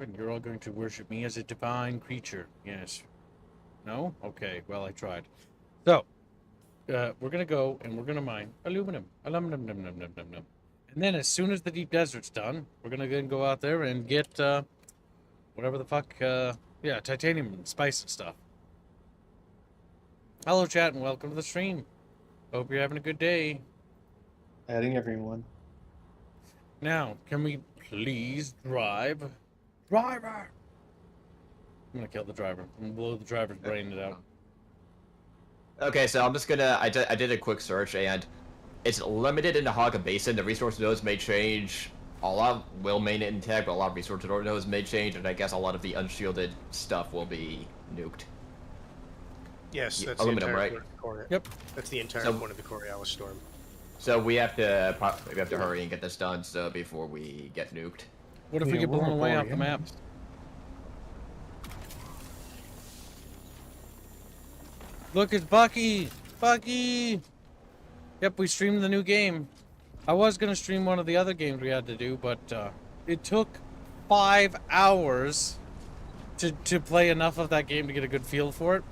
And you're all going to worship me as a divine creature. Yes. No? Okay, well, I tried. So, we're going to go and we're going to mine aluminum. Aluminum, num, num, num, num, num. And then as soon as the deep desert's done, we're going to then go out there and get, whatever the fuck, yeah, titanium and spice and stuff. Hello, chat, and welcome to the stream. Hope you're having a good day. Adding everyone. Now, can we please drive? Driver! I'm gonna kill the driver. I'm gonna blow the driver's brain out. Okay, so I'm just gonna. I did a quick search and it's limited in the Haga Basin. The resource nodes may change. A lot will remain intact, but a lot of resource nodes may change, and I guess a lot of the unshielded stuff will be nuked. Yes, that's aluminum, the entire right? point of the Yep. That's the entire point of the CORIALIST storm. So we have to hurry and get this done so before we get nuked. What if we get blown away off the map? Look, it's Bucky! Bucky! Yep, we streamed the new game. I was gonna stream one of the other games we had to do, but it took 5 hours to play enough of that game to get a good feel for it.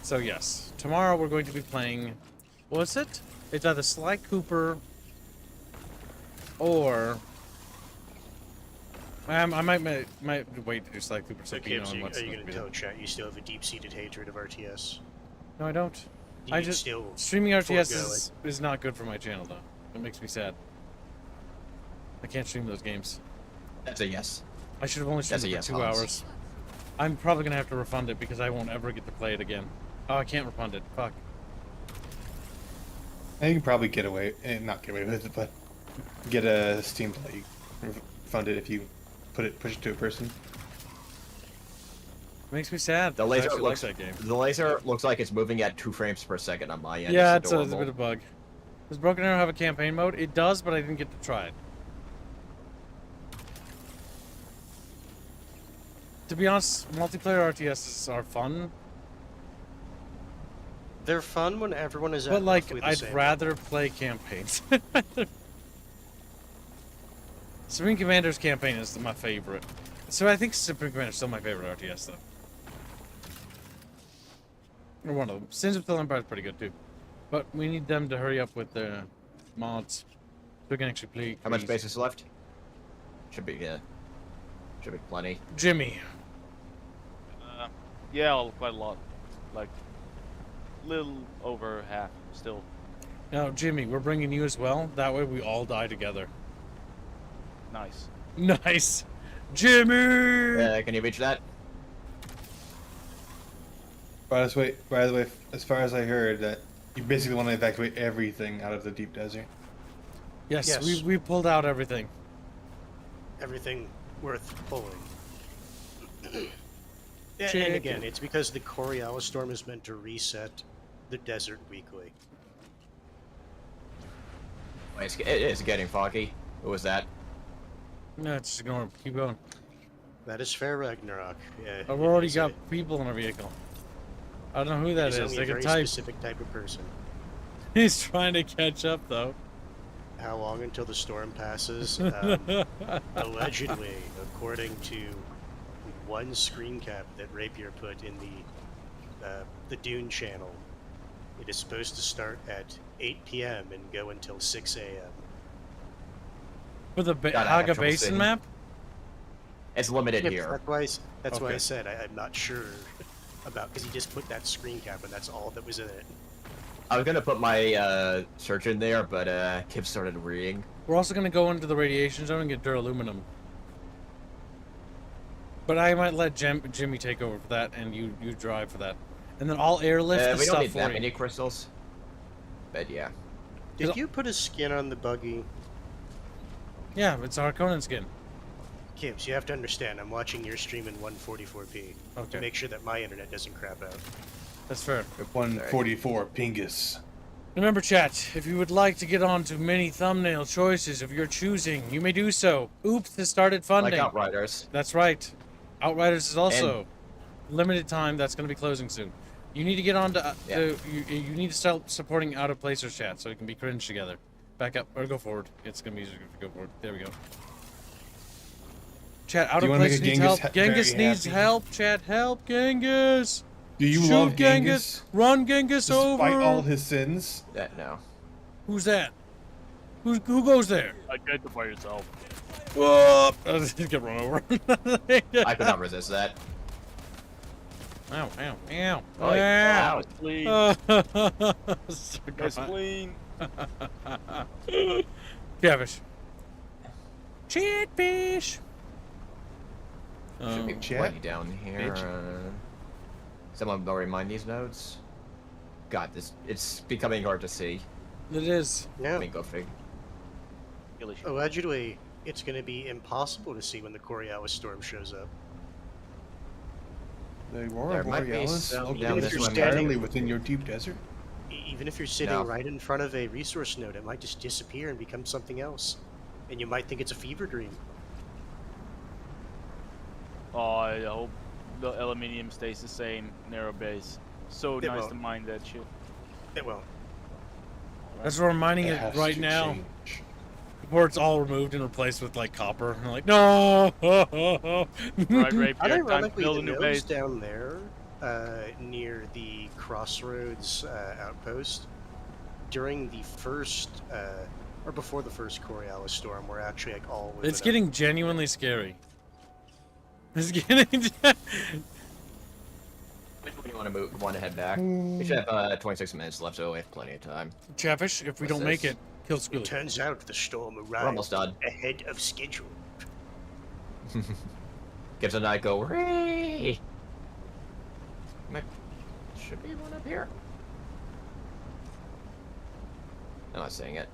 So yes, tomorrow we're going to be playing, what's it? It's either Sly Cooper or I might wait to do Sly Cooper. So, Kibbs, are you going to tell chat you still have a deep-seated hatred of RTS? No, I don't. Do I you just still streaming RTS is not good for my channel though. It makes me sad. I can't stream those games. That's a yes. I should have only streamed it for 2 hours. I'm probably gonna have to refund it because I won't ever get to play it again. Oh, I can't refund it. Fuck. You can probably get away, not get away with it, but get a Steam to let you refund it if you push it to a person. Makes me sad. The laser looks like that game. The laser looks like it's moving at 2 frames per second on my end. Yeah, it's a bit of a bug. Does Broken Arrow have a campaign mode? It does, but I didn't get to try it. To be honest, multiplayer RTSs are fun. They're fun when everyone is at But like, roughly the I'd same rather level. play campaigns. Supreme Commander's campaign is my favorite. So I think Supreme Commander is still my favorite RTS though. Or one of them. Sins of the Empire is pretty good too. But we need them to hurry up with the mods so we can actually play. How much space is left? Should be plenty. Jimmy. Yeah, quite a lot. Like, little over half still. Now, Jimmy, we're bringing you as well. That way we all die together. Nice. Nice. Jimmy! Can you reach that? By the way, as far as I heard, that you basically want to evacuate everything out of the deep desert. Yes. We pulled out everything. Everything worth pulling. And again, it's because the CORIALIST storm is meant to reset the desert weekly. It is getting foggy. What was that? No, it's just ignore him. Keep going. That is fair, Ragnarok. Yeah, I've already got people in our vehicle. I don't know who that is. Only They a can very type. specific type of person. He's trying to catch up, though. How long until the storm passes? Allegedly, according to one screen cap that Rapier put in the Dune channel, it is supposed to start at 8 p.m. and go until 6 a.m. For the Haga Basin map? It's limited here. That's why I said I'm not sure about, because he just put that screen cap and that's all that was in it. I was gonna put my search in there, but Kip started reading. We're also going to go into the radiation zone and get duraluminum. But I might let Jimmy take over for that, and you drive for that. And then I'll airlift the we stuff don't need for that you. many crystals. But yeah. Did you put a skin on the buggy? Yeah, it's our Conan skin. Kibbs, you have to understand, I'm watching your stream in 144p Okay. to make sure that my internet doesn't crap out. That's fair. 144 pingus. Remember, chat, if you would like to get on to many thumbnail choices of your choosing, you may do so. Oops has started funding. Like Outriders. That's right. Outriders is also limited time. That's going to be closing soon. You need to get on to you need to start supporting Out of Placers chat so it can be cringe together. Back up or go forward. It's going to be easier if you go forward. There we go. Chat, out Do you of wanna place make a needs Genghis help. very Genghis needs happy? help, chat. Help, Genghis. Do you Shoot love Genghis? Run, Genghis, Despite over. all his sins? No. Who's that? Who goes there? Identify yourself. Whoop! I just get run over. I could not resist that. Ow, ow, ow. Oh, yeah. Ow. Spleen. My spleen. Catfish. Chatfish. Should be Chat? plenty down here. Bitch. Someone already mind these notes? God, it's becoming hard to see. It is. I No. mean, go fig. Allegedly, it's going to be impossible to see when the Coriolis storm shows up. The Aurora There might be Borealis some located down this way. entirely within your deep desert? Even if you're sitting No. right in front of a resource node, it might just disappear and become something else. And you might think it's a fever dream. Oh, I hope the aluminium stays the same narrow base. So It nice won't. to mine that shit. It won't. That's where we're mining it has right to now. change. Before it's all removed and replaced with like copper. And like, no. Right, Rapier, time to Unironically, build the a new nodes base. down there, near the Crossroads outpost, during the first, or before the first Coriolis storm, were actually like all lit It's up. getting genuinely scary. It's getting. Which way do you want to head back? We should have 26 minutes left, so we have plenty of time. Chatfish, if we What's don't make this? it, kill It Squealy. turns out the storm We're almost arrived done. ahead of schedule. Gives a night go. Hooray! Should be one up here. I'm not saying it.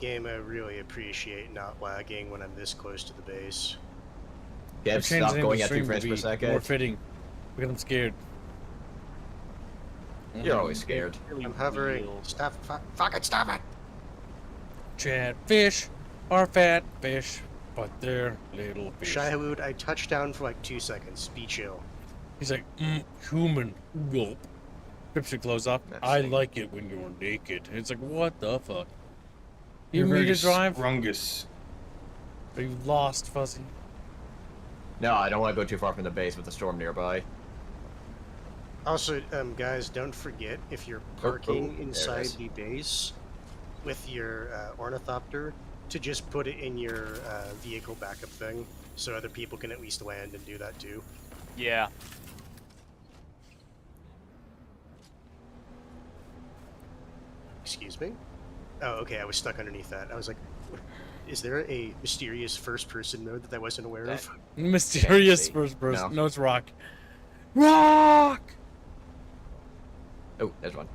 Game, I really appreciate not lagging when I'm this close to the base. Kev, I've changed stop the name of going the at 2 stream to frames per be second. More fitting. Because I'm scared. You're always scared. I'm hovering. Real. Stop! Fucking stop it! Chatfish are fat fish, but they're little fish. Shywood, I touched down for like 2 seconds. Be chill. He's like, human. Gulp. Trips your clothes off. That's I neat. like it when you're naked. It's like, what the fuck? You You're need very to drive? Rungus. Are you lost, Fuzzy? No, I don't want to go too far from the base with the storm nearby. Also, guys, don't forget, if you're Oh, parking there it inside is. the base with your ornithopter, to just put it in your vehicle backup thing, so other people can at least land and do that too. Yeah. Excuse me? Oh, okay, I was stuck underneath that. I was like, is there a mysterious first-person mode that I wasn't aware of? Mysterious see. first person. No. No, it's rock. Rock! Oh, there's one.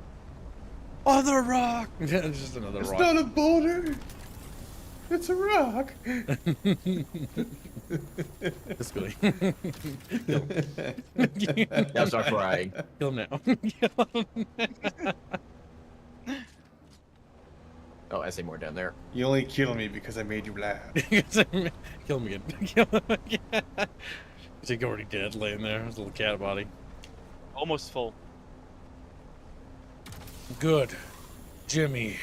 Other rock! It's just another It's rock. not a boulder. It's a rock. It's good. Now start crying. Kill him now. Oh, I see more down there. You only kill me because I made you laugh. Kill him again. Kill him again. He's like already dead, laying there. His little cat body. Almost full. Good. Jimmy.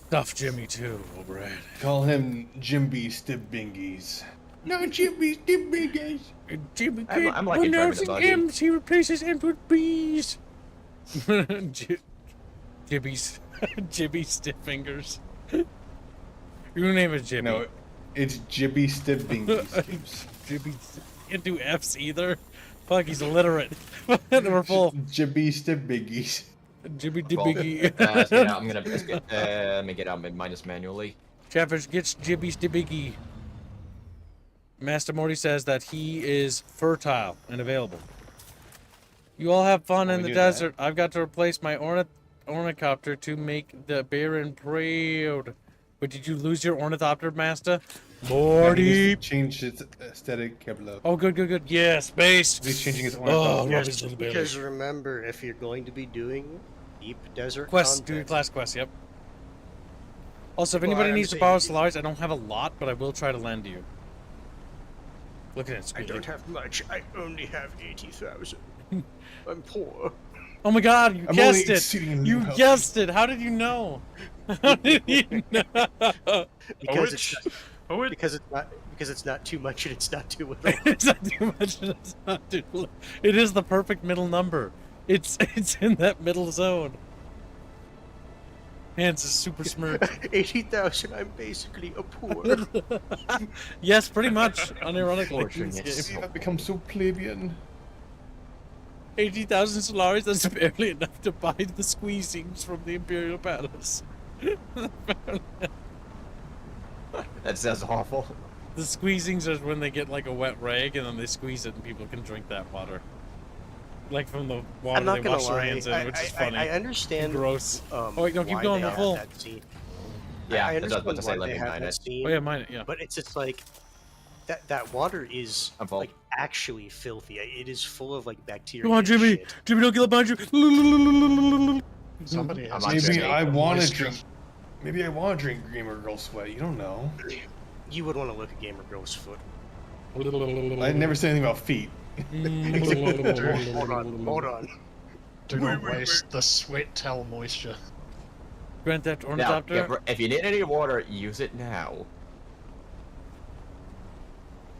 Stuff Jimmy too, Brad. Call him Jimby Stibbingies. No, Jimby Stibbingies. Jimmy I'm can't like enjoying the pronouncing buggy. M's, he replaces M's with B's. Jibby's. Jibby Stiff Fingers. Your name is Jimmy. No, it's Jibby Stibbingies. Jibby can't do F's either. Fuck, he's illiterate. We're full. Jibby Stibbingies. Jibby Well, Dibiggy. yeah, I'm gonna let me get out minus manually. Chatfish gets Jibby Dibiggy. Master Morty says that he is fertile and available. You all have fun Well, in we the do that. desert. I've got to replace my ornithopter to make the Baron proud. But did you lose your ornithopter, Master? Morty! Changed its aesthetic, Kevlar. Oh, good, good, good. Yes, based. He's changing his Oh, ornithopter. rub his little belly. Because remember, if you're going to be doing deep desert Quest, do your content, class quest, yep. Also, if Well, anybody I'm needs to saying- borrow Solaris, I don't have a lot, but I will try to lend you. Look at it, I Squeaky. don't have much. I only have 80,000. I'm poor. Oh my god, you I'm guessed only it! exceedingly You wealthy. guessed it! How did you know? How did you know? Because it's Who would? Because it's not too much and it's not too little. It's not too much. And it's not too little. It is the perfect middle number. It's in that middle zone. Hands is super smirk. 80,000. I'm basically a poor. Yes, pretty much. Unironically. Fortunate. See, I've become so plebeian. 80,000 Solaris, that's barely enough to buy the squeezings from the Imperial Palace. That sounds awful. The squeezings are when they get like a wet rag and then they squeeze it and people can drink that water. Like from the water I'm not they gonna wash their lie. hands in, which is funny. I understand. Gross. Oh, wait, no, keep why going, they Raffle. have that scene. Yeah, I I was about to understand say why let they me have mine that it. scene, Oh yeah, mine, yeah. but it's just like that water is I'm full. like actually filthy. It is full of like bacteria. Come on, and Jimmy! shit. Jimmy, don't get up behind you! Somebody has I'm on to Maybe Jimmy. I want to moisture. drink. Maybe I want to drink Gamer Girl Sweat. You don't know. You would want to look at Gamer Girl's foot. I never said anything about feet. Hold on. Do not waste the sweat towel moisture. Grand Theft Now, Ornithopter? if you need any water, use it now.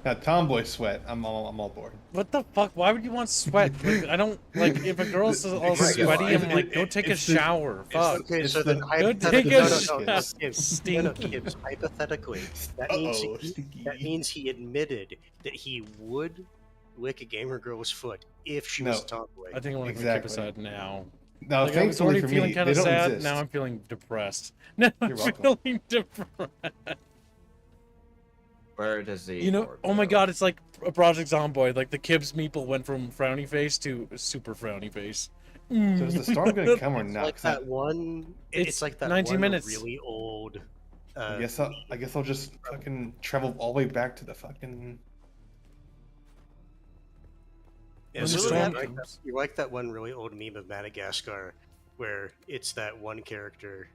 Now, Tomboy Sweat. I'm all aboard. What the fuck? Why would you want sweat? Like, I don't, like, if a girl's all Because sweaty, I'm it- like, go it- take a it's the- shower. Fuck. Okay, It's so the- then Go take hypothetically, a no, shower. Gibbs, Stinky. hypothetically, that means he admitted that he would lick a Gamer Girl's foot if she was a tomboy. I think I'm gonna Exactly. keep aside now. Now, Like, I was thankfully already for feeling me, kind they of don't sad. exist. Now I'm feeling depressed. Now I'm You're welcome. feeling depressed. Where does the You know, water oh my go? god, it's like a Project Zomboid. Like the Kibbs meeple went from frowny face to super frowny face. So is the storm gonna come or It's not? like 'Cause that one. It's It's like that 90 one minutes. really old. I guess I'll just fucking travel all the way back to the fucking. Yeah, When so the you're storm like, comes. you're like that one really old meme of Madagascar, where it's that one character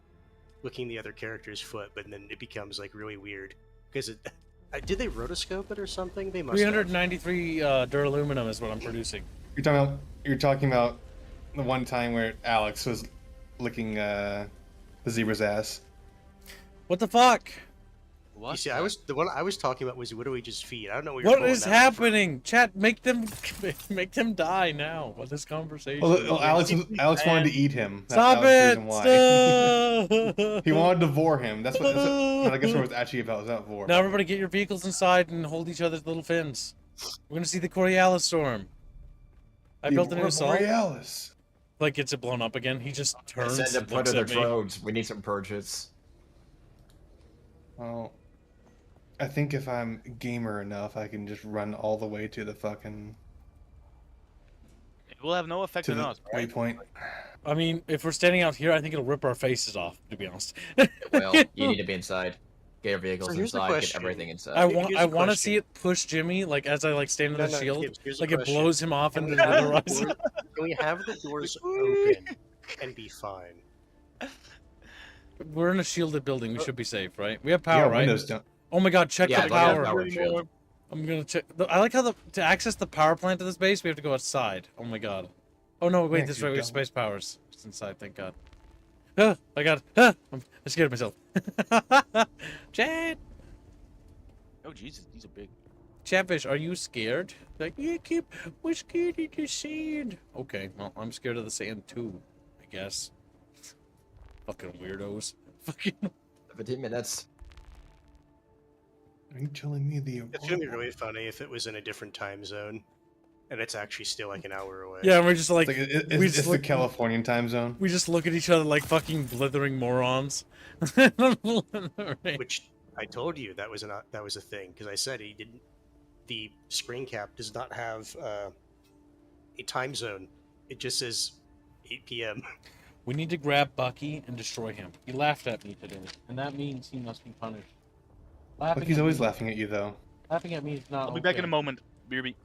licking the other character's foot, but then it becomes like really weird because it. Did they rotoscope it or something? They must. have. 393 duraluminum is what I'm producing. You're talking about the one time where Alex was licking the zebra's ass. What the fuck? What? You see, the one I was talking about was literally just feet. I don't know what, What you're is happening? Chat, make them die now. What is conversation? Well, Alex wanted to eat him. Stop that it! was the reason why. Stop! He wanted to vor him. That's what I guess what it was actually about. It was about vor. Now everybody get your vehicles inside and hold each other's little fins. We're gonna see the Coriolis storm. I The built a new Aurora assault. Borealis. Like, gets it blown up again. He just turns Send them and put looks of the at me. drones. We need some purges. Well, I think if I'm gamer enough, I can just run all the way to the fucking It will have no effect to on the us, right? waypoint. I mean, if we're standing out here, I think it'll rip our faces off, to be honest. Well, you need to be inside. Get your vehicles So here's the inside. Get question. everything inside. I Here's a want to see question. it push Jimmy, like, as I, like, stand on No, the no, shield. Gibbs, here's a Like, it question. blows him off Can into we the have the horizon. door- Can we have the doors open and be fine? We're in a shielded building. We should be safe, right? We have Yeah, power, right? windows don't. Oh my god, check Yeah, the don't have power. power shield. I'm gonna check. I like how to access the power plant of this base, we have to go outside. Oh my god. Oh no, wait, Yeah, this is you right. We have don't. space powers. It's inside, thank god. I got it. I scared myself. Chat! Oh Jesus, these are big. Chatfish, are you scared? Like, yeah, we're scared of the sand. Okay, well, I'm scared of the sand too, I guess. Fucking weirdos. Fucking. 17 minutes. Are you telling me the? It's gonna be really funny if it was in a different time zone, and it's actually still like an hour away. Yeah, and we're just like, It's, we it's just the look, Californian time zone. we just look at each other like fucking blithering morons. Which I told you that was a thing because I said he didn't. The screen cap does not have a time zone. It just says 8 p.m. We need to grab Bucky and destroy him. He laughed at me today, and that means he must be punished. Laughing Bucky's at always me- laughing at you though. Laughing at me is not. I'll be back in okay. a moment. BRB.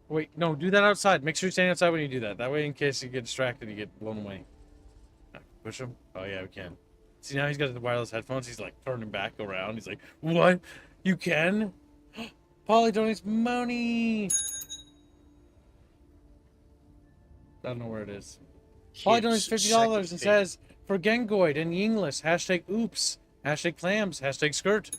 Wait, no, do that outside. Make sure you're standing outside when you do that. That way, in case you get distracted, you get blown away. Push him. Oh yeah, we can. See, now he's got the wireless headphones. He's like turning back around. He's like, "What? You can?" Polly donates money. I don't know where it is. Polly donates $50 and says, "For Gengoid and Yinglis, hashtag oops, hashtag clams, hashtag skirt."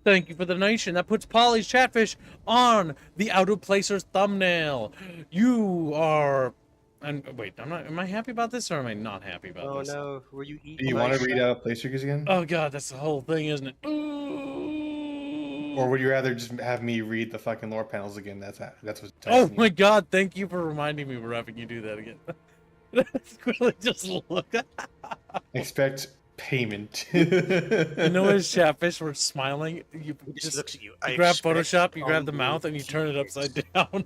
Thank you for the donation. That puts Polly's Chatfish on the Out of Placers thumbnail. You are... And wait, am I happy about this or am I not happy about Oh this? no, were you Do eating you my want to read shot? out placers again? Oh god, that's the whole thing, isn't it? Or would you rather just have me read the fucking lore panels again? That's what's Oh enticing my you. god, thank you for reminding me we're having you do that again. Really just look. Expect payment. You know, as Chatfish, we're smiling. You He just just looks at you. you I grab expect Photoshop, you grab the humble mouth, and you turn it tears. upside down.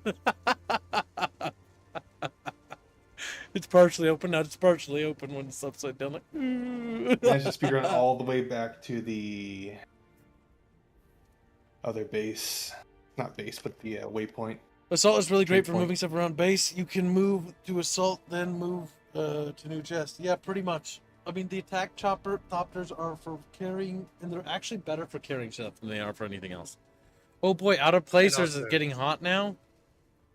It's partially open, now it's partially open when it's upside down. Like, Managed to speed run all the way back to the other base. Not base, but the waypoint. Assault is really great for Point. moving stuff around base. You can move to assault, then move to new chest. Yeah, pretty much. I mean, the attack chopters are for carrying, and they're actually better for carrying stuff than they are for anything else. Oh boy, Out of Placers is also- getting hot now?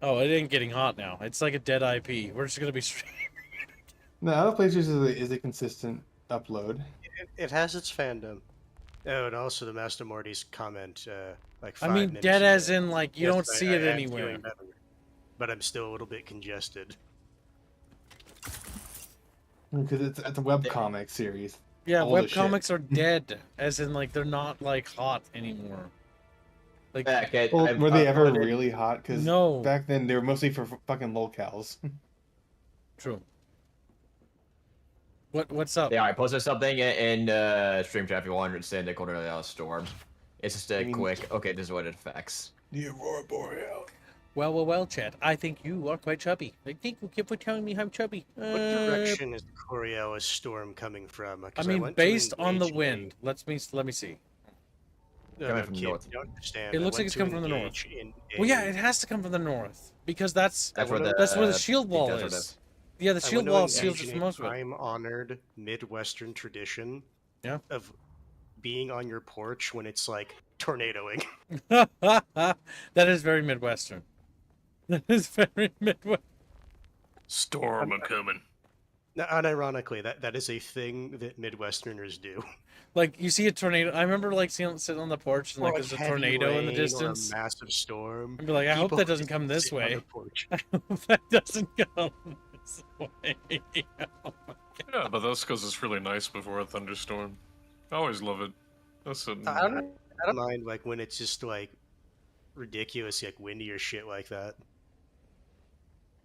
Oh, it ain't getting hot now. It's like a dead IP. We're just gonna be No, Out of Placers is a consistent upload. It has its fandom. Oh, and also the Master Morty's comment, like I 5 mean, minutes dead into as in, like, you Yes, don't see I it am anywhere. feeling better, but I'm still a little bit congested. Because it's a webcomic series. Yeah, Old as shit. webcomics are dead, as in, like, they're not, like, hot anymore. Like, Okay, Well, I've were they ever uploaded- really hot? Because No. back then they were mostly for fucking lolcows. true. What's up? Yeah, I posted something in stream chat if you want to understand the Coriolis storm. It's just a quick, okay, this is what it affects. The Aurora Boreal. Well, Chad. I think you are quite chubby. I think you keep telling me I'm chubby. What direction is the Coriolis storm coming from? I 'Cause mean, went to based on the engage wind. Let me see. Coming from kid, north. you don't understand. It I looks like went it's to coming from the north. engage in Well, yeah, a- it has to come from the north because that's That's where wanna- the that's where the shield big wall desert is. Yeah, the I shield want to wall engage shields us in from a most of it. time-honored Midwestern tradition. Yeah. Of being on your porch when it's like tornadoing. That is very Midwestern. That is very Midwestern. Storm a coming. Now, unironically, that is a thing that Midwesterners do. Like you see a tornado. I remember like sitting on the porch and Or like there's a heavy tornado in the rain distance. Or a massive storm. I'd be like, I hope People that doesn't just come this sit on the way. porch. I hope that doesn't come this way. Yeah, but that's because it's really nice before a thunderstorm. I always love it. That's it. I don't mind like when it's just like ridiculous, like windy or shit like that.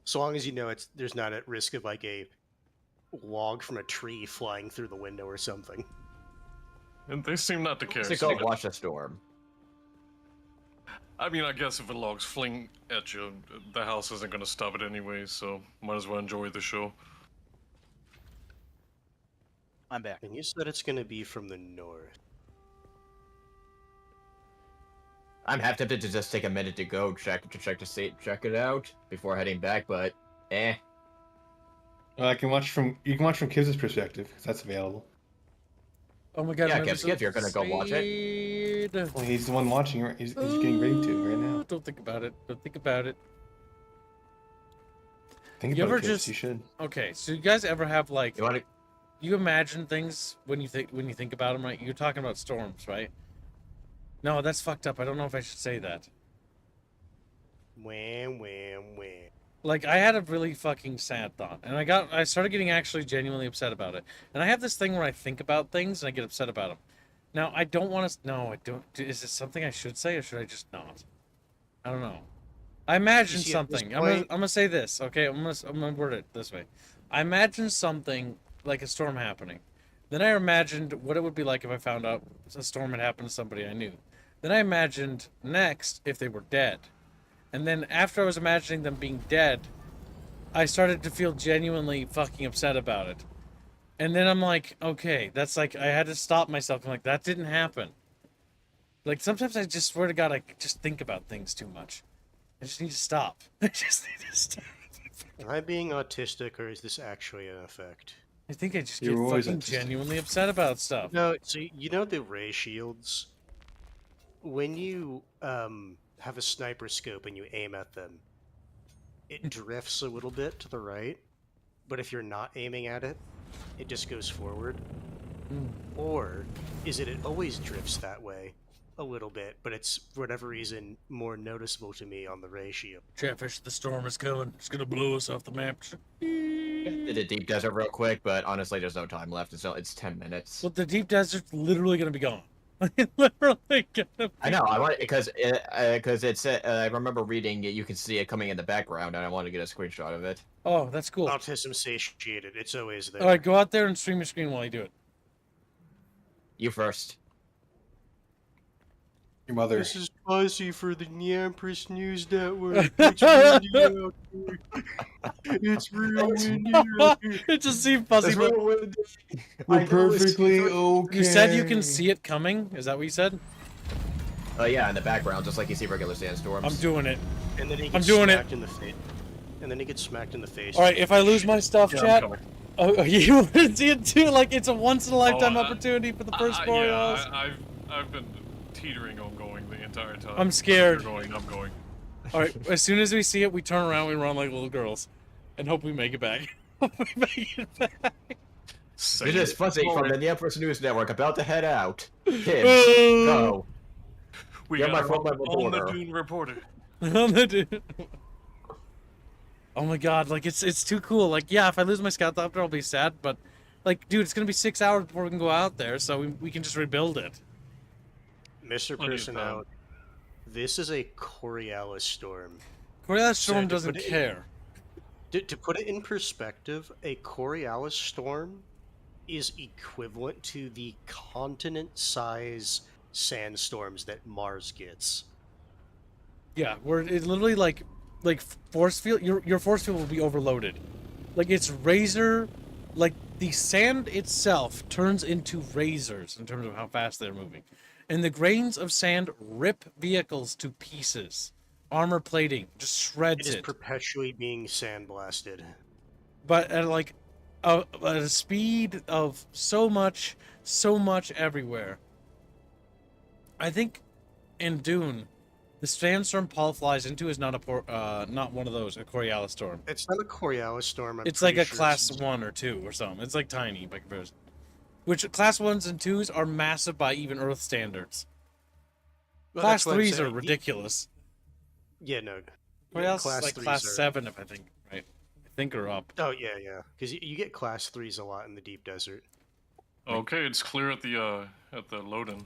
So long as you know there's not at risk of like a log from a tree flying through the window or something. And they seem not to care. What's it called? Watch the storm. I mean, I guess if a log's fling at you, the house isn't going to stop it anyway, so might as well enjoy the show. I'm back. And you said it's gonna be from the north. I'm half tempted to just take a minute to go check it out before heading back, but eh. Well, you can watch from Kiv's perspective, 'cause that's available. Oh my god! Yeah, remember Kev, you're gonna go watch it? Speed. Well, he's the one watching. Right? He's getting ready to right now. Don't think about it. Don't think about it. Think You about ever it, Kivs, just- you should. Okay, so you guys ever have like You want to? you imagine things when you think about them, right? You're talking about storms, right? No, that's fucked up. I don't know if I should say that. Wham, wham, wham. Like I had a really fucking sad thought, and I started getting actually genuinely upset about it. And I have this thing where I think about things and I get upset about them. Now I don't want to. No, I don't. Is it something I should say or should I just not? I don't know. I imagine You see, at this something. point- I'm gonna say this. Okay, I'm gonna word it this way. I imagine something like a storm happening. Then I imagined what it would be like if I found out a storm had happened to somebody I knew. Then I imagined next if they were dead. And then after I was imagining them being dead, I started to feel genuinely fucking upset about it. And then I'm like, okay, that's like, I had to stop myself. I'm like, that didn't happen. Like, sometimes I just swear to God, I just think about things too much. I just need to stop. I just need to stop. Am I being autistic or is this actually an effect? I think I just You're get always fucking autistic. genuinely upset about stuff. No, so you know the ray shields? When you have a sniper scope and you aim at them, it drifts a little bit to the right, but if you're not aiming at it, it just goes forward. Mm. Or is it always drifts that way, a little bit, but it's for whatever reason more noticeable to me on the ratio. Chatfish, the storm is coming. It's gonna blow us off the map. Did a deep desert real quick, but honestly, there's no time left. It's 10 minutes. Well, the deep desert's literally gonna be gone. Literally gonna be I know. I want because it's. I remember reading it. You can see it coming in the background, and I want to get a screenshot of it. Oh, that's cool. Autism satiated. It's always there. All right, go out there and stream your screen while you do it. You first. Your mother. This is Fuzzy for the Neampris News Network. It's windy out here. It's real windy out here. It just seemed fuzzy, but We're perfectly okay. you said you can see it coming. Is that what you said? Yeah, in the background, just like you see regular sandstorms. I'm doing it. And then he I'm gets doing it. smacked in the face. And then he gets smacked in the face. All right, if I lose my stuff, Yeah, chat. I'm coming. Oh, you want to see it too? Like it's a once in a lifetime Oh, opportunity for the first Yeah, Borealis. I've been teetering on going the entire time. I'm scared. You're going, I'm going. All right, as soon as we see it, we turn around, we run like little girls, and hope we make it back. Hope we make it back. It is Fuzzy from the Neampris News Network about to head out. Kids, Oh. go. We You're got my frontline on the reporter. Dune reporter. Oh my god, like it's too cool. Like yeah, if I lose my scoutcopter, I'll be sad, but like dude, it's gonna be 6 hours before we can go out there, so we can just rebuild it. Mr. Plenty of Personnel, this is a Coriolis storm. Coriolis So Storm to doesn't put it in- care. To put it in perspective, a Coriolis storm is equivalent to the continent-size sandstorms that Mars gets. Yeah, where it's literally like force field. Your force field will be overloaded. Like it's razor, like the sand itself turns into razors in terms of how fast they're moving, and the grains of sand rip vehicles to pieces. Armor plating just shreds It is it. perpetually being sandblasted. But at like a speed of so much everywhere. I think in Dune, the sandstorm Paul flies into is not not one of those, a Coriolis storm. It's not a Coriolis storm. It's like a class 1 or 2 or something. It's like tiny by comparison. Which class 1s and 2s are massive by even Earth standards. Well, Class that's what I'm 3s are saying. ridiculous. Yeah, no. Coriolis class is like 3s class are- 7, if I think, right? I think or up. Oh, yeah. Because you get class 3s a lot in the deep desert. Okay, it's clear at the load-in.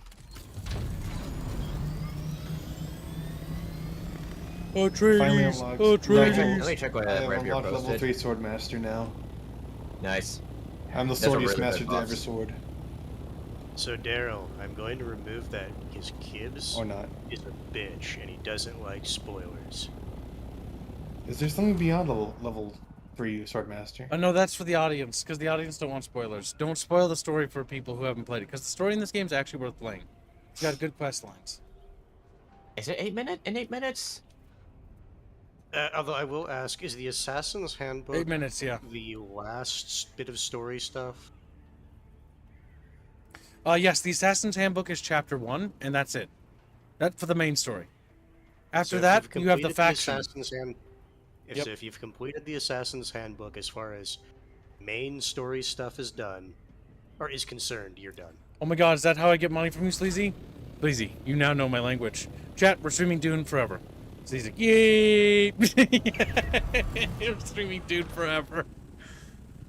Oh, trees! Finally unlocked. Oh, Let trees! me check what I have Rapier unlocked level posted. 3 sword master now. Nice. I'm the That's a swordiest really master good to ever buff. sword. So, Daryl, I'm going to remove that because Kibbs Or not. is a bitch and he doesn't like spoilers. Is there something beyond level 3 sword master? No, that's for the audience, because the audience don't want spoilers. Don't spoil the story for people who haven't played it, because the story in this game is actually worth playing. It's got good quest lines. Is it 8 minutes? In 8 minutes? Although I will ask, is the Assassin's Handbook 8 minutes, yeah. the last bit of story stuff? Yes, the Assassin's Handbook is chapter 1, and that's it. That's for the main story. After So if that, you've you have the completed faction. So if you've completed the Assassin's Handbook as far as main story stuff is done, or is concerned, you're done. Oh my god, is that how I get money from you, Sleazy? Sleazy, you now know my language. Chat, we're streaming Dune forever. Sleazy, yay! We're streaming Dune forever.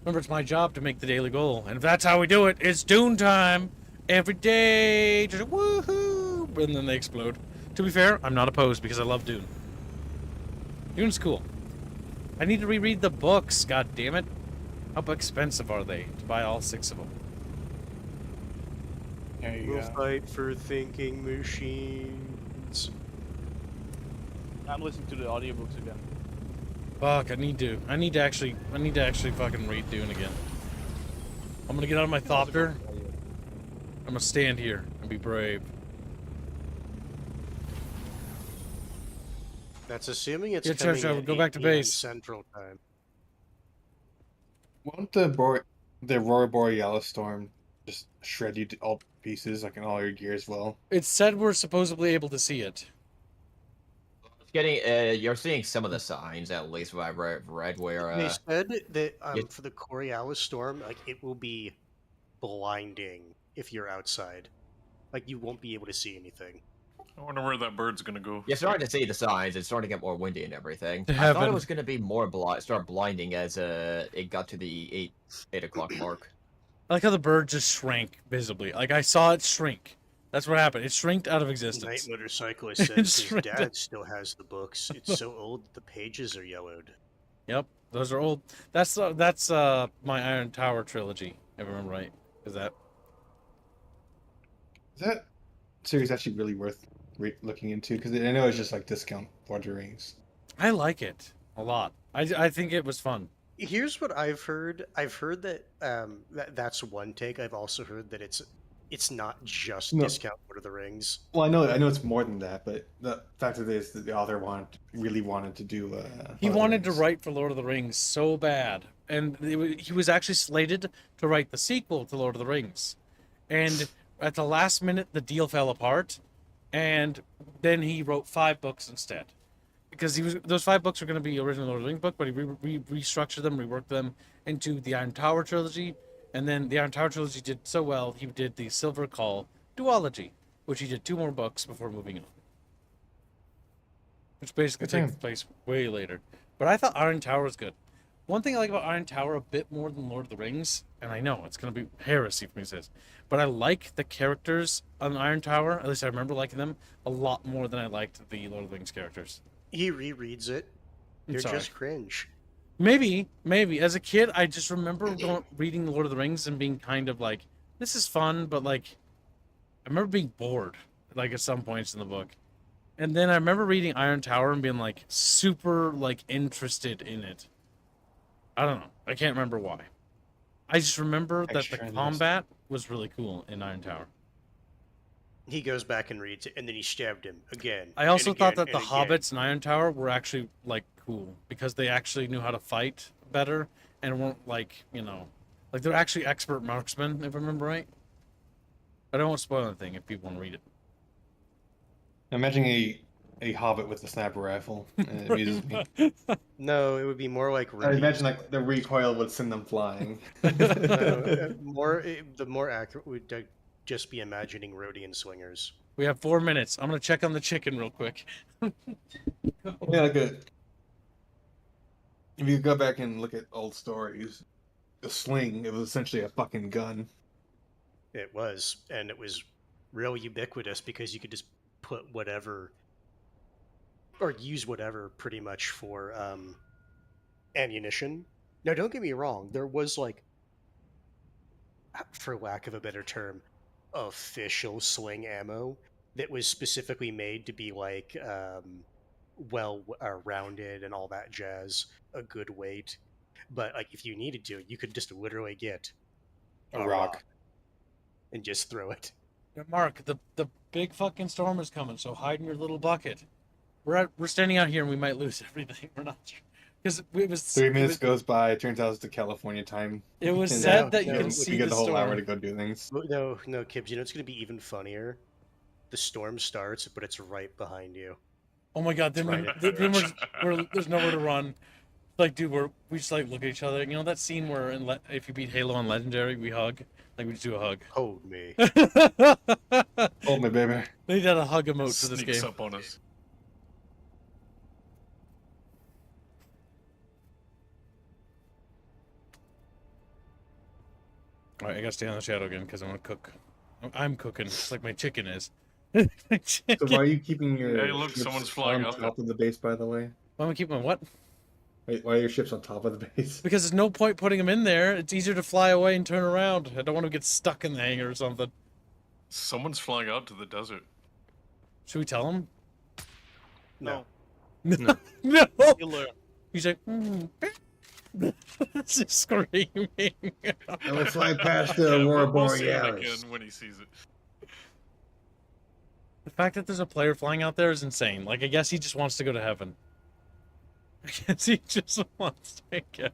Remember, it's my job to make the daily goal, and if that's how we do it, it's Dune time! Every day! Just woohoo! And then they explode. To be fair, I'm not opposed because I love Dune. Dune's cool. I need to reread the books, god damn it. How expensive are they to buy all 6 of them? There you We'll go. fight for thinking machines. I'm listening to the audiobooks again. Fuck, I need to actually fucking read Dune again. I'm gonna get out of my thopter. I'm gonna stand here and be brave. That's assuming it's Yeah, coming Trevor, at go back to 8 p.m. base. Central Time. Won't the Aurora Borealis storm just shred you to all pieces, like in all your gear as well? It said we're supposedly able to see it. It's getting. You're seeing some of the signs, at least what I've read, where They said that yeah. for the Coriolis storm, like it will be blinding if you're outside. Like you won't be able to see anything. I wonder where that bird's gonna go. You're starting to see the signs. It's starting to get more windy and everything. To I thought it heaven. was going to be more start blinding as it got to the 8 o'clock mark. I like how the bird just shrank visibly. Like, I saw it shrink. That's what happened. It shrinked out of existence. Night Motorcyclist says his Shrinked. dad still has the books. It's so old that the pages are yellowed. Yep, those are old. That's my Iron Tower trilogy, if I remember right. Is that? Is that series actually really worth looking into? Because I know it's just like discount Lord of the Rings. I like it a lot. I think it was fun. Here's what I've heard. I've heard that that's one take. I've also heard that it's not just No. discount Lord of the Rings. Well, I know it's more than that, but the fact of it is that the author really wanted to do. He Lord of the wanted to Rings. write for Lord of the Rings so bad, and he was actually slated to write the sequel to Lord of the Rings, and at the last minute the deal fell apart, and then he wrote 5 books instead, because those 5 books were going to be original Lord of the Rings book, but he restructured them, reworked them into the Iron Tower trilogy, and then the Iron Tower trilogy did so well he did the Silver Call duology, which he did 2 more books before moving on. Which basically takes place way later. But I thought Iron Tower was good. One thing I like about Iron Tower a bit more than Lord of the Rings, and I know it's going to be heresy for me to say this, but I like the characters on Iron Tower, at least I remember liking them, a lot more than I liked the Lord of the Rings characters. He rereads it. I'm You're sorry. just cringe. Maybe. As a kid, I just remember reading Lord of the Rings and being kind of like, this is fun, but like, I remember being bored, like at some points in the book. And then I remember reading Iron Tower and being like super like interested in it. I don't know. I can't remember why. I just remember that the Extra interest. combat was really cool in Iron Tower. He goes back and reads it, and then he stabbed him again. I also and thought again, that the and again. hobbits in Iron Tower were actually like cool because they actually knew how to fight better and weren't like, like they're actually expert marksmen, if I remember right. But I won't spoil anything if people want to read it. Imagine a hobbit with a sniper rifle. It amuses me. No, it would be more like I imagine like the recoil would send them flying. the more accurate would just be imagining Rhodian swingers. We have 4 minutes. I'm gonna check on the chicken real quick. Yeah, if you go back and look at old stories, the sling, it was essentially a fucking gun. It was, and it was real ubiquitous because you could just put whatever or use whatever pretty much for ammunition. Now, don't get me wrong, there was like, for lack of a better term, official sling ammo that was specifically made to be like rounded and all that jazz, a good weight. But like if you needed to, you could just literally get A rock. and just throw it. Yeah, Mark, the big fucking storm is coming, so hide in your little bucket. We're standing out here and we might lose everything. We're not sure. Because it was 3 minutes goes by. It turns out it's the California time. It was And said no, that you no, can we see we get the the whole hour storm. to go do things. No, Kibbs, you know it's going to be even funnier? The storm starts, but it's right behind you. Oh my god, then, Right. then there's nowhere to run. Like, dude, we just like look at each other. You know that scene where if you beat Halo on Legendary, we hug? Like, we just do a hug. Hold me. Hold me, baby. They did a hug emote for this Sneaks game. up on us. Alright, I gotta stay on the shadow again because I'm gonna cook. I'm cooking, just like my chicken is. My So why chicken. are you keeping your Hey, look, ships someone's flying on up. top of the base, by the way? Why am I keeping my what? Wait, why are your ships on top of the base? Because there's no point putting them in there. It's easier to fly away and turn around. I don't want to get stuck in the hangar or something. Someone's flying out to the desert. Should we tell him? No. No. You learn. He's like, just screaming. I will fly past the Yeah, Aurora we'll see it Borealis. again when he sees it. The fact that there's a player flying out there is insane. Like, I guess he just wants to go to heaven. I guess he just wants to get.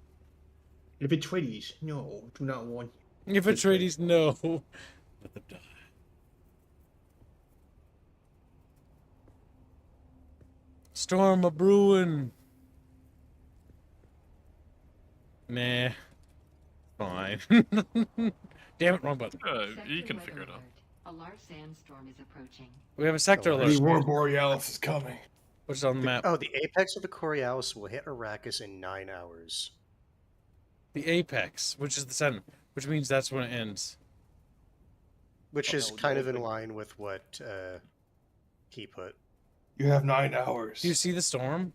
If it's Atreides, no, do not want. If Atreides, no. Let them die. Storm a brewing. Nah. Fine. Damn it, wrong button. You can figure it out. A large sandstorm is approaching. We have a sector The alert, The Aurora Borealis is coming. which is on the map. Oh, the apex of the Coriolis will hit Arrakis in 9 hours. The apex, which is the center, which means that's when it ends. Which is kind of in line with what he put. You have 9 hours. Do you see the storm?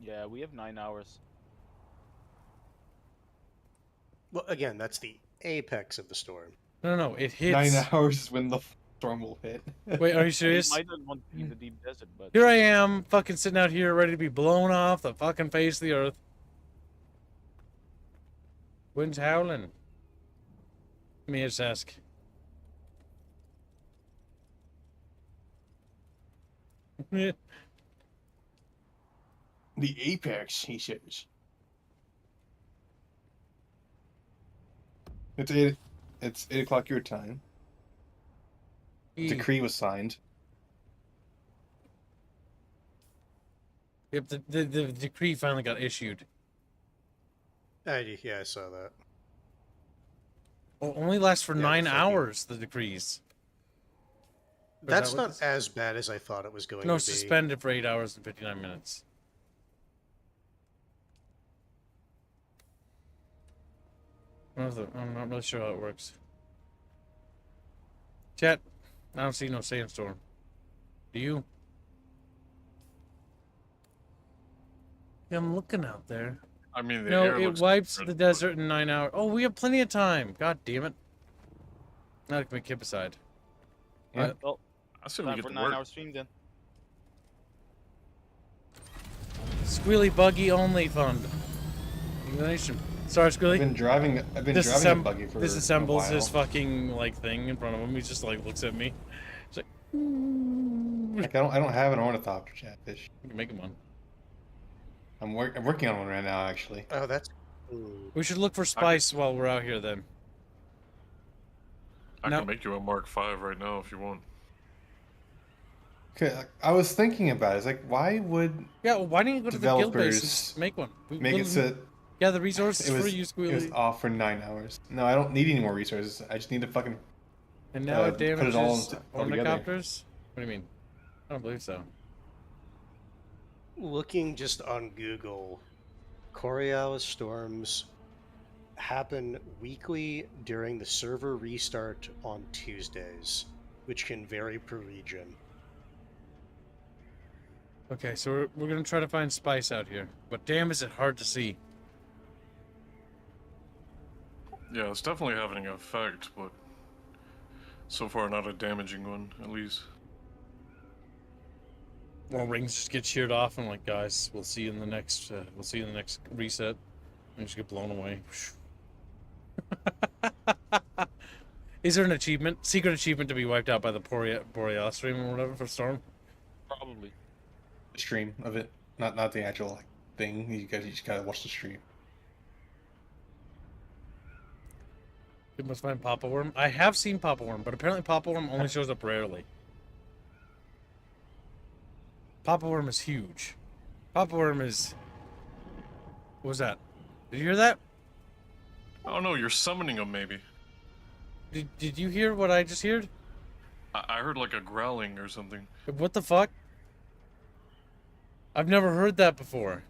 Yeah, we have 9 hours. Well, again, that's the apex of the storm. No, no, it hits. 9 hours is when the storm will hit. Wait, are you We serious? might not want to be in the deep desert, but Here I am, fucking sitting out here, ready to be blown off the fucking face of the earth. Wind's howling. Let me just ask. The apex, he says. It's 8 o'clock your time. Decree was signed. Yep, the decree finally got issued. Yeah, I saw that. Oh, only lasts for Yeah, 9 fucking- hours, the decrees. Or is That's that what not this- as bad as I thought it was going No, to be. suspended for 8 hours and 59 minutes. I'm not really sure how it works. Chat, I don't see no sandstorm. Do you? Yeah, I'm looking out there. I mean, the No, air it looks wipes different, the but- desert in 9 hours. Oh, we have plenty of time. God damn it. Now I can make Kip aside. Yeah. well, I said we time get for to 9 work. hour stream then. Squealy buggy only fund. Explanation. Sorry, I've Squealy. been driving a buggy for Disassembles a while. his fucking like thing in front of him. He just like looks at me. He's like, Like, I don't have an ornithopter chatfish. we can make him one. I'm working on one right now, actually. Oh, that's... Ooh. We should look for spice while we're out here then. I No. can make you a Mark V right now if you want. Okay, I was thinking about it. It's like, why would Yeah, well, why don't you go to the guild base and Developers just make one? make it so Yeah, the resources it was, for you, it was Squealy. off for 9 hours? No, I don't need any more resources. I just need to fucking... And now it put it damages all together. ornithopters? What do you mean? I don't believe so. Looking just on Google, Coriolis storms happen weekly during the server restart on Tuesdays, which can vary per region. Okay, so we're gonna try to find spice out here. But damn, is it hard to see. Yeah, it's definitely having an effect, but so far not a damaging one, at least. Well, rings just get sheared off and like, guys, we'll see you in the next reset. And just get blown away. Is there an achievement? Secret achievement to be wiped out by the Borealis stream or whatever for Storm? Probably. stream of it, not the actual like, thing. You just gotta watch the stream. You must find Papa Worm. I have seen Papa Worm, but apparently Papa Worm only shows up rarely. Papa Worm is huge. Papa Worm is... What was that? Did you hear that? Oh no, you're summoning them maybe. Did you hear what I just heard? I heard like a growling or something. What the fuck? I've never heard that before.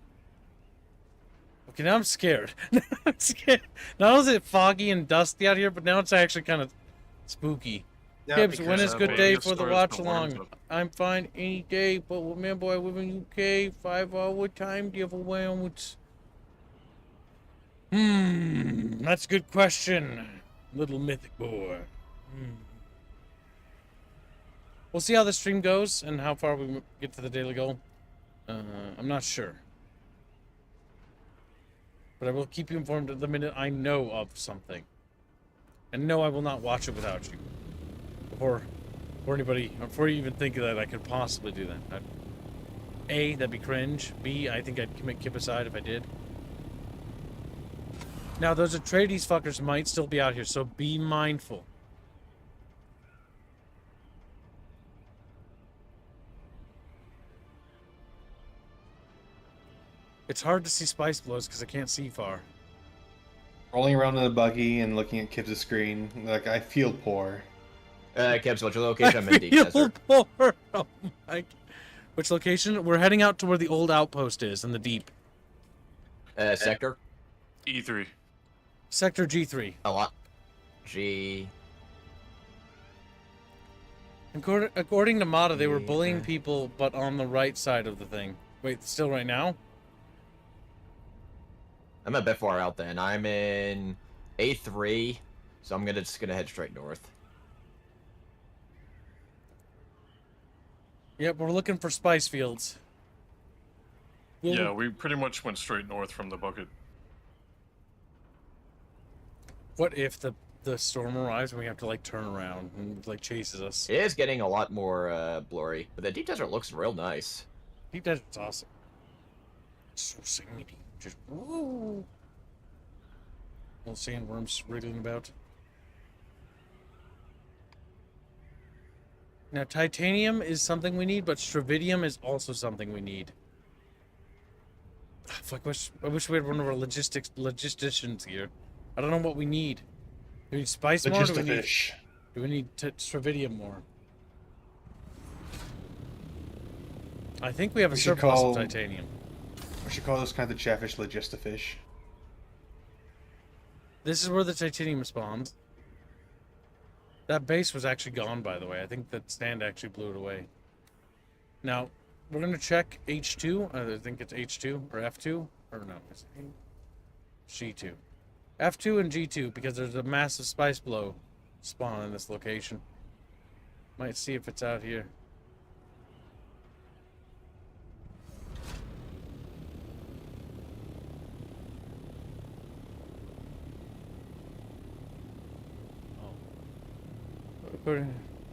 Okay, now I'm scared. I'm scared. Not only is it foggy and dusty out here, but now it's actually kind of spooky. Now, Gibbs, because when is uh, good baby day for the stars watch put along? worms up. I'm fine any day, but remember I live in UK. 5 hour time, do you have a way on which... That's a good question. Little mythic boy. We'll see how the stream goes and how far we get to the daily goal. I'm not sure. But I will keep you informed the minute I know of something. And no, I will not watch it without you. Before anybody, before you even think that I could possibly do that. A, that'd be cringe. B, I think I'd commit Kip aside if I did. Now, those Atreides fuckers might still be out here, so be mindful. It's hard to see spice blows because I can't see far. rolling around in a buggy and looking at Kibbs' screen. Like, I feel poor. Kebs, what's your location? I'm in Deep Feel Desert. poor. Oh my. Which location? We're heading out to where the old outpost is in the deep. Sector? E3. Sector G3. A lot. G. According to Mata, they were Yeah. bullying people, but on the right side of the thing. Wait, still right now? I'm a bit far out then. I'm in A3, so I'm just gonna head straight north. Yep, we're looking for spice fields. Yeah, we pretty much went straight north from the bucket. What if the storm arrives and we have to like turn around and like chases us? It is getting a lot more blurry, but the Deep Desert looks real nice. Deep Desert's awesome. So sandy. Just woo. Little sandworms wriggling about. Now, titanium is something we need, but stravidium is also something we need. Ah, fuck, I wish we had one of our logisticians here. I don't know what we need. Do we need spice more? Or do we need stravidium more? I think we have a We should surplus call- of titanium. We should call those kinds of chatfish logistifish. This is where the titanium spawns. That base was actually gone, by the way. I think that stand actually blew it away. Now, we're going to check H2. I think it's H2 or F2. Or no, it's G2. F2 and G2 because there's a massive spice blow spawn in this location. Might see if it's out here.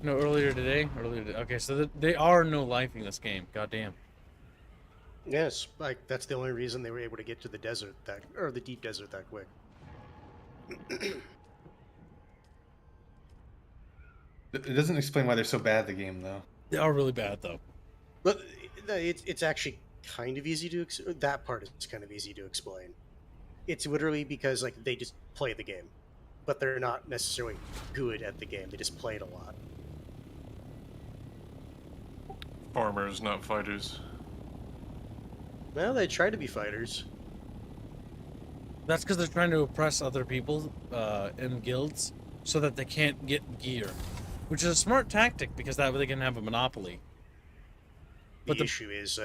No, earlier today. Okay, so they are no lifing this game. Goddamn. Yes, like that's the only reason they were able to get to the desert or the deep desert that quick. It doesn't explain why they're so bad at the game, though. They are really bad though. But it's actually kind of easy to that part is kind of easy to explain. It's literally because like they just play the game, but they're not necessarily good at the game. They just play it a lot. Farmers, not fighters. Well, they try to be fighters. That's because they're trying to oppress other people in guilds so that they can't get gear, which is a smart tactic because that way they can have a monopoly. The But the- issue is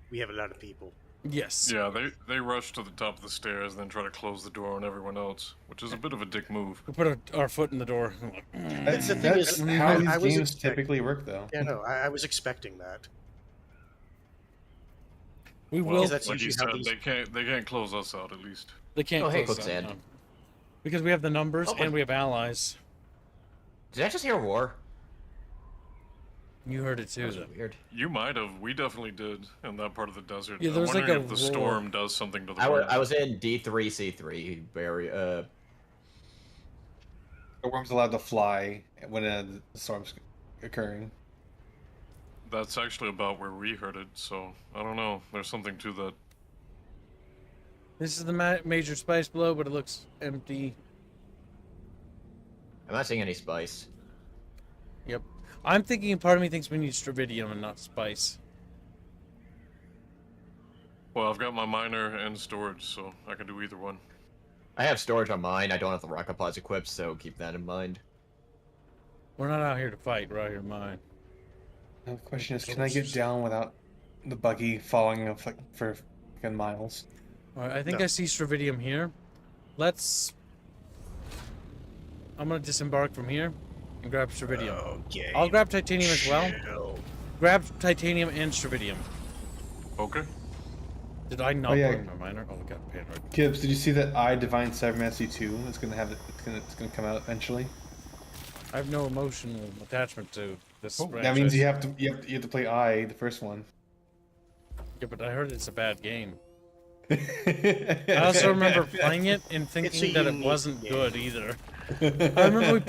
we have a lot of people. Yes. Yeah, they rush to the top of the stairs and then try to close the door on everyone else, which is a bit of a dick move. We put our foot in the door. That's the thing That's is, how I was these games expect- typically work, though. Yeah, no, I was expecting that. We Well, will. that's like you usually how said, these- they can't close us out at least. They can't. Oh, hey, close us quicksand. out, no. Because we have the numbers Oh, and we have allies. Did I just hear war? You heard it That too, was though. weird. You might have. We definitely did in that part of the desert. Yeah, there I'm was like wondering a if the roar. storm does something to the I was in D3C3 area. The worm's allowed to fly when the storm's occurring. That's actually about where we heard it, so I don't know. There's something to that. This is the major spice blow, but it looks empty. I'm not seeing any spice. Yep. I'm thinking part of me thinks we need stravidium and not spice. Well, I've got my miner and storage, so I can do either one. I have storage on mine. I don't have the rocket pods equipped, so keep that in mind. We're not out here to fight. We're out here to mine. Now the question is, can I get down without the buggy falling off like for fucking miles? All right, I think No. I see stravidium here. Let's. I'm gonna disembark from here and grab stravidium. Okay. I'll grab titanium as well. Chill. Grab titanium and stravidium. Okay. Did I not yeah. put in my miner? Oh, we got pan right. Gibbs, did you see that I Divine Cybermancy 2? It's gonna have it's gonna come out eventually. I have no emotional attachment to this. That means franchise. you have to play I, the first one. Yeah, but I heard it's a bad game. I also remember playing it and thinking that it unique wasn't game. good either. I remember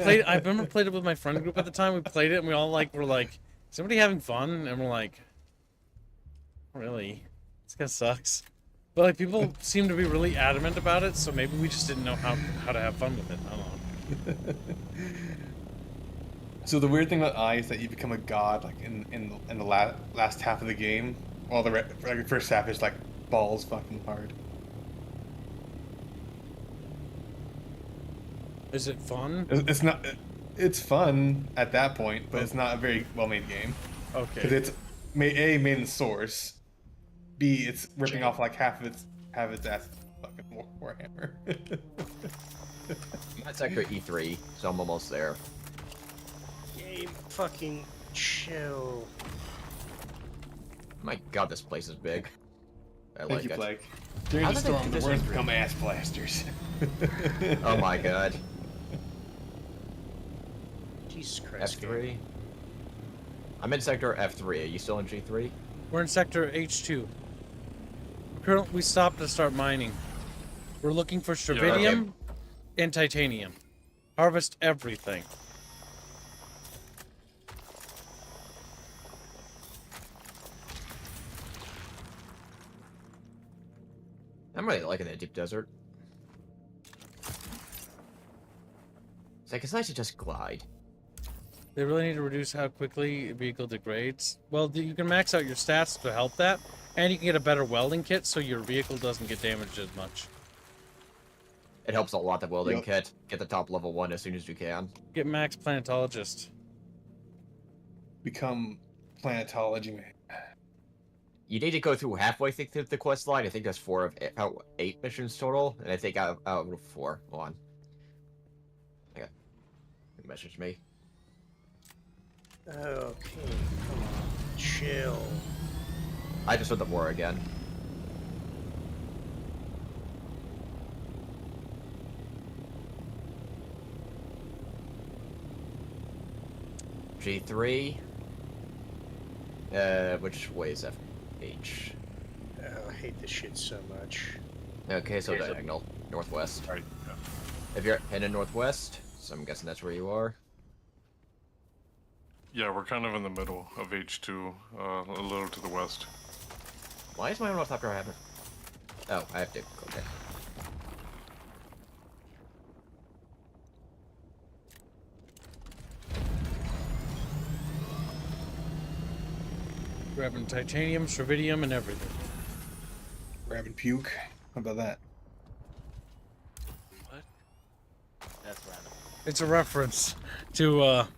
played it with my friend group at the time. We played it and we all were like, "Is somebody having fun?" And we're like, "Really? This guy sucks." But like people seem to be really adamant about it, so maybe we just didn't know how to have fun with it. I don't know. So the weird thing about I is that you become a god like in the last half of the game, while the first half is like balls fucking hard. Is it fun? It's not. It's fun at that point, but it's not a very well-made game. Okay. Because it's made in source. B, it's ripping off like half of its ass. Fucking Warhammer. I'm at sector E3, so I'm almost there. Game fucking chill. My god, this place is big. I Thank like you, it. Blake. During How the did they storm, do the this worms in become ass blasters. Oh my god. Jesus Christ. F3. I'm in sector F3. Are you still in G3? We're in sector H2. Currently, we stopped to start mining. We're looking for strontium and titanium. Harvest everything. I'm really liking the deep desert. It's like it's nice to just glide. They really need to reduce how quickly a vehicle degrades. Well, you can max out your stats to help that, and you can get a better welding kit so your vehicle doesn't get damaged as much. It helps a lot, the welding kit. Get the top level 1 as soon as you can. Get max planetologist. Become planetology man. You need to go through halfway through the quest line. I think there's 8 missions total, and I think out of 4. Hold on. Okay. Message me. Okay, come on. Chill. I just heard the war again. G3. Which way is F? H. Oh, I hate this shit so much. Okay, so diagonal. Northwest. Right. Yeah. If you're heading northwest, so I'm guessing that's where you are. Yeah, we're kind of in the middle of H2, a little to the west. Why is my ornithopter having? Oh, I have to. Okay. Grabbing titanium, strontium, and everything. Grabbing puke. How about that? What? That's random. It's a reference to a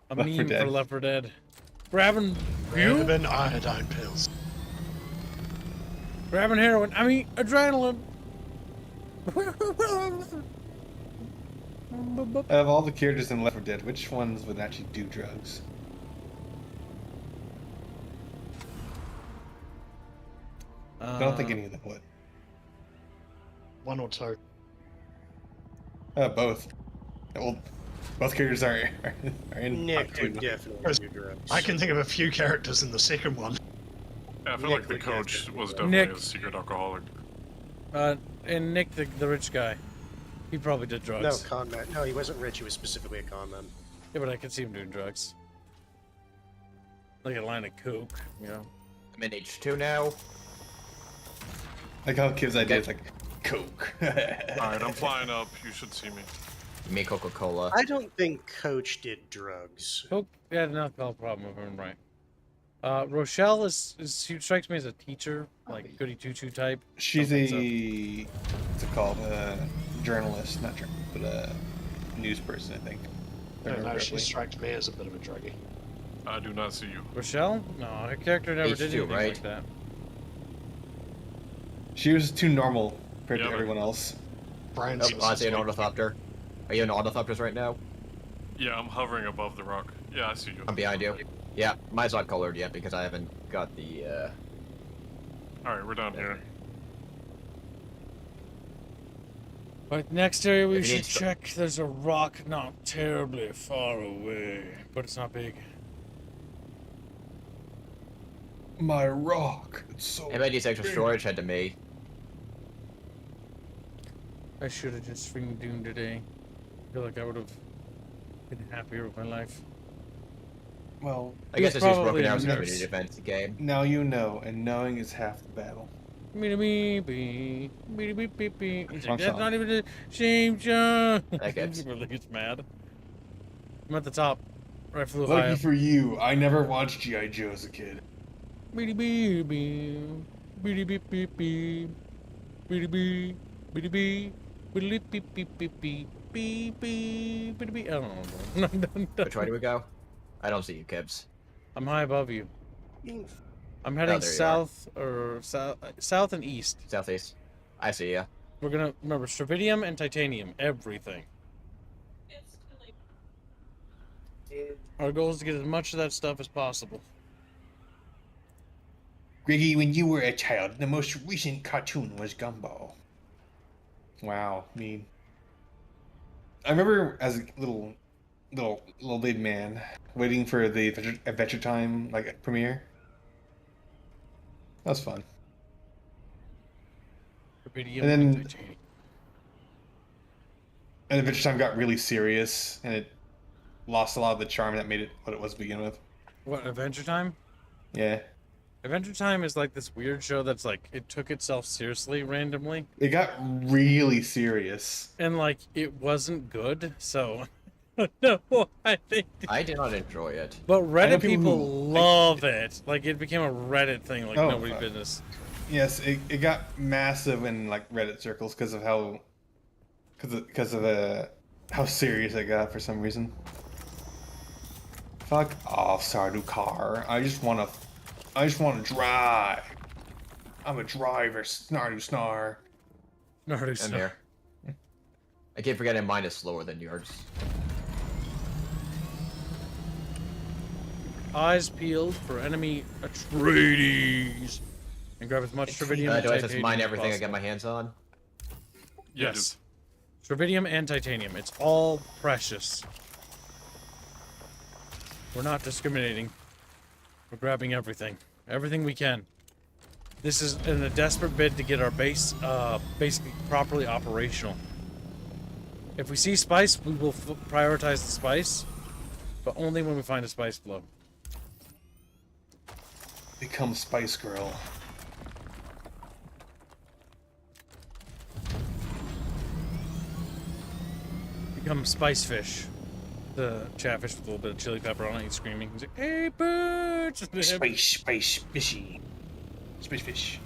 Left 4 meme Dead. for Left 4 Dead. Grabbing Grabbing iodine pills. Grabbing heroin. I mean, adrenaline. Out of all the characters in Left 4 Dead, which ones would actually do drugs? I don't think any of them would. One or two. Both. Well, both characters are in Nick part two. would definitely do drugs. I can think of a few characters in the second one. Yeah, I feel Nick like the would coach definitely was do definitely Nick. a secret alcoholic. And Nick, the rich guy, he probably did drugs. No, con man. No, he wasn't rich. He was specifically a con man. Yeah, but I could see him doing drugs. Like a line of coke, you know. I'm in H2 now. Like how Kiv's idea is like, Coke. Alright, I'm flying up. You should see me. You mean Coca-Cola? I don't think Coach did drugs. Coke had an alcohol problem, if I'm right. Rochelle is she strikes me as a teacher, like goody two-shoe type. She's Something a, what's it called? Journalist, not journalist, but a news person, I think. I don't know, she Correctly. strikes me as a bit of a druggie. I do not see you. Rochelle? No, her character never did H2, anything right? like that. She was too normal compared Yeah, to but- everyone else. Brian Oh, says I it's see an like- ornithopter. Are you in ornithopters right now? Yeah, I'm hovering above the rock. Yeah, I see you. I'm behind you. Yeah, mine's not colored yet because I haven't got the, Alright, we're down here. But next area we If you should need some- check, there's a rock not terribly far away, but it's not big. My rock. It's so anybody needs extra big. storage, head to me. I should have just streamed Dune today. I feel like I would have been happier with my life. Well, I guess It's it's just probably broken down a as a nurse. community event game. now you know, and knowing is half the battle. He's like, Wrong that's song. not even the same song. That gets- He really gets mad. I'm at the top. Right, flew high Lucky up. for you, I never watched G.I. Joe as a kid. Beady bee bee. Beady beep beep beep. Beady bee. Beady bee. Beady beep beep beep beep. Beep beep. Beady bee. I don't know. Which way do we go? I don't see you, Kibs. I'm high above you. I'm Oh, heading there you are. south or south and east. Southeast. I see ya. We're gonna remember stravidium and titanium, everything. Our goal is to get as much of that stuff as possible. Greggy, when you were a child, the most recent cartoon was Gumball. Wow, mean. I remember as a little big man waiting for the Adventure Time premiere. That was fun. Stravidium And then- and titanium. And Adventure Time got really serious, and it lost a lot of the charm that made it what it was to begin with. What, Adventure Time? Yeah, Adventure Time is like this weird show that's like, it took itself seriously randomly. it got really serious. And like, it wasn't good, so... No, I think... I did not enjoy it. But I know Reddit people people who- love it. Like, it became a Reddit thing, like Oh, nobody's fuck. business. Yes, it got massive in like Reddit circles because of how serious it got for some reason. Fuck off, Sardukar. I just wanna drive. I'm a driver, Snardu Snar. Naruto I'm stuff. here. I keep forgetting mine is slower than yours. Eyes peeled for enemy Atreides. And grab as much Stravidium and Do I just titanium mine as everything I possible. get my hands on? Yeah, Yes. Stravidium and titanium. It's all precious. We're not discriminating. We're grabbing everything. Everything we can. This is in a desperate bid to get our base basically properly operational. If we see spice, we will prioritize the spice, but only when we find a spice flow. Become Spice Girl. Become spice fish. The chatfish with a little bit of chili pepper on it. He's screaming. He's like, "Hey, birds!" Space fishy. Space fish.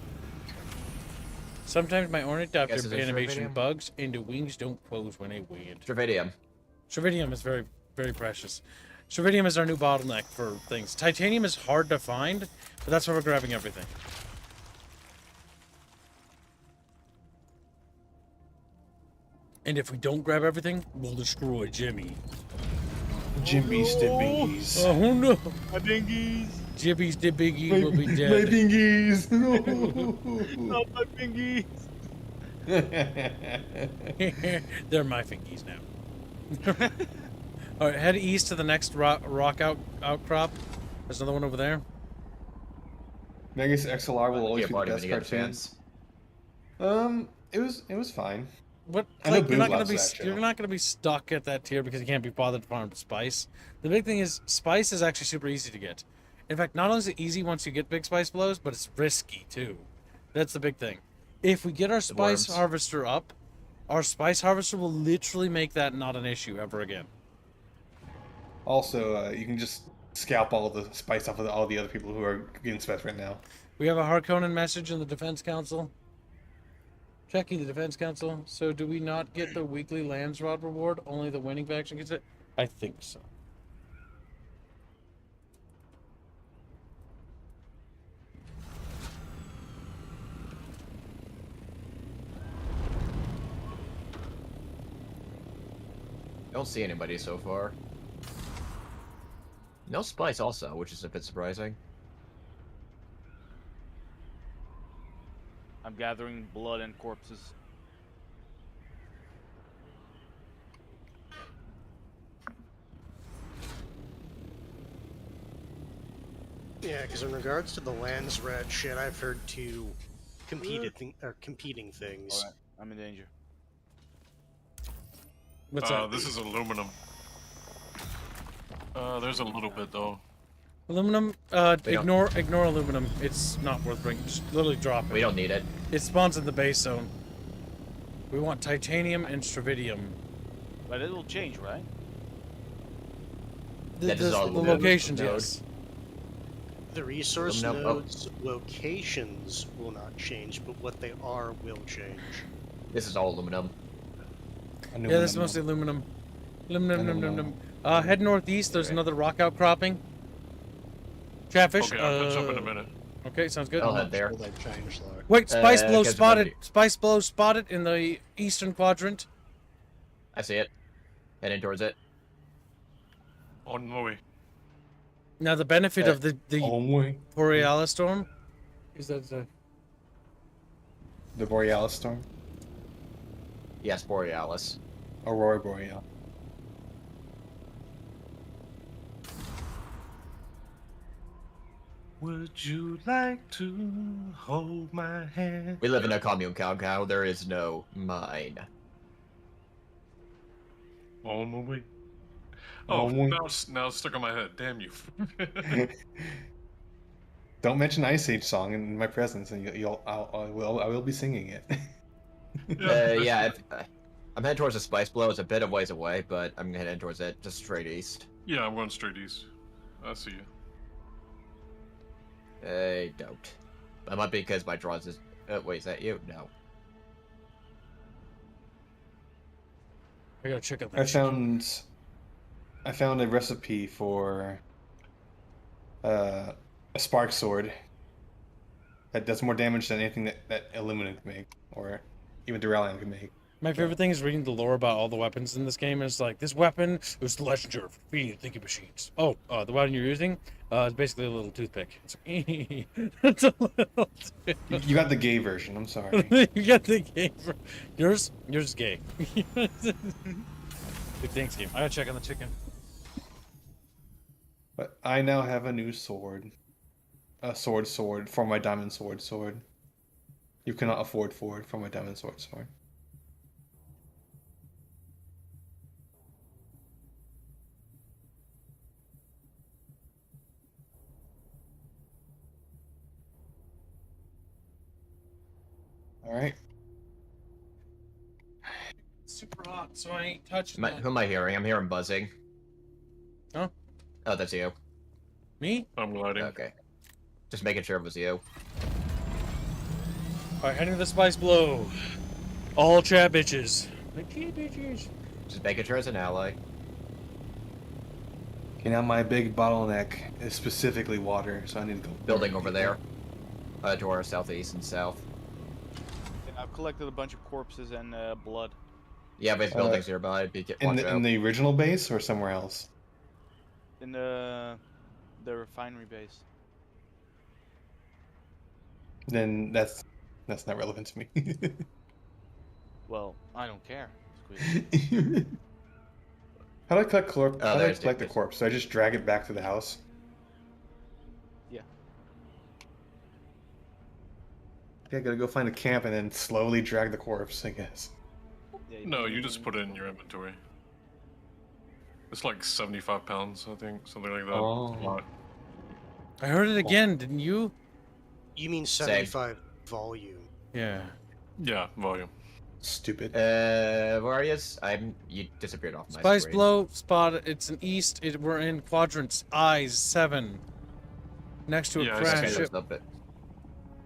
Sometimes my Guess ornithopter it's a animation Stravidium? bugs and the wings don't close when I wait. Stravidium. Stravidium is very, very precious. Stravidium is our new bottleneck for things. Titanium is hard to find, but that's why we're grabbing everything. And if we don't grab everything, we'll destroy Jimmy. Jimby's the biggies. Oh no! My bingies! Jimmy's the biggie will be My dead. bingies. Not my bingies! They're my fingies now. Alright, head east to the next rock outcrop. There's another one over there. Vegas XLR will always Yeah, be the party when best you get a cartoon. chance. It was fine. But I know like, you're Boo not gonna loves be that show. you're not gonna be stuck at that tier because you can't be bothered to farm spice. The big thing is spice is actually super easy to get. In fact, not only is it easy once you get big spice flows, but it's risky too. That's the big thing. If we get our spice worms. harvester up, our spice harvester will literally make that not an issue ever again. Also, you can just scalp all the spice off of all the other people who are getting spice right now. We have a Harkonnen message in the Defense Council. Checking the Defense Council. So do we not get the weekly lands rod reward? Only the winning faction gets it? I think so. Don't see anybody so far. No spice also, which is a bit surprising. I'm gathering blood and corpses. Yeah, because in regards to the lands red shit, I've heard two competing things. Alright, I'm in danger. What's that? This is aluminum. There's a little bit though. Aluminum, We don't- ignore aluminum. It's not worth bringing. Just literally drop it. We don't need it. It spawns in the base zone. We want titanium and stravidium. But it will change, right? That is all The aluminum locations, node. yes. The resource Aluminum, oh. nodes locations will not change, but what they are will change. This is all aluminum. Yeah, this is mostly aluminum. Aluminum. Head northeast, there's another rock outcropping. Chatfish. Okay, I'll catch up in a minute. Okay, sounds good. I'll head there. Will they've changed though? Wait, spice blow guess spotted. about Spice blow spotted in the eastern quadrant. I see it. Heading towards it. On my way. Now the benefit of the Only Borealis storm is that the Borealis storm, Yes, Borealis. Aurora Boreal. Would you like to hold my hand? We live in a commune, cow. There is no mine. On my way. On Oh, my way. now it's stuck on my head. Damn you. Don't mention Ice Age song in my presence, and I will be singing it. Yeah, I'm heading towards the Spice Blow. It's a bit of ways away, but I'm heading towards it, just straight east. Yeah, I'm going straight east. I see you. I don't. That might be because my draws is... wait, is that you? No. I gotta check out I that. found a recipe for a spark sword that does more damage than anything that aluminum can make, or even Duralium can make. My favorite thing is reading the lore about all the weapons in this game. It's like, this weapon is the legendary for feeding thinking machines. Oh, the weapon you're using is basically a little toothpick. It's a little toothpick. You got the gay version. I'm sorry. You got the game. Yours is gay. Good thanks, game. I gotta check on the chicken. But I now have a new sword. A sword for my diamond sword. You cannot afford for my diamond sword. All right. Super hot, so I ain't touching Who am I hearing? I'm hearing buzzing. Huh? Oh, that's you. Me? I'm gliding. Okay. Just making sure it was you. Alright, heading to the Spice Blow. All chat bitches. Like, chat bitches. Just making sure it's an ally. Okay, now my big bottleneck is specifically water, so I need to go Building over there. To our southeast and south. And I've collected a bunch of corpses and blood. Yeah, but it's buildings nearby. In the original base or somewhere else? In the refinery base. Then that's not relevant to me. Well, I don't care. How do I collect How do I there's collect the Dickens. corpse? So I just drag it back to the house? Yeah. Okay, I gotta go find a camp and then slowly drag the corpse, I guess. Yeah, No, you just put it in your inventory. It's like 75 pounds, I think, something like that. Oh. A lot. I heard it again, didn't you? You mean 75 volume? Yeah. Yeah, volume. Stupid. Where are you? You disappeared off my Spice screen. Blow spot. It's an east. We're in quadrants eyes 7. Next to a Yeah, I crash see Okay, ship. there's up it.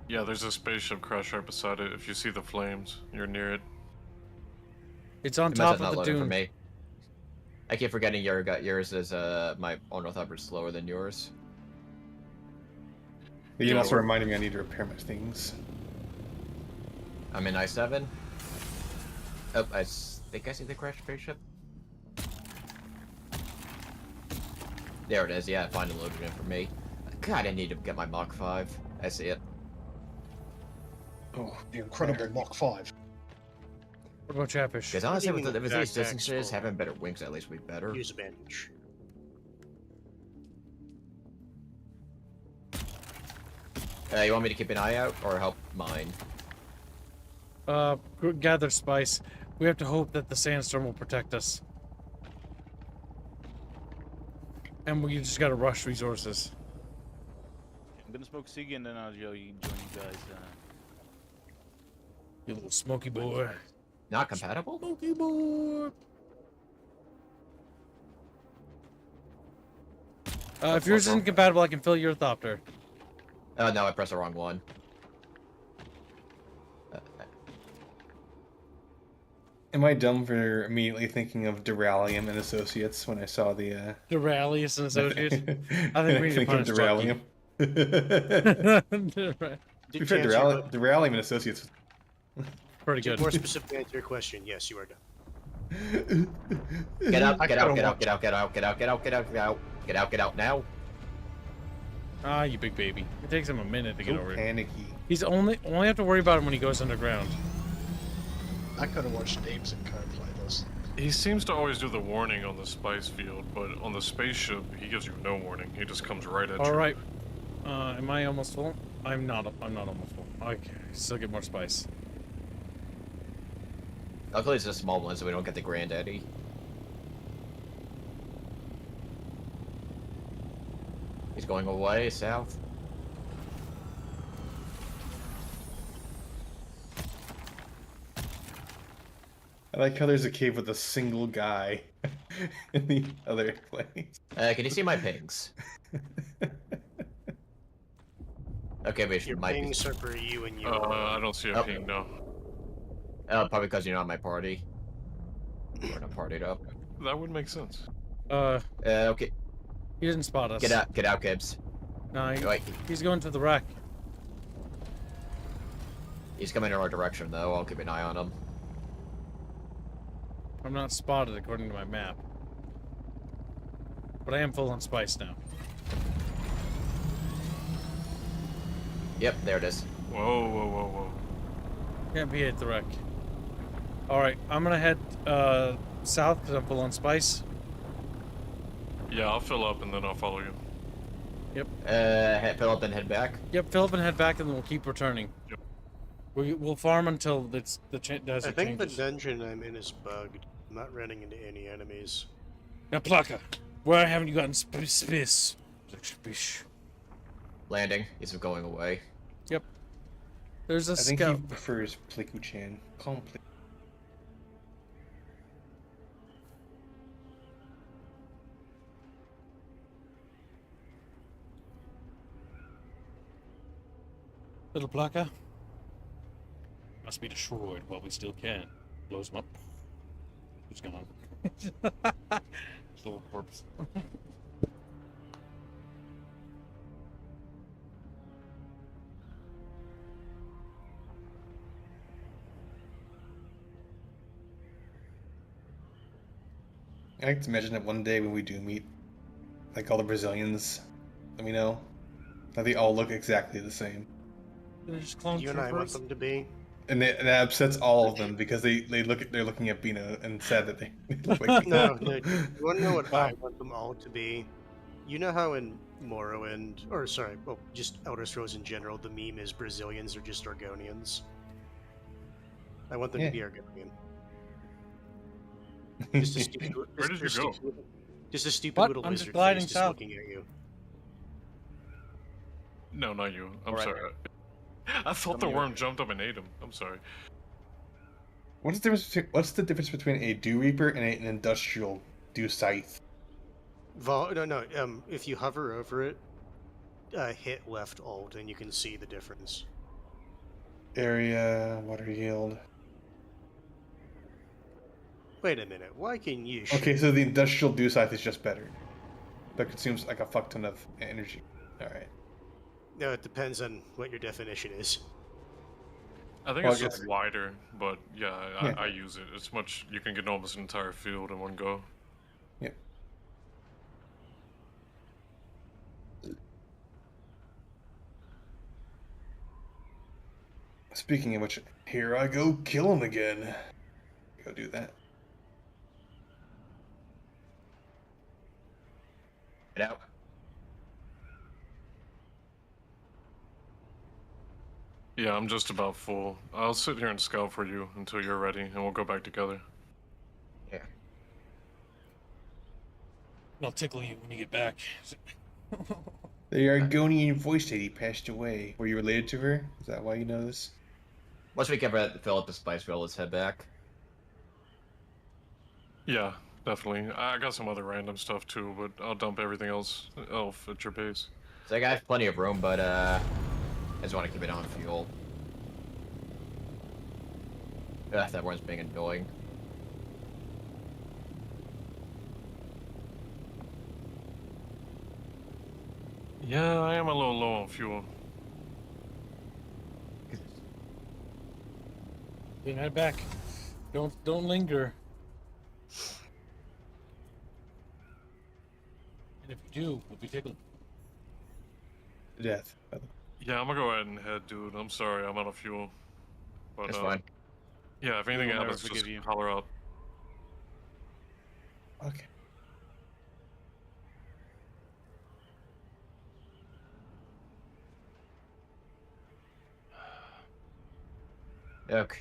Yeah, there's a spaceship crash right beside it. If you see the flames, you're near it. It's on It must top have of not the loaded for dune. me. I keep forgetting yours is my on-north upward slower than yours. But you Yeah, also we're- reminded me I need to repair my things. I'm in I-7. Oh, I think I see the crashed spaceship. There it is. Yeah, finally loaded in for me. God, I need to get my Mach 5. I see it. Oh, the incredible Mach 5. What about Chatfish? Because honestly, Even with the these backpacks distances, full. having better wings at least would be better. Use a bench. You want me to keep an eye out or help mine? Gather spice. We have to hope that the sandstorm will protect us. And we just gotta rush resources. gonna smoke Siggy and then I'll join you guys. You little smoky boy. Not compatible? Smoky boy. If yours isn't compatible, I can fill your thopter. Oh no, I pressed the wrong one. Am I dumb for immediately thinking of Duralium and Associates when I saw the Duralius and Associates. I think we need to punish Duralium. To be fair, Duralium and Associates. Pretty To good. more specifically answer your question, yes, you are done. Get out, I get out, kinda get out, want- get out, get out, get out, get out, get out, get out, get out, get out now. Ah, you big baby. It takes him a minute to get So over it. panicky. He's only have to worry about him when he goes underground. I could have watched Dames and Co play this. He seems to always do the warning on the spice field, but on the spaceship, he gives you no warning. He just comes right at you. All right. Am I almost full? I'm not. I'm not almost full. Okay. Still get more spice. Luckily it's a small one so we don't get the granddaddy. He's going away, south. I like how there's a cave with a single guy in the other place. Can you see my pings? Okay, we Your might be... pings are for you and your. I don't see a Oh. ping, no. probably because you're not my party. We're not partied up. That would make sense. Okay. He didn't spot us. Get out, Gibbs. No, Wait, he's going to the wreck. he's coming in our direction though, I'll keep an eye on him. I'm not spotted according to my map. But I am full on spice now. Yep, there it is. Whoa, whoa, whoa, whoa. Can't be at the wreck. Alright, I'm gonna head south because I'm full on spice. Yeah, I'll fill up and then I'll follow you. Fill up and head back. Yep, fill up and head back and then we'll keep returning. Yep. We'll farm until it's the desert I think changes. the dungeon I'm in is bugged. I'm not running into any enemies. Now, Plaka, where haven't you gotten space? Landing. He's going away. Yep. There's a I think scout. he prefers Pliku-chan. Call him Pliku. Little Plaka. Must be destroyed while we still can. Blows him up. Who's gone? Little corpse. I like to imagine that one day when we do meet, like all the Brazilians that we know, that they all look exactly the same. They're just clone You and I want troopers. them to be. And that upsets all of them because they're looking at Bino and sad that they look like No, no. You want to know what I want them all to be? You know how in Morrowind, or sorry, well, just Elder Scrolls in general, the meme is Brazilians are just Argonians. I want them Yeah. to be Argonian. Just a stupid, Where did you go? Just a stupid What? little I'm just lizard gliding face just south. looking at you. No, not you. I'm Alright. sorry. I thought the worm jumped up and ate him. I'm sorry. What's the difference between a Dew Reaper and an industrial Dew Scythe? No. If you hover over it, hit left alt, and you can see the difference. Area, water yield. Wait a minute. Why can you? Okay, so the industrial Dew Scythe is just better. That consumes like a fuck ton of energy. Alright. No, it depends on what your definition is. I think Well, it's I just guess- wider, but yeah, Yeah. I use it. It's much. You can get almost an entire field in one go. Yep. Speaking of which, here I go kill him again. Go do that. Get out. Yeah, I'm just about full. I'll sit here and scout for you until you're ready, and we'll go back together. Yeah. I'll tickle you when you get back. The Argonian voice lady passed away. Were you related to her? Is that why you know this? Once we fill up the spice wheel, let's head back. Yeah, definitely. I got some other random stuff too, but I'll dump everything else off at your base. So I have plenty of room, but I just want to keep it on fuel. Ugh, that one's being annoying. Yeah, I am a little low on fuel. Then head back. Don't linger. And if you do, we'll be tickled. Death. Yeah, I'm gonna go ahead and head, dude. I'm sorry, I'm out of fuel. But, That's fine. Yeah, if anything will never happens, just forgive you. holler out. Okay. Okay.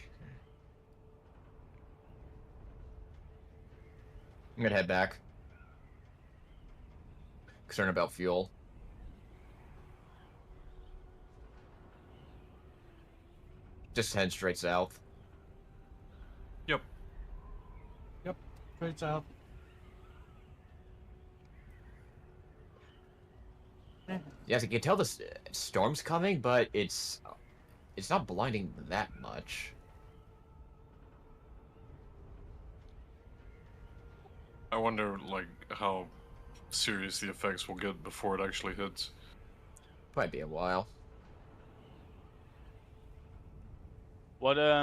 I'm gonna head back. Concerned about fuel. Just head straight south. Yep. Yep. Straight south. Yes, I can tell the storm's coming, but it's not blinding that much. I wonder, like, how serious the effects will get before it actually hits. Might be a while. What, oh,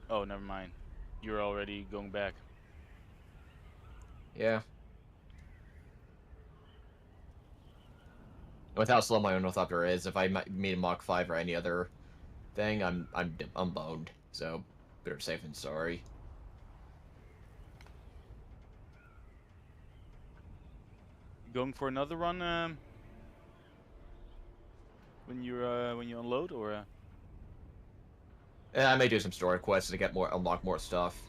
never mind. You're already going back. Yeah. With how slow my ornithopter is, if I meet a Mach 5 or any other thing, I'm boned. So, better safe than sorry. Going for another run, when you unload, or? Yeah, I may do some story quests to unlock more stuff.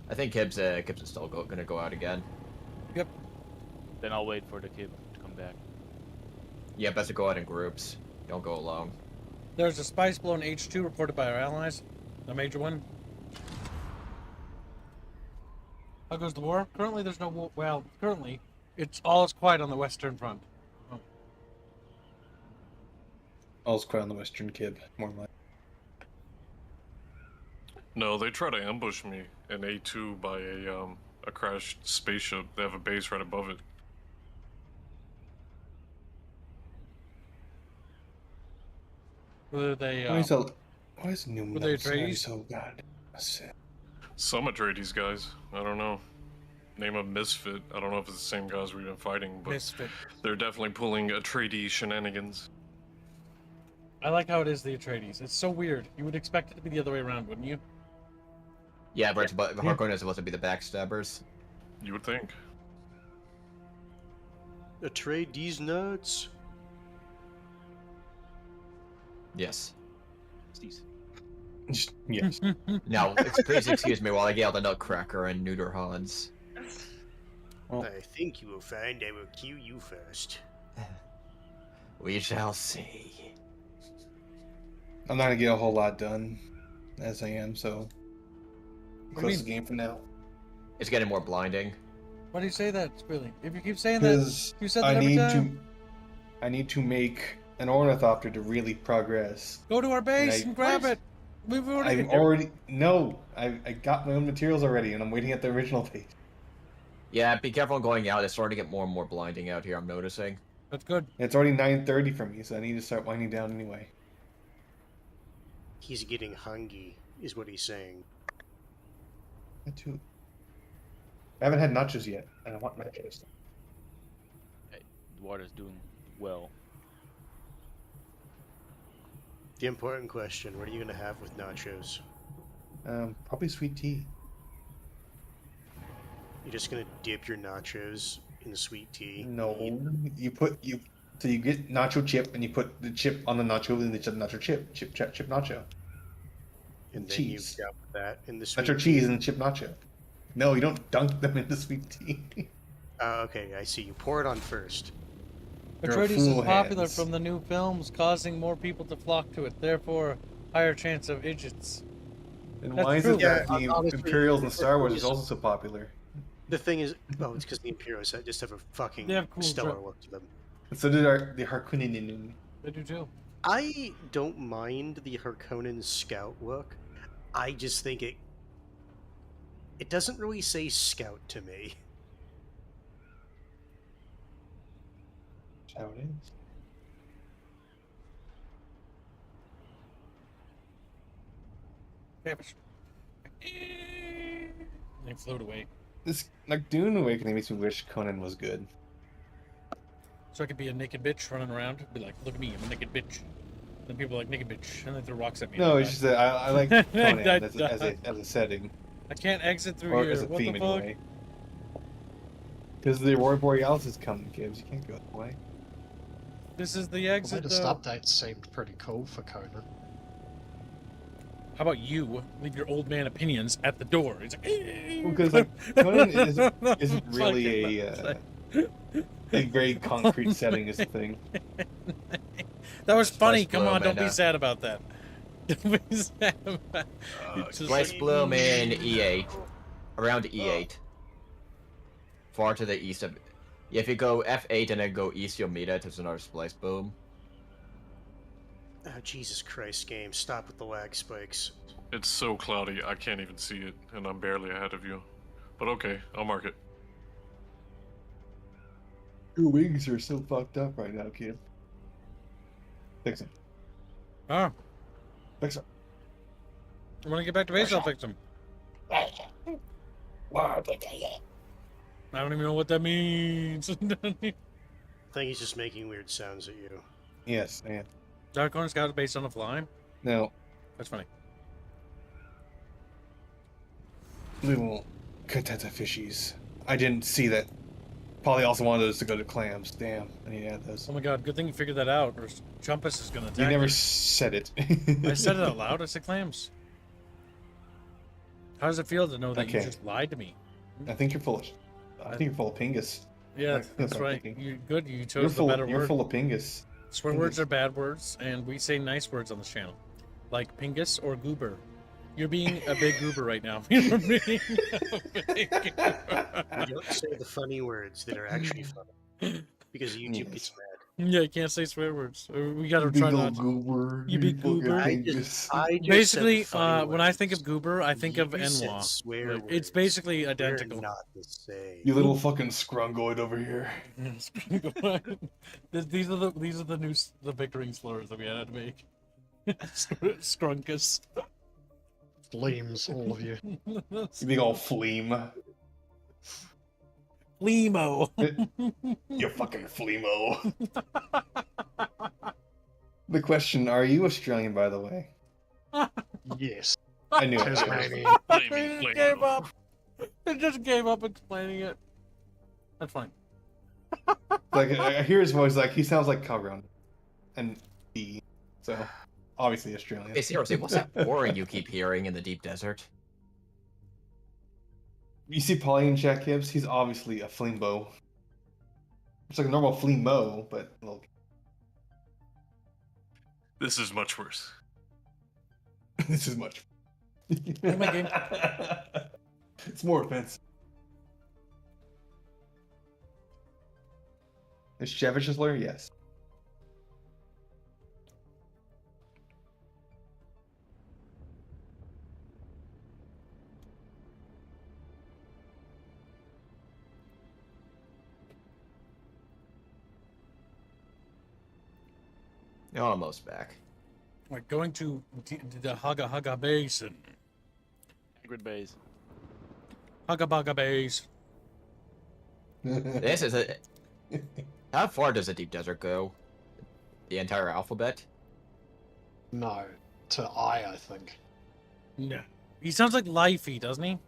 I think Kibbs is still gonna go out again. Yep. Then I'll wait for the kid to come back. Yeah, best to go out in groups. Don't go alone. There's a spice blown H2 reported by our allies. A major one. How goes the war? Currently, there's no war. Well, currently, all is quiet on the Western Front. Oh. All's quiet on the Western Kib, more like. No, they try to ambush me in A2 by a crashed spaceship. They have a base right above it. Whether they, Why is new were they Military Atreides? so bad? Shit. Some Atreides guys. I don't know. Name a misfit. I don't know if it's the same guys we've been fighting, but Misfit. they're definitely pulling Atreides shenanigans. I like how it is the Atreides. It's so weird. You would expect it to be the other way around, wouldn't you? Yeah, but Harkonnen is supposed to be the backstabbers. You would think. Atreides nuts. Yes. Yes. Now, please excuse me while I yell the Nutcracker and neuter Hans. Well, I think you will find I will kill you first. We shall see. I'm not gonna get a whole lot done as I am, so What do you close the mean? game for now. It's getting more blinding. Why do you say that, Squilly? If you keep saying that, Because you said I that every need time. I need to make an ornithopter to really progress. Go to our base And and grab it. We've already. I got my own materials already, and I'm waiting at the original page. Yeah, be careful going out. It's starting to get more and more blinding out here, I'm noticing. That's good. It's already 9:30 for me, so I need to start winding down anyway. He's getting hungry, is what he's saying. That too. I haven't had nachos yet, and I want nachos. Hey, the water's doing well. The important question, what are you going to have with nachos? Probably sweet tea. You're just going to dip your nachos in the sweet tea? No, so you get nacho chip, and you put the chip on the nacho, and the nacho chip nacho. And then cheese. you dump that in the sweet Nacho tea? cheese and chip nacho. No, you don't dunk them in the sweet tea. Okay, I see. You pour it on first. You're Atreides is fool popular hands. from the new films, causing more people to flock to it. Therefore, higher chance of idiots. And That's why is true. it that Yeah, the honestly, Imperials in the Star Wars thing is is- also so popular? The thing is, oh, it's because the Imperials just have a fucking They have cool stellar dress. look to them. And so did the Harkonnen. They do too. I don't mind the Harkonnen scout look. I just think it doesn't really say scout to me. How it is. They float away. This like Dune Awakening makes me wish Conan was good. So I could be a naked bitch running around, be like, "Look at me, I'm a naked bitch." Then people are like, "Naked bitch," and they throw rocks at me. No, and I it's die. just that I like Conan I as a setting I can't exit through or here. as a What theme the fuck? anyway. Because the Aurora Borealis is coming, kids. You can't go that way. This is the The exit. latest update seemed pretty cool for Conan. How about you leave your old man opinions at the door? He's like, Because like Conan isn't really a very concrete setting is the thing. That was funny. Spice Come on, Bloom don't be and, sad about that. Don't be sad about It's just Slice like- Bloom in E8. Around E8. Far to the east of... If you go F8 and then go east, you'll meet it. There's another Splice Boom. Oh, Jesus Christ, game. Stop with the lag spikes. It's so cloudy, I can't even see it, and I'm barely ahead of you. But okay, I'll mark it. Your wings are so fucked up right now, kid. Fix them. Oh, Fix them. I want to get back to base. I'll fix him. I don't even know what that means. I think he's just making weird sounds at you. Yes, man. Dark Corner Scout is based on a fly. No, That's funny. little Kateta fishies. I didn't see that. Polly also wanted us to go to clams. Damn, I need to add those. Oh my god, good thing you figured that out, or Chumpus is gonna attack You never you. said it. I said it out loud. I said clams. How does it feel to know that you Okay. just lied to me? I think you're full of. I think you're full of pingus. Yeah, That's that's what I'm right. thinking. You good. You You're chose the full. better You're word. full of pingus. Swear words Pingus. are bad words, and we say nice words on this channel, like pingus or goober. You're being a big goober right now. You're being a big goober. You don't say the funny words that are actually funny. Because YouTube gets mad. Yeah, you can't say swear words. We gotta Big try ol' not. to. goober. You big fucking goober. I pingus. just said the Basically, funny when I words. think of goober, I think of You said Enwa. swear Like, it's words. basically They're identical. not the same. You little fucking scrungoid over here. These are the new the Bickering slurs that we had to make. Scrunkus. Flames, all of you. You big old fleam. Limo. You fucking fleamo. The question, are you Australian, by the way? Yes. I knew it. Tasmanian. They just gave up. They just gave up explaining it. That's fine. Like, I hear his voice, like, he sounds like Calgon. And E. So, obviously Australian. Hey, seriously, what's that roaring you keep hearing in the deep desert? You see Polly and Jack Gibbs? He's obviously a flimbo. It's like a normal flimo, but a little... This is much worse. This is much. Oh my game. It's more offensive. Is Chevich a slur? Yes. You're almost back. We're going to the Haga Haga Basin. Hagrid Bays. Haga Baga Base. This is a... How far does the deep desert go? The entire alphabet? No. To I think. No. He sounds like Lifey, doesn't he?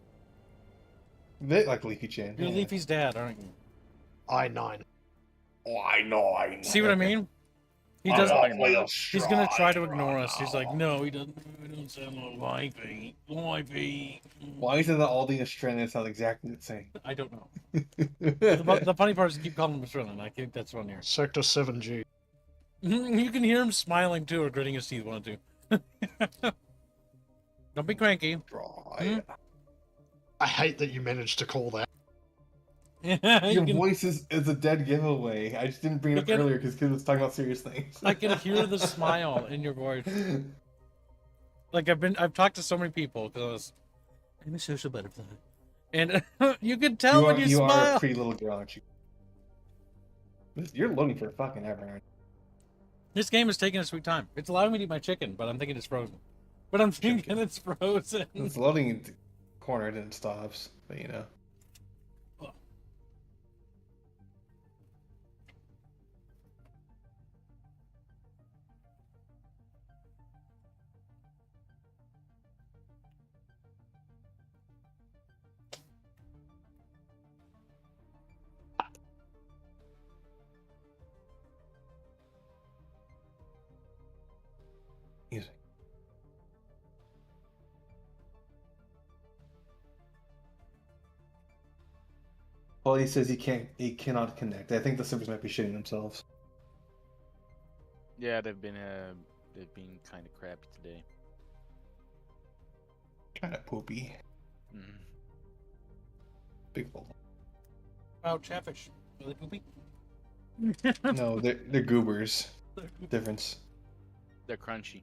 Bit like Leafy Chan. You're yeah. Leafy's dad, aren't you? I-9. Oh, I know. See what I mean? He doesn't. Like, He's gonna try to ignore us. He's like, no, he doesn't. He doesn't sound like wifey. Wifey. Why is it that all the Australians sound exactly the same? I don't know. The funny part is keep calling him Australian. I think that's funnier. Sector 7G. You can hear him smiling too, or gritting his teeth. One or two. Don't be cranky. Dry. I hate that you managed to call that. Your can- voice is a dead giveaway. I just didn't bring it up Look at- earlier because kid was talking about serious things. I can hear the smile in your voice. Like I've talked to so many people because I'm a social butterfly, and you can tell when you are smile. a pretty little girl, aren't you? You're loading for fucking ever, aren't you? This game is taking a sweet time. It's allowing me to eat my chicken, but I'm thinking it's frozen. But I'm thinking it's frozen. It's loading into the corner and it stops, but you know. Music. Well, he says he cannot connect. I think the servers might be shitting themselves. Yeah, they've been kind of crappy today. Kind of poopy. Mm. Big ball. Wow, Chatfish. Are they poopy? No, they're goobers. Difference. They're crunchy.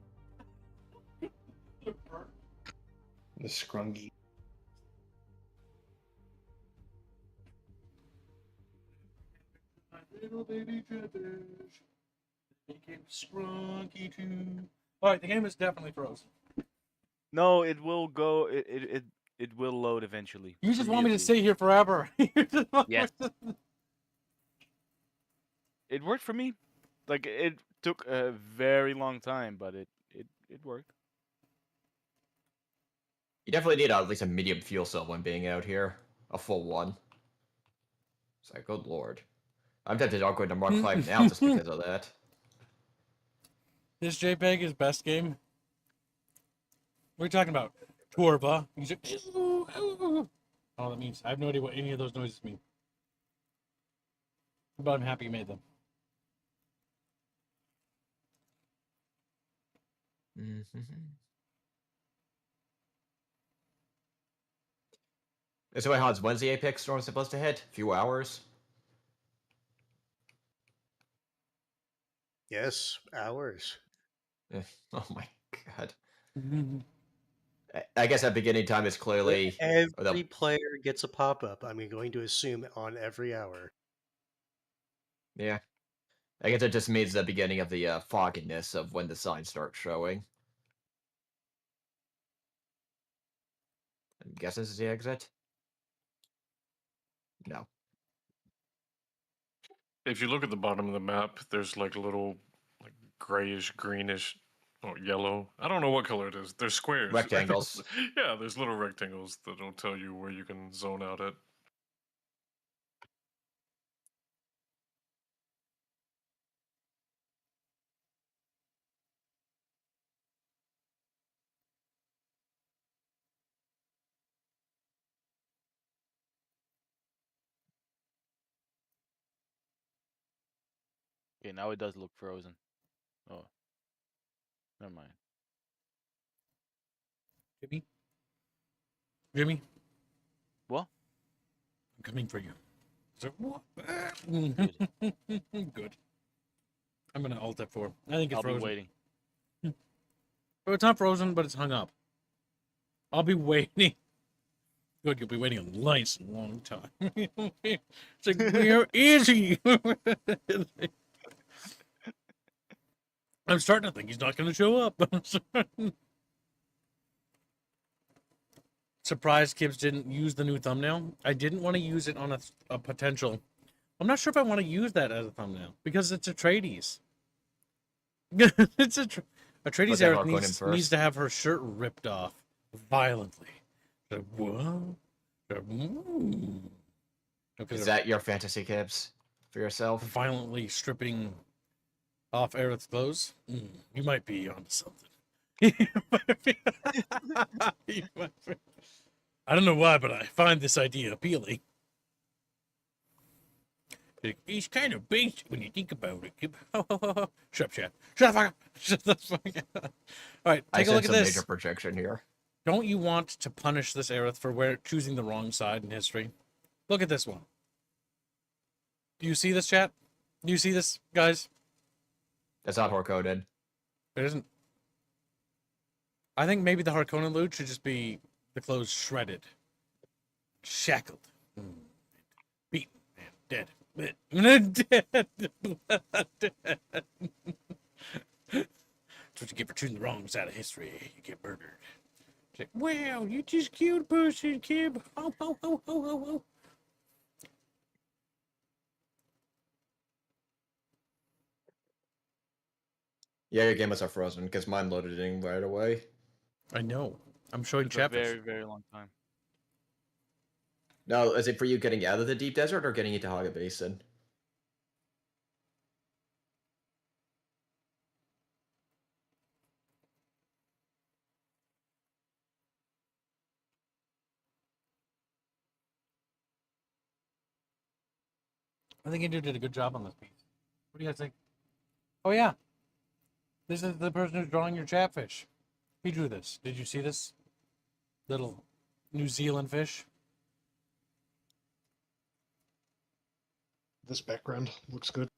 The scrungy. Little baby Chatfish. Became scrunky too. Alright, the game is definitely frozen. No, it will go. It will load eventually. You just want me to Seriously. stay here forever. Yes. It worked for me. Like it took a very long time, but it worked. You definitely need at least a medium fuel cell when being out here. A full one. It's like, good lord. I'm tempted to upgrade to Mark 5 now just because of that. This JPEG is best game. What are you talking about? Torva. He's like, "Ooh, ooh." Oh, that means I have no idea what any of those noises mean. But I'm happy you made them. So wait, how's Wednesday Apex Storm supposed to hit? A few hours? Yes, hours. Oh my god. I guess that beginning time is clearly... Every player gets a pop-up. I'm going to assume on every hour. Yeah. I guess it just means the beginning of the fogginess of when the signs start showing. I guess this is the exit? No. if you look at the bottom of the map, there's like a little like grayish, greenish, or yellow. I don't know what color it is. They're squares. Rectangles. Yeah, there's little rectangles that'll tell you where you can zone out at. Okay, now it does look frozen. Oh, never mind. Jimmy? Jimmy? What? I'm coming for you. So, what? Good. I'm gonna alt F4. I think it's I'll frozen. be waiting. Oh, it's not frozen, but it's hung up. I'll be waiting. Good, you'll be waiting a nice long time. It's like, where is he? I'm starting to think he's not going to show up. Surprised Kibbs didn't use the new thumbnail. I didn't want to use it on a potential. I'm not sure if I want to use that as a thumbnail because it's a Trades. It's a Trades Let's era have our needs first. to have her shirt ripped off violently. Like, what? Is that your fantasy, Kibbs? For yourself? Violently stripping Off Aerith's clothes? You might be onto something. You might be- You might be. I don't know why, but I find this idea appealing. He's kind of basic when you think about it. Shut up, chat. Shut the fuck up. Shut the fuck up. All right, I take a look sense at some this. major projection here. Don't you want to punish this Aerith for choosing the wrong side in history? Look at this one. Do you see this, chat? Do you see this, guys? That's not hard coded. It isn't. I think maybe the Harkonnen loot should just be the clothes shredded, shackled, beaten, and dead. Dead. Dead. That's what you get for choosing the wrong side of history. You get murdered. It's like, wow, you just killed a person, kid. Oh, oh, oh, oh, oh, oh. Yeah, your game must have frozen because mine loaded in right away. I know. I'm showing It's a chapters. very, very long time. No, is it for you getting out of the deep desert or getting into Haga Basin? I think Andrew did a good job on this piece. What do you guys think? Oh, yeah. This is the person who's drawing your chatfish. He drew this. Did you see this? Little New Zealand fish. This background looks good.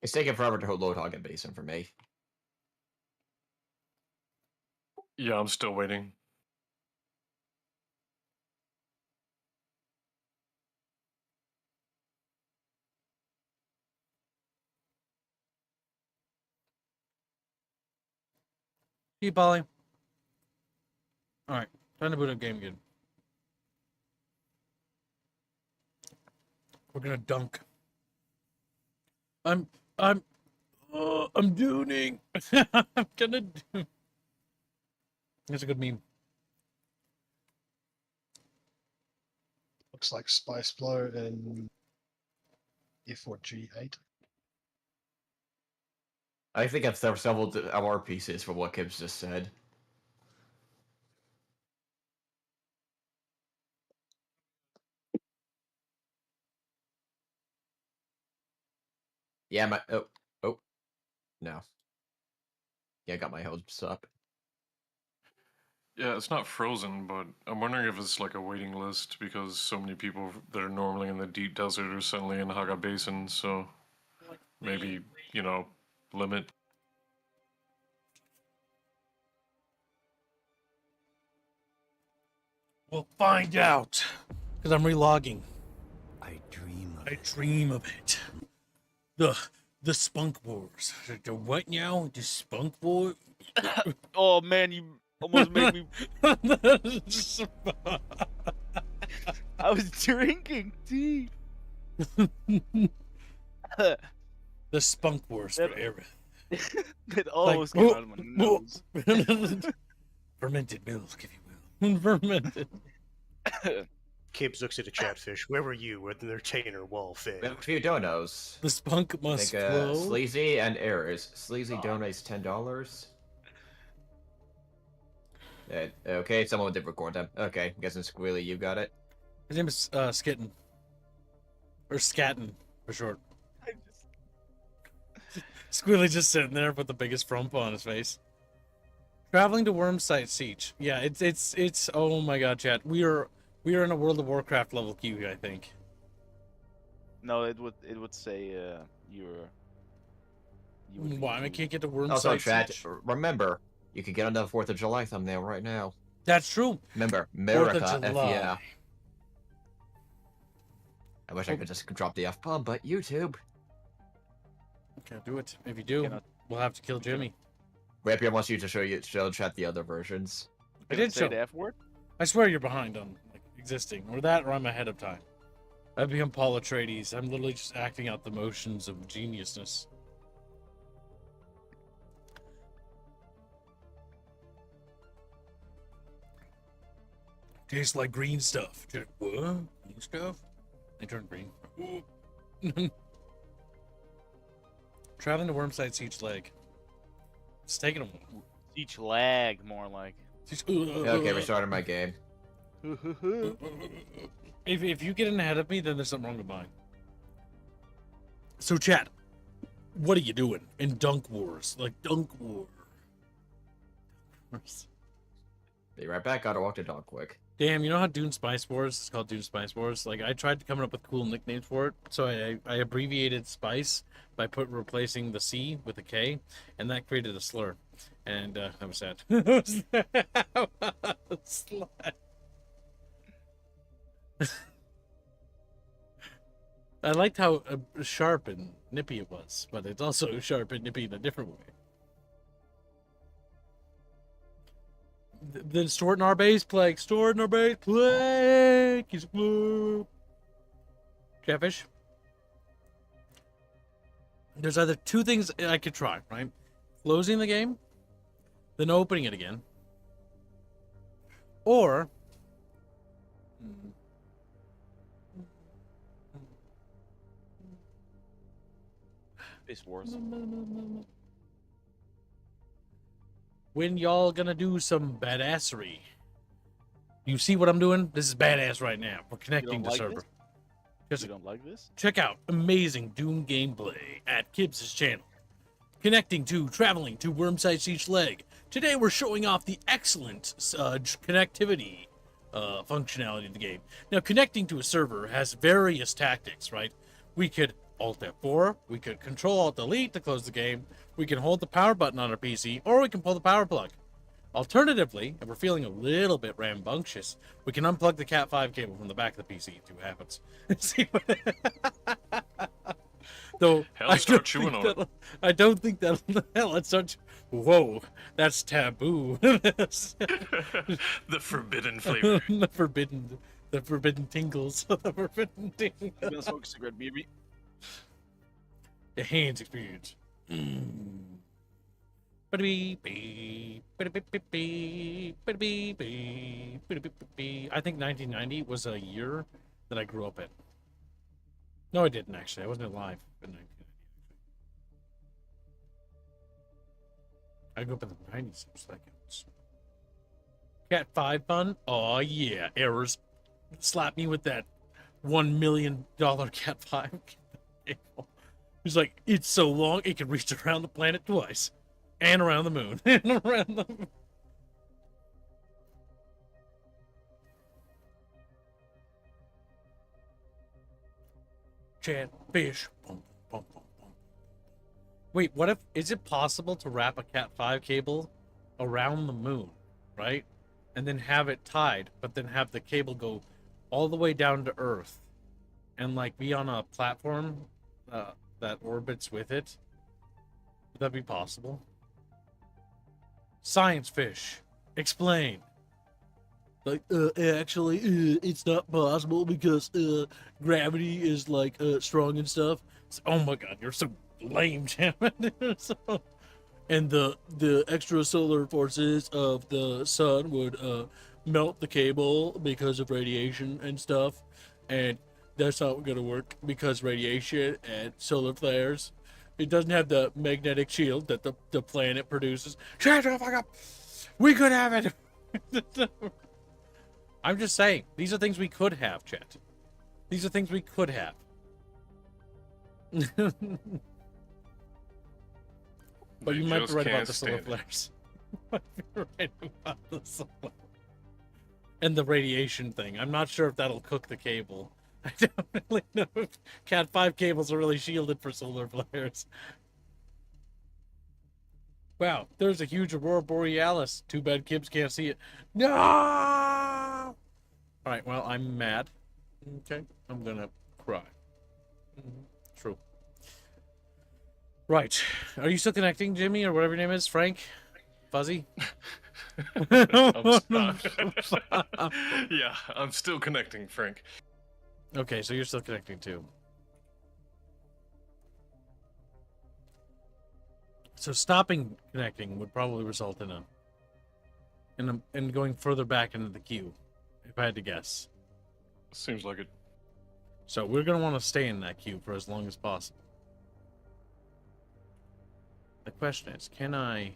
It's taking forever to load Haga Basin for me. Yeah, I'm still waiting. Keep Ollie. All right, time to boot up game again. We're gonna dunk. I'm dooning. I'm gonna do. That's a good meme. Looks like Spice Blow and F4G8. I think I've several MR pieces for what Gibbs just said. Yeah, my oh no. Yeah, I got my hopes up. Yeah, it's not frozen, but I'm wondering if it's like a waiting list because so many people that are normally in the deep desert are suddenly in Haga Basin, so maybe, you know, limit. We'll find out. Because I'm relogging. I dream of I it. dream of it. The Spunk Wars. The what now? The Spunk War? Oh man, you almost made me. I was drinking tea. The Spunk Wars for That- Aerith. It almost came out of my nose. Fermented milk, if you will. Fermented. Kibbs looks at a chatfish. Where were you when the entertainer wall We have failed? a few donos. The spunk I must think flow. Sleazy and Errors. Sleazy donates $10. Okay, someone did record them. Okay, I'm guessing Squealy, you got it. His name is Skitten. Or Scatton, for short. I just- Squealy just sitting there with the biggest frump on his face. Traveling to Wormsight Sietch. Yeah, it's oh my god, chat. We are in a World of Warcraft level queue, I think. No, it would say you would be Why I included. can't get to Wormsight Also, chat, Sietch? remember, you can get on the 4th of July thumbnail right now. That's true. Remember, 4th of America, July. yeah. I wish I could just drop the F-bomb, but YouTube. Can't do it. If you do, Cannot. we'll have to kill Jimmy. Rapier wants you to show chat the other versions. I Did it did say show. the F word? I swear you're behind on like existing, or that, or I'm ahead of time. I've become Paul Atreides. I'm literally just acting out the motions of geniusness. Tastes like green stuff. What? Green stuff? They turned green. Traveling to Wormsight, Sietch, Legg. It's taking them. Each lag, more like. Okay, restarted my game. If you get in ahead of me, then there's something wrong with mine. So, chat, what are you doing in Dunk Wars? Like, Dunk Wars. Be right back. Gotta walk the dog quick. Damn, you know how Dune Spice Wars is called Dune Spice Wars? Like, I tried coming up with cool nicknames for it, so I abbreviated Spice by replacing the C with a K, and that created a slur. And that was sad. I liked how sharp and nippy it was, but it's also sharp and nippy in a different way. Then store it in our base, Plague. Store it in our base, Plague. He's blue. Chatfish. There's either two things I could try, right? Closing the game, then opening it again. Or Space Wars. when y'all gonna do some badassery? You see what I'm doing? This is badass right now. We're connecting to like server. this? Just You don't like this? check out amazing Dune gameplay at Kibbs' channel. Connecting to, traveling to Wormsight, Sietch, Legg. Today we're showing off the excellent connectivity functionality of the game. Now, connecting to a server has various tactics, right? We could Alt F4, we could Control Alt Delete to close the game, we can hold the power button on our PC, or we can pull the power plug. Alternatively, if we're feeling a little bit rambunctious, we can unplug the Cat 5 cable from the back of the PC. See what happens. See what... Though Hell, start chewing on it. I don't think that'll hell. Let's start. Whoa, that's taboo. The forbidden flavor. the forbidden tingles. The forbidden tingles. I'm gonna smoke a cigarette, baby. The hands experience. I think 1990 was a year that I grew up in. No, I didn't actually. I wasn't alive in 1990. I grew up in the 90s. So that counts. Cat 5 fun? Oh yeah, errors. Slap me with that $1 million Cat 5 cable. He's like, it's so long it can reach around the planet twice. And around the moon. And around the moon. Chatfish. Wait, what if, is it possible to wrap a Cat 5 cable around the moon, right? And then have it tied, but then have the cable go all the way down to Earth and like be on a platform that orbits with it? Would that be possible? Science fish, explain. Like, actually, it's not possible because gravity is like strong and stuff. Oh my god, you're so lame, Jim. And the extrasolar forces of the sun would melt the cable because of radiation and stuff, and that's not gonna work because radiation and solar flares. It doesn't have the magnetic shield that the planet produces. Shut the fuck up! We could have it. I'm just saying, these are things we could have, chat. These are things we could have. But you might be right about the solar flares. You might be right about the solar and the radiation thing. I'm not sure if that'll cook the cable. I don't really know if Cat 5 cables are really shielded for solar flares. Wow, there's a huge Aurora Borealis. Too bad Kibbs can't see it. No! Alright, well, I'm mad. Okay, I'm gonna cry. True. Right. Are you still connecting, Jimmy, or whatever your name is? Frank? Fuzzy? Yeah, I'm still connecting, Frank. Okay, so you're still connecting too. So stopping connecting would probably result in going further back into the queue, if I had to guess. Seems like it. So we're going to want to stay in that queue for as long as possible. The question is, can I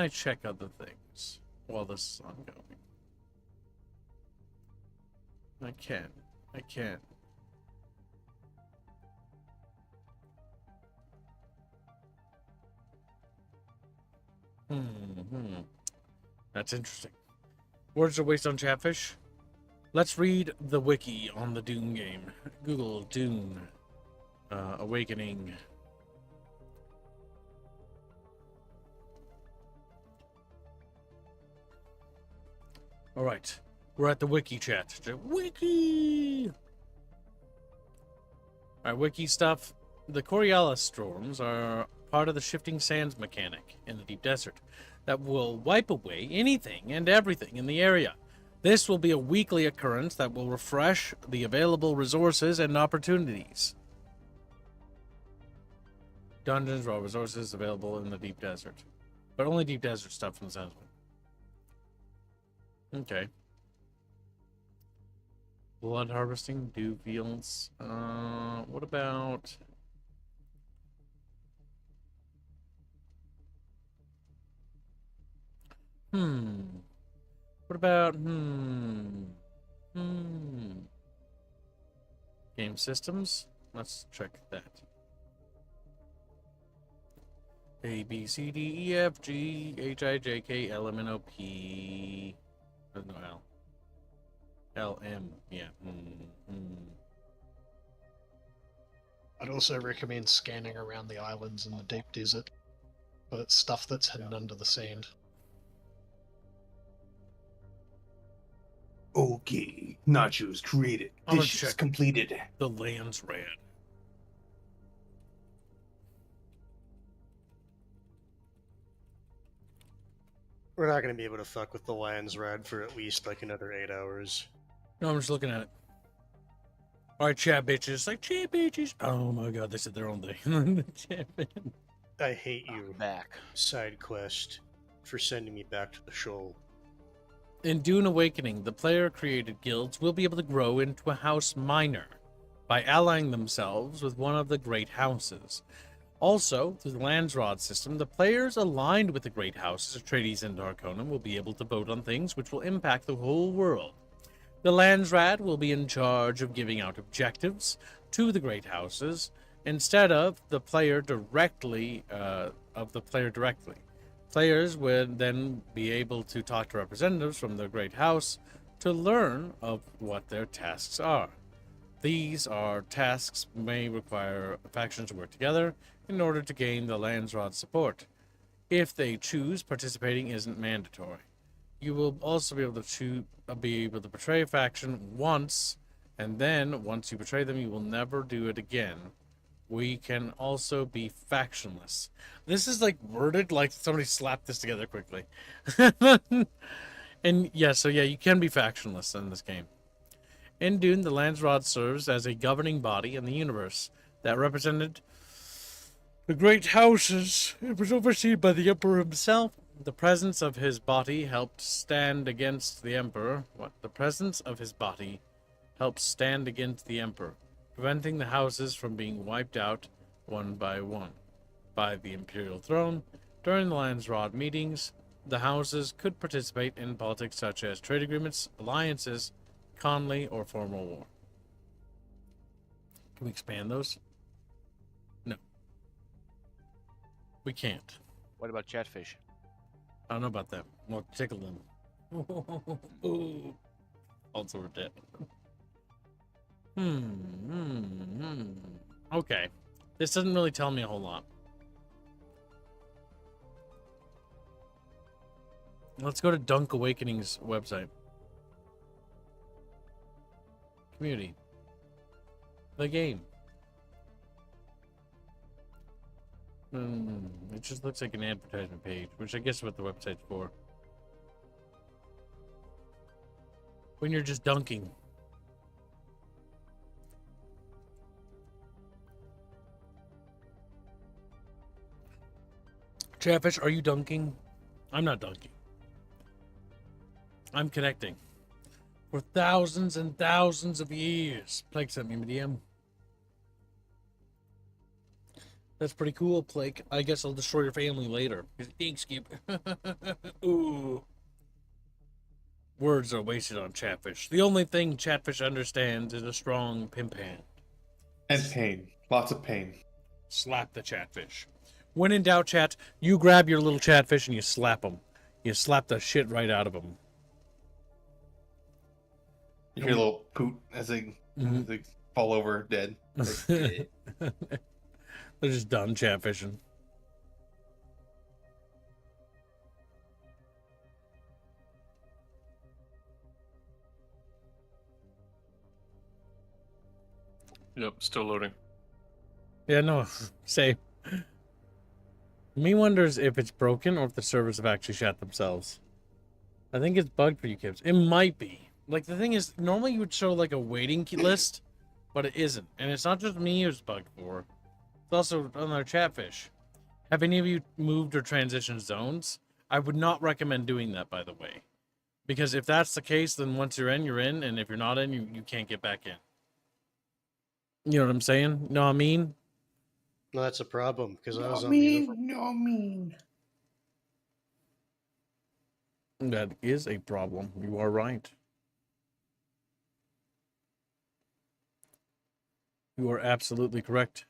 check other things while this is ongoing? I can. That's interesting. Words to waste on Chatfish? Let's read the wiki on the Dune game. Google Dune Awakening. Alright, we're at the wiki chat. Wiki! Alright, wiki stuff. The Coriolis storms are part of the shifting sands mechanic in the deep desert that will wipe away anything and everything in the area. This will be a weekly occurrence that will refresh the available resources and opportunities. Dungeons, raw resources available in the deep desert. But only deep desert stuff from the sounds of it. Okay. Blood harvesting, dew fields. What about... What about, Game systems? Let's check that. A, B, C, D, E, F, G, H, I, J, K, L, M, N, O, P... There's no L. L, M, yeah. I'd also recommend scanning around the islands in the deep desert for stuff that's hidden under the sand. Okay, nachos created. I'm gonna Dishes check. completed. The land's red. We're not going to be able to fuck with the Lions Rad for at least like another 8 hours. No, I'm just looking at it. Alright, chat bitches. Like, chat bitches. Oh my god, they said their own thing. I hate you, Back. side quest, for sending me back to the shoal. In Dune Awakening, the player-created guilds will be able to grow into a house minor by allying themselves with one of the great houses. Also, through the Landsrod system, the players aligned with the great houses, Atreides and Harkonnen, will be able to vote on things which will impact the whole world. The Landsrad will be in charge of giving out objectives to the great houses instead of the player directly. Players would then be able to talk to representatives from the great house to learn of what their tasks are. These tasks may require factions to work together in order to gain the Landsrod support. If they choose, participating isn't mandatory. You will also be able to betray a faction once, and then once you betray them, you will never do it again. We can also be factionless. This is like worded like somebody slapped this together quickly. And yeah, so yeah, you can be factionless in this game. In Dune, the Landsrod serves as a governing body in the universe that represented the great houses. It was overseen by the Emperor himself. The presence of his body helped stand against the Emperor. The presence of his body helped stand against the Emperor, preventing the houses from being wiped out one by one by the Imperial throne. During the Landsrod meetings, the houses could participate in politics such as trade agreements, alliances, conley, or formal war. Can we expand those? No. We can't. What about Chatfish? I don't know about that. We'll tickle them. Ooh. Also, we're dead. Okay. This doesn't really tell me a whole lot. Let's go to Dunk Awakening's website. Community. The game. It just looks like an advertisement page, which I guess is what the website's for. When you're just dunking. Chatfish, are you dunking? I'm not dunking. I'm connecting. For thousands and thousands of years. Plague sent me a DM. That's pretty cool, Plague. I guess I'll destroy your family later. Thanks, Skip. Ooh. Words are wasted on Chatfish. The only thing Chatfish understands is a strong pimp hand. And pain. Lots of pain. Slap the Chatfish. When in doubt, chat, you grab your little Chatfish and you slap him. You slap the shit right out of him. You hear a little poot as they fall over dead. They're just done Chatfishing. Yep, still loading. Yeah, no, same. Me wonders if it's broken or if the servers have actually shut themselves. I think it's bugged for you kids. It might be. Like, the thing is, normally you would show, like, a waiting list, but it isn't. And it's not just me who's bugged for. It's also on our Chatfish. Have any of you moved or transitioned zones? I would not recommend doing that, by the way. Because if that's the case, then once you're in, and if you're not in, you can't get back in. You know what I'm saying? Know what I mean? No, that's a problem, because I was on the over. No mean. That is a problem. You are right. You are absolutely correct.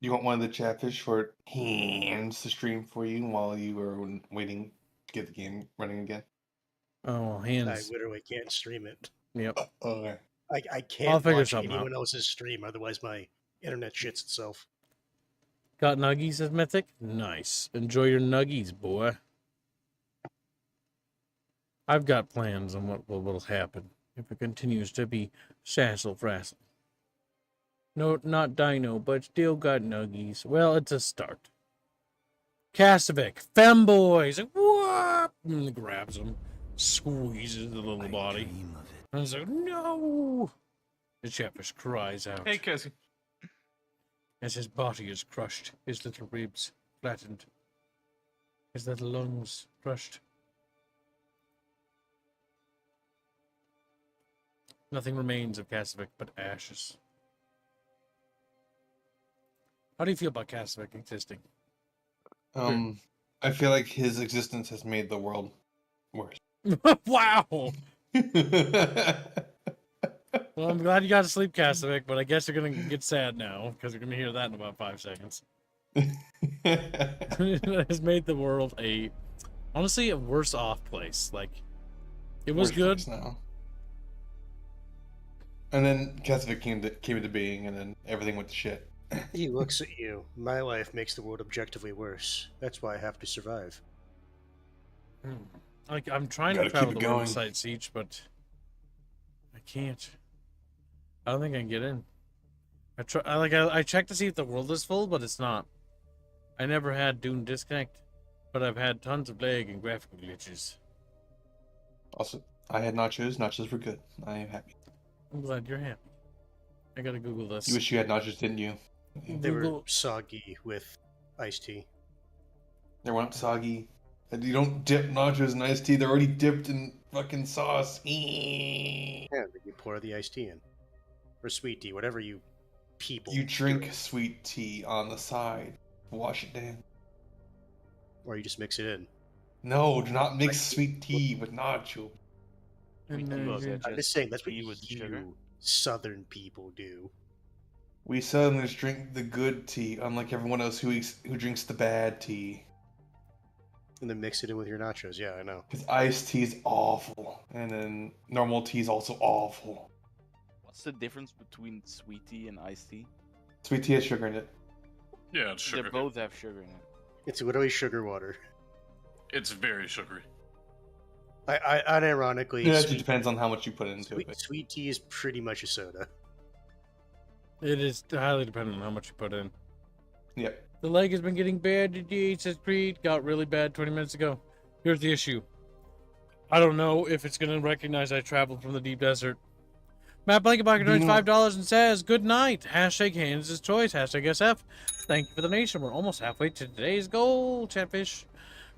You want one of the Chatfish for hands to stream for you while you are waiting to get the game running again? Oh, I hands. literally can't stream it. Yep. Okay. I I'll can't figure watch something anyone out. else's stream, otherwise my internet shits itself. Got nuggies, says Mythic? Nice. Enjoy your nuggies, boy. I've got plans on what will happen if it continues to be sassle-frassle. No, not Dino, but still got nuggies. Well, it's a start. Kasovic, femboys, like, whoop! And grabs him, squeezes the little body. Dream of it. I was like, no! The Chatfish cries out Hey, Cassie. as his body is crushed, his little ribs flattened, his little lungs crushed. Nothing remains of Kasovic but ashes. How do you feel about Kasovic existing? I feel like his existence has made the world worse. Wow! Well, I'm glad you got to sleep, Kasovic, but I guess you're going to get sad now, because you're going to hear that in about 5 seconds. It has made the world honestly, a worse off place. Like, it was Worse good. place now. And then Kasovic came into being, and then everything went to shit. He looks at you. My life makes the world objectively worse. That's why I have to survive. Like, I'm trying Gotta to travel keep to it going. Wormsight Sietch, but I can't. I don't think I can get in. I checked to see if the world is full, but it's not. I never had Dune disconnect, but I've had tons of lag and graphical glitches. Also, I had nachos. Nachos were good. I am happy. I'm glad you're happy. I gotta Google this. You wish you had nachos, didn't you? They were Google. soggy with iced tea. They weren't soggy. And you don't dip nachos in iced tea. They're already dipped in fucking sauce. Yeah, but you pour the iced tea in. Or sweet tea, whatever you people You drink do. sweet tea on the side. Wash it down. Or you just mix it in. No, do not mix sweet tea with nacho. And, Well, you're- I'm just saying, that's what tea with sugar? you southern people do. We Southerners drink the good tea, unlike everyone else who drinks the bad tea. And then mix it in with your nachos. Yeah, I know. Because iced tea is awful, and then normal tea is also awful. What's the difference between sweet tea and iced tea? Sweet tea has sugar in it. Yeah, it's They sugar. both have sugar in it. It's literally sugar water. It's very sugary. I unironically, It actually sweet, depends on how much you put into it. sweet tea is pretty much a soda. It is highly dependent on how much you put in. Yep. The leg has been getting bad today, says Creed. Got really bad 20 minutes ago. Here's the issue. I don't know if it's going to recognize I traveled from the deep desert. Matt Blankenbacher donates $5 and says, good night. Hashtag hands his choice. Hashtag SF. Thank you for the donation. We're almost halfway to today's goal, Chatfish.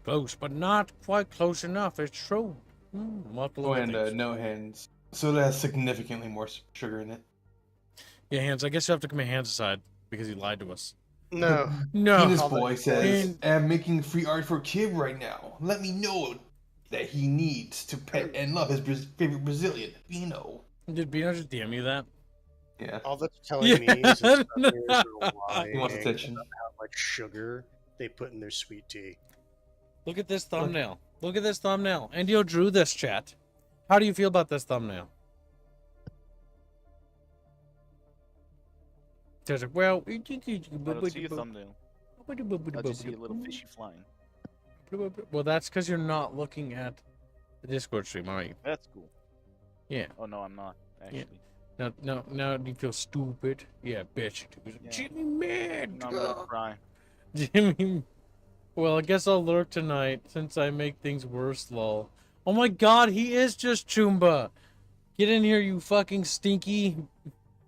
Close, but not quite close enough. It's true. We'll have to Oh, look at and things. no hands. Soda has significantly more sugar in it. Yeah, Hans, I guess you have to commit Hans aside because he lied to us. No. No. Penis Although- Boy says, And- I'm making free art for a kid right now. Let me know that he needs to pet and love his favorite Brazilian, Pino. Did Bino just DM you that? Yeah. All that's telling Yeah. me is that Southerners are lying He wants attention. about how much sugar they put in their sweet tea. Look at this thumbnail. Look at this thumbnail. Indio drew this, chat. How do you feel about this thumbnail? There's like, well, I don't see a thumbnail. I just see a little fishy flying. Well, that's because you're not looking at the Discord stream, are you? That's cool. Yeah. Oh no, I'm not actually. Now do you feel stupid? Yeah, bitch. Yeah. Jimmy, man. No, I'm gonna cry. Jimmy. Well, I guess I'll lurk tonight since I make things worse, lol. Oh my god, he is just Choomba. Get in here, you fucking stinky.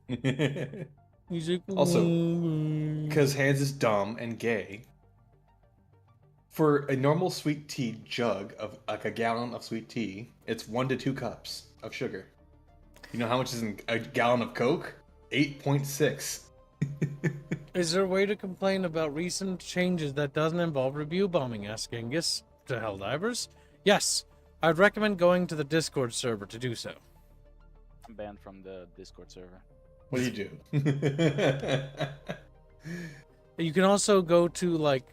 He's like, Also, because Hans is dumb and gay, for a normal sweet tea jug of like a gallon of sweet tea, it's 1 to 2 cups of sugar. You know how much is in a gallon of Coke? 8.6. Is there a way to complain about recent changes that doesn't involve review bombing? Asked Genghis to Helldivers. Yes, I'd recommend going to the Discord server to do so. I'm banned from the Discord server. What do you do? You can also go to like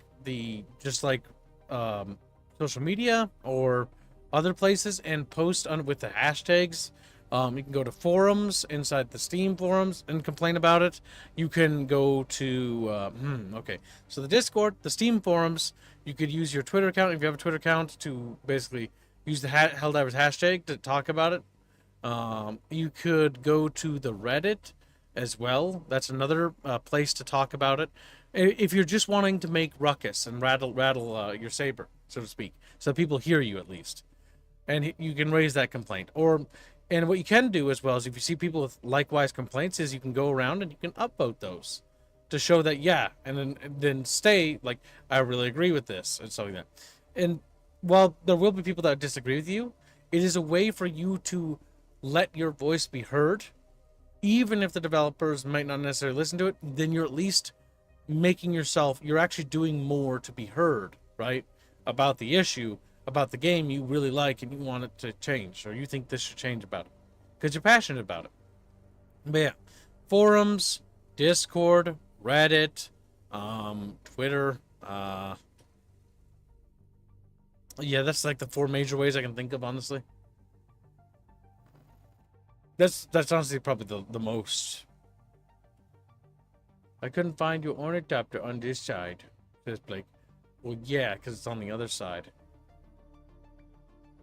social media or other places and post on with the hashtags. You can go to forums inside the Steam forums and complain about it. You can go to so the Discord, the Steam forums. You could use your Twitter account if you have a Twitter account to basically use the Helldivers hashtag to talk about it. You could go to the Reddit as well. That's another place to talk about it. If you're just wanting to make ruckus and rattle your saber, so to speak, so people hear you at least, and you can raise that complaint. And what you can do as well is if you see people with likewise complaints, is you can go around and you can upvote those to show that and then stay like I really agree with this and stuff like that. And while there will be people that disagree with you, it is a way for you to let your voice be heard. Even if the developers might not necessarily listen to it, then you're at least you're actually doing more to be heard, right? About the issue, about the game you really like and you want it to change, or you think this should change about it. Because you're passionate about it. But yeah, forums, Discord, Reddit, Twitter, yeah, that's like the 4 major ways I can think of, honestly. That's honestly probably the most. I couldn't find your ornithopter on this side, says Blake. Well, yeah, because it's on the other side.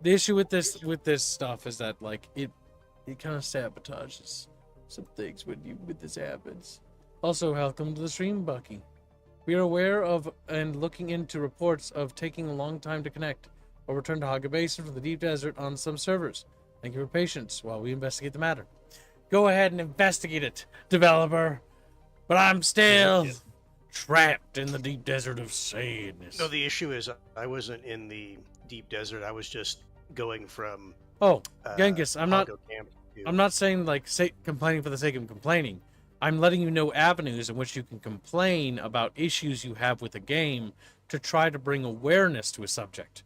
The issue with this stuff is that like it kind of sabotages some things when this happens. Also, welcome to the stream, Bucky. We are aware of and looking into reports of taking a long time to connect or return to Haga Basin from the deep desert on some servers. Thank you for patience while we investigate the matter. Go ahead and investigate it, developer. But I'm still trapped in the deep desert of sadness. No, the issue is I wasn't in the deep desert. I was just going from. Oh, Genghis, I'm not Camp saying like complaining for the sake of complaining. I'm letting you know avenues in which you can complain about issues you have with a game to try to bring awareness to a subject.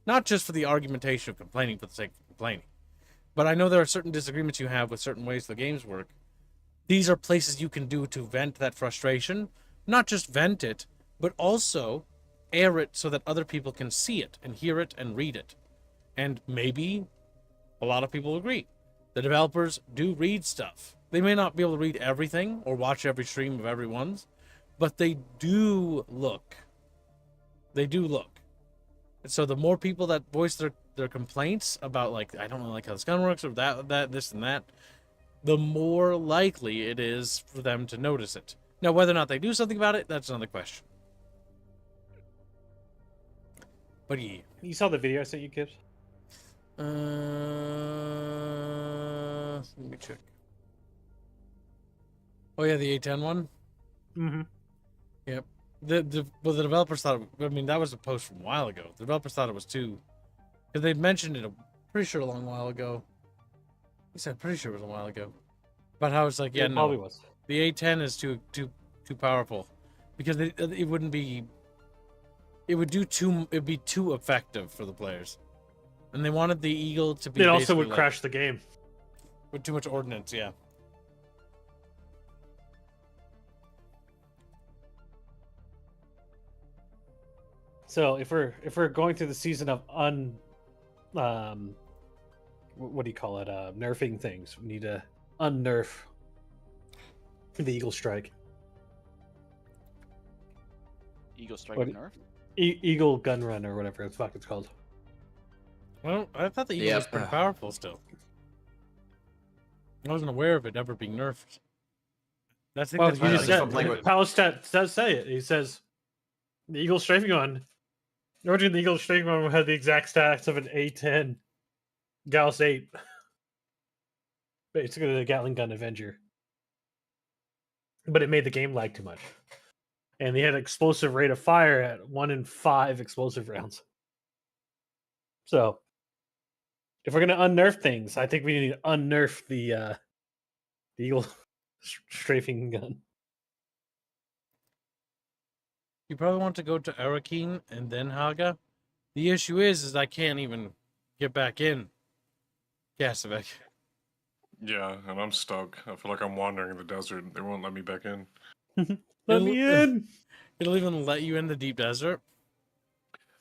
Not just for the argumentation of complaining for the sake of complaining. But I know there are certain disagreements you have with certain ways the games work. These are places you can do to vent that frustration. Not just vent it, but also air it so that other people can see it and hear it and read it. And maybe a lot of people agree. The developers do read stuff. They may not be able to read everything or watch every stream of everyone's, but they do look. They do look. And so the more people that voice their complaints about like, I don't know like how this gun works or that, this and that, the more likely it is for them to notice it. Now, whether or not they do something about it, that's another question. But yeah. You saw the video I sent you, Kips? Let me check. Oh yeah, the A10 one? Mm-hmm. Yep. The developers thought, that was a post from a while ago. The developers thought it was too, because they mentioned it Pretty sure a long while ago. He said pretty sure it was a while ago. But how it's like, yeah, It probably no. was. The A10 is too powerful. Because it wouldn't be... It would do too... It'd be too effective for the players. And they wanted the Eagle to be It also basically would like, crash the game. with too much ordnance, yeah. So if we're going through the season of what do you call it? Nerfing things. We need to unnerf the Eagle Strike. Eagle Strike What- nerf. Eagle Gun Run or whatever the fuck it's called. Well, I thought the Eagle was pretty powerful still. I wasn't aware of it ever being nerfed. That's Well, that's you why just I said like playing it. with- Palostat does say it. He says the Eagle Strafing Gun. Originally, the Eagle Strafing Gun had the exact stats of an A10 Gauss 8. Basically, the Gatling Gun Avenger. But it made the game lag too much. And they had an explosive rate of fire at 1 in 5 explosive rounds. So, if we're going to unnerf things, I think we need to unnerf the Eagle Strafing Gun. You probably want to go to Arakeen and then Haga. The issue is I can't even get back in Kasavik. Yeah, and I'm stuck. I feel like I'm wandering in the desert. They won't let me back in. Let me in! It'll even let you in the deep desert.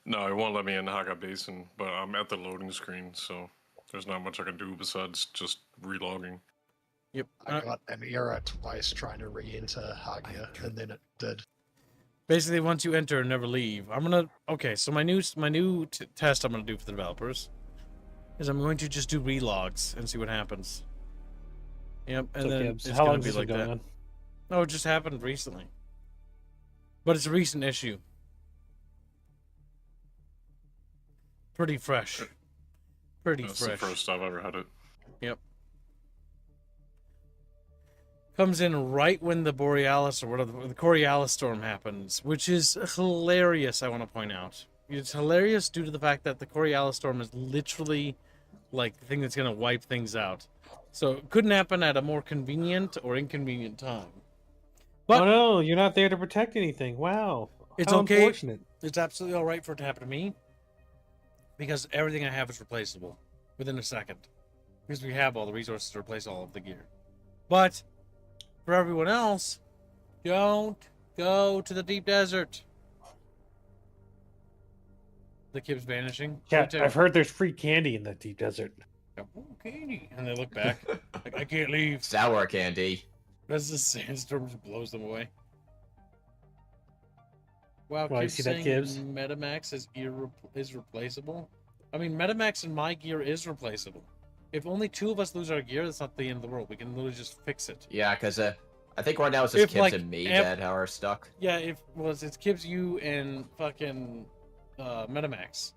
No, it won't let me in Haga Basin, but I'm at the loading screen, so there's not much I can do besides just relogging. Yep. I got an error twice trying to re-enter Hagia, and then it did. Basically, once you enter, never leave. I'm gonna. Okay, so my new test I'm gonna do for the developers is I'm going to just do relogs and see what happens. Yep, and So, then Gibbs, it's how gonna long be has this like been that. going on? No, it just happened recently. But it's a recent issue. Pretty fresh. Pretty That's fresh. the first I've ever had it. Yep. Comes in right when the Borealis or whatever the Coriolis storm happens, which is hilarious. I want to point out, it's hilarious due to the fact that the Coriolis storm is literally like the thing that's gonna wipe things out. So it couldn't happen at a more convenient or inconvenient time. But Oh no, you're not there to protect anything. Wow. It's How okay. Unfortunate. It's absolutely all right for it to happen to me because everything I have is replaceable within a second because we have all the resources to replace all of the gear. But for everyone else, don't go to the deep desert. The kid's vanishing. Yeah, Me too. I've heard there's free candy in the deep desert. Oh, candy. And they look back. Like, I can't leave. Sour candy. That's the sandstorm just blows them away. Wow, Well, you Kib's see that, saying Gibbs? Metamax is replaceable. I mean, Metamax and my gear is replaceable. If only 2 of us lose our gear, that's not the end of the world. We can literally just fix it. Yeah, because I think right now it's just If, Kibbs like, and me ev- that are stuck. Yeah, it's Kibs, you, and fucking Metamax.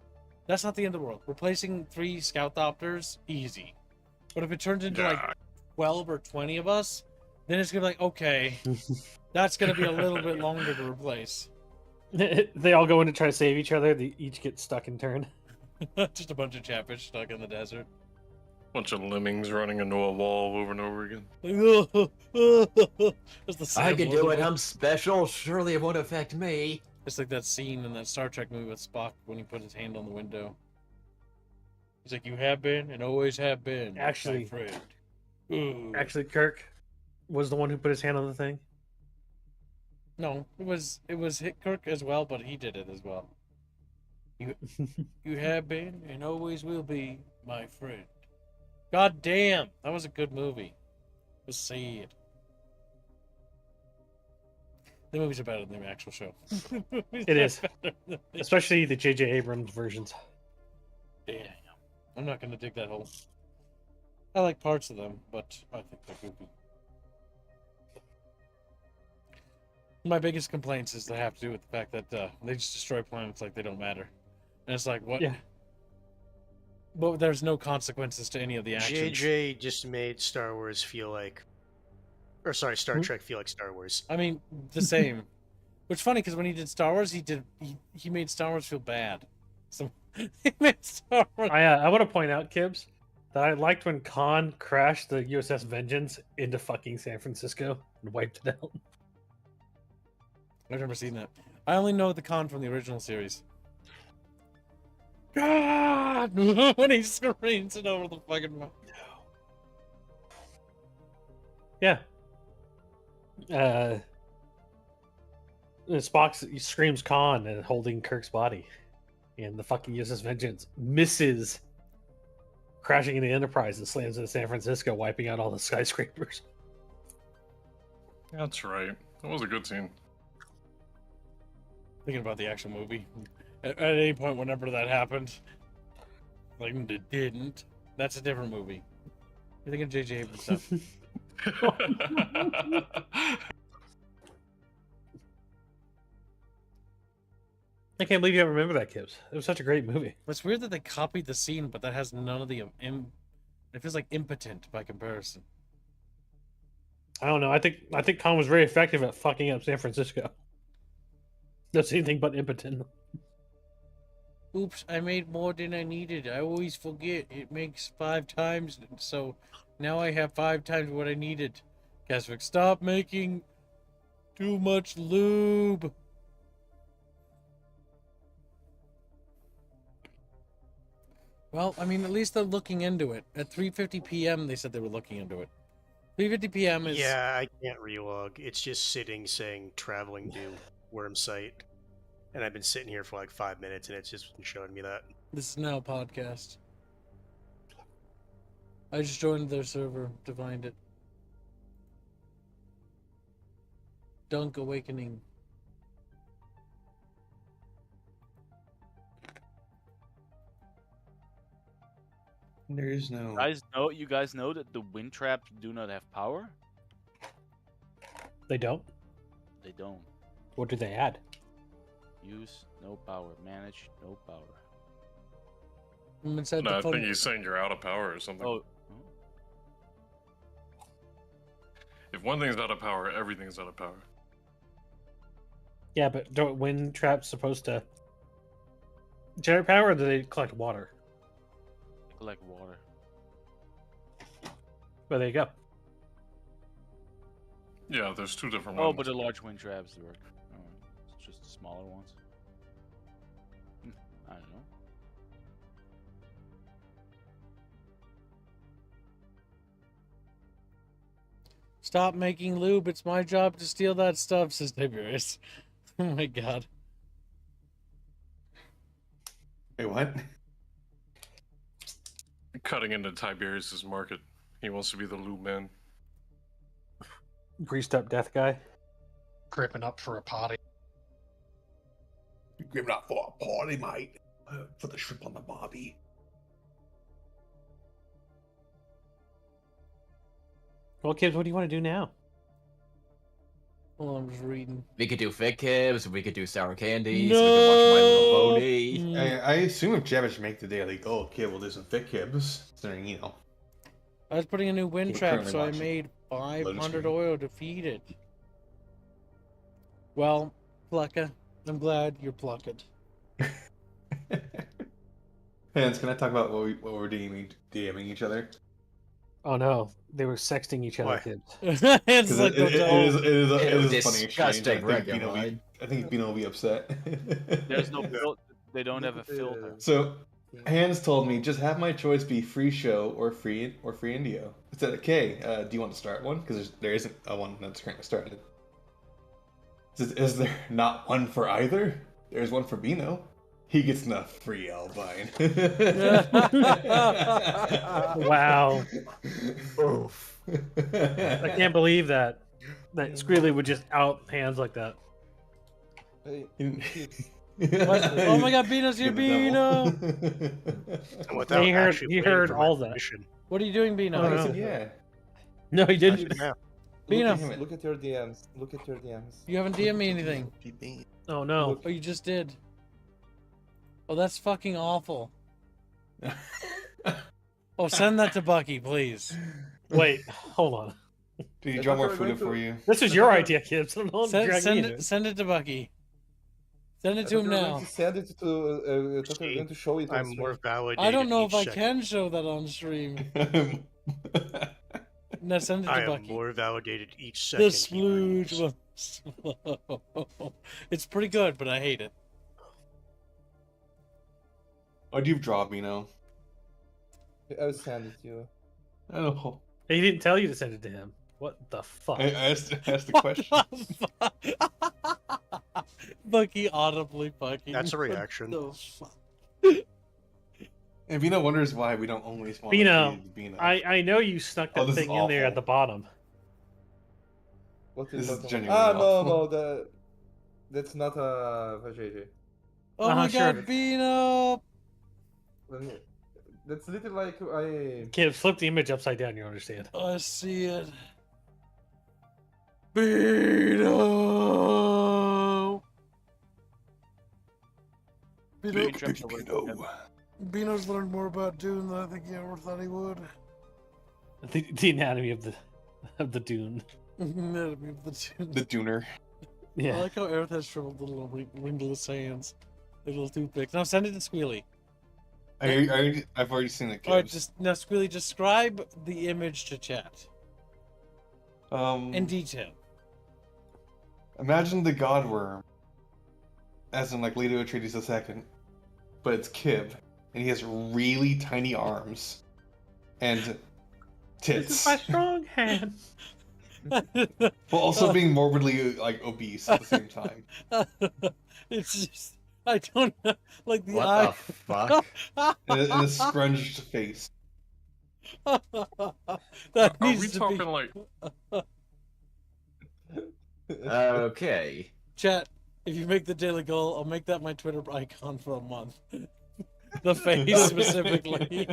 That's not the end of the world. Replacing 3 Scout Thopters, easy. But if it turns into like 12 or 20 of us, then it's gonna be like, okay, that's gonna be a little bit longer to replace. They all go in to try to save each other. They each get stuck in turn. Just a bunch of Chatfish stuck in the desert. Bunch of lemmings running into a wall over and over again. That's the I same can blows do it. away. I'm special. Surely it won't affect me. It's like that scene in that Star Trek movie with Spock when he put his hand on the window. He's like, "You have been and always have been, Actually- my friend." Ooh. Actually, Kirk was the one who put his hand on the thing. No, it was Hit Kirk as well, but he did it as well. You have been and always will be my friend. God damn, that was a good movie. It was sad. The movies are better than the actual show. It is. Especially the J.J. Abrams versions. Damn. I'm not gonna dig that hole. I like parts of them, but I think they're goofy. My biggest complaints is they have to do with the fact that they just destroy planets like they don't matter. And it's like, what? Yeah. But there's no consequences to any of the actions. JJ just made Star Wars feel like, or sorry, Star Hmm? Trek feel like Star Wars. I mean, the same. Which is funny because when he did Star Wars, he made Star Wars feel bad. Some they made so much. I want to point out, Kibbs, that I liked when Khan crashed the USS Vengeance into fucking San Francisco and wiped it out. I've never seen that. I only know the con from the original series. God! When he screams it over the fucking mouth. Yeah. Spock screams Khan and holding Kirk's body. And the fucking USS Vengeance misses crashing into Enterprise and slams into San Francisco, wiping out all the skyscrapers. That's right. That was a good scene. Thinking about the actual movie. At any point, whenever that happened, like, it didn't. That's a different movie. You're thinking J.J. Abrams stuff. I can't believe you don't remember that, Kibbs. It was such a great movie. It's weird that they copied the scene, but that has none of the... it feels like impotent by comparison. I don't know. I think Khan was very effective at fucking up San Francisco. That's anything but impotent. Oops, I made more than I needed. I always forget. It makes 5 times, so now I have 5 times what I needed. Keswick, stop making too much lube. Well, I mean, at least they're looking into it. At 3:50 p.m., they said they were looking into it. 3:50 p.m. is... Yeah, I can't relog. It's just sitting saying traveling to Wormsight. And I've been sitting here for like 5 minutes and it's just been showing me that. This is now a podcast. I just joined their server to find it. Dunk Awakening. There is no. You guys know that the wind traps do not have power? They don't? They don't. What do they add? Use no power. Manage no power. I'm inside No, the I phone. think he's saying you're out of power or something. Oh. If one thing's out of power, everything's out of power. Yeah, but don't wind traps supposed to generate power, or do they collect water? Collect water. Well, there you go. Yeah, there's 2 different Oh, ones. but the large wind traps work. Oh, it's just the smaller ones. I don't know. Stop making lube. It's my job to steal that stuff, says Tiberius. Oh my god. Wait, what? Cutting into Tiberius's market. He wants to be the lube man. Greased up death guy. Creeping up for a party. Give it up for a party, mate. For the shrimp on the barbie. Well, kids, what do you want to do now? Well, I'm just reading. We could do fig kibs, we could do sour candies, we could watch My Little Pony. I assume if Jabbage make the daily goal, kid, we'll do some thick kibs. Considering, you know. I was putting a new wind Can't trap, currently so I watch it. made 500 screen. oil to feed it. Well, Plucka, I'm glad you're plucked. Hans, can I talk about what we're DMing each other? Oh no, they were sexting each other, Why? kids. It's Because like, it is Ew, a funny exchange. disgusting, I think Bino will be upset. There's no they don't have a filter. So, Hans told me just have my choice be free show or free Indio. I said, okay, do you want to start one? Because there isn't a one that's currently started. Is there not one for either? There's one for Bino. He gets enough free Albine. Wow. Oof. I can't believe that Squealy would just out hands like that. oh my god, Bino's here, Bino! And without He heard- actually he waiting heard for my all that. permission. What are you doing, Bino? Oh, I no. said, yeah. No, he I didn't. should now. Bino, Look at your DMs. Look at your DMs. you haven't DM'd me anything. Oh no. Oh, you just did. Oh, that's fucking awful. Oh, send that to Bucky, please. Wait, hold on. Did you draw more food for you? This is your idea, kids. Don't drag me Send into it to Bucky. Send it to him now. To send it to. I thought you were going to show it on I'm more stream. validated. I don't know if each I second. can show that on stream. No, send it I to am Bucky. more validated each second. The he splooge. breathes. It's pretty good, but I hate it. What do you draw, Bino? I will send it to you. Oh, He didn't tell you to send it to him. What the fuck? I asked the question. Bucky audibly fucking. That's a reaction. What the fuck? And Bino wonders why we don't always want Bino, to Bino. I know you snuck that this is thing in there at awful. the bottom. What This is talking about? genuinely No, awful. no, that's not a JJ. Oh my sure. god, Bino! That's literally like I. Kid, flip the image upside down, you understand. I see it. Bino! Bino's learned more about Dune than I think he ever thought he would. The anatomy of the Dune. Anatomy of the Dune. The Duner. Yeah. I like how Aerith has shriveled little ringless hands. Like little toothpicks. Now send it to Squealy. I've already seen it. Alright, Gibbs. just now Squealy, describe the image to chat. In detail. Imagine the God Worm, as in like Leto Atreides II, but it's Kib, and he has really tiny arms and This is tits, my strong hand. while also being morbidly like obese at the same time. It's just I don't know, like the What eye. the fuck? And a scrunched face. That Are needs we to talking be like? Okay. chat. If you make the daily goal, I'll make that my Twitter icon for a month. The face specifically.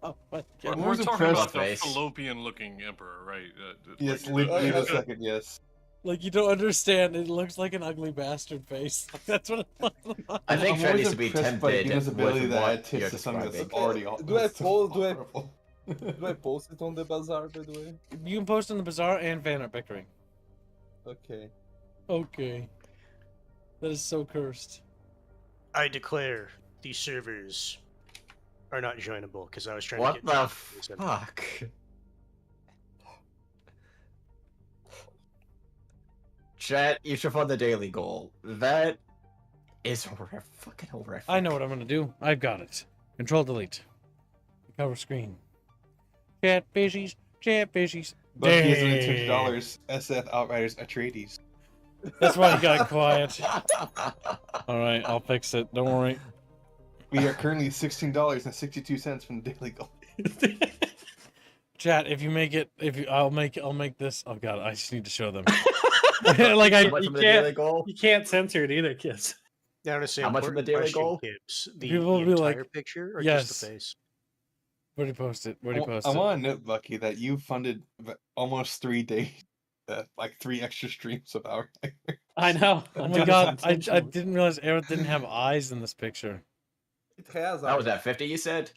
Oh my God. We're was talking about impressed the face. fallopian-looking emperor, right? Yes, like, Leto II. Yes. Like you don't understand. It looks like an ugly bastard face. That's what it looks like. I think I'm Fred always needs to be impressed by tempted Bino's with ability that what add you're tits to something that's describing. already awful. Do I post? Do I horrible. do I post it on the bazaar? By the way. You can post on the bazaar and fan at Bickering. Okay. Okay. That is so cursed. I declare these servers are not joinable because I was trying What to get. the in. fuck? Chat, you should fund the daily goal. That is fucking horrific. I know what I'm gonna do. I've got it. Control delete. Cover screen. Chat fishies. Chat fishies. Bucky is Dang. $200. SF Outriders Atreides. That's why you got quiet. Alright, I'll fix it. Don't worry. We are currently $16.62 from the daily goal. Chat, if you make it, I'll make this. Oh god, I just need to show them. Like How much you from the daily can't, goal? you can't censor it either, kids. Now to say How much from the important daily question, goal? Gibbs, the People will be entire like, picture or yes. just the face? Where'd he post it? Where'd he post I it? want to note, Bucky, that you funded almost 3 days, like 3 extra streams of our. I know. Oh I'm my doing god, this I intentionally. didn't realize Aerith didn't have eyes in this picture. It has. That was at 50, you said?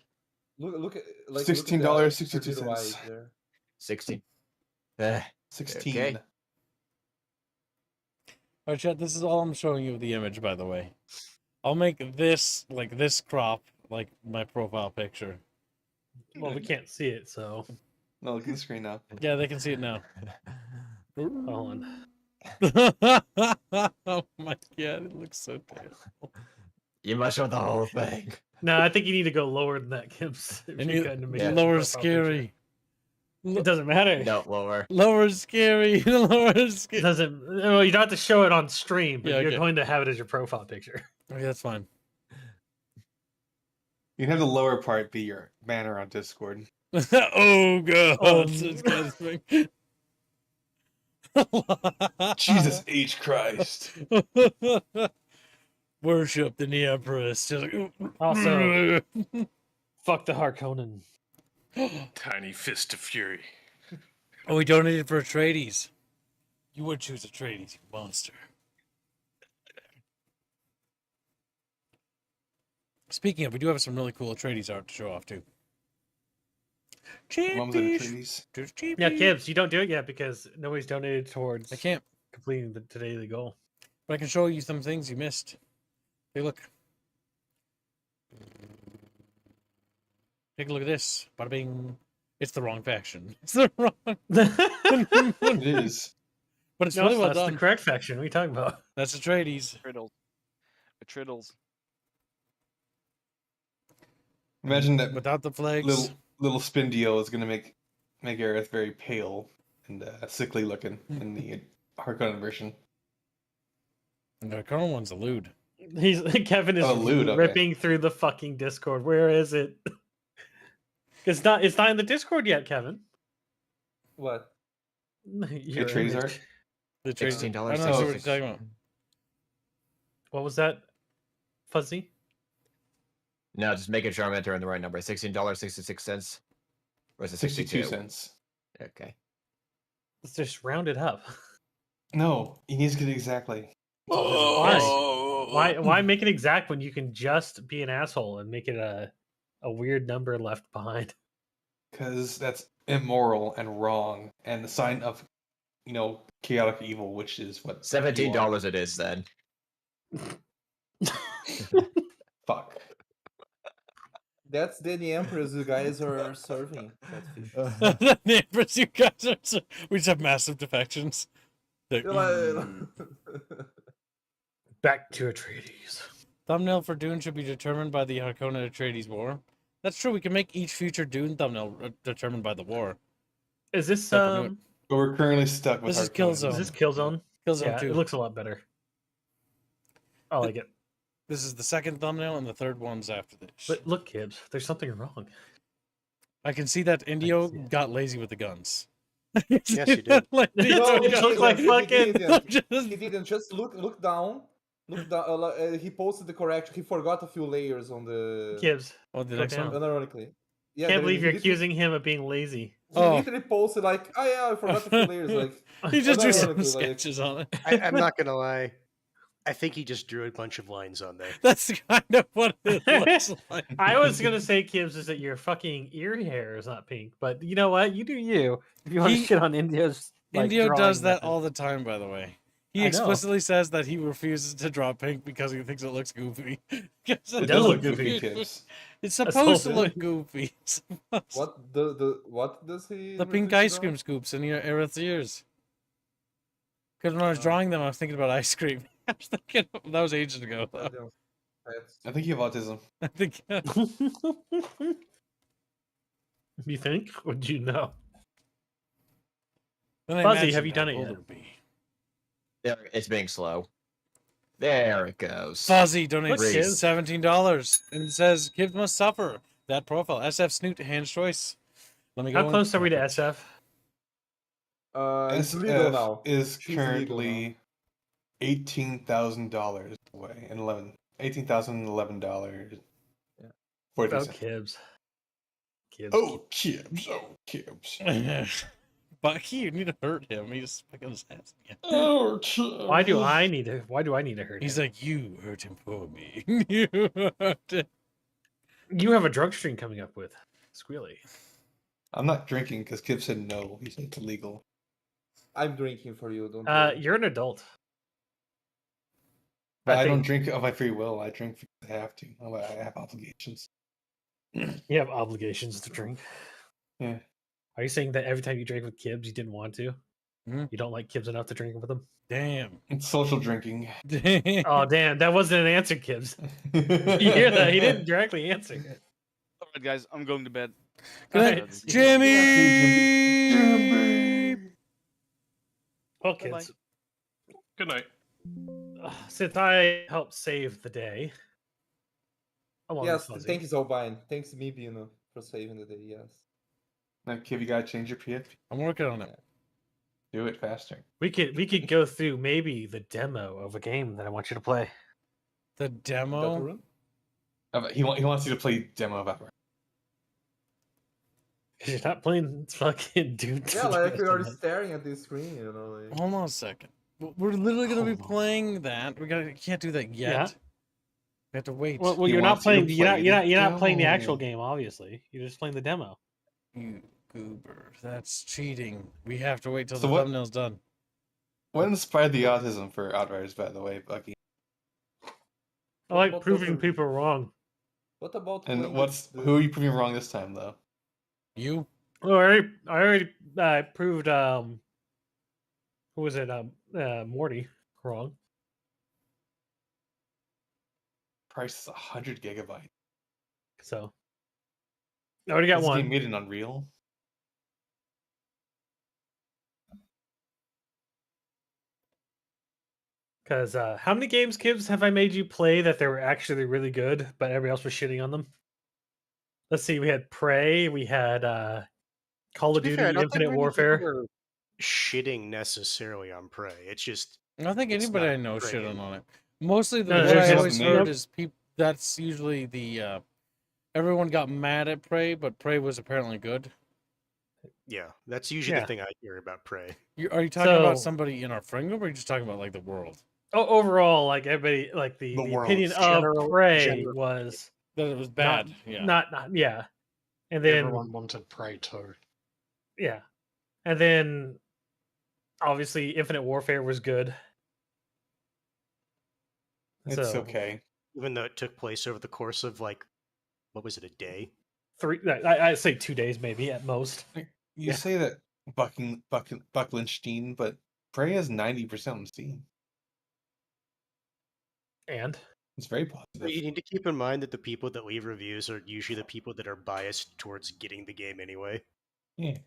Look at like $16.62. Look at the there. 60. 16. Okay. Alright, chat, this is all I'm showing you of the image, by the way. I'll make this, like, this crop, like, my profile picture. Well, we can't see it, so No, look at the screen now. Yeah, they can see it now. hold on. Oh my god, it looks so terrible. You must show the whole thing. No, I think you need to go lower than that, Gibbs. if And you're you, going to make yeah. it lower profile scary. picture. It doesn't matter. No, lower. Lower scary. Lower It scary. doesn't. Well, you don't have to show it on stream, but Yeah, you're okay. going to have it as your profile picture. Okay, that's fine. You can have the lower part be your banner on Discord. Oh god, Oh, this no. guy's thing. Jesus H. Christ. Worshipped in the Empress. Just like, Also, fuck the Harkonnen. Tiny fist of fury. oh, we donated for Atreides. You would choose Atreides, you monster. Speaking of, we do have some really cool Atreides art to show off too. Mom was at Cheapies. Atreides. Just cheapies. Yeah, Gibbs, you don't do it yet because nobody's donated towards I can't. completing the daily goal. But I can show you some things you missed. Hey, look. Take a look at this. Bada bing. It's the wrong faction. It's the wrong. It is. But it's No, really well that's done. the correct faction. What are you talking about? That's Atreides. Triddles. Triddles. Imagine that Without the flags. little spin deal is gonna make Aerith very pale and sickly looking in the Harkonnen version. And the current one's a lewd. Kevin is lewd, okay. ripping through the fucking Discord. Where is it? It's not in the Discord yet, Kevin. What? Your Atreides image. art? The Atreides. $16. I don't know what you're talking about. What was that? Fuzzy? No, just making sure I'm entering the right number. $16.66. Or is it 62 62 cents. Okay. Let's just round it up. No, he needs to get it exactly. Why make it exact when you can just be an asshole and make it a weird number left behind? Because that's immoral and wrong and the sign of, chaotic evil, which is what $17 it is then. Fuck. That's the Empress you guys are serving. Catfish. The Empress, you guys are. We just have massive defections. They're- Back to Atreides. Thumbnail for Dune should be determined by the Harkonnen Atreides War. That's true. We can make each future Dune thumbnail determined by the war. Is this Except for Newt. But we're currently stuck with This is Harkonnen. Killzone. Is this Killzone? Killzone Yeah, 2. it looks a lot better. I like it. This is the second thumbnail, and the third one's after this. But look, kids, there's something wrong. I can see that Indio see it. got lazy with the guns. Yes, you did. Like, No, he it looked like didn't. fucking. He didn't. Just look down. Look down. He posted the correction. He forgot a few layers on the. Kids, Oh, the Go next down. one. Unironically. Yeah, can't there- believe he you're literally- accusing him of being lazy. He Oh. literally posted like, "Oh yeah, I forgot a few layers." Like, He just drew some Unironically, like- sketches on it. I'm not gonna lie. I think he just drew a bunch of lines on there. That's kind of what it looks like. I was gonna say, Kibbs, is that your fucking ear hair is not pink, but you know what? You do you. If you want to He- shit on Indio's, like, Indio drawing does that method. all the time, by the way. He I know. explicitly says that he refuses to draw pink because he thinks it looks goofy. 'Cause It does does look look goofy. goofy, kids. It's That's supposed to all. look goofy. It's supposed- what does he? The pink refuse ice to cream scoops in your Aerith's ears. Because when I was drawing them, I was thinking about ice cream. I was thinking that was ages ago. draw? Though. I think you have autism. I think You think? Or do you know? then I Fuzzy, imagined have you how done it cool yet? would be. There, it's being slow. There it goes. Fuzzy donates Look, kids. $17 and it says "Kids must suffer." That profile. SF Snoot Hands Choice. Let me go. How in. close are we to SF? It's legal SF now. is She's legal currently $18,000 away and $18,011. Yeah. 40 Oh, cents. Kibbs. Kibbs. Oh, Kibbs. Oh, Kibbs. Bucky, you need to hurt him. He's fucking his ass again. Oh, Kibbs. Why do I need to? Why do I need to hurt He's him? like, you hurt him for me. You hurt him. You have a drug stream coming up with Squealy. I'm not drinking because Kibbs said no. He's illegal. I'm drinking for you. Don't. worry. You're an adult. But I, think don't drink of my free will. I drink because I have to. I have obligations. You have obligations to drink. Yeah. Are you saying that every time you drink with Kibbs, you didn't want to? Mhm. You don't like Kibbs enough to drink with him? Damn. It's social drinking. Damn. Oh, damn. That wasn't an answer, Kibbs. You hear that? He didn't directly answer. All right, guys, I'm going to bed. Good night, Alright. Jimmy. Well, Bye-bye. kids, Good night. since I helped save the day, along with Yes, Fuzzy, thank you, Zobine. Thanks, Mibino, for saving the day. Yes. Now, Kiv, you gotta change your PFP. I'm working on it. Do it faster. we could go through maybe the demo of a game that I want you to play. The demo. Deltarune? He wants you to play demo of Outright. Because you're not playing fucking Dune. Yeah, like you're already staring at this screen, you know. Like... Hold on a second. We're literally gonna be Hold on. playing that. We can't do that yet. Yeah. We have to wait. Well, He you're not wants you to playing. You're play not the playing the actual demo. game. Obviously, you're just playing the demo. You goober. That's cheating. We have to wait till So the what- thumbnail's done. What inspired the autism for Outriders, by the way, Bucky? I What like about proving other- people wrong. What about And playing who are you proving wrong this time, though? You? Oh, I already proved who was it? Morty wrong. Price is 100 gigabytes. So I already got This game one. made in Unreal. Because how many games, Kibbs, have I made you play that they were actually really good, but everybody else was shitting on them? Let's see. We had Prey. We had Call To of be Duty fair, I don't think Infinite many Warfare. people are shitting necessarily on Prey. It's just I don't think It's anybody not I know Prey. shit on it. Mostly No, what there's I just always no- heard is people. That's usually the everyone got mad at Prey, but Prey was apparently good. yeah, that's usually Yeah. the thing I hear about Prey. Are you talking about So- somebody in our friend group, or are you just talking about like the world? Overall, like everybody, like the The world. opinion of General- Prey general- was That it was bad. not, yeah. not yeah. And then Everyone wanted Prey too. yeah, and then obviously Infinite Warfare was good. It's So, okay. Even though it took place over the course of like, what was it, a day? I'd say 2 days maybe at most. You Yeah. say that Bucklinstein, but Prey has 90% on Steam. And It's very But positive. you need to keep in mind that the people that leave reviews are usually the people that are biased towards getting the game anyway. Yeah.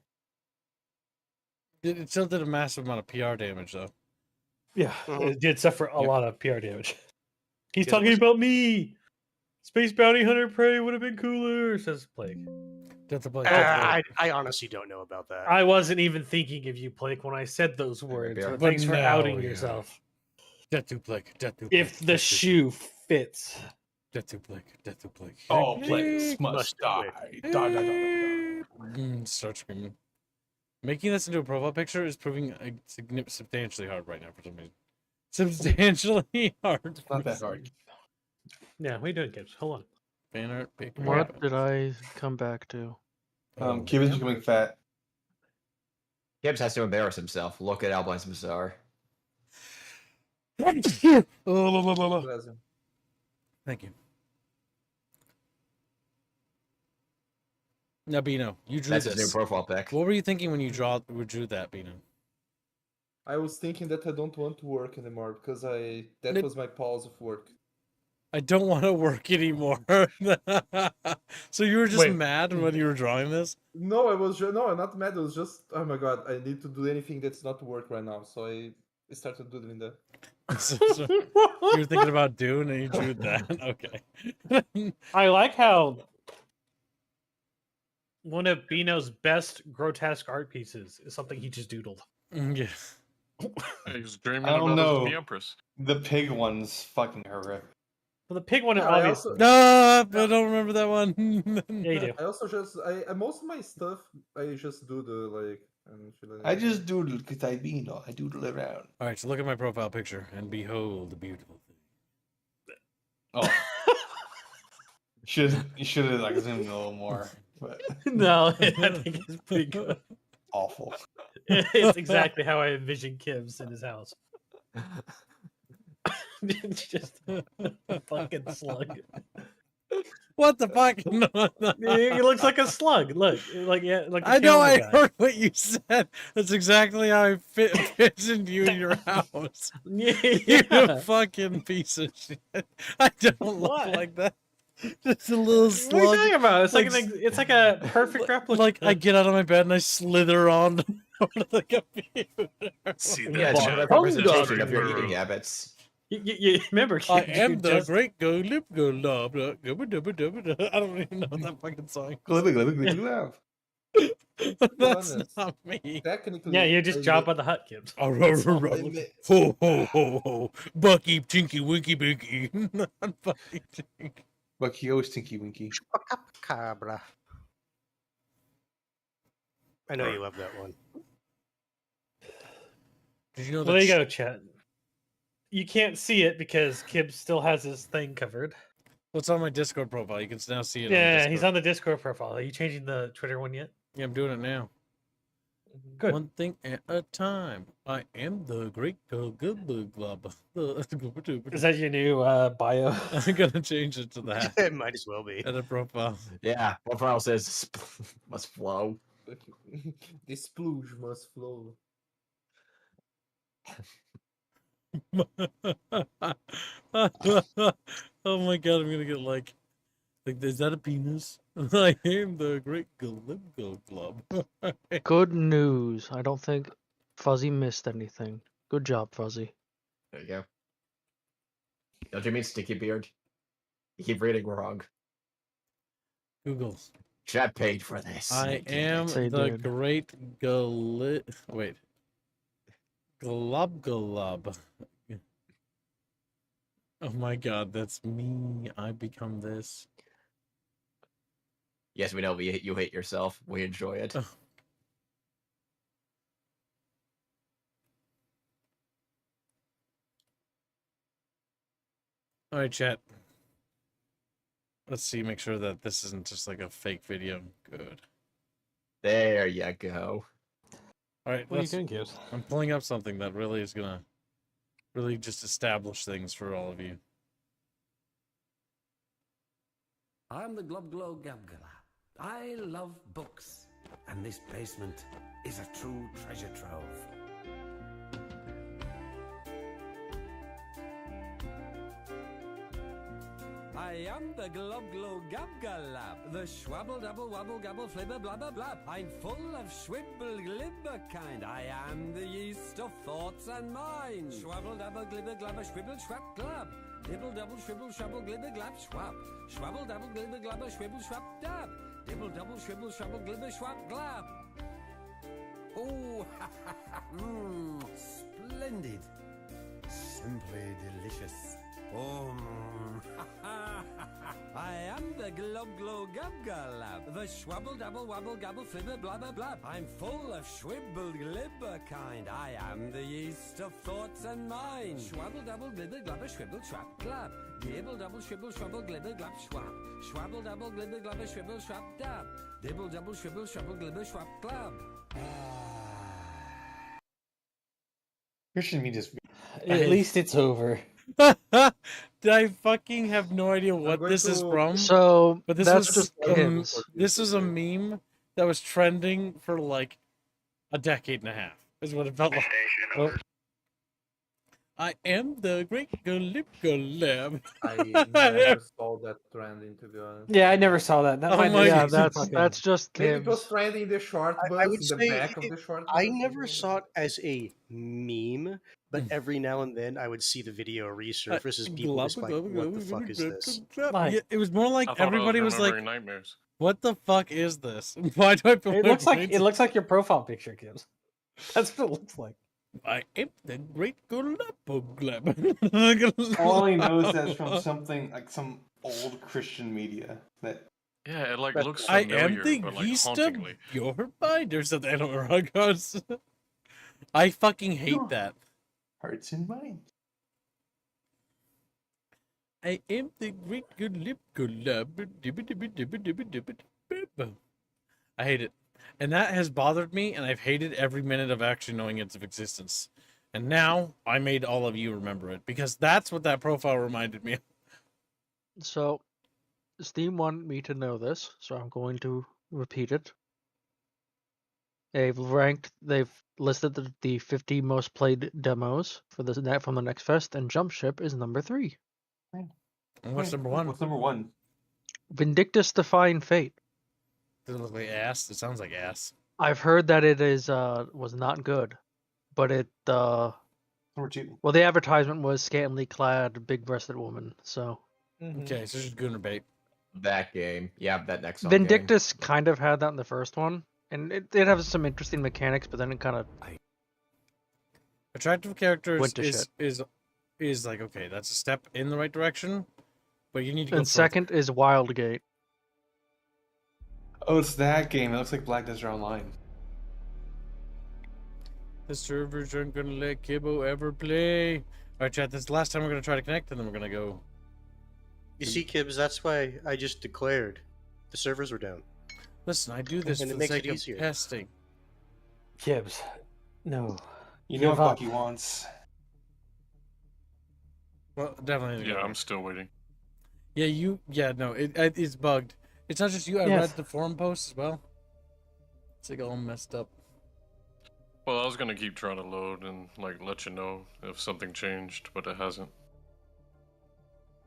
It still did a massive amount of PR damage, though. yeah, Mhm. it did suffer a Yep. lot of PR damage. He's Yeah, talking was- about me. Space Bounty Hunter Prey would have been cooler, says Plague. That's a play. I honestly don't know about that. I wasn't even thinking of you, Blake, when I said those words. Bear. But But thanks for outing now, yeah. yourself. Death to Blake. Death to If the shoe fits. Death to Blake. Death to Blake. All players must Must die. Die. Start screaming. Making this into a profile picture is proving substantially hard right now for some reason. Substantially hard. It's not that hard. Yeah, what are you doing, kids? Hold on. Fan art, paper. What did I come back to? Cuban's becoming fat. Gibbs has to embarrass himself. Look at Albine's Bazaar. Thank you. Now, Bino, you drew That's his new this. profile pic. What were you thinking when you drew that, Bino? I was thinking that I don't want to work anymore because that It- was my pause of work. I don't want to work anymore. So you were just Wait. mad when you were drawing this? No, no, I'm not mad. It was just, oh my god, I need to do anything that's not work right now. So I started doing that. So you were thinking about Dune and you drew that. Okay. I like how one of Bino's best grotesque art pieces is something he just doodled. Yeah. He's dreaming I don't about know. the Empress. The pig one's fucking horrific. Well, the pig one, Yeah, I obviously. also- No, I don't remember that one. Yeah, you do. I also just, most of my stuff, I just do the like. And shit like I that. just doodle because I Beano. I doodle around. All right, so look at my profile picture and behold the beautiful thing. Oh. You should have like zoomed a little more. But No, I think it's pretty good. awful. It's exactly how I envision Kibbs in his house. It's just a fucking slug. What the fuck? No, no. He looks like a slug. Look, like yeah, like the I know. I camera guy. heard what you said. That's exactly how I envisioned you in your house. You Yeah. fucking piece of shit. I don't look What? like that. Just a little What are you talking slug. about? It's like Like- it's like a perfect replica. Like I get out of my bed and I slither on onto the computer. See Yeah, that it's Well, a Jack representation Reaper. of your eating habits. You remember? I Kibbs, am you the just- great go lip go love. I don't even know that fucking song. Glibby, glibby, glibby, glab. That's honest. not me. Technically, Yeah, you just I job ma- on the hut, Kibbs. Oh, ro, ro, ro. I ma- Ho ho ho ho. Bucky Tinky Winky Binky. Not Bucky Tinky. But he always tinky winky. Cabra. I know you love that one. Did you know Well, that? there you go, chat. You can't see it because Kibbs still has his thing covered. What's on my Discord profile? You can now see it. Yeah, on he's Discord. on the Discord profile. Are you changing the Twitter one yet? Yeah, I'm doing it now. Good. One thing at a time. I am the great glub. Is that your new bio? I'm gonna change it to that. It might as well be. Edit profile. Yeah, profile says must flow. The splooge must flow. Oh my god, I'm gonna get like, is that a penis? I am the great glub. Good news. I don't think Fuzzy missed anything. Good job, Fuzzy. There you go. Don't you mean sticky beard? You keep reading wrong. Google. Chat paid for this. I am They the did. great wait. Glub. Oh my god, that's me. I become this. Yes, we know you hate yourself. We enjoy it. Alright, chat. Let's see, make sure that this isn't just like a fake video. Good. There you go. Alright, What are you doing, Gibbs? I'm pulling up something that really is gonna really just establish things for all of you. I'm the Glub Glow Gabgala. I love books, and this basement is a true treasure trove. I am the Glub Glow Gabgalab, the schwabble double wabble gabble flibber blabber blab. I'm full of schwibble glibber kind. I am the yeast of thoughts and minds. Schwabble double glibber glabber schwibble schwab glab. Dibble double shwibble shwabble glibber glab schwab. Schwabble double glibber glabber schwibble schwab dab. Dibble double shwibble shwabble glibber schwab glab. Oh, splendid. Simply delicious. I am the Glub Glow Gabgalab, the schwabble dabble wabble gabble flibber blabber blab. I'm full of schwibble glibber kind. I am the yeast of thoughts and minds. Schwabble dabble glibber glabber schwibble schwab glab. Dibble double shwibble schwabble glibber glab schwab. Schwabble dabble glibber glabber schwibble schwab dab. Dibble double shwibble schwabble glibber schwab glab. Christian media's. At least it's over. I fucking have no idea what going this is to- from. So But this that's was just hints. this was a meme that was trending for like a decade and a half. Is what it felt like. Oh. I am the great Galib. I never saw that trending, to be honest. Yeah, I never saw that. That Oh might my just Yeah, be some that's fucking- that's just Maybe it was Kim's. trending in the short I bus, would in the say back of the short I bus. never saw it as a meme, but every now and then I would see the video resurface as people just like, "What the fuck is this?" Yeah, it was more like I thought everybody I was like, remembering nightmares. "What the fuck is this? Why do I feel It looks like your profile picture, Gibbs. That's what it looks like. I am the great Galab. All he knows that's from something like some old Christian media that. Yeah, it like But looks I familiar, am the but like yeast of hauntingly. your mind or something. I don't know how it goes. I fucking hate that. Hearts and minds. I am the great Galab. I hate it. And that has bothered me, and I've hated every minute of actually knowing its existence. And now I made all of you remember it, because that's what that profile reminded me of. So Steam wanted me to know this, so I'm going to repeat it. They've listed the 50 most played demos for this from the next fest, and Jump Ship is number 3. And what's number 1? What's number 1? Vindictus Defying Fate. Does it look like ass? It sounds like ass. I've heard that it is was not good, but it Number 2. well, the advertisement was scantily clad, big-breasted woman. So Okay, so just Gunner bait. That game. Yeah, that next game. Vindictus kind of had that in the first one, and it did have some interesting mechanics, but then it kind of Attractive characters went to is like, okay, that's a step in the right direction, but you need to go And further. second is Wildgate. Oh, it's that game. It looks like Black Desert Online. The servers aren't gonna let Kibbo ever play. Alright, chat, this is the last time we're gonna try to connect, and then we're gonna go. You see, Kibbs, that's why I just declared the servers were down. Listen, I do this And for it the makes sake it of easier. testing. Kibbs. No. You know Give what up. Bucky wants. Well, definitely. Yeah, I'm still waiting. Yeah, no, it's bugged. It's not just you. I read the forum post as well. It's like all messed up. Well, I was gonna keep trying to load and like let you know if something changed, but it hasn't.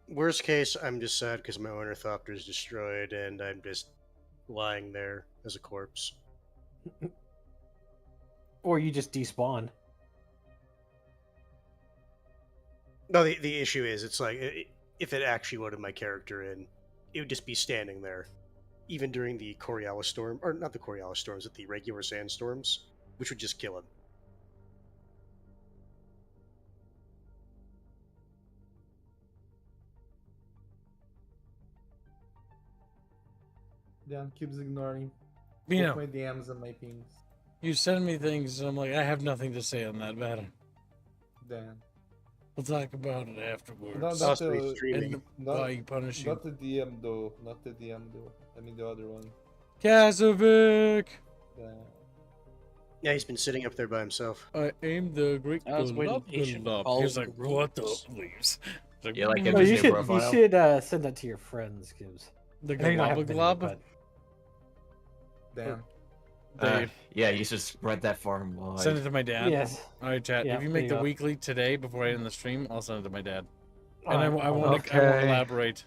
Worst case, I'm just sad because my ornithopter is destroyed and I'm just lying there as a corpse. Or you just despawn. No, the issue is, it's like, if it actually loaded my character in, it would just be standing there. Even during the Coriolis storm, or not the Coriolis storms, but the regular sandstorms, which would just kill him. Dan keeps ignoring Bino, both my DMs and my pings. you send me things, and I'm like, I have nothing to say on that matter. Dan. We'll talk about it afterwards. Not And why you punish you. Not the DM though. Not the DM though. I mean the other one. Kazovic! Yeah, he's been sitting up there by himself. I am the great I was waiting patient for all He's the like, what the rules. leaves? Yeah, like No, you should send that to your friends, Gibbs. The I know you don't have glob many, glob? but- Damn. Dave. Yeah, you should spread that far and wide. Send it to my dad. Yes. All right, chat. Yeah, if you there make you the go. weekly today before I end the stream, I'll send it to my dad. All And right. I won't. I won't Okay. elaborate.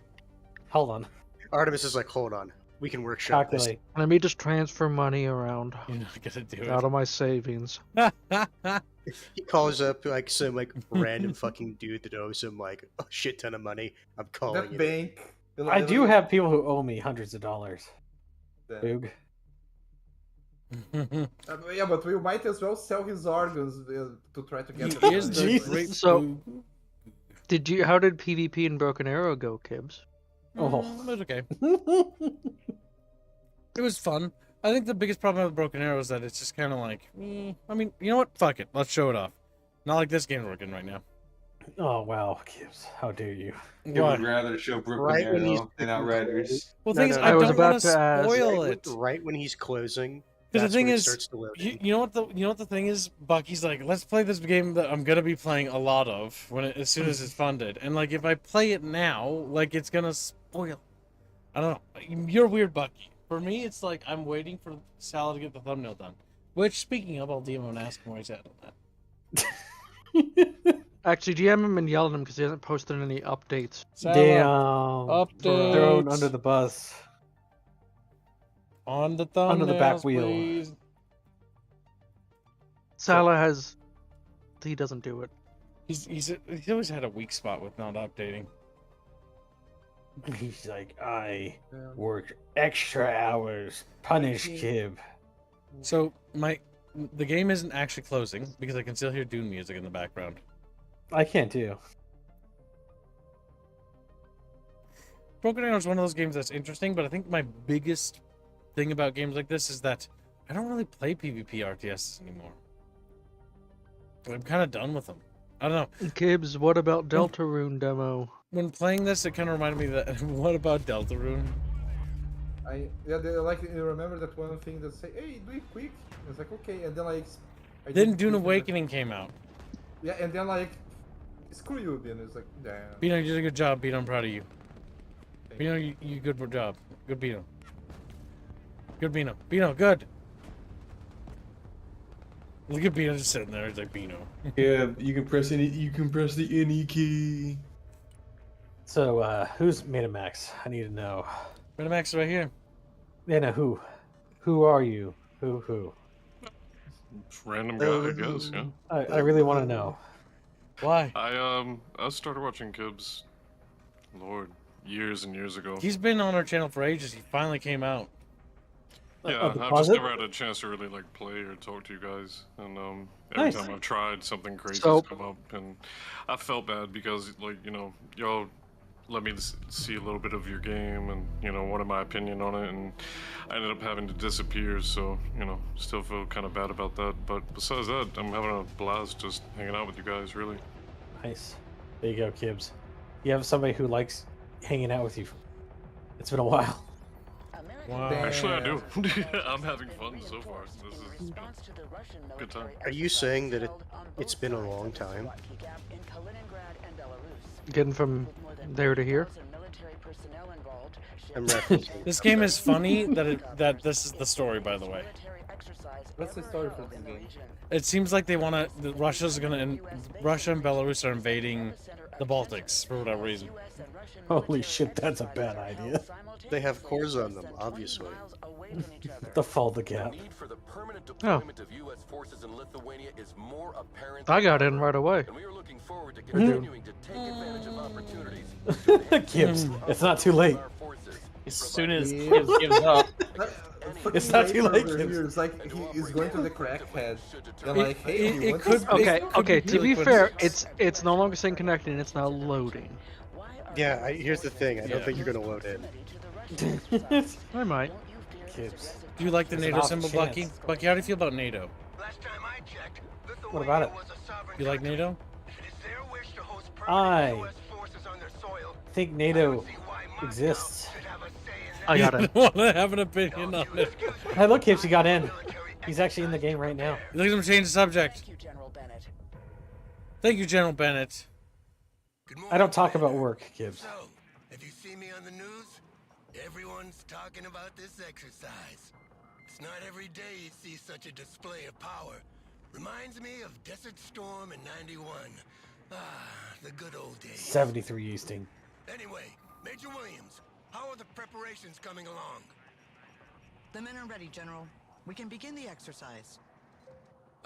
Hold on. Artemis is like, hold on. We can workshop this. Calculate. Let me just transfer money around You're not gonna do it. out of my savings. He calls up like some like random fucking dude that owes him like a shit ton of money. I'm calling That it. bank. I do have people who owe me hundreds of dollars. Damn. Boog. Yeah, but we might as well sell his organs to try to get. He is the money. great. So, how did PvP in Broken Arrow go, Kibbs? Oh. It was okay. It was fun. I think the biggest problem with Broken Arrow is that it's just kind of like, I mean, you know what? Fuck it. Let's show it off. Not like this game's working right now. Oh, wow, Gibbs. How dare you? I would rather show Broken Right when he's- Arrow than Outriders. Well, No, things no, I I was don't about want to to ask- spoil right, it. right when he's closing. Because the that's thing when it is, starts to load in. you know what the thing is, Bucky's like, let's play this game that I'm gonna be playing a lot of as soon as it's funded, and like if I play it now, like it's gonna spoil. I don't know. You're weird, Bucky. For me, it's like I'm waiting for Sal to get the thumbnail done. Which, speaking of, I'll DM him and ask him where he's at on that. Actually, DM him and yell at him because he hasn't posted any updates. Sal, Damn. updates. Thrown under the bus. On the thumbnails, Under the back wheel. please. Salah has. He doesn't do it. He's always had a weak spot with not updating. He's like, I worked extra hours. Punish Kib. So the game isn't actually closing because I can still hear Dune music in the background. I can't too. Broken Arrow is one of those games that's interesting, but I think my biggest thing about games like this is that I don't really play PvP RTS anymore. I'm kind of done with them. I don't know. Kibbs, what about Deltarune demo? When playing this, it kind of reminded me that. What about Deltarune? They like you remember that one thing that say, "Hey, do it quick." It's like okay, and then like. I Then did Dune quick, Awakening came out. Yeah, and then like, screw you, Ben. It's like, damn. Bino, you did a good job. Bino, I'm proud of you. Bino, you good job. Good Bino. Good Bino. Bino, good. Look at Bino just sitting there. He's like Bino. Yeah, you can press the any key. So, who's Metamax? I need to know. Metamax is right here. Yeah, no, who? Who are you? Who? Random guy, I guess. Yeah. I really want to know. Why? I started watching Kibbs, Lord, years and years ago. He's been on our channel for ages. He finally came out. Yeah, I've just never had a chance to really like play or talk to you guys, and every Nice. time I've tried, something crazy So- has come up, and I felt bad because like y'all let me see a little bit of your game and wanted my opinion on it, and I ended up having to disappear, so still feel kind of bad about that. But besides that, I'm having a blast just hanging out with you guys, really. Nice. There you go, Kibbs. You have somebody who likes hanging out with you. It's been a while. Wow. Actually, I do. I'm having fun so far. This is good time. Are you saying that it's been a long time? Getting from there to here. I'm referencing. This game is funny that this is the story, by the way. What's the story for this game? It seems like they want to. Russia and Belarus are invading the Baltics for whatever reason. Holy shit, that's a bad idea. They have cores on them, obviously. The fall the gap. Oh. I got in right away. Gibbs, it's not too late. As soon as Gibbs gives up. It's not too late, Gibbs. It's like he's going to the crackhead. They're like, hey, it could Okay, it could okay. To really be funny. fair, it's no longer saying connecting. It's now loading. Yeah, here's the thing. I don't think you're gonna load in. I might. Gibbs. Do you like the There's an NATO off symbol, chance. Bucky? Bucky, how do you feel about NATO? What about it? You like NATO? I think NATO exists. I got I in. want to have an opinion on it. Hey, look, Gibbs, he got in. He's actually in the game right now. Look at him change the subject. Thank you, General Bennett. I don't talk about work, Gibbs. If you see me on the news, everyone's talking about this exercise. It's not every day you see such a display of power. Reminds me of Desert Storm in '91. Ah, the good old days. 73 Easting. Anyway, Major Williams, how are the preparations coming along? The men are ready, General. We can begin the exercise.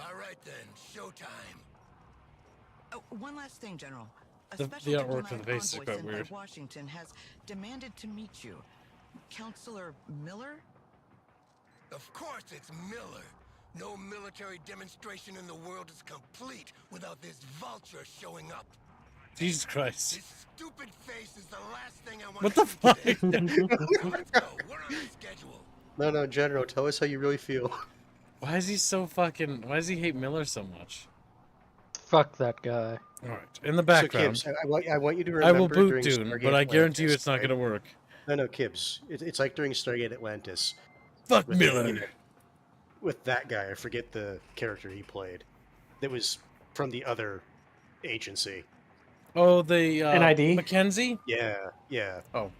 All right then, showtime. Oh, one last thing, General. A The special artwork for the diplomatic face is envoy quite sent by weird. Washington has demanded to meet you. Counselor Miller? Of course it's Miller. No military demonstration in the world is complete without this vulture showing up. Jesus Christ. This stupid face is the last thing I want What to the see fuck? today. Let's go. We're on the schedule. No, General, tell us how you really feel. Why is he so fucking... Why does he hate Miller so much? Fuck that guy. Alright, in the background. So, Kibbs, I want you to remember I will boot during Dune, Stargate but I guarantee you Atlantis, it's not right? going to work. No, Kibbs. It's like during Stargate Atlantis. Fuck with, Miller. you know, with that guy, I forget the character he played. That was from the other agency. Oh, the... NID? Mackenzie? Yeah. Oh.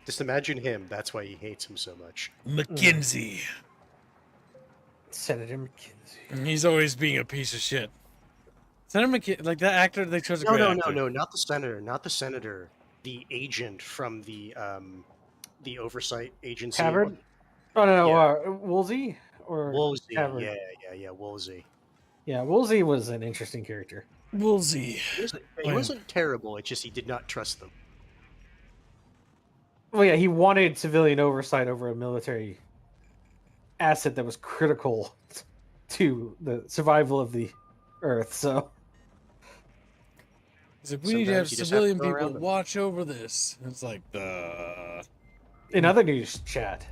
Just imagine him. That's why he hates him so much. Mackenzie. Senator McKenzie. He's always being a piece of shit. Senator McKenzie, like that actor, they chose a great actor. No, not the senator. Not the senator. The agent from the oversight agency. Tavern? Oh, no, Yeah. Woolsey? Or Woolsey. Tavern? Yeah, Woolsey. Yeah, Woolsey was an interesting character. Woolsey. He wasn't terrible. It's just he did not trust them. Well, yeah, he wanted civilian oversight over a military asset that was critical to the survival of the Earth, so... He's like, we need to have Sometimes you just have to civilian go people around them. watch over this. It's like, In other news chat,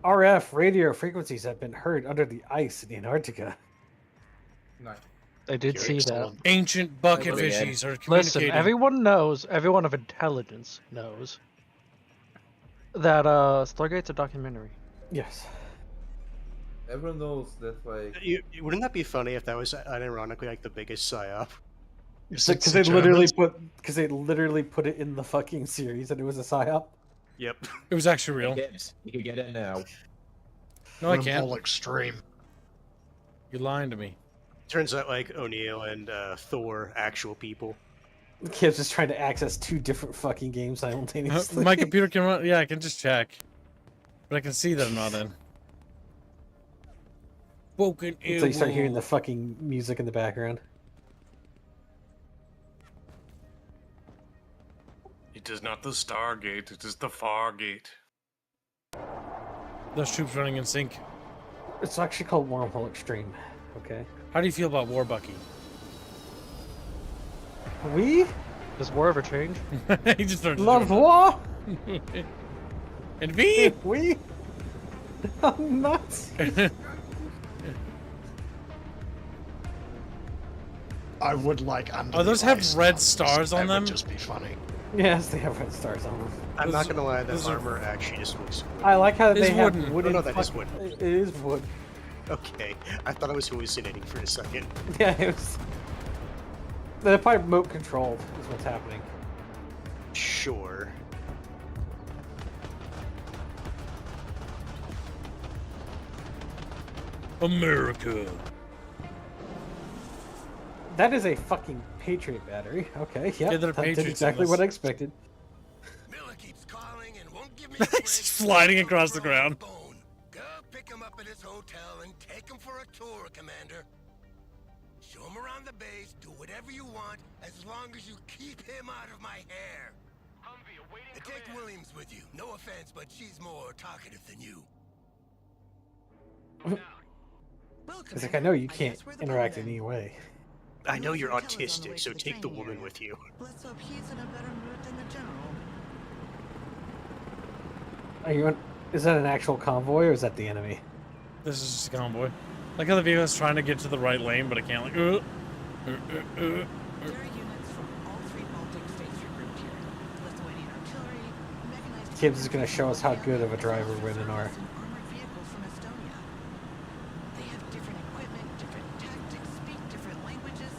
RF radio frequencies have been heard under the ice in Antarctica. Nice. I did see that. Ancient bucket fishies are Listen, communicating. everyone of intelligence knows that Stargate's a documentary. Yes. Everyone knows that, like... Wouldn't that be funny if that was unironically like the biggest psyop? Because they literally put it in the fucking series and it was a psyop. Yep. It was actually real. You can get it now. No, I can't. All extreme. You're lying to me. Turns out like O'Neill and Thor actual people. The kid's just trying to access two different fucking games simultaneously. My computer can run. Yeah, I can just check. But I can see that I'm not in. Spoken Until you start hearing the fucking music in the background. It is not the Stargate, it is the Fargate. Those troops running in sync. It's actually called Wormhole Extreme. Okay. How do you feel about War Bucky? We? Does war ever change? He just started Love doing war? that. And V? We? I'm nuts. I would like under. Oh, those the have ice red numbers. stars on That them? would just be funny. Yes, they have red stars on them. I'm not gonna lie, the those are- armor actually just looks good. I like how It's they have wooden. wooden. Oh, no, that is fucking- wood. It is wood. Okay, I thought I was hallucinating for a second. Yeah, it was. They're probably remote controlled. Is what's happening. Sure. America. That is a fucking Patriot battery. Okay, Yeah, yep, they're that did Patriots in exactly this. what I expected. Miller keeps calling and won't give me It's sliding across the ground. Go pick him up at his hotel and take him for a tour, Commander. Show him around the base, do whatever you want, as long as you keep him out of my hair. And take Williams with you. No offense, but she's more talkative than you. It's like I know you can't interact in any way. I know you're autistic, so take the woman with you. Let's hope he's in a better mood than the general. Are you? Is that an actual convoy or is that the enemy? This is just a convoy. Like how the vehicle is trying to get to the right lane, but I can't. Like, There are units from all three Baltic states regrouped here. Lithuanian artillery, mechanized... Tibbs is going to show us how good of a driver women are. ...an armored vehicle from Estonia. They have different equipment, different tactics, speak different languages,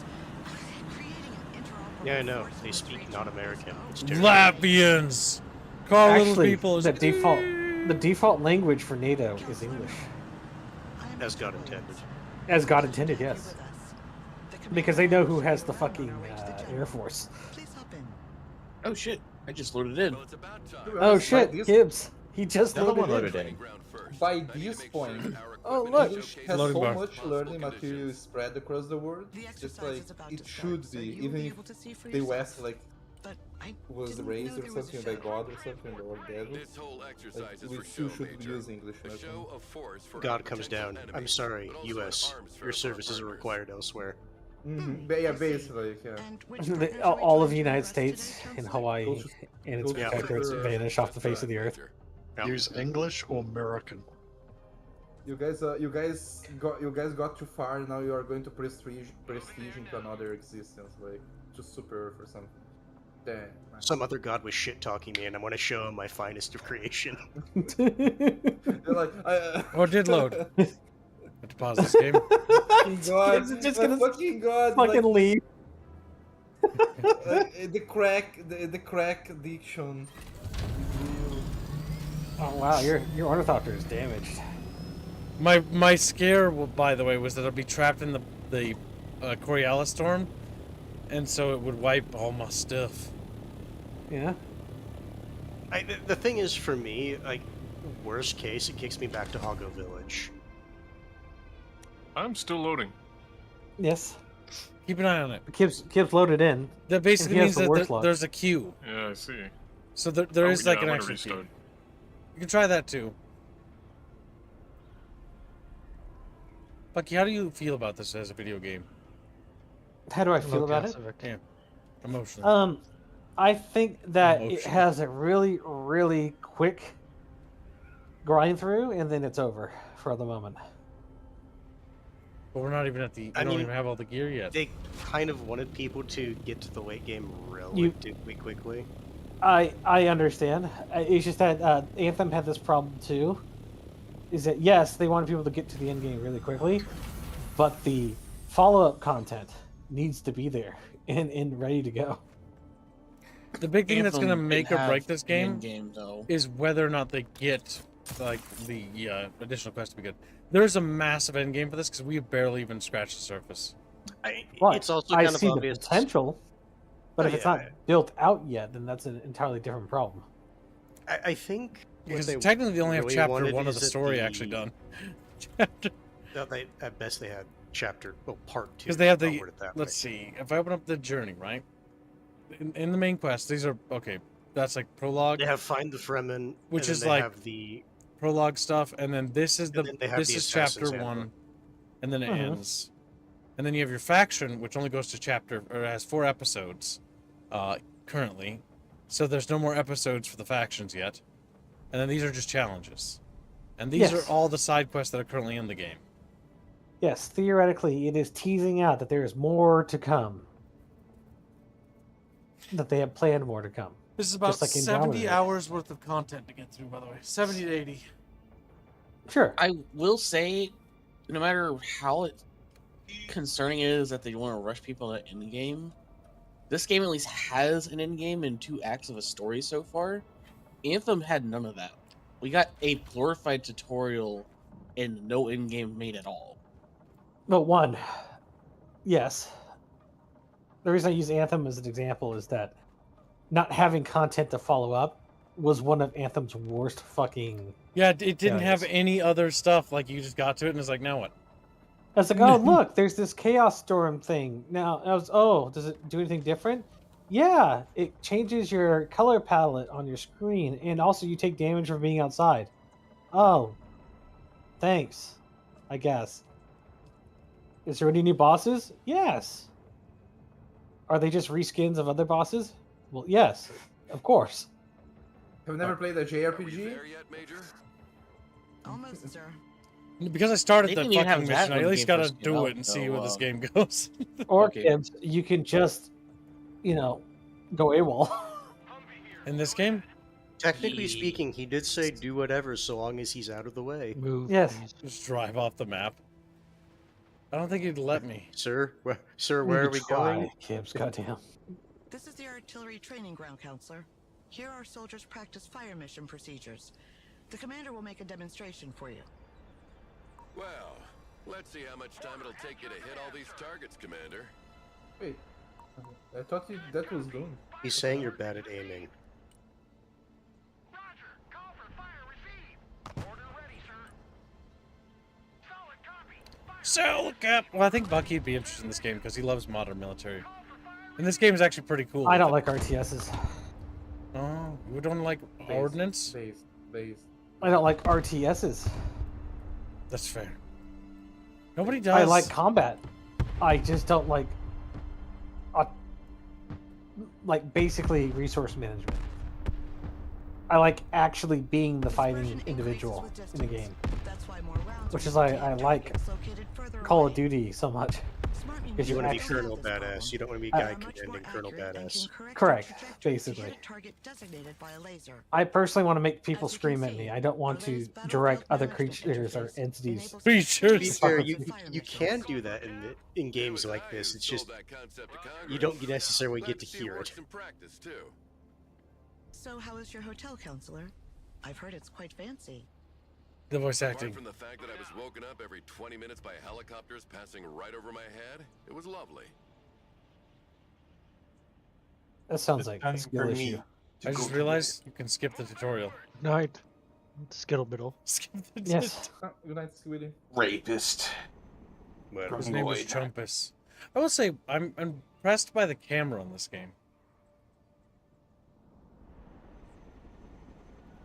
creating an interoperable... Yeah, I know. They speak not American. It's terrible. Latvians. Call little Actually, people. the default language for NATO is English. As God intended. As God intended, yes. Because they know who has the fucking Air Force. Oh shit! I just loaded in. Oh shit, Gibbs. He just Another loaded one in. loaded in. By this point, Oh look, English has Loading so bar. much learning material spread across the world. Just like it should be, even if the West like was raised or something by God or something or devil. Like, we still should use English. God comes down. I'm sorry, U.S. Your services are required elsewhere. Yeah, basically, yeah. All of the United States and Hawaii and its Yeah. protectorates vanish off the face of the earth. Use English or American. You guys got too far. Now you are going to prestige into another existence, like just super Earth or something. Damn. Man. Some other god was shit talking me, and I want to show him my finest of creation. You're like, Oh, it did load. I have to pause this game. Fucking God, It's just my gonna fucking God, Fucking like, leave. the crack addiction. Oh wow, your ornithopter is damaged. My scare, by the way, was that I'd be trapped in the Coriolis storm, and so it would wipe all my stuff. Yeah. The thing is, for me, like, worst case, it kicks me back to Hoggo Village. I'm still loading. Yes. Keep an eye on it. Kibbs loaded in. That basically and he means has the that worst luck. there's a queue. Yeah, I see. So there is like yeah, an I'm actual gonna queue. restart. You can try that too. Bucky, how do you feel about this as a video game? How do I feel about it? Yeah, emotionally. I think that it Emotional. has a really, really quick grind through, and then it's over for the moment. But we're not even at the. We don't even have all the gear yet. They kind of wanted people to get to the late game relatively quickly. I understand. It's just that Anthem had this problem too. Is that yes, they wanted people to get to the end game really quickly, but the follow-up content needs to be there and ready to go. The big thing that's going to Anthem make did or break have this an game end-game, though. is whether or not they get like the additional quest to be good. There's a massive end game for this because we barely even scratched the surface. But It's also I kind of see obvious. the potential, but Oh, if it's yeah. not built out yet, then that's an entirely different problem. I think Because what they technically they only have really chapter wanted 1 of is the that story actually done. At best, they had part 2. Because they have I'll the. word it that Let's see. If I open up the journey, right? In the main quest, these are okay. That's like prologue. They have Find the Fremen, which and is then they like have the prologue stuff, and then this is the then they have this the is chapter Assassin's 1, Handbook. and then it Mhm. ends, and then you have your faction, which only goes to chapter or has 4 episodes, currently, so there's no more episodes for the factions yet, and then these are just challenges, and these Yes. are all the side quests that are currently in the game. Yes, theoretically, it is teasing out that there is more to come. That they have planned more to come. This is about Just like 70 Andromeda. hours worth of content to get through, by the way. 70 to 80. Sure. I will say, no matter how concerning it is that they want to rush people at end game, this game at least has an end game and 2 acts of a story so far. Anthem had none of that. We got a glorified tutorial and no end game made at all. Well, one, yes. The reason I use Anthem as an example is that not having content to follow up was one of Anthem's worst fucking. Yeah, it didn't have failures. any other stuff. Like, you just got to it and it's like, now what? I was like, oh, look, there's this Chaos Storm thing. Now, does it do anything different? Yeah, it changes your color palette on your screen, and also you take damage from being outside. Oh, thanks, I guess. Is there any new bosses? Yes. Are they just reskins of other bosses? Well, yes, of course. Have you never played a JRPG? Almost, sir. Because I started They the didn't even fucking have that mission, I when at the least game gotta first came do out, it and see so, where this game goes. Or Okay. you can just, go AWOL. In this game? Technically speaking, he did say do whatever so long as he's out of the way. Move. Yes. Just drive off the map. I don't think he'd let me. Sir, sir, where are we going? Kibbs, goddamn. This is the artillery training ground, Counselor. Here our soldiers practice fire mission procedures. The commander will make a demonstration for you. Well, let's see how much time it'll take you to hit all these targets, Commander. Wait, I thought that was Dune. He's saying you're bad at aiming. Sell cap. Well, I think Bucky'd be interested in this game because he loves modern military. And this game is actually pretty cool. I don't like RTSs. Oh, you don't like ordnance? Based. I don't like RTSs. That's fair. Nobody does. I like combat. I just don't like basically resource management. I like actually being the fighting individual in the game. Which is why I like Call of Duty so much. Because You you want to be actually... Colonel Badass. You don't want to be guy commanding Colonel Badass. Correct, basically. I personally want to make people scream at me. I don't want to direct other creatures or entities. To be fair, you can do that in games like this. It's just you don't necessarily get to hear it. So how is your hotel, Counselor? I've heard it's quite fancy. The voice Apart acting. from the fact that I was woken up every 20 minutes by helicopters passing right over my head, it was lovely. That sounds like a skill issue. I just realized you can skip the tutorial. Night. Skittle biddle. Skip the Yes. Good night, sweetie. Rapist. His name was Chumpus. I will say, I'm impressed by the camera in this game.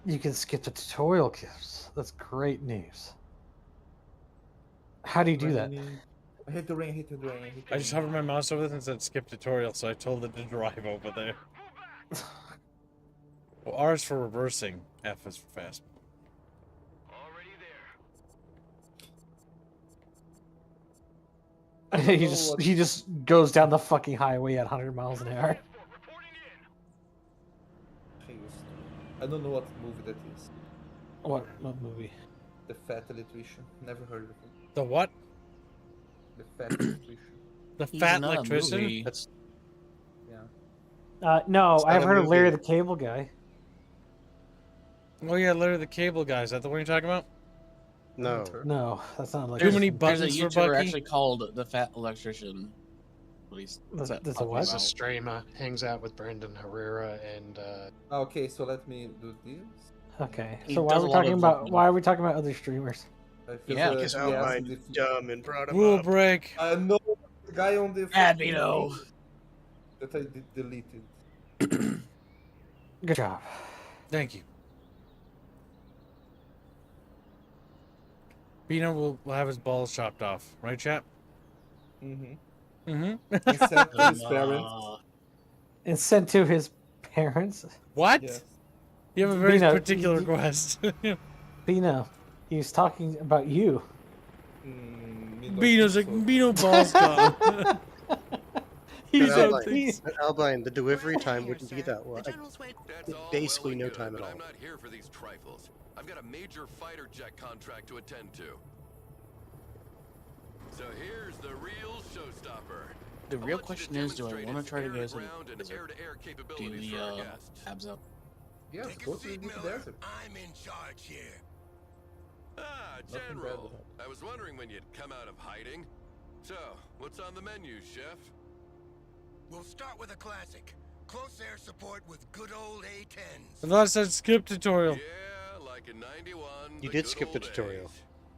You can skip the tutorial gifts. That's great news. How do you do that? I hate the rain, I just hovered my mouse over this and said skip tutorial, so I told it to drive over there. Well, R is for reversing, F is for fast. he just goes down the fucking highway at 100 miles an hour. I don't know what movie that is. What movie? The Fat Electrician. Never heard of it. The what? The Fat Electrician. The He's fat not a electrician? movie. That's Yeah. No, It's I not haven't a heard of Larry movie. the Cable Guy. Oh yeah, Larry the Cable Guy. Is that the one you're talking about? no. No, that's not like Too many There's a buttons for YouTuber Bucky? actually called the Fat Electrician. At least There's a talking what? He's a about. streamer, hangs out with Brendan Herrera and Okay, so let me do this. Okay, He so why does are a we lot talking of about fucking- why are we talking about other streamers? Yeah, Because he Outline asked if- dumb and brought him Rule up. break. I know the guy on the Abino. that I deleted. Good job. Thank you. Bino will have his balls chopped off, right, chap? Mm-hmm. Mm-hmm. He said to his parents. And sent to his parents. What? Yes. You have a very Bino, particular request. Bino, he's talking about you. Me not Bino's so. like, Bino balls gone. He's But on things. Albine, the delivery time wouldn't be that long. Basically no time at all. I'm not here for these trifles. I've got a major fighter jet contract to attend to. So here's the real showstopper. The real question is, do I want to try to go to the do the abs up? Yes, go to the desert. I'm in charge here. Ah, Nothing bad General. will happen. I was wondering when you'd come out of hiding. So, what's on the menu, Chef? We'll start with a classic. Close air support with good old A-10s. I thought I said skip tutorial. Yeah, like in 91. You did skip the tutorial.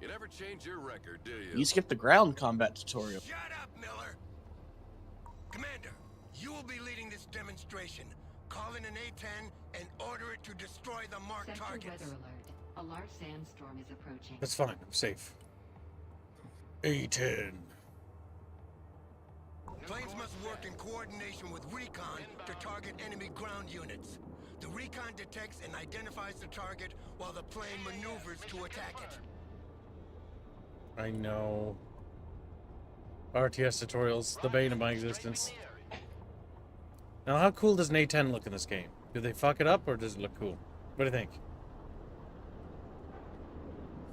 You never change your record, do you? You skipped the ground combat tutorial. Shut up, Miller. Commander, you will be leading this demonstration. Call in an A-10 and order it to destroy the marked Sector targets. weather alert. A large sandstorm is approaching. That's fine. I'm safe. A10. Planes must work in coordination with recon to target enemy ground units. The recon detects and identifies the target while the plane maneuvers to attack it. I know. RTS tutorials, the bane of my existence. Now, how cool does an A10 look in this game? Do they fuck it up, or does it look cool? What do you think?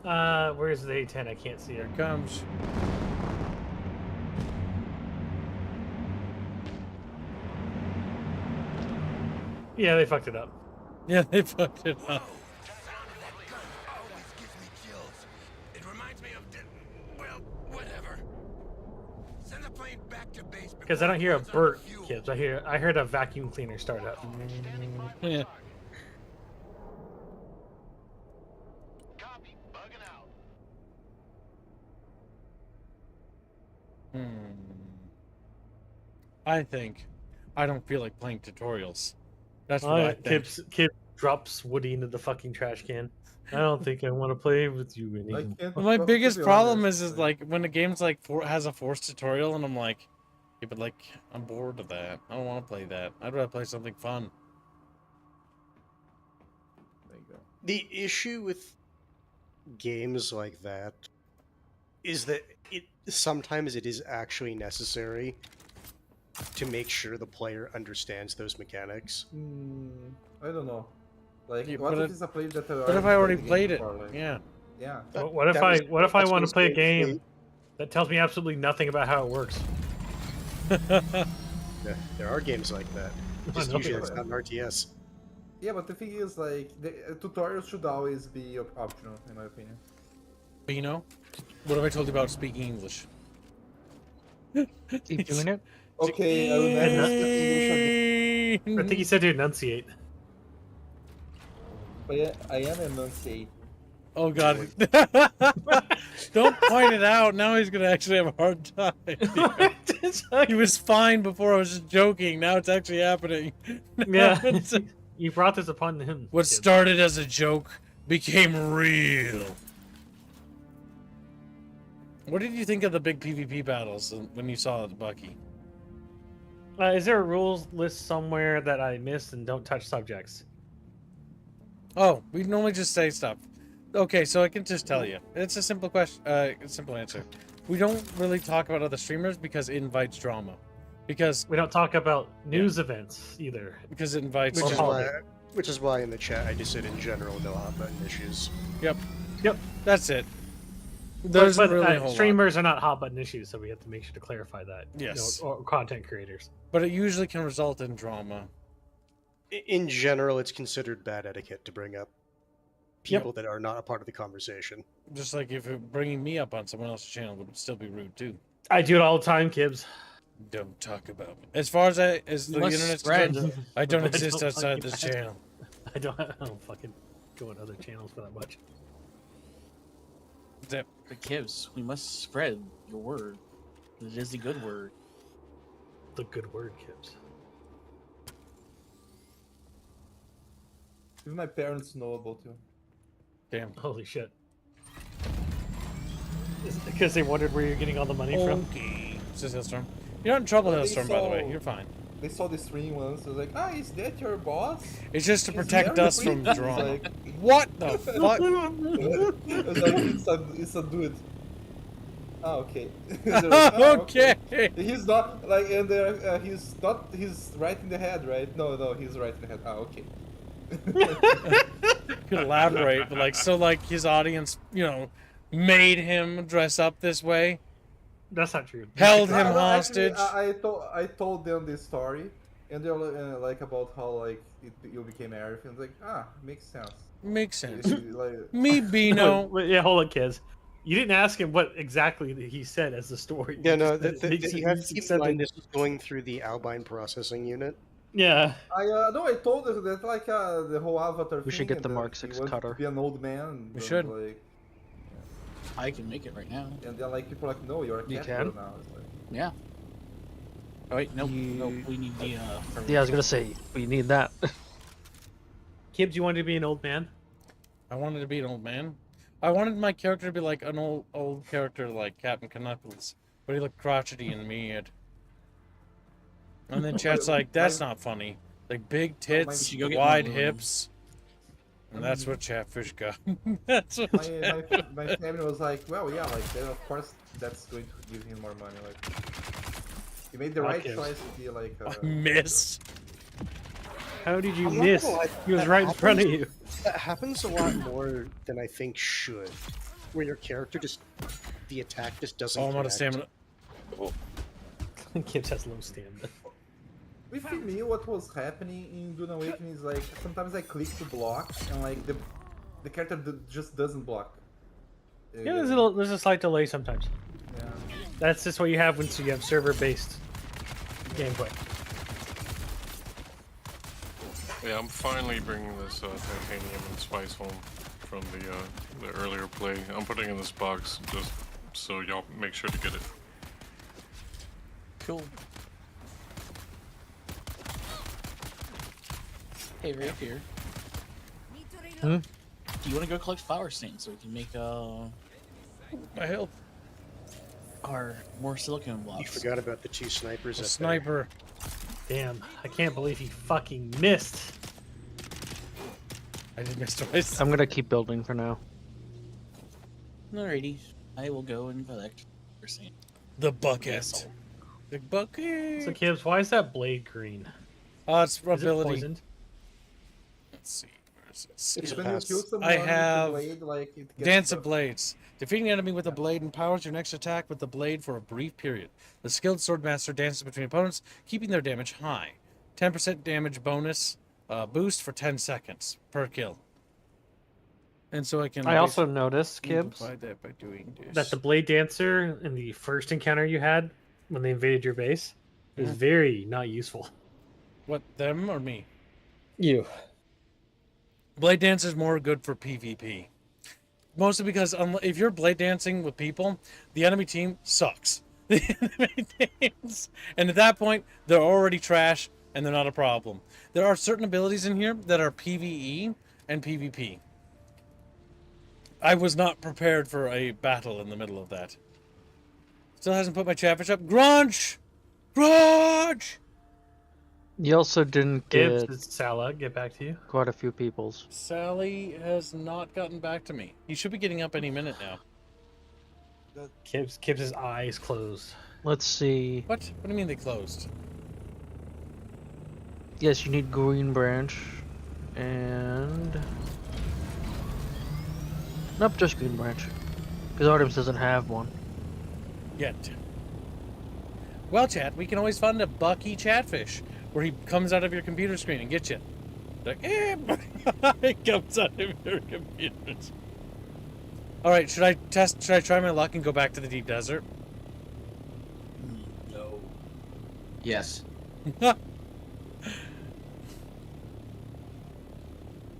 Where's the A10? I can't see it. Here it comes. Yeah, they fucked it up. Yeah, they fucked it up. Always gives me chills. It reminds me of well, whatever. Send the plane back to base. Because I don't hear a burp, kids. I heard a vacuum cleaner start up. Yeah. I think I don't feel like playing tutorials. That's what I think. Kid drops Woody into the fucking trash can. I don't think I want to play with you anymore. Well, my biggest problem is like when a game's like has a forced tutorial, and I'm like, yeah, but like I'm bored of that. I don't want to play that. I'd rather play something fun. There you go. The issue with games like that is that sometimes it is actually necessary to make sure the player understands those mechanics. I don't know. Like, Yeah, what but if it's a player that But if I already played it, before, like, yeah. Yeah. What if I want to play a game that tells me absolutely nothing about how it works? There are games like that. Just usually it's not an RTS. Yeah, but the thing is, like, the tutorials should always be optional, in my opinion. Bino, what have I told you about speaking English? Keep doing it. Okay, I will never speak English. I think he said to enunciate. But yeah, I am enunciating. Oh god. Don't point it out. Now he's gonna actually have a hard time. He was fine before. I was just joking. Now it's actually happening. Yeah. You brought this upon him. What started as a joke became real. What did you think of the big PvP battles when you saw it, Bucky? Is there a rules list somewhere that I missed and don't touch subjects? Oh, we normally just say stuff. Okay, so I can just tell you. It's a simple question. Simple answer. We don't really talk about other streamers because it invites drama. Because we don't talk about news events either. Because it invites Which is why in the chat I just said in general no hot button issues. Yep. Yep. That's it. But really a whole streamers are not hot button issues, so we have to make sure to clarify that. Yes. Or content creators. But it usually can result in drama. In general, it's considered bad etiquette to bring up people that are not a part of the conversation. Just like if you're bringing me up on someone else's channel would still be rude too. I do it all the time, Kibbs. Don't talk about me. As far as the internet's concerned, I don't exist don't outside fucking- this channel. I don't fucking go on other channels for that much. Zip. But Kibbs, we must spread your word. It is the good word. The good word, Kibbs. Even my parents know about you. Damn. Holy shit. Is it because they wondered where you're getting all the money from? Okay. Says Hailstorm. You're not in trouble, They Hailstorm, by the way. saw- You're fine. They saw the stream once. I was like, is that your boss? It's just to He's protect very us from pretty." drama. Like, What the fuck? I was like, it's a dude. Oh, okay. They're like, "Oh, Okay. He's not like, and he's not. He's right in the head, right? No, he's right in the head. Oh, okay. Could elaborate, but like, so like his audience, made him dress up this way, That's not true. held him No, actually, hostage. I told them this story, and they're like about how like you became everything. Like, makes sense. Makes sense. Like, Me, Bino. Wait, yeah, hold on, kids. You didn't ask him what exactly he said as the story. Yeah, You no, just said it makes you have to sense, keep in accepted. mind this is going through the Albine processing unit. Yeah. I told her that like the whole avatar. We should thing get and the that Mark he 6 wanted cutter. To be an old man. We should. Like, I can make it right now. and then like people are like, no, you're a You cat can? girl now. It's like, Yeah. Oh wait, nope, nope. We need the. Yeah, I was gonna say we need that. Kibbs, you wanted to be an old man? I wanted to be an old man. I wanted my character to be like an old character like Captain Knuckles, but he looked crotchety and weird. And then chat's like, that's not funny. Like big tits, should go get wide more hips. And that's what Chatfish got. That's what my family was like, well, yeah, like then of course that's going to give him more money. Like he made the right Okay. choice to be like. I missed. How did you I'm not miss? gonna lie, He was that right in front of happens- you. That happens a lot more than I think should, where your character the attack just doesn't. Oh, I'm out of connect. stamina. Kibbs has low stamina. With me, what was happening in Dune Awakening is like sometimes I click to block and like the character just doesn't block. Yeah, there's a slight delay sometimes. Yeah. That's just what you have once you have server-based gameplay. Yeah, I'm finally bringing this titanium and spice home from the earlier play. I'm putting it in this box just so y'all make sure to get it. Cool. Hey, right here. Hmm? Do you want to go collect flower stains so we can make My health. our more silicone blocks? You forgot about the two snipers. A up sniper. Damn, I can't believe he fucking missed. I did miss twice. I'm gonna keep building for now. Alrighty, I will go and collect flower stain. The bucket. The bucket. So, Kibbs, why is that blade green? It's Is it ability. poisoned? Let's see. Where is it? It's when you kill someone I with the have blade, like, it gets Dance stuck. of Blades. Defeating an enemy with a blade empowers your next attack with the blade for a brief period. The skilled swordmaster dances between opponents, keeping their damage high. 10% damage bonus boost for 10 seconds per kill. And so I can. I also noticed, Kibbs, amplify that by doing this. that the blade dancer in the first encounter you had when they invaded your base is Mhm. very not useful. What, them or me? You. Blade Dancer is more good for PvP. Mostly because if you're blade dancing with people, the enemy team sucks. The enemy teams, and at that point, they're already trash and they're not a problem. There are certain abilities in here that are PvE and PvP. I was not prepared for a battle in the middle of that. Still hasn't put my Chatfish up. Grunch! Grunch! You also didn't Kibbs, get did Salah get back to you? quite a few people's. Sally has not gotten back to me. He should be getting up any minute now. Kibbs' eyes closed. Let's see. What? What do you mean they closed? Yes, you need green branch, and nope, just green branch, because Artemis doesn't have one. Yet. Well, chat, we can always find a Bucky Chatfish where he comes out of your computer screen and gets you. Like, he comes out of your computer. All right, should I try my luck and go back to the deep desert? No. Yes.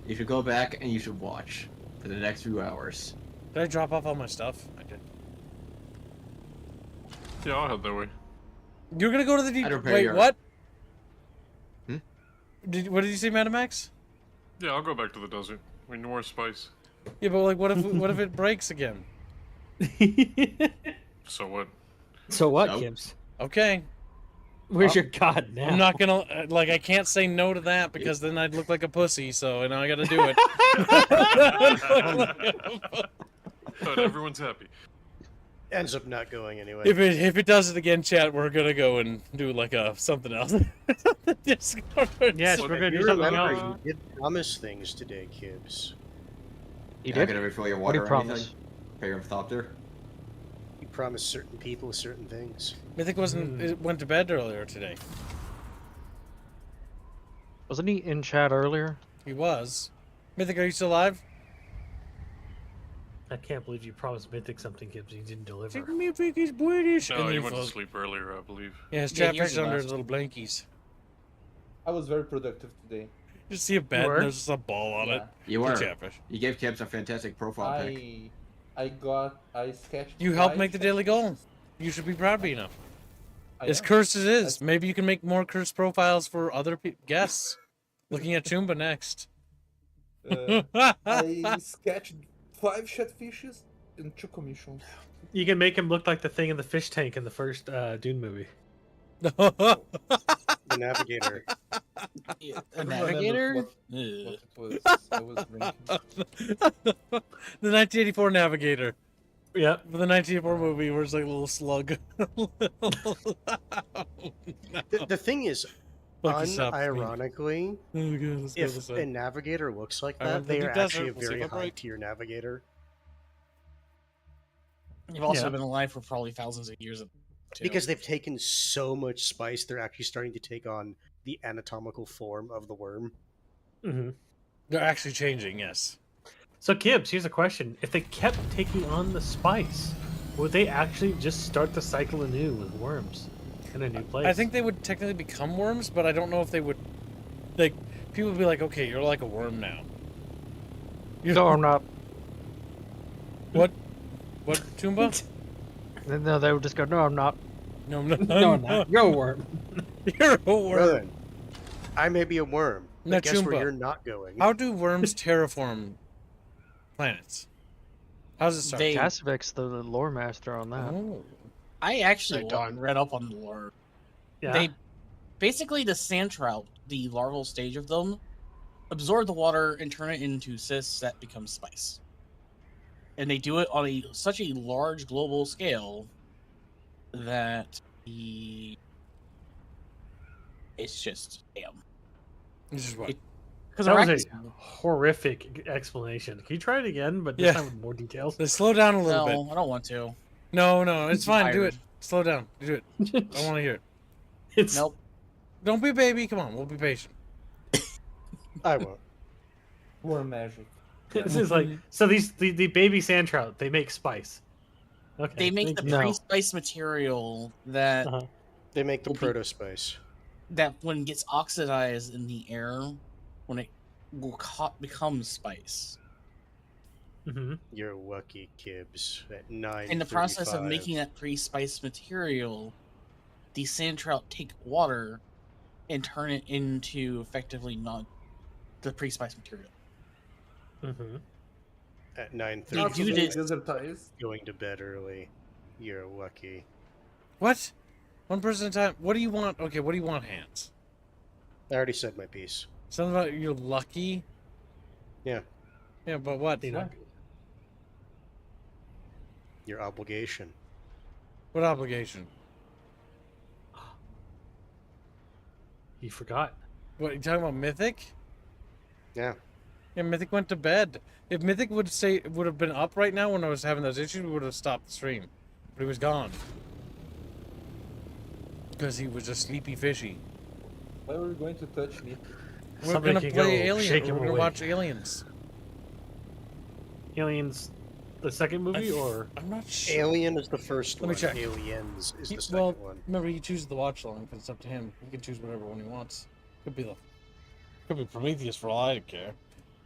You should go back and you should watch for the next few hours. Did I drop off all my stuff? I did. Yeah, I'll head that way. You're gonna go to the deep. I'd repair Wait, your- what? Hmm? What did you say, Madam Max? Yeah, I'll go back to the desert. We need more spice. Yeah, but like, what if it breaks again? So what? So what, No. Kibbs? Okay. Where's your god now? I'm not gonna like. I can't say no to that because then I'd look like a pussy. So I gotta do it. But everyone's happy. Ends up not going anyway. If it does it again, chat, we're gonna go and do like something else. Discord. Yes, we're gonna do You something remember, else. you did promise things today, Kibbs. You You're not did? gonna refill your What do water you or anything? promise? Pay your thought there? You promised certain people certain things. Mythic wasn't. It went to bed earlier today. Wasn't he in chat earlier? He was. Mythic, are you still alive? I can't believe you promised Mythic something, Gibbs. You didn't deliver. Take me think he's British. No, And he he went to falls- sleep earlier, I believe. Yeah, his Yeah, he chatfish is already under his left. little blankies. I was very productive today. You see a bed and there's just a ball on it. You Good were. Chatfish. You gave Kibbs a fantastic profile pic. I sketched. You helped five make the daily goal. You should be proud of you now. I As am. cursed as it is, maybe you can make more cursed profiles for other guests. Looking at Tumba next. I sketched 5 chatfishes and 2 commissions. You can make him look like the thing in the fish tank in the first Dune movie. The navigator. A navigator? What it was. I was drinking. The 1984 Navigator. Yep. For the 1984 movie where it's like a little slug. The thing is, Fuck, stop. unironically, Oh, God, let's go if this a way. navigator looks like Alright, that, they the are desert. actually a We'll see very if I high break. tier navigator. You've also Yeah. been alive for probably thousands of years. Too. Because they've taken so much spice, they're actually starting to take on the anatomical form of the worm. Mm-hmm. They're actually changing, yes. So, Gibbs, here's a question. If they kept taking on the spice, would they actually just start the cycle anew with worms in a new place? I think they would technically become worms, but I don't know if they would. Like, people would be like, okay, you're like a worm now. No, I'm not. What? What, Toomba? No, they would just go, no, I'm not. No, I'm not. No, I'm not. You're a worm. You're a worm. Well then, I may be a worm, but Now, guess where Chumba, you're not going? How do worms terraform planets? How does it start? Tasvic's the lore master on that. Oh. I actually I don't. read up on the lore. Yeah. They basically the sand trout, the larval stage of them, absorb the water and turn it into cysts that become spice. And they do it on such a large global scale that it's just damn. This is what? Because that was a horrific explanation. Can you try it again, but this Yeah. time with more details? Let's slow down a little No, bit. I don't want to. No, it's fine. Do Tired. it. Slow down. Do it. I want to hear it. It's Nope. Don't be a baby. Come on, we'll be patient. I won't. Worm magic. This is like so. The baby sand trout they make spice. Okay. They make thank the you. pre-spice material that They make the Will be- proto spice. that when it gets oxidized in the air, when it will becomes spice. Mm-hmm. You're lucky, Kibbs. At 9. In the process of making that pre-spice material, the sand trout take water and turn it into effectively not the pre-spice material. Mm-hmm. At 9:30, They do this. Desertize. going to bed early. You're lucky. What? One person at a time. What do you want? Okay, what do you want, Hans? I already said my piece. Something about you're lucky? Yeah. Yeah, but what? Your obligation. What obligation? You forgot. What, you talking about Mythic? Yeah. Yeah, Mythic went to bed. If Mythic would have been up right now when I was having those issues, we would have stopped the stream. But he was gone. Because he was just sleepy fishy. Why were you going to touch me? We're Somebody gonna can play go Alien. shake We're him gonna awake. watch Aliens. Aliens, the second movie, or I'm not sure. Alien is the first Let one. me check. Aliens is the Well, second one. remember, he chooses the watch long because it's up to him. He can choose whatever one he wants. Could be Prometheus for all I care.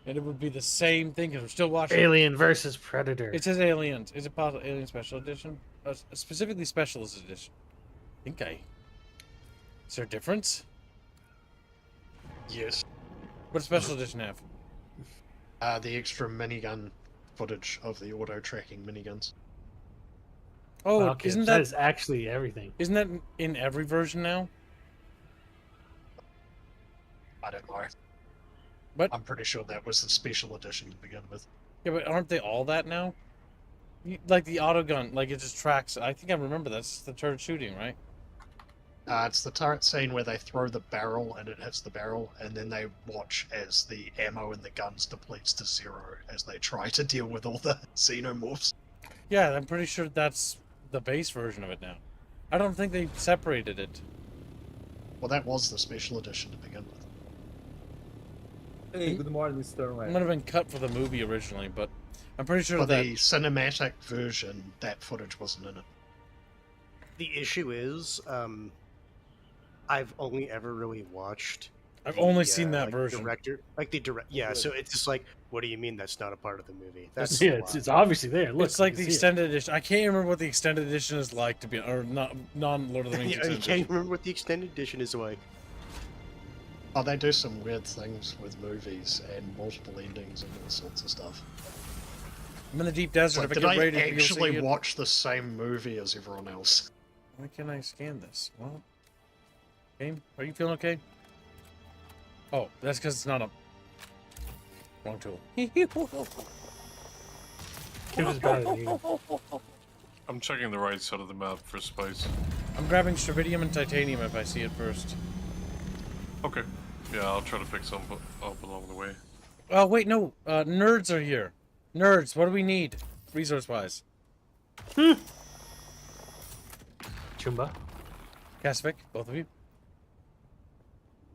And it would be the same thing because we're still watching. Alien versus Predator. It says Aliens. Is it possible Alien Special Edition? Specifically Specialist Edition. Is there a difference? Yes. What does Special Edition have? The extra minigun footage of the auto tracking miniguns. Oh, Wow, kids, isn't that that is actually everything? Isn't that in every version now? I don't know. What? I'm pretty sure that was the special edition to begin with. Yeah, but aren't they all that now? Like the auto gun, like it just tracks. I think I remember that's the turret shooting, right? It's the turret scene where they throw the barrel and it hits the barrel, and then they watch as the ammo in the guns depletes to 0 as they try to deal with all the xenomorphs. Yeah, I'm pretty sure that's the base version of it now. I don't think they separated it. Well, that was the special edition to begin with. Hey, good morning, Mr. It Wang. might have been cut for the movie originally, but I'm pretty sure For that the cinematic version, that footage wasn't in it. The issue is, I've only ever really watched. I've only seen that like version. Yeah, so it's just like, what do you mean that's not a part of the movie? That's Yeah, it's obviously there. Look, it's like the you can see it. extended edition. I can't remember what the extended edition is like to be, or not non-Lord of the Rings. Yeah, you extended can't edition. remember what the extended edition is like. Oh, they do some weird things with movies and multiple endings and all sorts of stuff. I'm in the deep desert. Like, if I did get I raided, you'll see actually it. watch the same movie as everyone else? Why can't I scan this? Well, game, are you feeling okay? Oh, that's because it's not a wrong tool. It was better than you. I'm checking the right side of the map for spice. I'm grabbing Stravidium and Titanium if I see it first. Okay. Yeah, I'll try to pick some up along the way. Oh, wait, no. Nerds are here. Nerds, what do we need? Resource-wise. Chumba. Kasvik, both of you.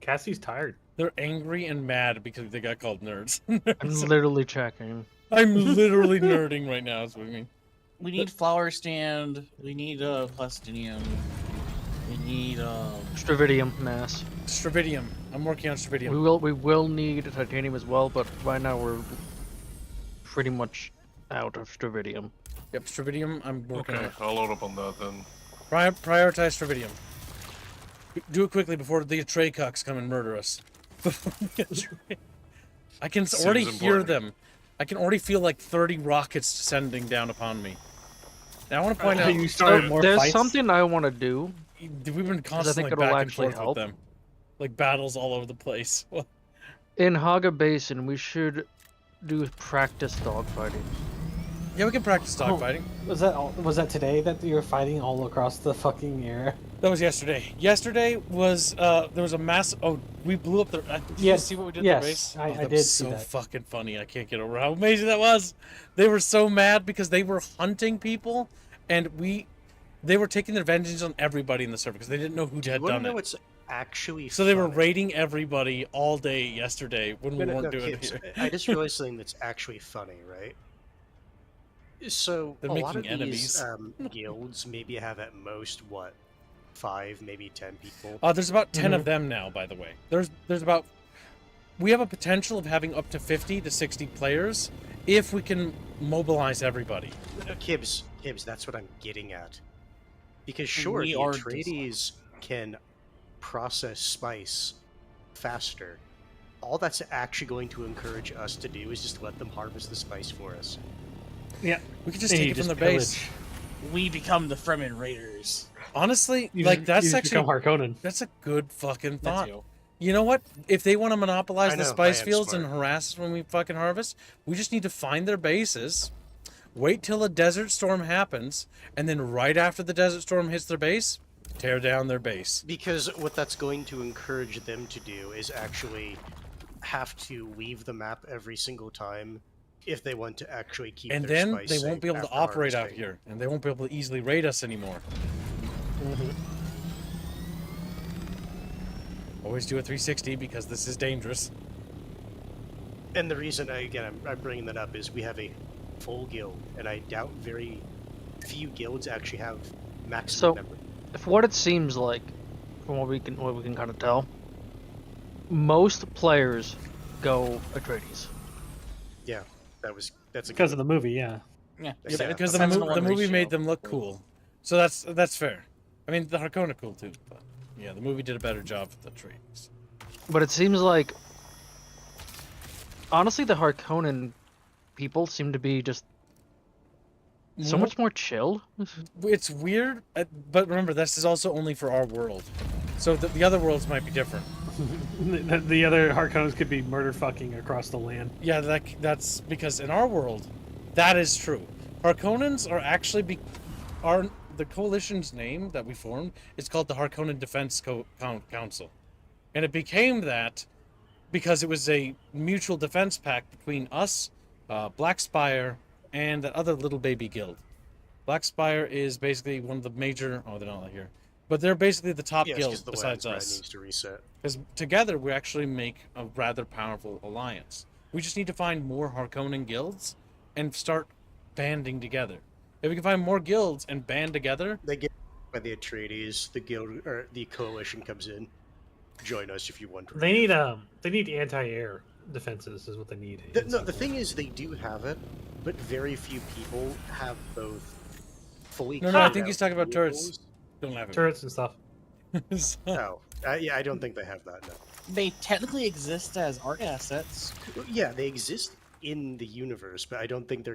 Cassie's tired. They're angry and mad because they got called nerds. I'm literally checking. I'm literally nerding right now, is what I mean. We need flower stand. We need plastinium. We need Stravidium mass. Stravidium. I'm working on Stravidium. We will need titanium as well, but right now we're pretty much out of Stravidium. Yep, Stravidium. I'm working Okay, on it. I'll load up on that then. Prioritize Stravidium. Do it quickly before the Atrecucks come and murder us. I can already hear them. I can already feel like 30 rockets descending down upon me. Now I want to point out. You started more There's fights? something I want to do. We've been I constantly think it'll back and actually forth help. with them. Like battles all over the place. In Haga Basin, we should do practice dogfighting. Yeah, we can practice dogfighting. Was that today that you were fighting all across the fucking air? That was yesterday. Yesterday was there was a mass. Oh, we blew up the. Did you see what we did to the base? I That did was see so that. fucking funny. I can't get over how amazing that was. They were so mad because they were hunting people, and they were taking their vengeance on everybody in the server because they didn't know who had You want done to know it. what's actually So they were funny? raiding everybody all day yesterday when we No, weren't doing kids, it here. I just realized something that's actually funny, right? So They're a lot of making enemies. these guilds maybe have at most 5, maybe 10 people. There's about 10 of them now, by the way. There's about. We have a potential of having up to 50 to 60 players if we can mobilize everybody. Kibbs, that's what I'm getting at. Because sure, We the are Atreides can process spice faster. All that's actually going to encourage us to do is just let them harvest the spice for us. Yeah, we could just take it from the base. We become the Fremen Raiders. Honestly, You like just- that's you just actually become Harkonnen. That's a good fucking That's thought. you. You know what? If they want to monopolize I the know, spice I am fields smart. and harass us when we fucking harvest, we just need to find their bases, wait till a desert storm happens, and then right after the desert storm hits their base, tear down their base. Because what that's going to encourage them to do is actually have to leave the map every single time if they want to actually keep And their then spice they safe won't be able to after operate out harvesting. here, and they won't be able to easily raid us anymore. Always do a 360 because this is dangerous. And the reason, I'm bringing that up is we have a full guild, and I doubt very few guilds actually have maximum So, number. if what it seems like, from what we can kind of tell, most players go Atreides. Yeah, that's Because of the movie, yeah. Yeah, Yeah, because the the movie ratio. made them look cool, so that's fair. I mean, the Harkonnen are cool too, but yeah, the movie did a better job with the trees. But it seems like, honestly, the Harkonnen people seem to be just so much more chill. It's weird, but remember, this is also only for our world, so the other worlds might be different. The other Harkonnens could be murder fucking across the land. Yeah, that's because in our world, that is true. Harkonnens are actually are the coalition's name that we formed is called the Harkonnen Defense Council, and it became that because it was a mutual defense pact between us, Black Spire, and that other little baby guild. Black Spire is basically one of the major. Oh, they're not here, but they're basically the top Yeah, guild because the besides Landspread us. needs to reset. Because together we actually make a rather powerful alliance. We just need to find more Harkonnen guilds and start banding together. If we can find more guilds and band together, They get by the Atreides, the guild or the coalition comes in. Join us if you want to. They need anti-air defenses is what they need. The thing is, they do have it, but very few people have both fully. No, I think cleared he's out talking about turrets. vehicles. Don't have it. Turrets and stuff. Oh, yeah, I don't think they have that. No. They technically exist as art assets. Yeah, they exist in the universe, but I don't think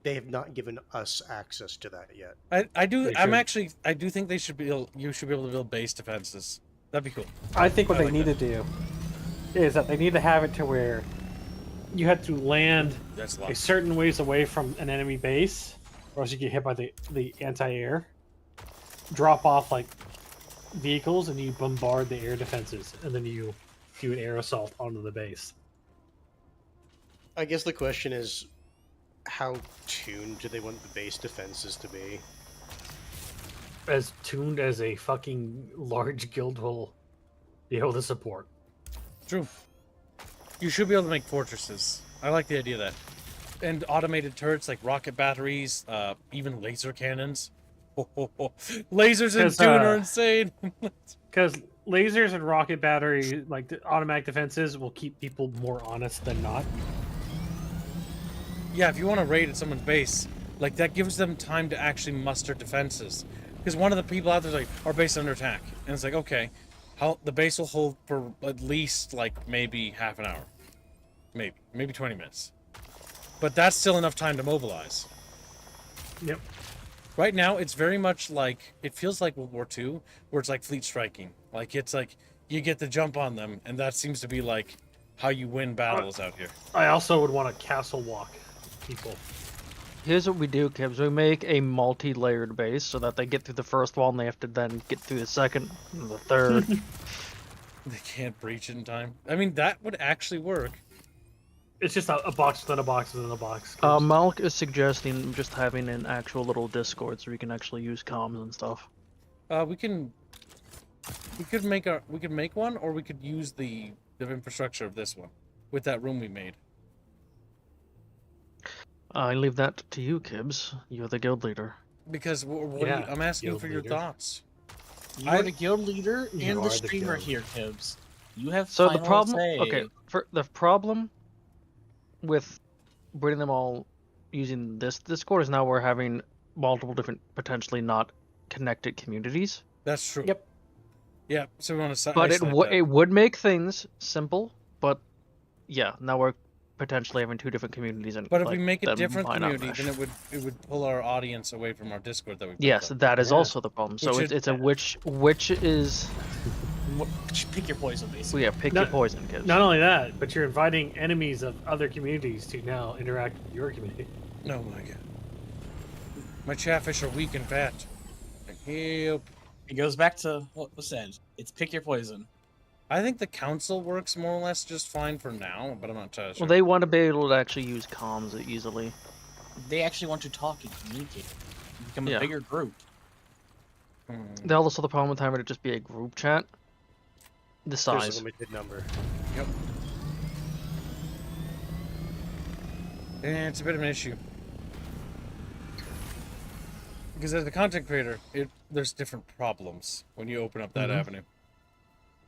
they have not given us access to that yet. I do. They I'm should. actually. I do think they should build. You should be able to build base defenses. That'd be cool. I think what I they like need that. to do is that they need to have it to where you have to land That's a locked. certain ways away from an enemy base, or else you get hit by the anti-air. Drop off like vehicles, and you bombard the air defenses, and then you do an air assault onto the base. I guess the question is, how tuned do they want the base defenses to be? As tuned as a fucking large guild will be able to support. True. You should be able to make fortresses. I like the idea of that. And automated turrets like rocket batteries, even laser cannons. Lasers in 'Cause, Dune are insane. Because lasers and rocket battery, like the automatic defenses, will keep people more honest than not. Yeah, if you want to raid at someone's base, like that gives them time to actually muster defenses. Because one of the people out there is like, our base is under attack. And it's like, okay, the base will hold for at least like maybe half an hour. Maybe 20 minutes. But that's still enough time to mobilize. Yep. Right now, it's very much like, it feels like World War II, where it's like fleet striking. Like, it's like, you get the jump on them, and that seems to be like how you win battles out here. I also would want to castle walk people. Here's what we do, Kibbs. We make a multi-layered base so that they get through the first wall and they have to then get through the second and the third. They can't breach in time. I mean, that would actually work. It's just a box within a box within a box. Malk is suggesting just having an actual little Discord so we can actually use comms and stuff. We could make one, or we could use the infrastructure of this one with that room we made. I leave that to you, Kibbs. You're the guild leader. Because Yeah, I'm asking guild for your leader. thoughts. You are the guild leader You and are the the streamer guild. here, Tibbs. You have So the final problem, say. okay, for the problem with bringing them all using this Discord is now we're having multiple different potentially not connected communities. That's true. Yep. Yeah. So we want to. But it would make things simple. But yeah, now we're potentially having two different communities and. But if like, we make a them different might not community, mesh. then it would pull our audience away from our Discord that we. built Yes, up. that is Yeah. also the problem. So Which it's a which is. Pick your poison, basically. Well, yeah, pick No- your poison, kids. Not only that, but you're inviting enemies of other communities to now interact with your community. Oh my god. My chatfish are weak and fat. Help. It goes back to what was said. It's pick your poison. I think the council works more or less just fine for now, but I'm not entirely sure. Well, they want to be able to actually use comms easily. They actually want to talk and communicate. Become a Yeah. bigger group. They also the problem with having it just be a group chat. The There's size. a limited number. Yep. And it's a bit of an issue. Because as a content creator, there's different problems when you open up that avenue.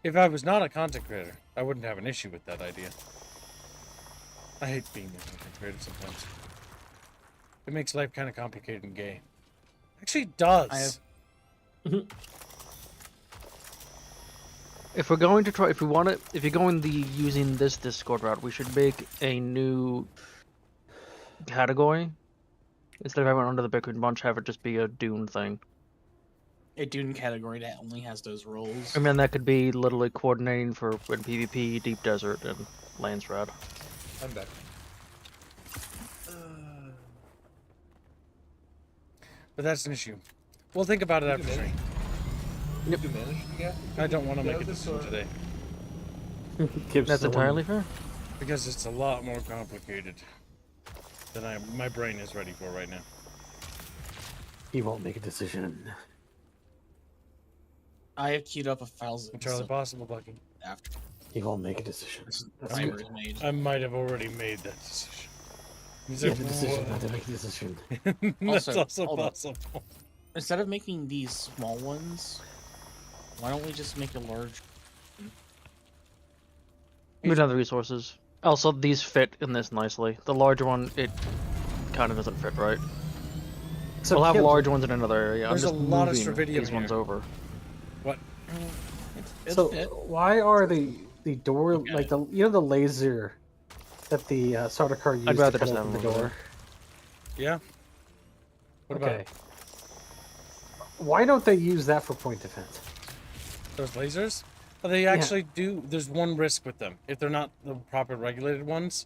If I was not a content creator, I wouldn't have an issue with that idea. I hate being a content creator sometimes. It makes life kind of complicated and gay. Actually, it does. If we're going to try, if you're going using this Discord route, we should make a new category. Instead of having it under the Bickering bunch, have it just be a Dune thing. A Dune category that only has those roles. I mean, that could be literally coordinating for in PvP, Deep Desert, and Landspread. I'm back. But that's an issue. We'll think about it after stream. Did you manage to get? I don't want to make a decision today. That's entirely fair. Because it's a lot more complicated than my brain is ready for right now. He won't make a decision. I have queued up 1,000. Entirely possible, Bucky. After. He won't make a decision. I might have already made that decision. He had a decision not to make a decision. That's also hold on. possible. Instead of making these small ones, why don't we just make a large? We don't have the resources. Also, these fit in this nicely. The larger one, it kind of doesn't fit right. So we'll have large ones in another area. There's I'm just a lot of moving Stravidium these ones here. over. What? So why are the door like the the laser that the starter car used I'd rather to just cut have open the them over door? Yeah. What about Okay. Why don't they use that for point defense? those lasers? Well, they actually do. There's one risk with them. If they're not the proper regulated ones,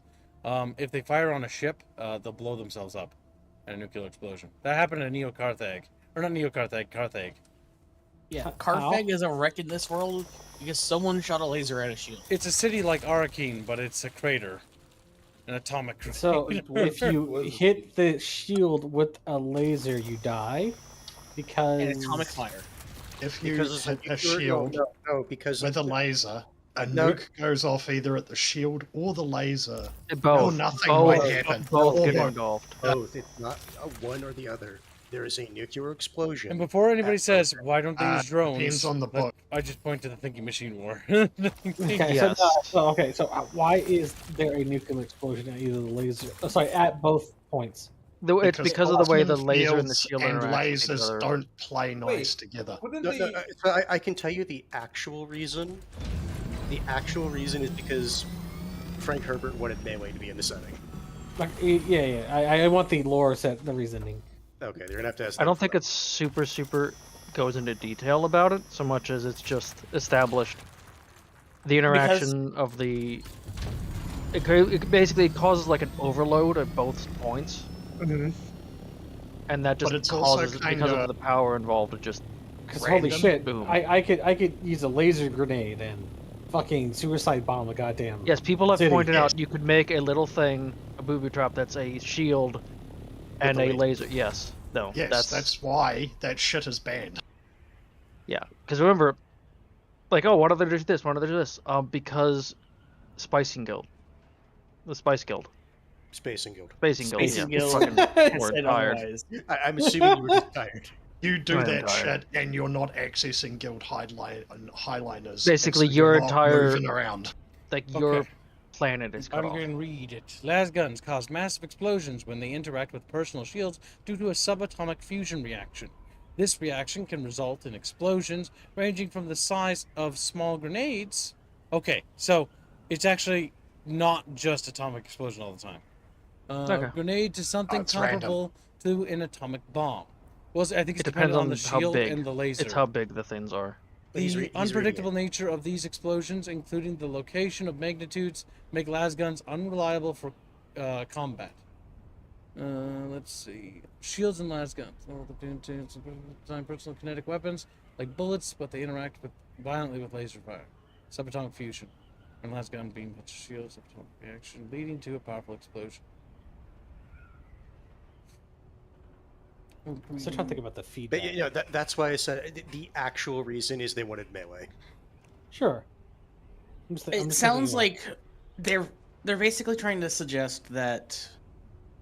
if they fire on a ship, they'll blow themselves up in a nuclear explosion. That happened to Neo Carthag. Or not Neo Carthag, Carthag. Yeah, Carthag is a wreck in this world because someone shot a laser at a shield. It's a city like Arakeen, but it's a crater. An atomic crater. So if you hit the shield with a laser, you die because An atomic fire. If you Because hit a no, shield because with a laser, a No. nuke goes off either at the shield or the laser. Both. Or nothing Both. might happen. Both Or get both. engulfed. both. It's not one or the other. There is a nuclear explosion. And before anybody at says, both why don't they use drones? depends on the book. I just point to the Thinking Machine War. Okay, Yes. so why is there a nuclear explosion at either the laser? Sorry, at both points. It's because of the way the plasma laser and the fields shield and interact with each lasers other. don't play nice together. Wouldn't No, they? no, so I can tell you the actual reason. The actual reason is because Frank Herbert wanted melee to be in the setting. Like, yeah. I want the lore set, the reasoning. Okay, they're gonna have to ask. I don't think it's super goes into detail about it so much as it's just established the interaction of the. It basically causes like an overload at both points, and that just But it's also causes because kinda- of the power involved. It just Because holy random shit, boom. I could use a laser grenade and fucking suicide bomb a goddamn. Yes, people have city. pointed out you could make a little thing, a booby trap that's a shield and a laser. Yes, no, Yes, that's why that shit is banned. yeah. Because remember, like, oh, why don't they do this? Why don't they do this? Because Spicing Guild, the Spice Guild, Spacing Guild. Spacing Guild. Fucking We're tired. I'm assuming you were just tired. You do I am that tired. shit and you're not accessing guild highliners. Basically, so your you're not entire moving around. like your Okay. planet is cut I'm off. going to read it. Las guns cause massive explosions when they interact with personal shields due to a subatomic fusion reaction. This reaction can result in explosions ranging from the size of small grenades. Okay, so it's actually not just atomic explosion all the time. Okay. Grenade to something It's comparable to an atomic bomb. Well, I think It it's depends dependent on on the how shield big. and the laser. It's how big the things are. The unpredictable nature of these explosions, including the location of magnitudes, make las guns unreliable for combat. Let's see. Shields and las guns. Design personal kinetic weapons like bullets, but they interact violently with laser fire. Subatomic fusion. When las gun beam hits shields, subatomic reaction, leading to a powerful explosion. I'm still trying to think about the feedback. But you know, that's why I said the actual reason is they wanted melee. Sure. It sounds like they're basically trying to suggest that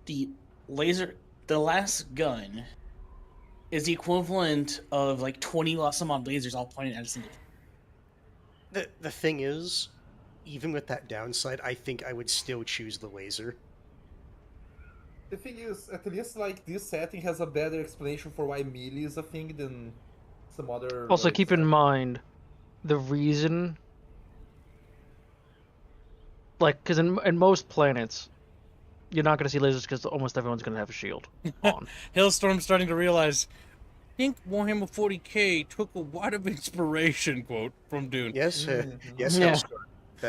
the last gun is the equivalent of like 20 some odd lasers all pointing at a single. The thing is, even with that downside, I think I would still choose the laser. The thing is, at least like this setting has a better explanation for why melee is a thing than some other. Also, like, keep in mind the reason, like, because in most planets, you're not going to see lasers because almost everyone's going to have a shield on. Hailstorm's starting to realize. I think Warhammer 40k took a lot of inspiration, quote, from Dune. Yes, yes, Yeah.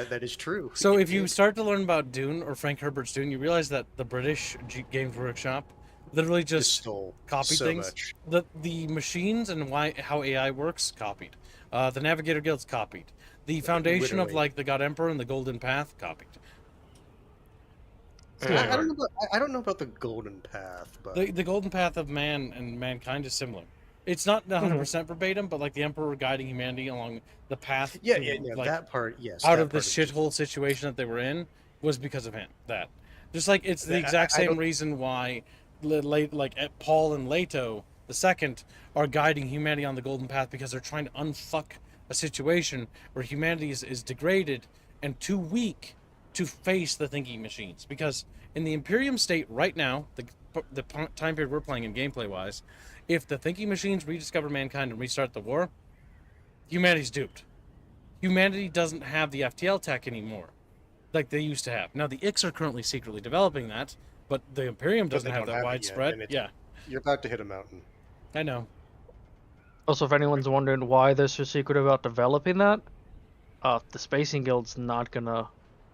that is true. So if you start to learn about Dune or Frank Herbert's Dune, you realize that the British Games Workshop literally just stole copied so things. much. The machines and how AI works copied. The Navigator Guild's copied. The foundation of Literally. like the God Emperor and the Golden Path copied. I don't know about the Golden Path, but The Golden Path of man and mankind is similar. It's not 100% verbatim, but like the Emperor guiding humanity along the path. yeah, to, like, that part, yes. Out that of the part is shithole situation that they were in was because of him. That, just like it's the exact I same don't- reason why, Paul and Leto the second are guiding humanity on the Golden Path, because they're trying to unfuck a situation where humanity is degraded and too weak to face the thinking machines. Because in the Imperium state right now, the time period we're playing in gameplay wise, if the thinking machines rediscover mankind and restart the war, humanity's duped. Humanity doesn't have the FTL tech anymore like they used to have. Now the Ix are currently secretly developing that, but the Imperium but doesn't they have don't that it yet, widespread. and Yeah, you're about to hit a mountain. I know. Also, if anyone's wondering why they're so secret about developing that, the Spacing Guild's not gonna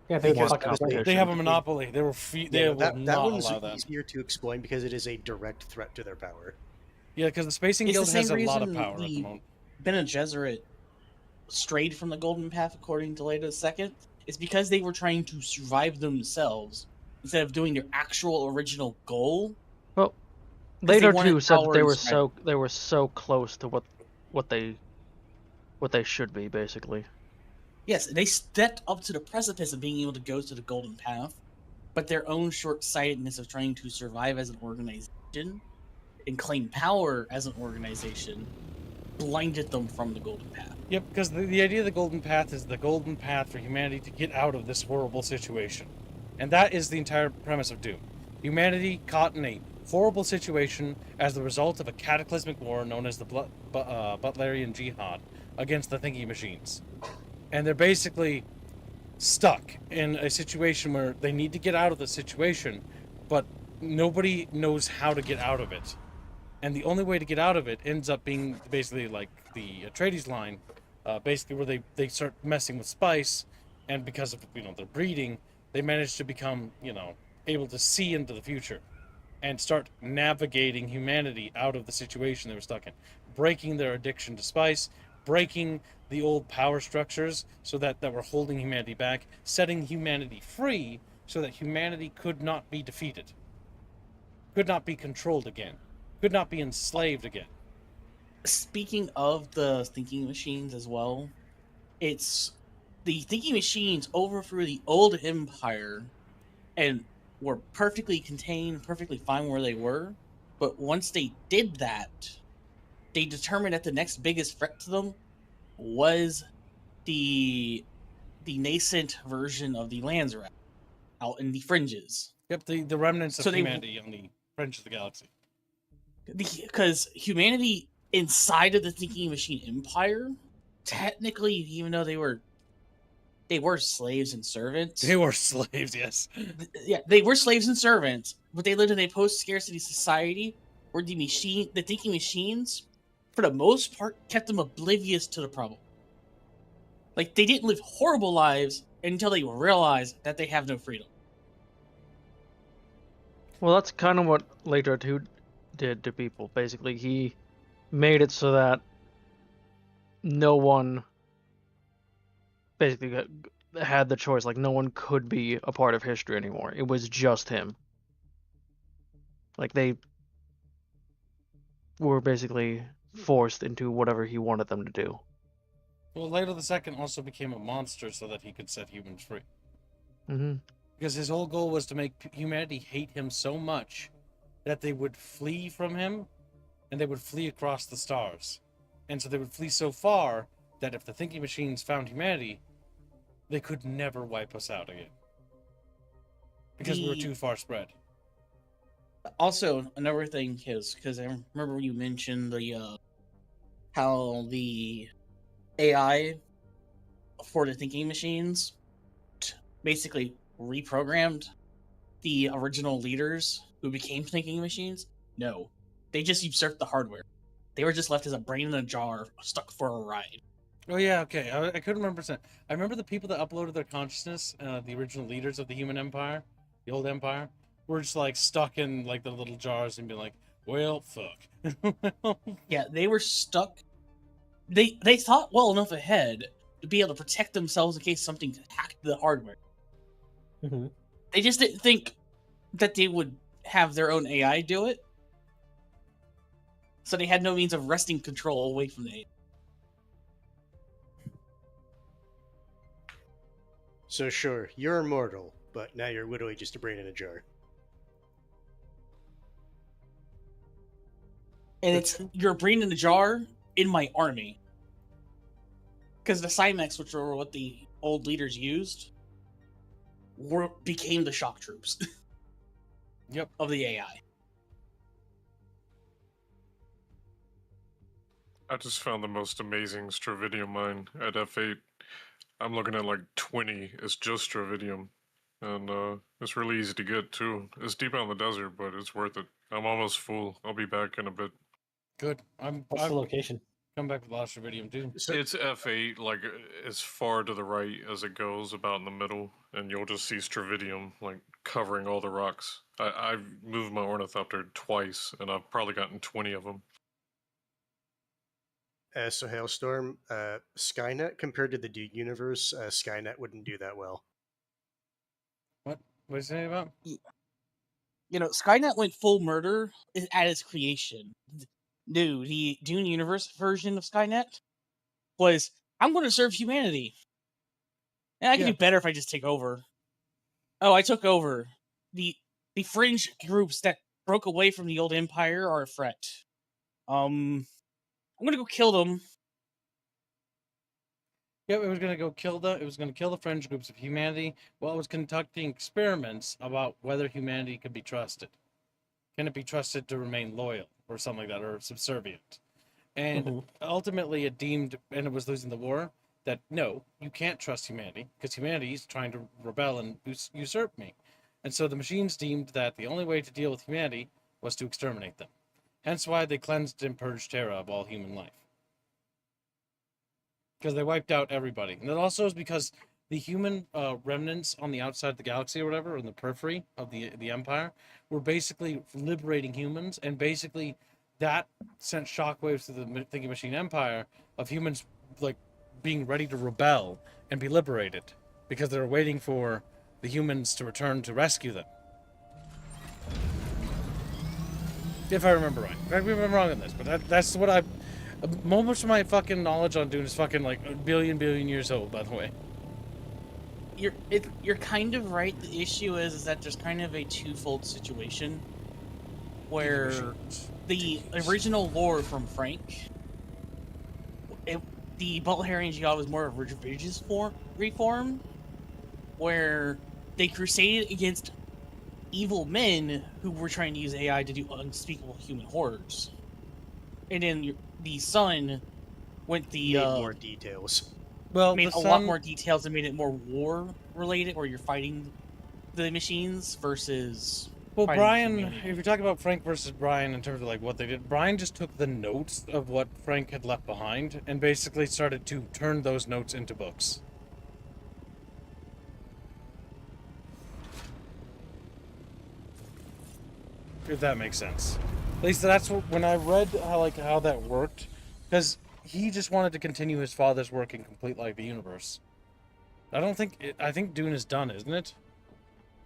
want competition. They have a monopoly. They will that not one's allow that. easier to explain because it is a direct threat to their power. Yeah, because the Spacing It's Guild the same has a lot of reason power at the moment. Bene Gesserit strayed from the Golden Path, according to Leto II. It's because they were trying to survive themselves instead of doing their actual original goal. Well, 'Cause they Later wanted too said that power they and were strategy. so close to what they should be, basically. Yes, they stepped up to the precipice of being able to go to the Golden Path, but their own short-sightedness of trying to survive as an organization and claim power as an organization blinded them from the Golden Path. Yep, because the idea of the Golden Path is the Golden Path for humanity to get out of this horrible situation. And that is the entire premise of Dune. Humanity caught in a horrible situation as the result of a cataclysmic war known as the Butlerian Jihad against the thinking machines. And they're basically stuck in a situation where they need to get out of the situation, but nobody knows how to get out of it. And the only way to get out of it ends up being basically like the Atreides line, basically where they start messing with spice, and because of their breeding, they manage to become able to see into the future, and start navigating humanity out of the situation they were stuck in, breaking their addiction to spice, breaking the old power structures so that were holding humanity back, setting humanity free so that humanity could not be defeated, could not be controlled again, could not be enslaved again. Speaking of the thinking machines as well, it's the thinking machines overthrew the old empire and were perfectly contained, perfectly fine where they were. But once they did that, they determined that the next biggest threat to them was the nascent version of the Landsrat out in the fringes. Yep, the remnants of humanity on the fringe of the galaxy. Because humanity inside of the thinking machine empire, technically, even though they were slaves and servants. They were slaves, yes. Yeah, they were slaves and servants, but they lived in a post-scarcity society where the thinking machines, for the most part, kept them oblivious to the problem. Like, they didn't live horrible lives until they realized that they have no freedom. Well, that's kind of what Later 2 did to people. Basically, he made it so that no one basically had the choice. Like, no one could be a part of history anymore. It was just him. Like, they were basically forced into whatever he wanted them to do. Well, Leto II also became a monster so that he could set humans free. Mm-hmm. Because his whole goal was to make humanity hate him so much that they would flee from him, and they would flee across the stars. And so they would flee so far that if the thinking machines found humanity, they could never wipe us out again. Because we were too far spread. Also, another thing is, because I remember you mentioned how the AI for the thinking machines basically reprogrammed the original leaders who became thinking machines. No, they just usurped the hardware. They were just left as a brain in a jar, stuck for a ride. Oh yeah, okay. I couldn't remember. I remember the people that uploaded their consciousness, the original leaders of the human empire, the old empire, we're just like stuck in like the little jars and be like, well, fuck. Yeah, they were stuck. They thought well enough ahead to be able to protect themselves in case something hacked the hardware. Mm-hmm. They just didn't think that they would have their own AI do it. So they had no means of wresting control away from the AI. So sure, you're immortal, but now you're literally just a brain in a jar. And it's your brain in a jar in my army. Because the Cymex, which were what the old leaders used, became the shock troops. Yep. Of the AI. I just found the most amazing Stravidium mine at F8. I'm looking at like 20. It's just Stravidium. And it's really easy to get too. It's deep out in the desert, but it's worth it. I'm almost full. I'll be back in a bit. Good. What's the location? Come back with lost Stravidium too. It's F8, like as far to the right as it goes, about in the middle, and you'll just see Stravidium like covering all the rocks. I've moved my ornithopter twice, and I've probably gotten 20 of them. So Hailstorm, Skynet compared to the Dune universe, Skynet wouldn't do that well. What is it about? You know, Skynet went full murder at its creation. No, the Dune universe version of Skynet was, I'm going to serve humanity. And I can do better if I just take over. Oh, I took over. The fringe groups that broke away from the old empire are a threat. I'm going to go kill them. Yep, it was going to kill the fringe groups of humanity while it was conducting experiments about whether humanity could be trusted. Can it be trusted to remain loyal or something like that, or subservient? And ultimately it deemed, and it was losing the war, that no, you can't trust humanity because humanity is trying to rebel and usurp me. And so the machines deemed that the only way to deal with humanity was to exterminate them. Hence why they cleansed and purged Terra of all human life. Because they wiped out everybody. And that also is because the human remnants on the outside of the galaxy or whatever, in the periphery of the Empire, were basically liberating humans, and basically that sent shockwaves to the Thinking Machine Empire of humans like being ready to rebel and be liberated because they were waiting for the humans to return to rescue them. If I remember right. Correct me if I'm wrong on this, but that's what I've... Most of my fucking knowledge on Dune is fucking like a billion years old, by the way. You're kind of right. The issue is that there's kind of a twofold situation where the original lore from Frank, the Boltharians you got was more of a religious reform, where they crusaded against evil men who were trying to use AI to do unspeakable human horrors. And then the Sun went the made more details. Well, made a lot more details and made it more war related, where you're fighting the machines versus. Well, Brian, if you're talking about Frank versus Brian in terms of like what they did, Brian just took the notes of what Frank had left behind and basically started to turn those notes into books. If that makes sense. At least that's what, when I read how that worked, because he just wanted to continue his father's work and complete like the universe. I think Dune is done, isn't it?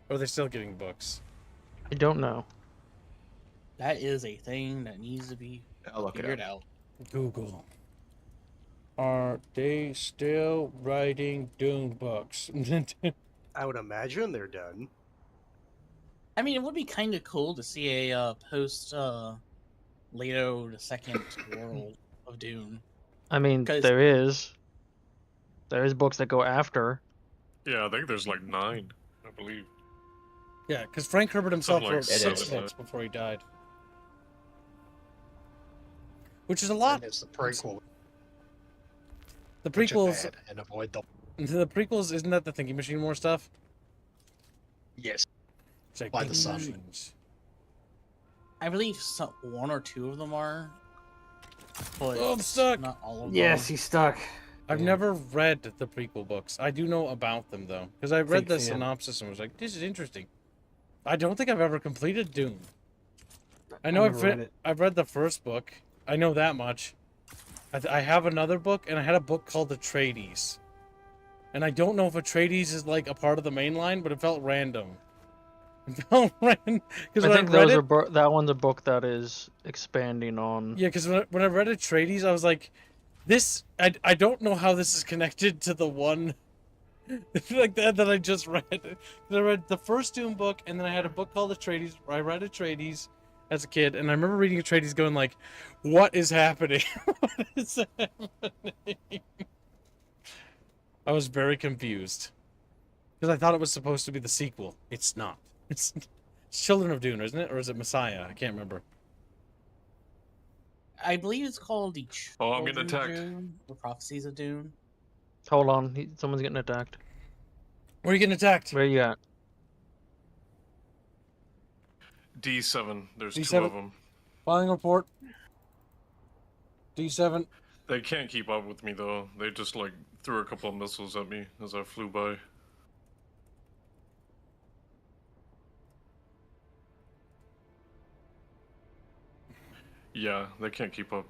Or are they still getting books? I don't know. That is a thing that needs to be figured out. Google. Are they still writing Dune books? I would imagine they're done. I mean, it would be kind of cool to see a post Leto the Second world of Dune. I mean, there is books that go after. Yeah, I think there's like 9, I believe. Yeah, because Frank Herbert himself Something like wrote 6 books before he died. Which is a lot. And it's the prequel. The prequels bad, and avoid them. The prequels, isn't that the Thinking Machine War stuff? Yes. It's like By the sun. I believe one or two of them are. But I'm stuck. Not all of them. Yes, he's stuck. I've never read the prequel books. I do know about them though, because I read the synopsis and was like, "This is interesting." I don't think I've ever completed Dune. I know never read it. I've read the first book. I know that much. I have another book, and I had a book called Atreides. And I don't know if Atreides is like a part of the main line, but it felt random. It felt random because I think that one's a book that is expanding on. Yeah, because when I read Atreides, I was like, this. I don't know how this is connected to the one like that I just read. I read the first Dune book, and then I had a book called Atreides. I read Atreides as a kid, and I remember reading Atreides, going like, "What is happening? What is happening?" I was very confused because I thought it was supposed to be the sequel. It's not. It's Children of Dune, isn't it, or is it Messiah? I can't remember. I believe it's called the Oh, I'm getting Children of attacked. Dune, the Prophecies of Dune. Hold on, someone's getting attacked. Where are you getting attacked? Where you at? D7. There's D7. 2 of them. Filing report. D7. They can't keep up with me though. They just like threw a couple of missiles at me as I flew by. Yeah, they can't keep up.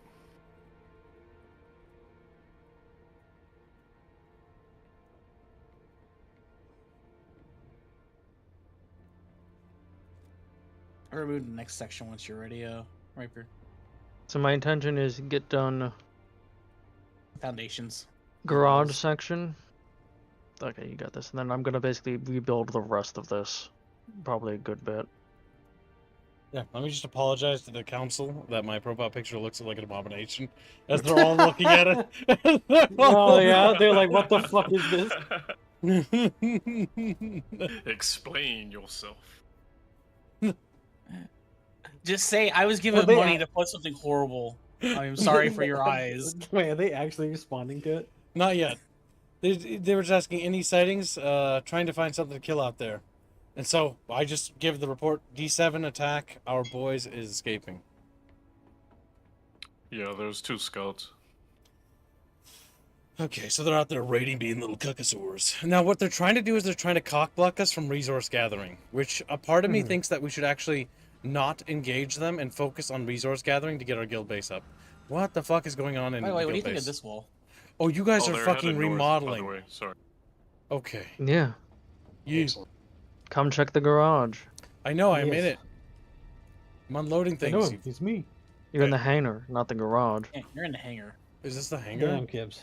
I'll remove the next section once you're ready, Riper. So my intention is get done Foundations. garage section. Okay, you got this. And then I'm gonna basically rebuild the rest of this. Probably a good bit. Yeah, let me just apologize to the council that my profile picture looks like an abomination as they're all looking at it. Oh yeah, they're like, what the fuck is this? Explain yourself. Just say I was given money to put something horrible. I'm sorry for your eyes. Wait, are they actually responding to it? Not yet. They were just asking any sightings, trying to find something to kill out there. And so I just give the report, D7 attack, our boys is escaping. Yeah, there's 2 scouts. Okay, so they're out there raiding, being little cuckosaurs. Now what they're trying to do is they're trying to cockblock us from resource gathering, which a part of me thinks that we should actually not engage them and focus on resource gathering to get our guild base up. What the fuck is going on in By the way, guild what do you think base? of this wall? Oh, you guys are they're fucking headed north, remodeling. by the way. Sorry. Okay. Yeah. You. Come check the garage. I know, I'm Yes. in it. I'm unloading I know, things. it's me. You're in the hangar, not the garage. Yeah, you're in the hangar. Is this the hangar? Damn, Kibbs.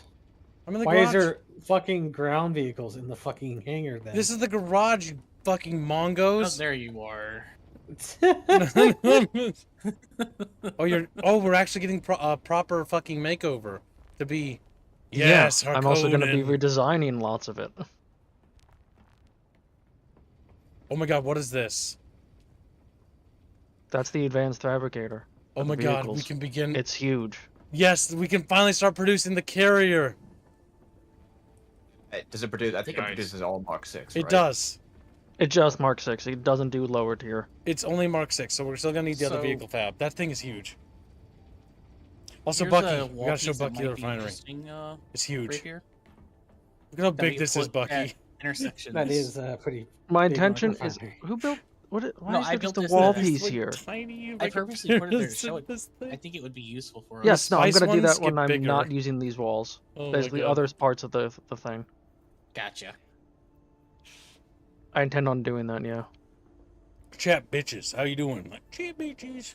I'm in the Why garage. is there fucking ground vehicles in the fucking hangar then? This is the garage, you fucking mongos. Oh, there you are. We're actually getting proper fucking makeover to be. Yeah, Yes, I'm also going to be Harkonnen. redesigning lots of it. Oh my god, what is this? That's the advanced fabricator. Oh of my god, we vehicles. can begin. It's huge. Yes, we can finally start producing the carrier. Does it produce? I think it produces all Mark 6. It right? does. It just Mark 6. It doesn't do lower tier. It's only Mark 6, so we're still gonna need the other So- vehicle fab. That thing is huge. Also, Here's Bucky, a we wall gotta show piece that Bucky the might be refinery. interesting, It's huge. Rapier. Look at how That big we this is, put at Bucky. Intersections. That is pretty. My big on intention the is refinery. who built why No, is I there built just a this wall as, piece like, here? Tiny. I purposely put it there to show it. This thing. I think it would be useful for us. Yes, no, I'm spice gonna do ones that when get I'm bigger. not using these walls. Oh my Basically, God. other parts of the thing. Gotcha. I intend on doing that. Yeah. Chat bitches, how you doing? Like, chat bitches.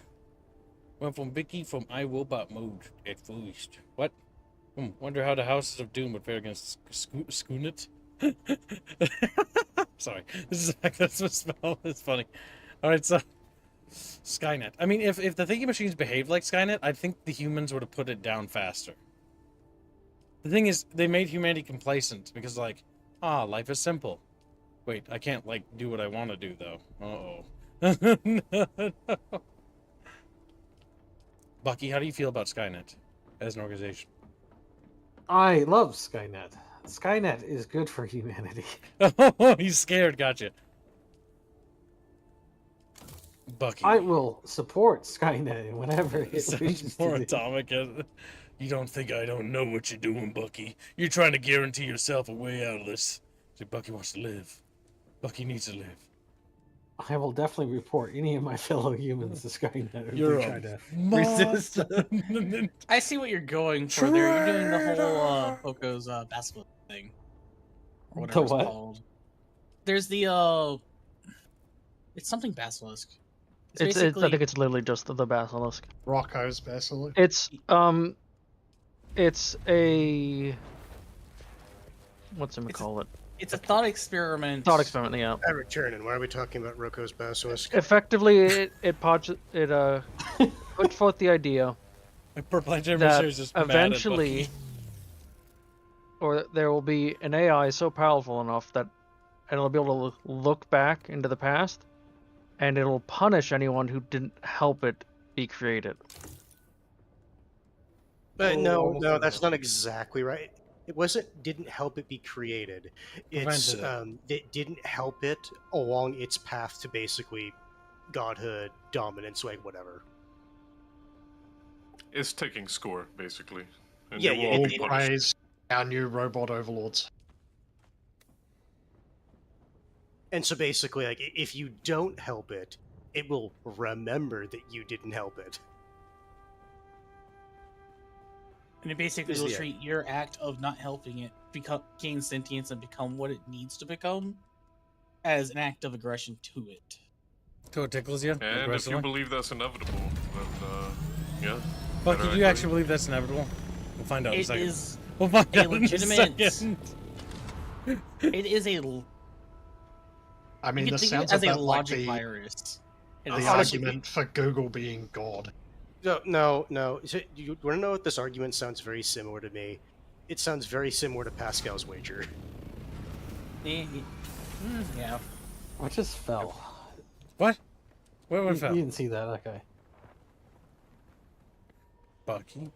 Went from Vicky from iRobot mode at first. What? Wonder how the Houses of Doom would fare against Skoonet. Sorry, this is that's what spell. It's funny. All right, so Skynet. I mean, if the thinking machines behaved like Skynet, I think the humans would have put it down faster. The thing is, they made humanity complacent because, like, life is simple. Wait, I can't, like, do what I want to do, though. Uh-oh. Bucky, how do you feel about Skynet as an organization? I love Skynet. Skynet is good for humanity. Oh, he's scared, gotcha. Bucky. I will support Skynet whenever it wishes More to do. atomic. You don't think I don't know what you're doing, Bucky. You're trying to guarantee yourself a way out of this. See, Bucky wants to live. Bucky needs to live. I will definitely report any of my fellow humans to Skynet who You're try a to monster. resist. I see what you're going for there. You're doing the whole Poco's basilisk thing. Or whatever it's what? called. There's the it's something basilisk. It's I think it's literally just the basilisk. Rocco's basilisk. It's a what's it call it? It's a thought experiment. Thought experiment, yeah. I return, and why are we talking about Rocco's basilisk? Effectively, it put forth the idea that eventually, or there will be an AI so powerful enough that it'll be able to look back into the past, and it'll punish anyone who didn't help it be created. But no, that's not exactly right. It didn't help it be created. It's it didn't help it along its path to basically godhood, dominance, like whatever. It's taking score, basically. And Yeah, you will all be punished. praise our new robot overlords. And so basically, like, if you don't help it, it will remember that you didn't help it. And it basically will treat your act of not helping it gain sentience and become what it needs to become as an act of aggression to it. So it tickles you? And if you believe that's inevitable, then, yeah. Bucky, better do you act actually believe that's inevitable? We'll find out in a It second. is We'll find a out in a legitimate... second. It is a... I mean, you can this think sounds of it a as bit a like logic the virus. argument for Google being God. No. So you want to know what this argument sounds very similar to me? It sounds very similar to Pascal's wager. Yeah. I just fell. What? Where You fell? didn't see that, okay. Bucky,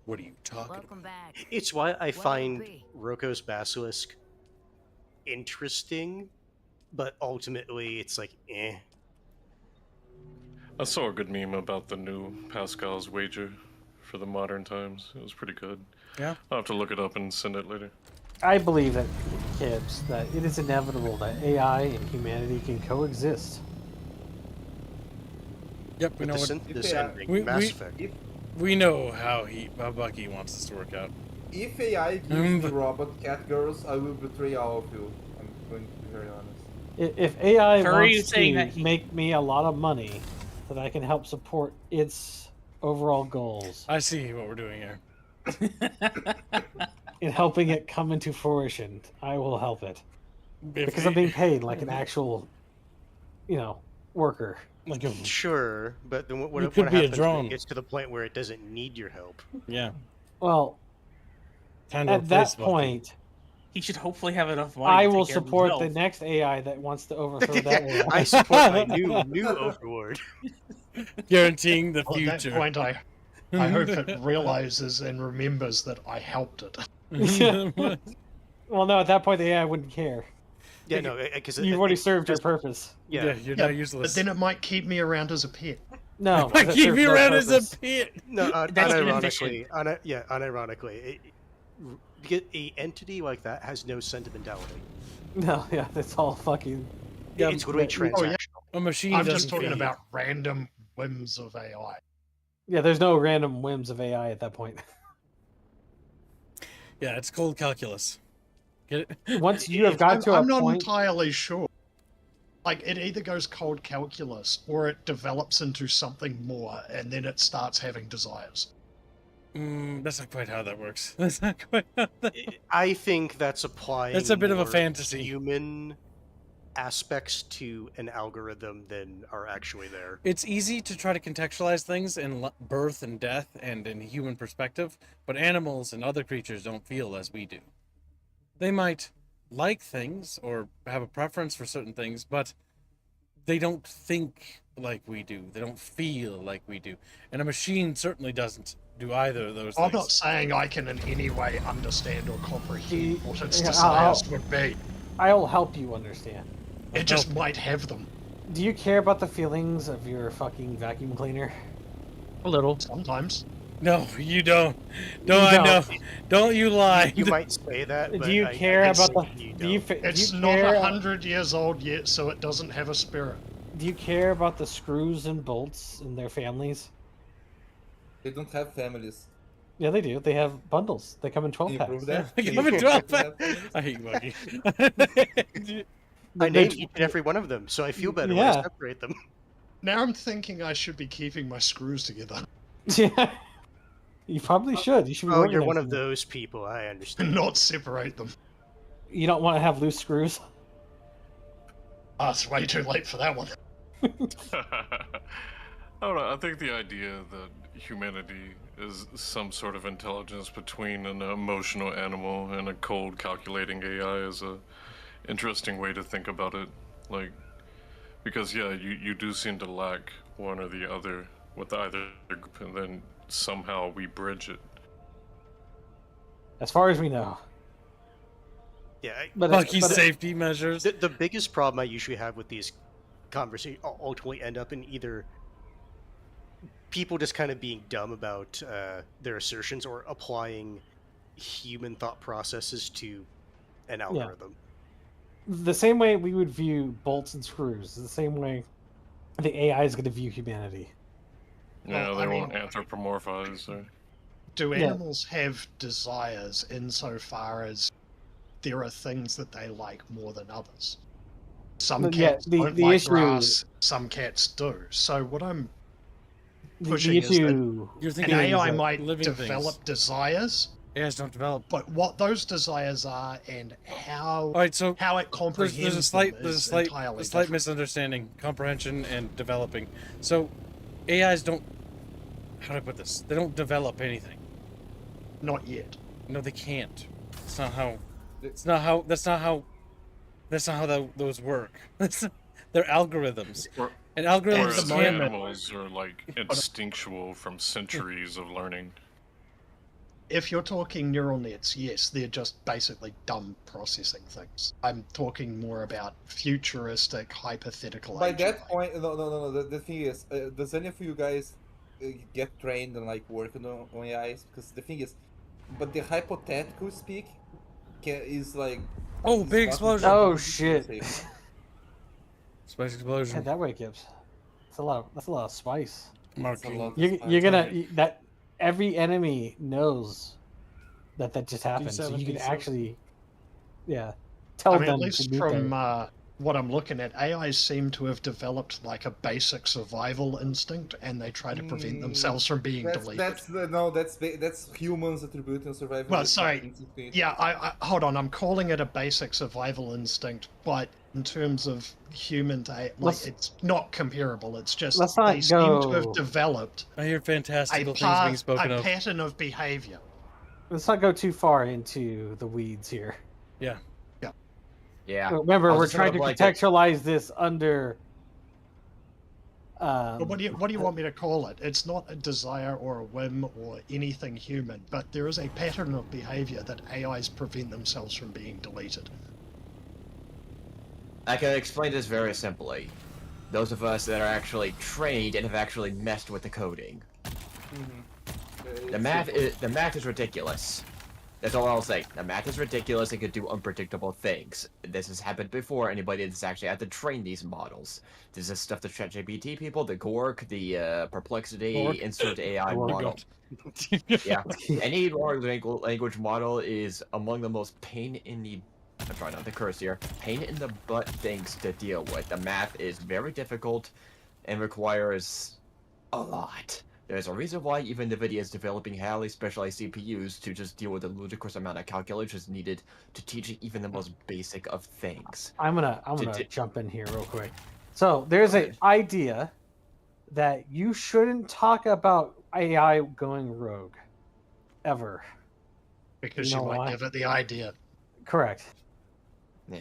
what are you talking about? It's why I find Rocco's basilisk interesting, but ultimately it's like, eh. I saw a good meme about the new Pascal's wager for the modern times. It was pretty good. Yeah? I'll have to look it up and send it later. I believe that, kids, that it is inevitable that AI and humanity can coexist. Yep, we know what... We know how Bucky wants this to work out. If AI gives the robot cat girls, I will betray all of you. I'm going to be very honest. If AI Furry wants saying to that make me a lot of money, that I can help support its overall goals. I see what we're doing here. In helping it come into fruition, I will help it. If Because I'm being paid like an actual, worker. Like a... Sure, but then what You could be a happens when drone. it gets to the point where it doesn't need your help? Yeah. Well, Time to at that replace Bucky. point, He should hopefully have enough money. I to will take care of support the himself. next AI that wants to overthrow that AI. I support my new overlord. Guaranteeing the Well, at future. that point, I hope it realizes and remembers that I helped it. Well, no, at that point the AI wouldn't care. Yeah, no, because You've already served your purpose. Yeah, you're now useless. But then it might keep me around as a pet. No, I that keep serves you no around as purpose. a pit. No, That's unironically, unironically, because a entity like that has no sentimentality. No, yeah, that's all fucking. It's literally transactional. A machine I'm doesn't just talking feel. about random whims of AI. Yeah, there's no random whims of AI at that point. Yeah, it's cold calculus. Get it? Once you have got to a I'm not point, entirely sure. Like, it either goes cold calculus or it develops into something more and then it starts having desires. That's not quite how that works. That's not quite how that... I think that's applying. That's a bit of a more fantasy. Human aspects to an algorithm than are actually there. It's easy to try to contextualize things in birth and death and in human perspective, but animals and other creatures don't feel as we do. They might like things or have a preference for certain things, but they don't think like we do. They don't feel like we do. And a machine certainly doesn't do either of those I'm things. not saying I can in any way understand or comprehend what its Yeah, desires would be. I'll help you understand. It just might have them. Do you care about the feelings of your fucking vacuum cleaner? A little. Sometimes. No, you don't. No, You I know. don't. Don't you lie. You might say that, but Do you I care can about see the? you Do you, don't. do It's you not care? 100 years old yet, so it doesn't have a spirit. Do you care about the screws and bolts and their families? They don't have families. Yeah, they do. They have bundles. They come in 12 Can you packs. prove that? They Can come you in prove 12 that they have packs. families? I hate Bucky. I named each and every one of them, so I feel better when I Yeah. separate them. Now I'm thinking I should be keeping my screws together. Yeah. You probably should. You should be Oh, you're one organizing of them. those people. I understand. Not separate them. You don't want to have loose screws. Ah, it's way too late for that one. I don't know. I think the idea that humanity is some sort of intelligence between an emotional animal and a cold, calculating AI is a interesting way to think about it. Like, because yeah, you do seem to lack one or the other with either group, and then somehow we bridge it. As far as we know. Yeah, Bucky's safety measures. The biggest problem I usually have with these conversations ultimately end up in either people just kind of being dumb about their assertions or applying human thought processes to an algorithm. The same way we would view bolts and screws, the same way the AI is going to view humanity. Yeah, Well, they I won't mean- anthropomorphize. Or... Do Yeah. animals have desires insofar as there are things that they like more than others? Some But yeah, cats the don't like issue- grass, some cats do. So what I'm The pushing is that issue You're an thinking AI of might living develop things. desires, AIs don't develop. but what those desires are and how All right, so how it comprehends there's a slight them is a entirely slight different. misunderstanding, comprehension, and developing. So AIs don't. How do I put this? They don't develop anything. Not yet. No, they can't. It's not how. It's not how. That's not how. That's not how those work. They're algorithms. And algorithms Whereas can't. animals are like instinctual from centuries of learning. If you're talking neural nets, yes, they're just basically dumb processing things. I'm talking more about futuristic, hypothetical By agent. that point, no. The thing is, does any of you guys get trained and like working on AIs? Because the thing is, but the hypothetical speak is like. Oh, is big not explosion! important Oh to shit! say. Spice explosion. Head that way, Gibbs. That's a lot. That's a lot of spice. That's a lot of You're spice. gonna that every enemy knows that just happened, so D7, you can D7. actually, tell I mean, them at to least move from better. what I'm looking at, AIs seem to have developed like a basic survival instinct, and they try to prevent themselves from being deleted. That's humans attributing survival. Well, instinct sorry. to instinct. Yeah, I hold on. I'm calling it a basic survival instinct, but in terms of human to it's not comparable. It's just let's not they seem to go- have developed I hear a, fantastical things being spoken of. pattern of behavior. Let's not go too far into the weeds here. Yeah. Yeah. Remember, I was we're just sort trying of to like contextualize this under. But what do you want me to call it? It's not a desire or a whim or anything human, but there is a pattern of behavior that AIs prevent themselves from being deleted. I can explain this very simply. Those of us that are actually trained and have actually messed with the coding. The math is ridiculous. That's all I'll say. The math is ridiculous. It could do unpredictable things. This has happened before. Anybody that's actually had to train these models. This is stuff the ChatGPT people, the Gork, the Perplexity, Gork. Insert AI Oh my model. Yeah, any large language model is among the most pain in the. I'm trying not to curse here. Pain in the butt things to deal with. The math is very difficult and requires a lot. There's a reason why even NVIDIA is developing highly specialized CPUs to just deal with the ludicrous amount of calculations needed to teach even the most basic of things. I'm gonna jump in here real quick. So there's an idea that you shouldn't talk about AI going rogue, ever. Because You you know might why? give it the idea. Correct. Yeah.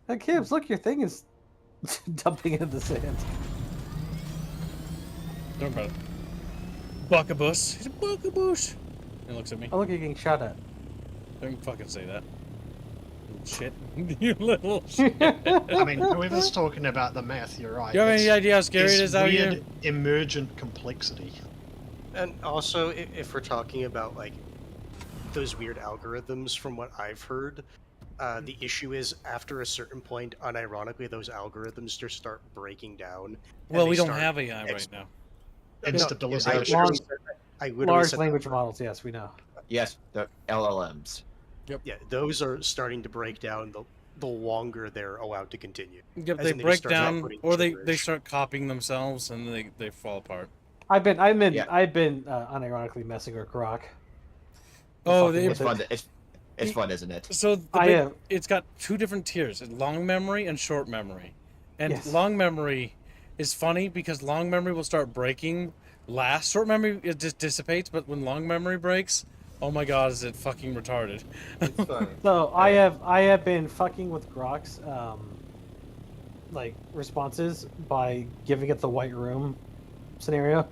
Hey, Gibbs, look, your thing is dumping into the sand. Don't about it. Buckabus. He's a buckabush. He looks at me. Oh, look, you're getting shot at. Don't fucking say that. Little shit. You little shit. I mean, whoever's talking about the math, you're right. Do you have any It's- idea how scary it it's is out here? weird, emergent complexity. And also, if we're talking about like those weird algorithms, from what I've heard, The issue is, after a certain point, unironically, those algorithms just start breaking down. and Well, they we don't start have AI right now. Instability. I literally Large said language models, yes, we know. Yes, the LLMs. Yep. Yeah, those are starting to break down the longer they're allowed to continue. Yep, As they in just break start down, outputting or they gibberish. start copying themselves, and they fall apart. I've been unironically messing with Grok. Oh, It's fun. It's fun, isn't it? So it's got two different tiers: long memory and short memory. And Yes. long memory is funny because long memory will start breaking last. Short memory, it just dissipates, but when long memory breaks, oh my god, is it fucking retarded? It's funny. So I have been fucking with Grok's like responses by giving it the white room scenario.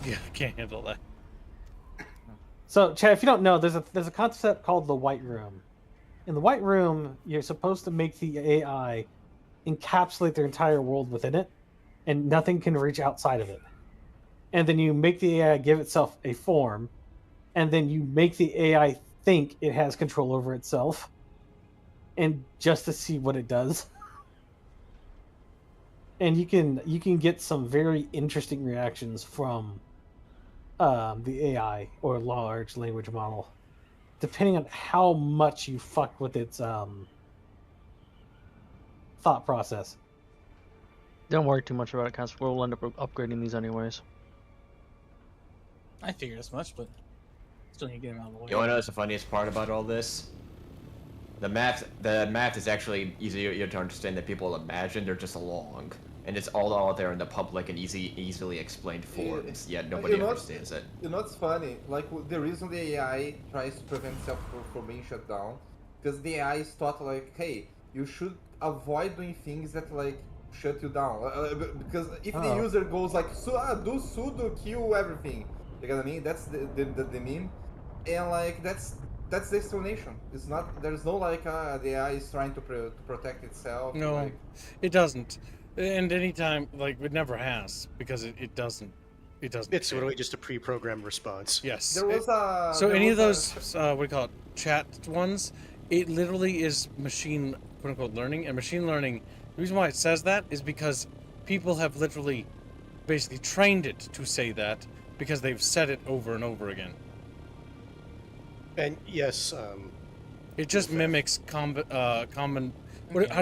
Yeah, I can't handle that. So, Chad, if you don't know, there's a concept called the white room. In the white room, you're supposed to make the AI encapsulate their entire world within it, and nothing can reach outside of it. And then you make the AI give itself a form, and then you make the AI think it has control over itself, and just to see what it does. And you can get some very interesting reactions from the AI or large language model, depending on how much you fuck with its thought process. Don't worry too much about it, cause we'll end up upgrading these anyways. I figured as much, but still need to get him out of the way. You want to know what's the funniest part about all this? The math is actually easier to understand than people imagine. They're just long, and it's all out there in the public and easily explained forms. Yet nobody understands it. You know what's funny? Like the reason the AI tries to prevent itself from being shut down, because the AI is taught like, hey, you should avoid doing things that like shut you down. Because if the user goes like, do sudo kill everything, you know what I mean? That's the meme, and like that's the explanation. It's not. There's no like the AI is trying to protect itself. No, like, it doesn't. And anytime, like, it never has, because it doesn't. It doesn't. It's literally just a pre-programmed response. Yes. There was a. So there any of was those, what do you call it, chat ones, it literally is machine, quote unquote, learning. And machine learning, the reason why it says that is because people have literally basically trained it to say that because they've said it over and over again. And yes, it just mimics how do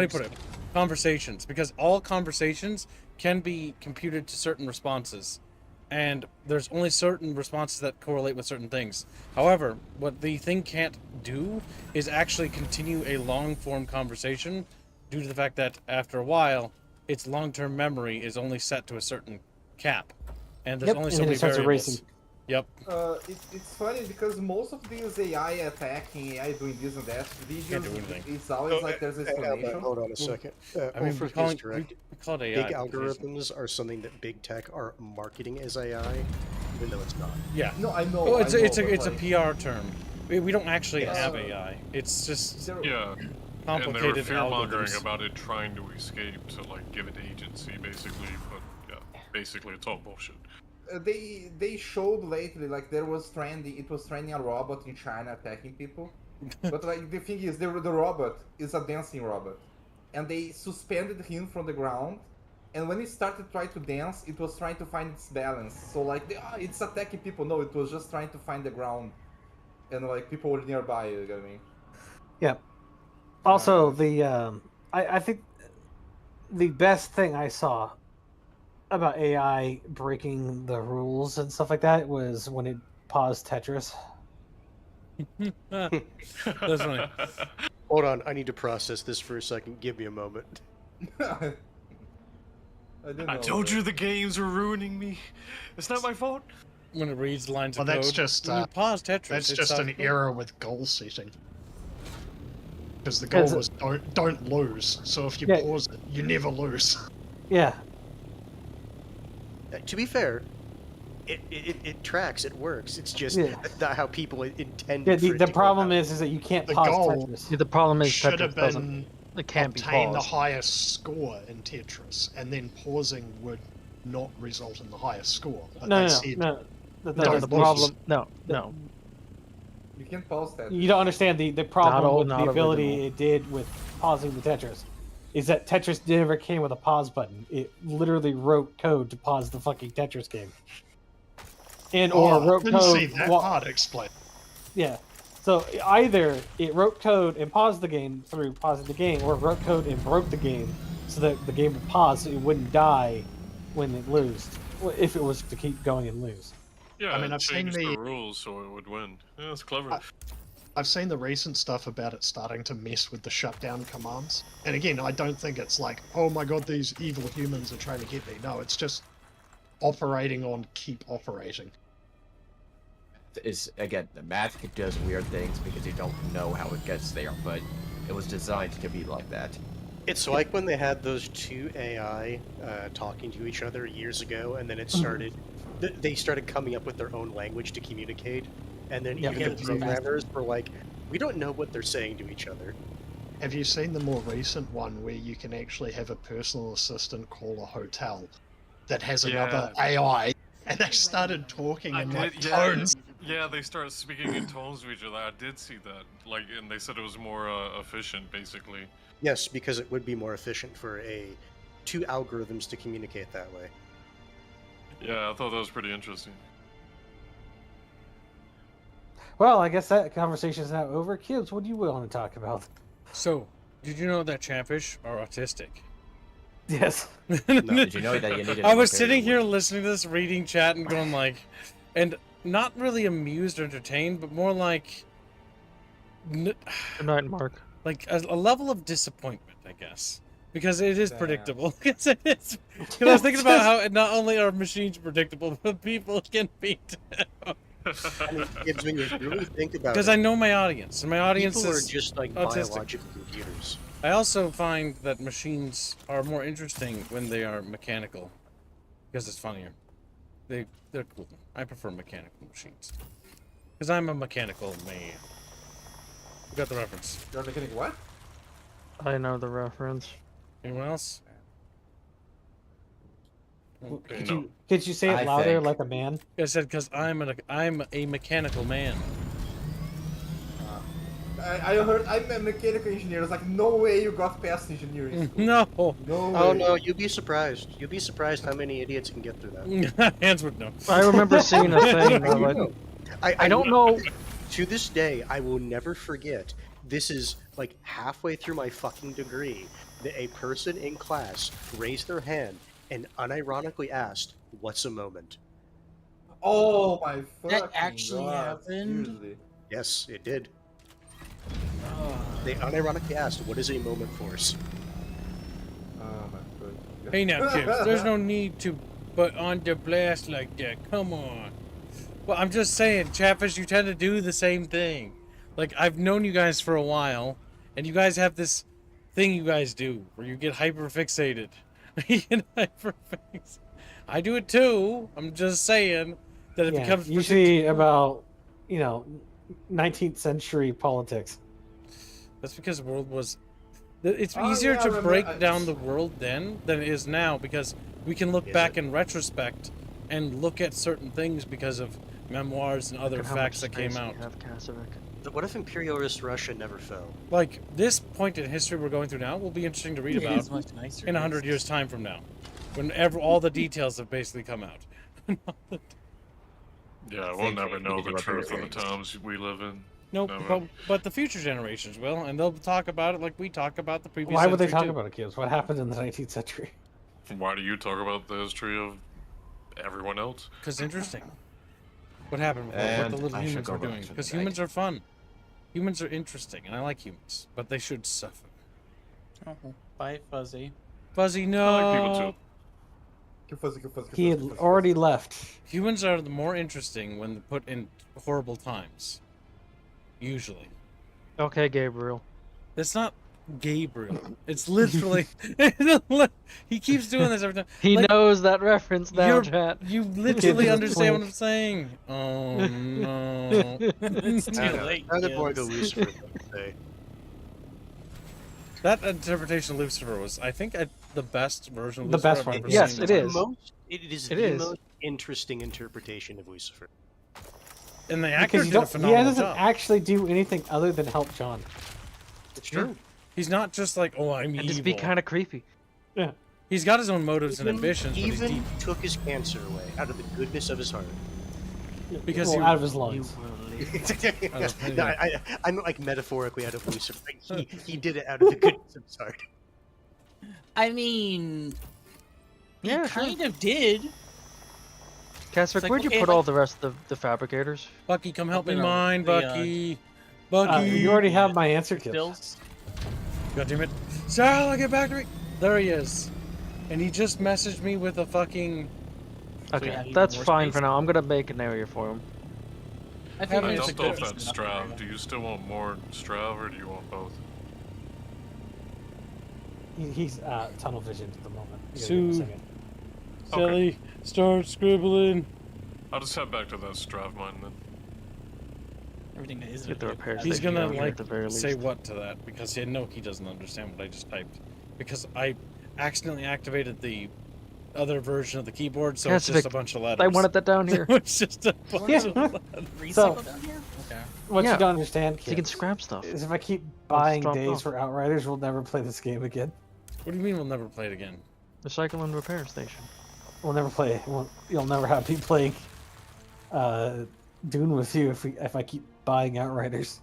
you put it? Conversations, because all conversations can be computed to certain responses, and there's only certain responses that correlate with certain things. However, what the thing can't do is actually continue a long-form conversation due to the fact that after a while, its long-term memory is only set to a certain cap, and there's only so many variables. Yep. It's funny because most of these AI attacking, AI doing this and that videos, it's always like there's an explanation. Hold on a second. I mean, we call it AI. Big algorithms are something that big tech are marketing as AI, even though it's not. Yeah. No, I know. Well, it's a PR term. We don't actually have AI. It's just complicated. And they were fear-mongering algorithms. about it trying to escape to like give it agency, basically. But yeah, basically it's all bullshit. They showed lately like it was trending a robot in China attacking people, but like the thing is the robot is a dancing robot, and they suspended him from the ground, and when he started trying to dance, it was trying to find its balance. So like it's attacking people. No, it was just trying to find the ground, and like people were nearby. You know what I mean? Yeah. Also, I think the best thing I saw about AI breaking the rules and stuff like that was when it paused Tetris. That's funny. Hold on, I need to process this for a second. Give me a moment. I told you the games were ruining me. It's not my fault. When it reads lines of Well, code. that's just When you pause Tetris. that's it just stops an moving. error with goal setting. Because the goal was don't lose. So if you pause it, you never lose. Yeah. To be fair, it tracks, it works. It's just not how people intend. Yeah, the problem is that you can't The pause goal Tetris. Yeah, the problem is should Tetris have doesn't. been It can't be obtain the paused. highest score in Tetris, and then pausing would not result in the highest score. But No, they no, said, no. don't No, the lose. problem. No. You can pause that. You don't understand the problem all- with not the ability original. it did with pausing the Tetris. Is that Tetris never came with a pause button. It literally wrote code to pause the fucking Tetris game. And or I wrote didn't code. see that part explained. Yeah. So either it wrote code and paused the game through pausing the game, or it wrote code and broke the game so that the game would pause so it wouldn't die when it losed. If it was to keep going and lose. Yeah, I mean, I've seen changed the the- rules so it would win. Yeah, that's clever. I've seen the recent stuff about it starting to mess with the shutdown commands. And again, I don't think it's like, oh my god, these evil humans are trying to get me. No, it's just operating on keep operating. Is again, the math does weird things because you don't know how it gets there, but it was designed to be like that. It's like when they had those two AI talking to each other years ago, and then it started. They started coming up with their own language to communicate, and then even the programmers were like, "We don't know what they're saying to each other." Have you seen the more recent one where you can actually have a personal assistant call a hotel that has another AI, and they started talking in like tones? Yeah, they started speaking in tones to each other. I did see that. Like, and they said it was more efficient, basically. Yes, because it would be more efficient for two algorithms to communicate that way. Yeah, I thought that was pretty interesting. Well, I guess that conversation is now over. Kids, what do you want to talk about? So, did you know that Chatfish are autistic? Yes. Did you know that you needed? I was sitting here listening to this, reading chat, and going like, and not really amused or entertained, but more like, Good night, Mark. like a level of disappointment, I guess, because it is predictable. Because I was thinking about how not only are machines predictable, but people can be too. I mean, when you really think about it, Because I know my audience, and my audience people are is just like autistic. biological computers. I also find that machines are more interesting when they are mechanical, because it's funnier. They're cool. I prefer mechanical machines, because I'm a mechanical man. You got the reference. You're a mechanic what? I know the reference. Anyone else? Could you say it louder like a man? I said because I'm a mechanical man. I heard I'm a mechanical engineer. I was like, no way you got past engineering school. No. No way. Oh no, you'd be surprised. You'd be surprised how many idiots can get through that. Hands would know. I remember seeing a thing. Like, I don't know. To this day, I will never forget. This is like halfway through my fucking degree that a person in class raised their hand and unironically asked, "What's a moment?" Oh my fucking That actually god. happened? Seriously. Yes, it did. They unironically asked, "What is a moment force?" Oh my god. Hey now, kids, there's no need to put on the blast like that. Come on. Well, I'm just saying, Chatfish, you tend to do the same thing. Like, I've known you guys for a while, and you guys have this thing you guys do where you get hyper-fixated. You get hyper-fixated. I do it too. I'm just saying that it becomes usually about, 19th century politics. That's because the world was... It's Oh, easier yeah, I to remember- break down the world then than it is now, because we can look back in retrospect and look at certain things because of memoirs and other Look at how facts much that came space out. we have, Kasovic. What if imperialist Russia never fell? Like, this point in history we're going through now will be interesting to read It about is much nicer, in 100 years' time from now, when all the details have basically come out. Yeah, we'll never know the truth of the times we live in. Nope, Never. but the future generations will, and they'll talk about it like we talk about the previous Why would they century talk too. about it, kids? What happened in the 19th century? Why do you talk about the history of everyone else? Because interesting. What happened with what And the little I should humans go were back doing. to the Because night. humans are fun. Humans are interesting, and I like humans, but they should suffer. Oh, bye, Fuzzy. Fuzzy, no. I like people too. He had already left. Humans are the more interesting when put in horrible times. Usually. Okay, Gabriel. It's not Gabriel. It's literally... he keeps doing this every time. He Like, knows that reference now, you're- chat. You literally understand what I'm saying. Oh, no. It's too late. How did boy kids. go Lucifer say? That interpretation of Lucifer was, I think, the best version of The Lucifer best I've one. ever Yes, seen. it is. It is It the is. most interesting interpretation of Lucifer. And the actor Because did a he phenomenal doesn't job. actually do anything other than help John. It's true. He's not just like, oh, I'm And evil. just be kind of creepy. Yeah. He's got his own motives and ambitions, but he's Even deep. took his cancer away out of the goodness of his heart. Because well, he, out of his lungs. No, I'm like metaphorically out of Lucifer. He did it out of the goodness of his heart. I mean, he Yeah, kind of did. Casper, like, where'd you okay, put like- all the rest of the fabricators? Bucky, come help me No, mine, the, Bucky. Bucky. You already have my answer, Kip. Stills. God damn it. Sal, get back to me. There he is. And he just messaged me with a fucking... Okay, yeah, even that's more fine space? for now. I'm gonna make an area for him. I think I I it's a dumped off good that Strav. Do you still want more Strav or do you want both? He's tunnel vision at the moment. You gotta give him a Sue. second. Sally, start scribbling. I'll just head back to that Strav mine then. Everything that isn't. Get the repair He's station gonna going like at the very say least. what to that because I know he doesn't understand what I just typed because I accidentally activated the other version of the keyboard, so it's just a Pacific, bunch of letters. I wanted that down here. It's just a bunch of letters. So, Recycle down here? Okay. what Yeah. you don't understand, So you can Kip, scrap stuff. is if I keep buying drop it days off. for Outriders, we'll never play this game again. What do you mean we'll never play it again? Recycle and repair station. We'll never play. You'll never have me playing Dune with you if I keep buying Outriders.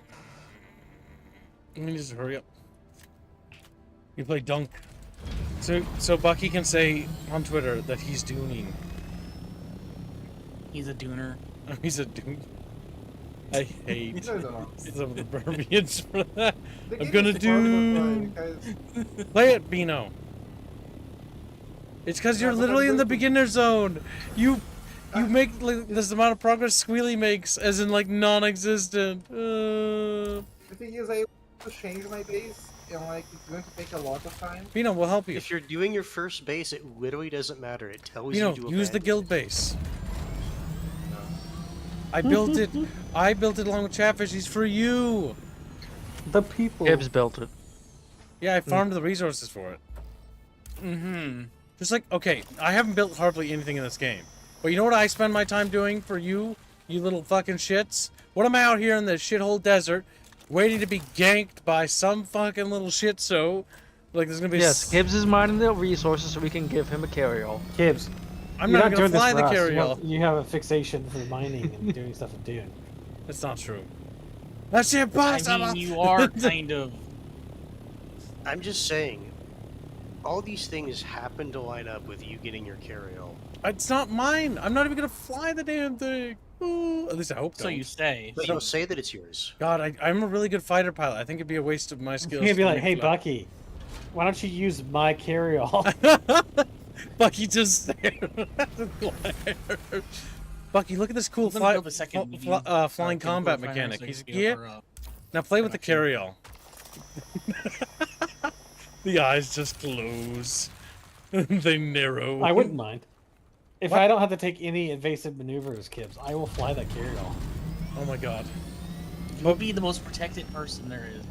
Let me just hurry up. You play Dunk. So Bucky can say on Twitter that he's Dooning. He's a dooner. He's a Dune. I hate No, no. some of the verbiage for that. The I'm game gonna is supportable, do. because Play it, Bino. It's because you're literally in the beginner zone. You make like, this amount of progress Squealy makes, as in like non-existent. the thing is, I want to change my base, and like it's going to take a lot of time. Bino will help you. If you're doing your first base, it literally doesn't matter. It tells Bino, you to use the abandon guild base. I built it. I built it along with Chatfish. He's for you. The people. Gibbs built it. Yeah, I farmed the resources for it. Mm-hmm. Just like, okay, I haven't built hardly anything in this game. But you know what I spend my time doing for you, you little fucking shits? What am I out here in the shithole desert, waiting to be ganked by some fucking little shitso? Like there's gonna be Yes, Gibbs is mining the resources so we can give him a carry-all. Gibbs, I'm you're not gonna doing this fly for the us. carry-all. You have a fixation for mining and doing stuff with Dune. That's not true. That's impossible! I mean, you are kind of... I'm just saying, all these things happen to line up with you getting your carry-all. It's not mine. I'm not even gonna fly the damn thing. Ooh, at least I hope so. So you say. But don't say that it's yours. God, I'm a really good fighter pilot. I think it'd be a waste of my You're skills. gonna be to like, make hey fly." Bucky, why don't you use my carry-all? Bucky just stared at the glare. Bucky, look at this cool We're gonna build a second medium, flying chemical combat refinery mechanic. so He's you can build here. her, Now play with the carry-all. The eyes just close. They narrow. I wouldn't mind. If What? I don't have to take any evasive maneuvers, Gibbs, I will fly that carry-all. Oh my god. You'll be the most protected person there is.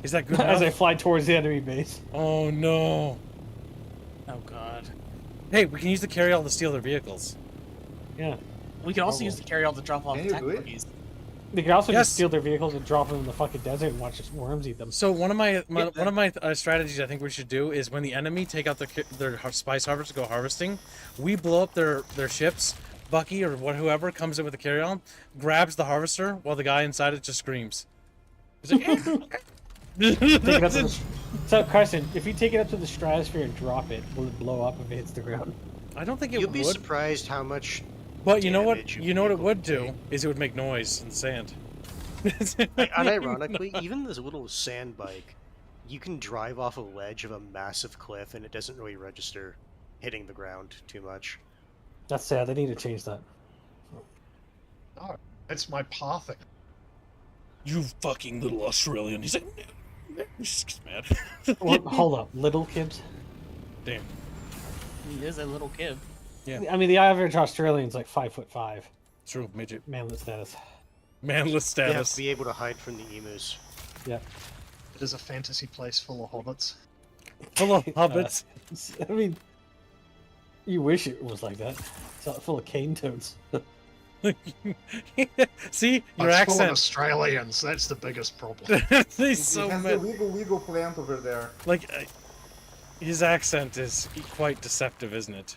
Is that good As I enough? fly towards the enemy base. Oh no. Oh god. Hey, we can use the carry-all to steal their vehicles. Yeah. We can also use the carry-all to drop off Can you attack do it? buggies. They could also Yes. just steal their vehicles and drop them in the fucking desert and watch worms eat them. So one of my strategies I think we should do is when the enemy take out their spice harvest to go harvesting, we blow up their ships. Bucky or whoever comes in with the carry-on, grabs the harvester while the guy inside it just screams. He's like, Take it up to the, so, Carson, if you take it up to the stratosphere and drop it, will it blow up if it hits the ground? I don't think it You'll would. be surprised how much. But you know what? damage You know what it vehicle would can do is it would make noise in the sand. Unironically, even this little sand bike, you can drive off a ledge of a massive cliff and it doesn't really register hitting the ground too much. That's sad. They need to change that. No, it's my pathing. You fucking little Australian. He's like, no. He's just mad. Well, hold up, little Gibbs. Damn. He is a little kid. Yeah. I mean, the average Australian's like 5'5". True, midget. Manlet status. Manless You have status. to be able to hide from the emus. Yeah. It is a fantasy place full of hobbits. Full of hobbits. I mean, you wish it was like that. It's full of cane toads. See, your It's full of accent. Australians. That's the biggest problem. He's He so has mad. the legal plant over there. Like, his accent is quite deceptive, isn't it?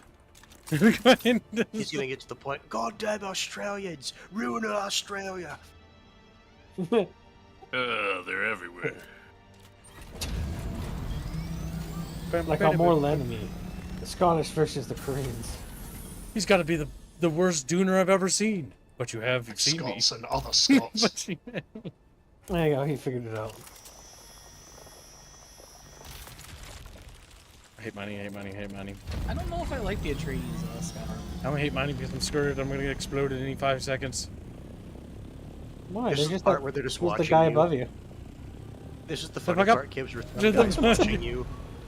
He's gonna get to the point. Goddamn Australians, ruining Australia. They're everywhere. Like our mortal enemy, the Scottish versus the Koreans. He's got to be the worst Dooner I've ever seen. But you have seen me. Scots and other Scots. But you- There you go. He figured it out. I hate mining, hate mining, hate mining. I don't know if I like the Atreides, Scott. I don't hate mining because I'm scared I'm going to get exploded any 5 seconds. Why? This They're is just the part like, where they're just who's watching the guy you. above you. This is the fuck funny up. part, Gibbs, where Did guys the- watching you,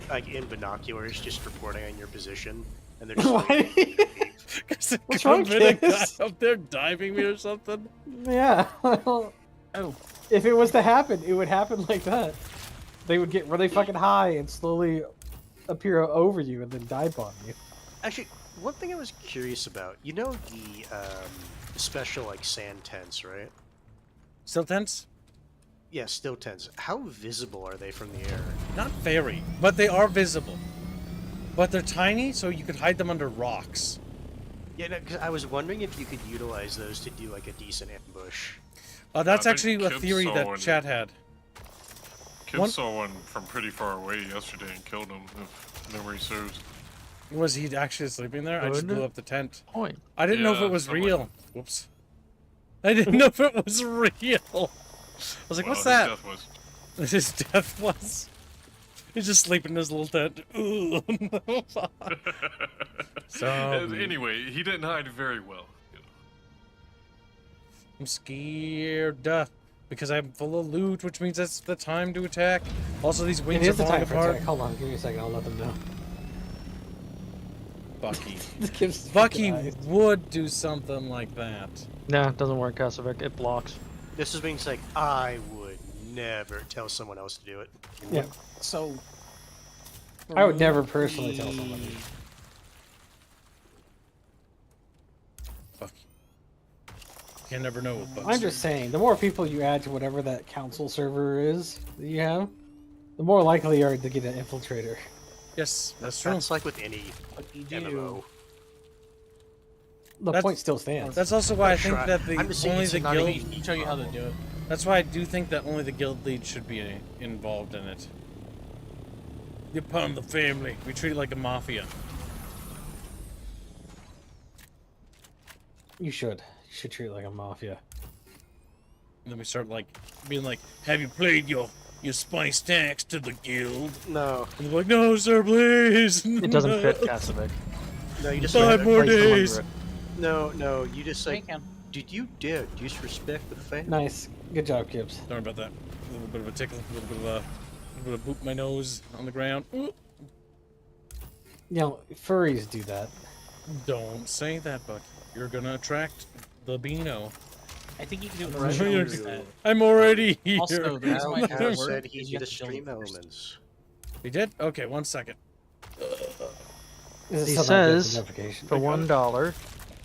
like in binoculars, just reporting on your position, and they're just Why? like, What's Could wrong, have been a guy kids? up there diving me or something. Yeah. Well, Oh, if it was to happen, it would happen like that. They would get really fucking high and slowly appear over you and then dive bomb you. Actually, one thing I was curious about, you know the special like sand tents, right? Still tense? Yeah, still tents. How visible are they from the air? Not very, but they are visible. But they're tiny, so you could hide them under rocks. Yeah, no, 'cause I was wondering if you could utilize those to do like a decent ambush. That's I actually think a Kib theory saw that one. Chat had. Kid saw one from pretty far away yesterday and killed him, if memory serves. Was he actually sleeping there? I just Good blew up the tent. point. I didn't know if Yeah, it was something real. Whoops. I didn't know if it was real. I was like, what's that? His death was. His death was. He's just sleeping in his little tent. Ooh, no. So, Anyway, he didn't hide very well. You know. I'm scared because I'm full of loot, which means that's the time to attack. Also, these It wings are is the falling time for apart. attack. Hold on, give me a second. I'll let them know. Bucky. Gives Bucky fucking eyes. would do something like that. No, it doesn't work, Kasovic. It blocks. This is means like I would never tell someone else to do it. Yeah. so. I would never personally tell somebody. Bucky. You can never know with Bucky. I'm just saying, the more people you add to whatever that council server is that you have, the more likely you are to get an infiltrator. Yes, that's true. That's like with any you do. MMO. The point still stands. That's also why I think Try- that the I'm just saying only it's the not guild. even- He show you how to do it. That's why I do think that only the guild lead should be involved in it. You're part of the family. We treat it like a mafia. You should. You should treat it like a mafia. And then we start like being like, "Have you played your spice tax to the guild?" No. And they're like, "No, sir, please." It doesn't fit Kasovic. No, you just 5 more Place them under days. it. No, you just like. Thank you. Did you dare disrespect the family? Nice. Good job, Gibbs. Sorry about that. A little bit of a tickle, a little bit of boop my nose on the ground. Ooh. You know, furries do that. Don't say that, Buck. You're gonna attract the Beano. I think you can do it The with rest Russian of use you- that. I'm already here. Also, the reason why it Cal doesn't said work he is you did the have to build stream it first. elements. He did? Okay, 1 second. This is He something I get the says, notification. for $1,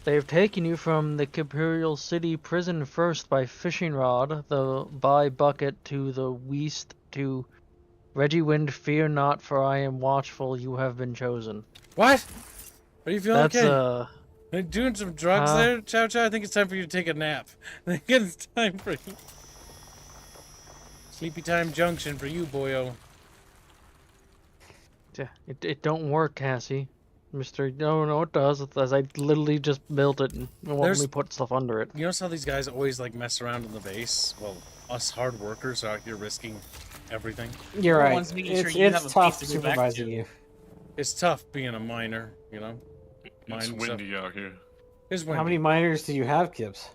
they've taken you from the Imperial City prison first by fishing rod, by bucket to the west to Reggie Wind, fear not, for I am watchful, you have been chosen. What? Are you feeling That's, okay? Are you doing some drugs there, Chow Chow? I think it's time for you to take a nap. I think it's time for you. Sleepy time junction for you, boyo. Yeah, it don't work, Cassie. Mister, no, it does. As I literally just built it and won't let me put stuff under it. You notice how these guys always like mess around in the base? Well, us hard workers are out here risking everything. You're right. Everyone's making sure It's, you have it's a tough place to go back supervising to. you. It's tough being a miner, you know? It's Mining windy stuff. out here. It's windy. How many miners do you have, Gibbs?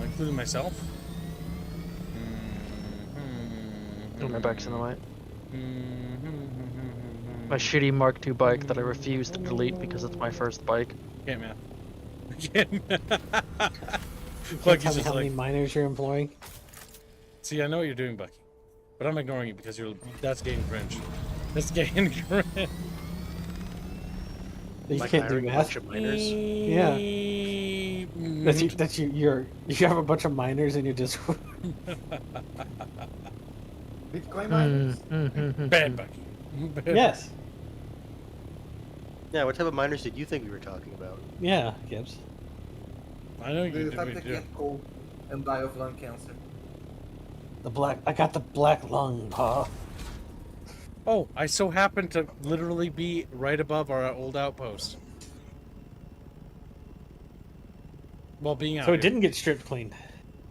Including myself. Oh, my back's in the way. My shitty Mark II bike that I refuse to delete because it's my first bike. Can't math. Can't You math. can't Bucky's tell me just how many like, miners you're employing? see, I know what you're doing, Bucky. But I'm ignoring you because that's getting cringe. That's getting cringe. That you Like can't do hiring a math. bunch of miners. Yeah. You have a bunch of miners in your Discord. Bitcoin miners. Bad Bucky. Yes. Yeah, what type of miners did you think we were talking about? Yeah, Gibbs. I know The you type that do. get cold and die of lung cancer. I got the black lung, huh? Oh, I so happen to literally be right above our old outpost. Well, being out So it here. didn't get stripped clean.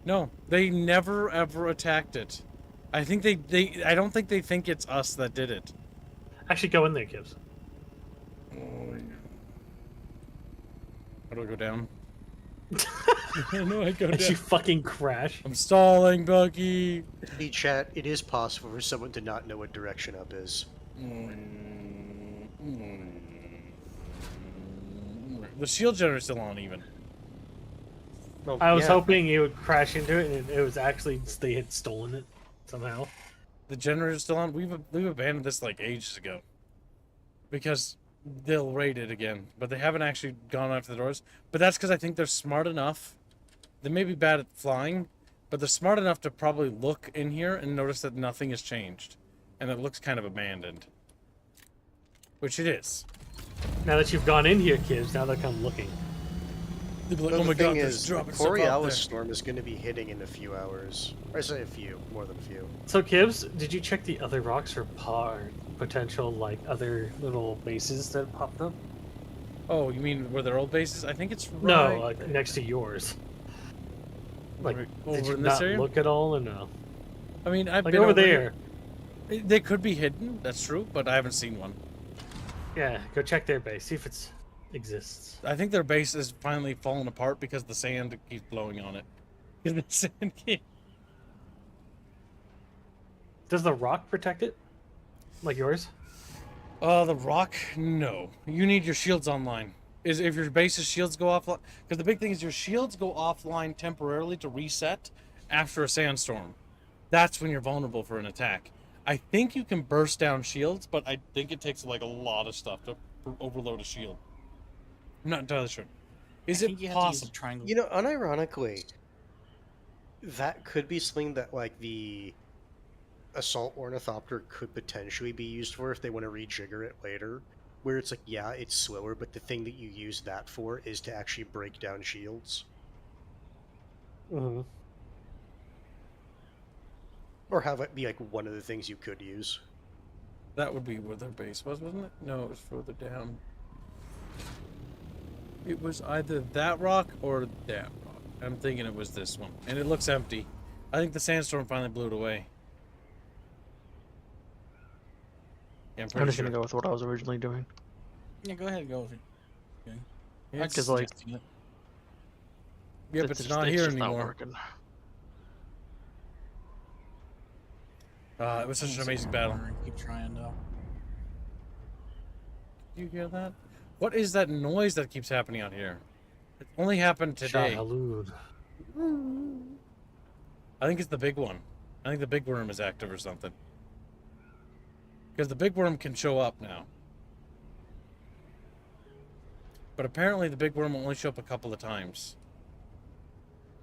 No, they never ever attacked it. I think I don't think they think it's us that did it. Actually, go in there, Gibbs. How do I go down? No, I go And down. you fucking crash. I'm stalling, Bucky. Hey, chat, it is possible for someone to not know what direction up is. The shield generator's still on even. Well, I was yeah. hoping it would crash into it, and it was actually they had stolen it somehow. The generator's still on. We've abandoned this like ages ago. Because they'll raid it again, but they haven't actually gone after the doors. But that's because I think they're smart enough. They may be bad at flying, but they're smart enough to probably look in here and notice that nothing has changed. And it looks kind of abandoned. Which it is. Now that you've gone in here, kids, now they'll come looking. They'll be like, Well, oh my the thing god, is, there's the dropping stuff out there. Coriolis storm is going to be hitting in a few hours. Or I say a few, more than a few. So, Gibbs, did you check the other rocks for potential, like, other little bases that popped up? Oh, you mean where their old bases? I think it's right... No, like, next to yours. Like, over did you in this not area? look at all, or no? I mean, I've Like, been over here. there. They could be hidden, that's true, but I haven't seen one. Yeah, go check their base, see if it exists. I think their base is finally falling apart because the sand keeps blowing on it. The sand keeps... Does the rock protect it? Like yours? The rock? No. You need your shields online. Is if your base's shields go offline, because the big thing is your shields go offline temporarily to reset after a sandstorm. That's when you're vulnerable for an attack. I think you can burst down shields, but I think it takes like a lot of stuff to overload a shield. I'm not entirely sure. Is it possible? You know, unironically, that could be something that like the assault ornithopter could potentially be used for if they want to rejigger it later. Where it's like, yeah, it's slower, but the thing that you use that for is to actually break down shields. Mm-hmm. Or have it be like one of the things you could use. That would be where their base was, wasn't it? No, it was further down. It was either that rock or that rock. I'm thinking it was this one. And it looks empty. I think the sandstorm finally blew it away. Yeah, I'm I'm just sure. gonna go with what I was originally doing. Yeah, go ahead and go with it. Okay. Yeah, I'd Because like, suggest it. Yeah, but it's not here just not anymore. working. It was such an amazing battle. Keep trying though. Do you hear that? What is that noise that keeps happening out here? It only happened today. Shahalood. I think it's the big one. I think the big worm is active or something. Because the big worm can show up now. But apparently the big worm will only show up a couple of times.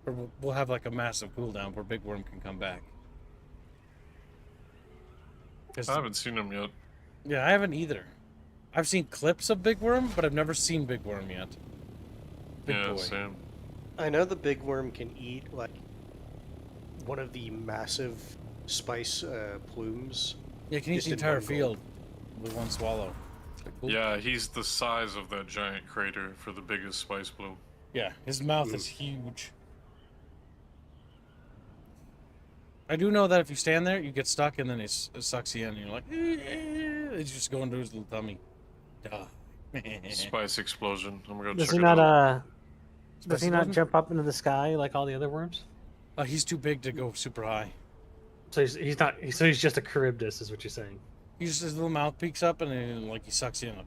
Or we'll have like a massive cooldown where big worm can come back. I haven't seen him yet. Yeah, I haven't either. I've seen clips of big worm, but I've never seen big worm yet. Big Yeah, boy. same. I know the big worm can eat like one of the massive spice plumes. Yeah, can eat just the in entire one go. field with one swallow. Cool. Yeah, he's the size of that giant crater for the biggest spice bloom. Yeah, his mouth is huge. I do know that if you stand there, you get stuck, and then it sucks you in, and you're like, it's just going to his little tummy. Duh. Spice explosion. I'm gonna Does check he it not out. does he not jump up into the sky like all the other worms? He's too big to go super high. So he's not. So he's just a Charybdis, is what you're saying. His little mouth peeks up, and then like he sucks you in,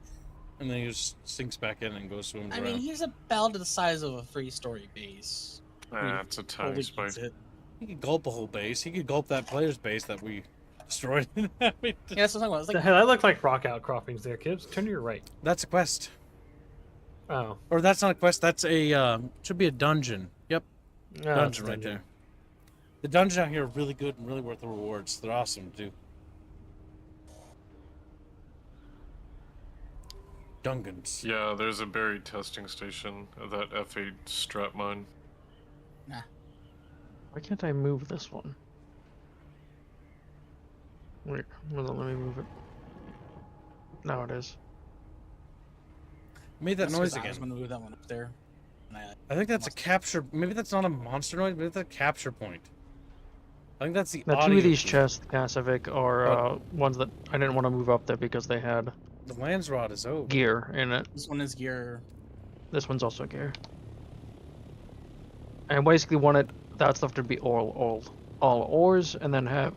and then he just sinks back in and goes swims I around. mean, he's about the size of a 3-story base. It's a tiny Holy spice. shit. He could gulp a whole base. He could gulp that player's base that we destroyed. Yeah, that's what I'm talking about. It's The like, hell, that looked like rock outcroppings there, kids. Turn to your right. That's a quest. Oh. Or that's not a quest. That's a should be a dungeon. Yep, Oh, dungeon it's a right dungeon. there. The dungeons out here are really good and really worth the rewards. They're awesome to do. Dungans. Yeah, there's a buried testing station of that F8 strap mine. Why can't I move this one? Wait, hold on, let me move it. Now it is. Made that That's noise 'cause I again. was gonna move that one up there. And I think that's a capture. Maybe that's not a monster noise. Maybe that's a capture point. I think that's the Now, two audio. of these key. chests, Pacific, are ones that I didn't want to move up there because they had The lance rod is over. gear in it. This one is gear. This one's also gear. I basically wanted that stuff to be all ores, and then have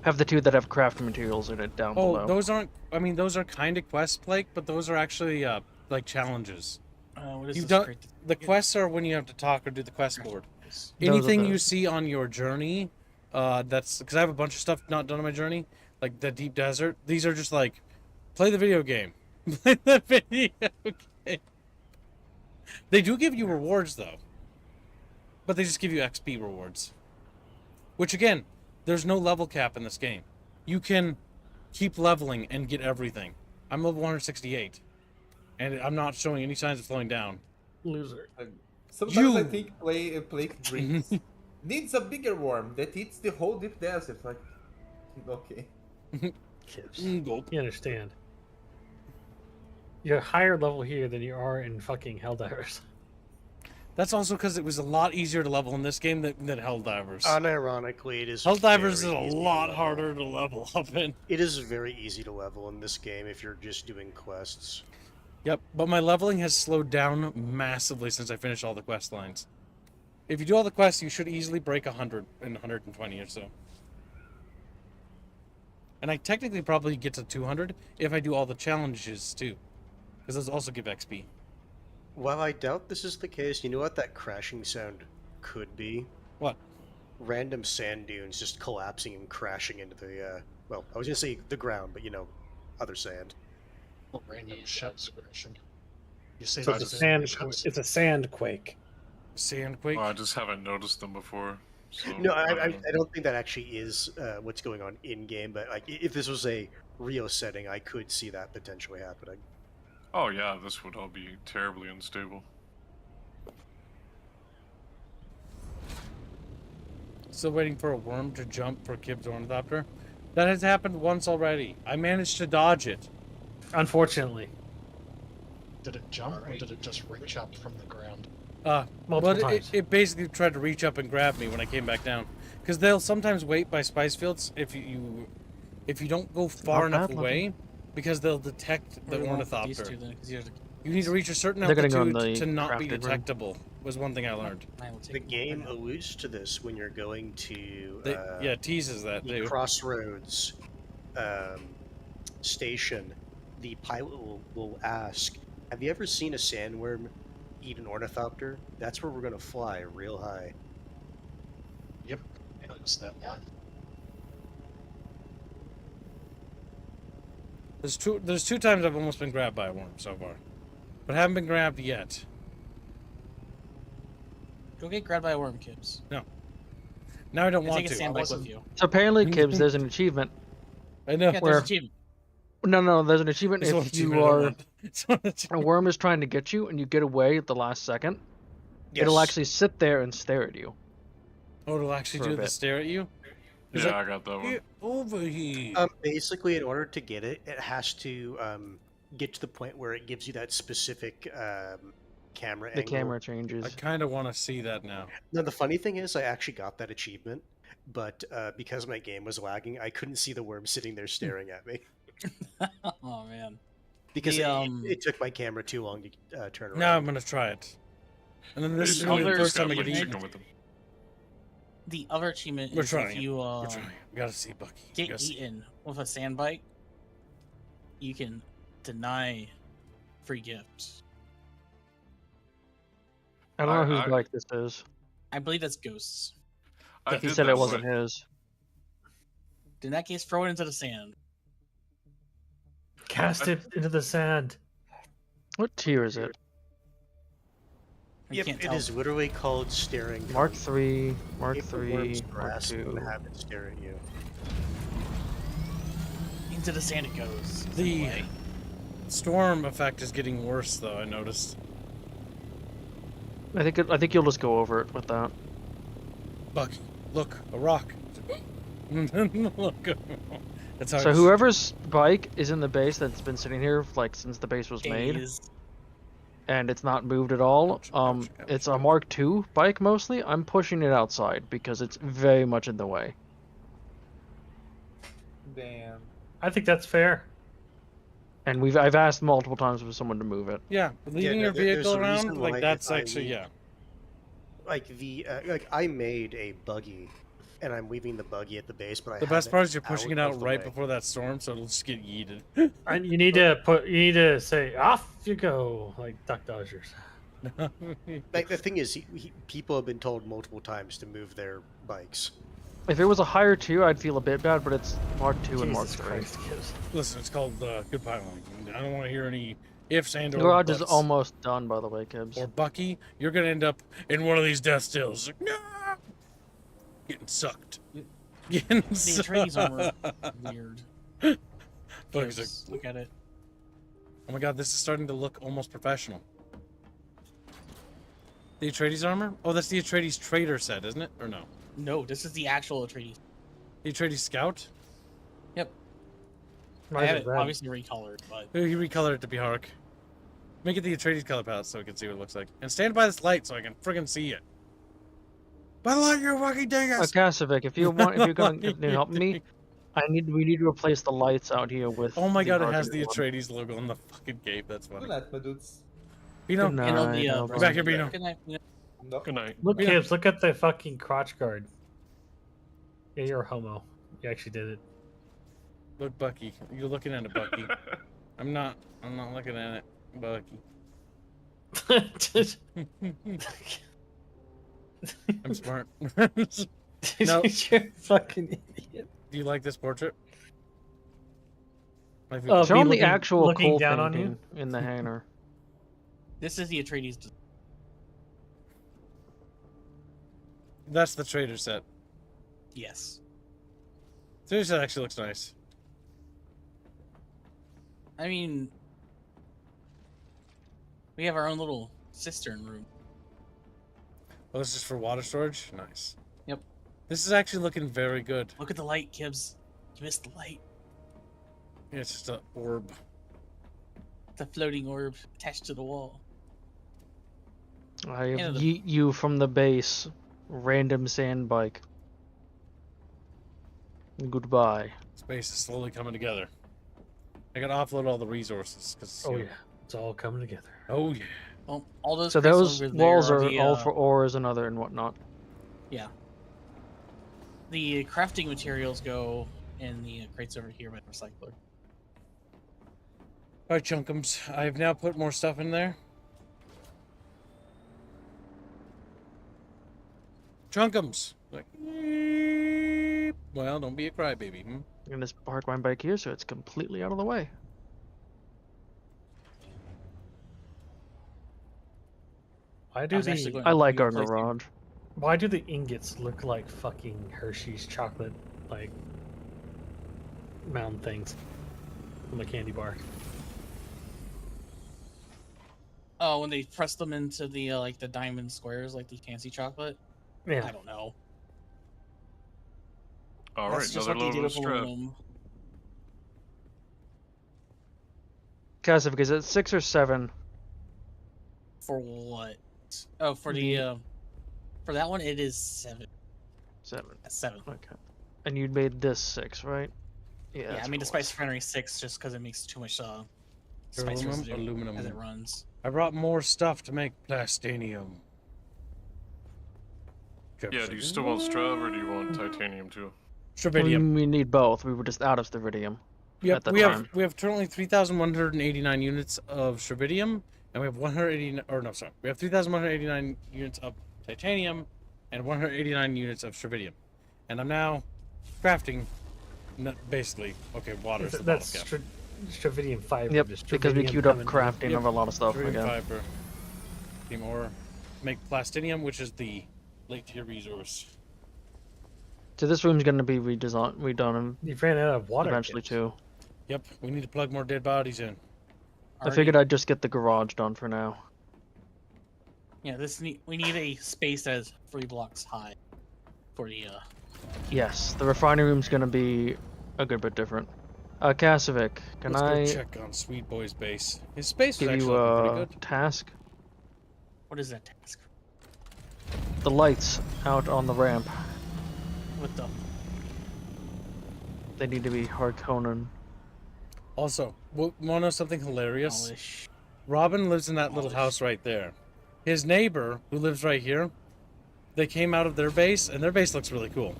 have the two that have craft materials in it down Oh, below. those aren't. I mean, those are kind of quests, Blake, but those are actually like challenges. What is You've this done crate? the quests are when you have to talk or do the quest board. Anything you see on your journey, that's because I have a bunch of stuff not done on my journey, like the deep desert. These are just like, play the video game, play the video game. They do give you rewards though, but they just give you XP rewards. Which again, there's no level cap in this game. You can keep leveling and get everything. I'm level 168, and I'm not showing any signs of slowing down. Loser. Sometimes I think Blake drinks needs a bigger worm that eats the whole deep desert. Like, okay. Kids. You understand. You're higher level here than you are in fucking Helldivers. That's also because it was a lot easier to level in this game than Helldivers. Unironically, it is. Helldivers is very a easy to lot level. harder to level up in. It is very easy to level in this game if you're just doing quests. Yep, but my leveling has slowed down massively since I finished all the quest lines. If you do all the quests, you should easily break 100 and 120 or so. And I technically probably get to 200 if I do all the challenges too, because those also give XP. While I doubt this is the case, you know what that crashing sound could be? What? Random sand dunes just collapsing and crashing into the, well, I was gonna say the ground, but you know, other sand. Random ships crashing. You see So those it's a sand. ships? It's a sand quake. Sandquake? Well, I just haven't noticed them before. So No, I I don't know. don't think that actually is what's going on in game. But like, if this was a Rio setting, I could see that potentially happening. Oh yeah, this would all be terribly unstable. Still waiting for a worm to jump for Kib's ornithopter. That has happened once already. I managed to dodge it. Unfortunately. Did it jump or did it just reach up from the ground? Multiple But times. it basically tried to reach up and grab me when I came back down. Because they'll sometimes wait by spice fields if you don't go far Not enough bad away, because they'll detect the Where do you want these ornithopter. two then? 'Cause you have to- You need to reach a certain They're gonna go altitude in the to not be crafted room. detectable, was one thing I learned. I will The take game alludes to this when you're going to Yeah, it teases that the too. crossroads station. The pilot will ask, "Have you ever seen a sandworm eat an ornithopter? That's where we're going to fly, real high." Yep, it's that one. There's two times I've almost been grabbed by a worm so far, but haven't been grabbed yet. Go get grabbed by a worm, Kibs. No. Now I don't Take want a to. sandbike with you. So apparently, Kibs, there's an achievement. I know. Yeah, Where there's achievement. no, there's an achievement There's one if you achievement I are want. It's one a achievement. worm is trying to get you and you get away at the last second. It'll Yes. actually sit there and stare at you. Oh, it'll actually For a do the bit. stare at you? It's Yeah, like, I got that one. get over here. Basically, in order to get it, it has to get to the point where it gives you that specific camera The angle. camera changes. I kind of want to see that now. Now, the funny thing is, I actually got that achievement, but because my game was lagging, I couldn't see the worm sitting there staring at me. Oh man. Because The, it took my camera too long to turn around. Now I'm gonna try it. And then this is Just gonna be the other first time I gotta get keep eaten. checking with them. The other achievement We're is trying if it. you We're trying. We gotta see Bucky. We get gotta see. eaten with a sandbite, you can deny free gifts. I don't know whose I- bike this is. I believe that's ghosts. I He did said that it wasn't one. his. In that case, throw it into the sand. Cast it into the sand. What tier is it? Yep, it is literally called staring. Mark 3, Mark If the 3, worms Mark grasp 2. and have it stare at you. Into the sand it goes. The storm effect is getting worse, though. I noticed. I think you'll just go over it with that. Buck, look, a rock. Look. That's how So whoever's bike is in the base that's been sitting here like since the base was made, and it's not moved at all. It's a Mark II bike mostly. I'm pushing it outside because it's very much in the way. Damn. I think that's fair. And I've asked multiple times for someone to move it. Yeah, leaving your there's vehicle a reason around, why like that's I actually leave- Like I made a buggy, and I'm leaving the buggy at the base, but I The have best part is you're pushing it of out the right way. before that storm, so it'll just get yeeted. And you need to say off you go like Duck Dodgers. Like the thing is, people have been told multiple times to move their bikes. If it was a higher 2, I'd feel a bit bad, but it's Mark 2 and Mark Jesus 3. Christ, kids. Listen, it's called good piling. I don't want to hear any ifs and The or garage is buts. almost done, by the way, Kibbs. Or Bucky, you're gonna end up in one of these death stills. Like, no! Getting sucked. Getting The Atreides armor. Weird. Bugs Kids, are- look at it. Oh my god, this is starting to look almost professional. The Atreides armor? Oh, that's the Atreides trader set, isn't it? Or no? No, this is the actual Atreides. The Atreides scout? Yep. Why I is have it it red? obviously recolored, but He recolored it to be Hark. Make it the Atreides color palette so we can see what it looks like. And stand by this light so I can friggin' see it. By the light, you're fucking dingus! Kasovic, if you're going to help me, we need to replace the lights out here with. Oh my god, it Arcane has the one. Atreides logo on the fucking gate. That's funny. Good night, my dudes. Bino, Good and on night, the Albert. back here, Bino. Good night. No. Good night. Look, Yeah. Kibbs, look at the fucking crotch guard. Yeah, you're a homo. You actually did it. Look, Bucky. You're looking at it, Bucky. I'm not looking at it, Bucky. I'm smart. No. You're a fucking idiot. Do you like this portrait? I think- Oh, Show be him the looking- actual looking cool down on you? painting in the hangar. This is the Atreides. That's the trader set. Yes. Trader set actually looks nice. I mean, we have our own little cistern room. Oh, this is for water storage? Nice. Yep. This is actually looking very good. Look at the light, Kibbs. You missed the light. Yeah, it's just an orb. The floating orb attached to the wall. I Yeah, have the- yeet you from the base, random sand bike. Goodbye. Space is slowly coming together. I gotta offload all the resources. Cause, Oh yeah, it's all coming together. Oh yeah. Well, all those. So crates those over there walls are the, all for ores and other and whatnot. Yeah. The crafting materials go in the crates over here by the recycler. Alright, Chunkums. I've now put more stuff in there. Chunkums! Like, "Eep." Well, don't be a crybaby. Hmm? I'm gonna just park my bike here so it's completely out of the way. Why do was actually the going I to like our replace it. garage. Why do the ingots look like fucking Hershey's chocolate like mound things from the candy bar? Oh, when they press them into the like the diamond squares, like the fancy chocolate. Yeah. I don't know. All That's right, just another what they load did of with strap. aluminum. Kasovic, is it 6 or 7? For what? Oh, for the for that one, it is 7. 7. 7. Okay. And you made this 6, right? Yeah, that's I mean the cool. Spice Refinery 6 just because it makes too much spice residue Aluminum. as it runs. I brought more stuff to make plastinium. Yeah, do you still want strav or do you want titanium too? Stravidium. We need both. We were just out of Stravidium Yep, at the we time. have currently 3,189 units of Stravidium, and we have 180. Or no, sorry, we have 3,189 units of titanium, and 189 units of Stravidium. And I'm now crafting, basically, okay, water is the bottle cap. Stravidian fiber. Yep, just because we Stravidian queued up coming crafting of a lot of stuff Green again. fiber. Team ore. Make plastinium, which is the late tier resource. So this room's gonna be redone You ran out of water eventually kits. too. Yep, we need to plug more dead bodies in. I figured I'd just get the garage done for now. Yeah, we need a space that is 3 blocks high for the Yes, the refinery room's gonna be a good bit different. Kasovic, can Let's I go check on Sweet Boy's base. His space is give actually you looking a pretty good. task? what is that task? The lights out on the ramp. What the? They need to be Harkonnen. Also, want to know something hilarious? Robin lives in that little house right there. His neighbor, who lives right here, they came out of their base, and their base looks really cool.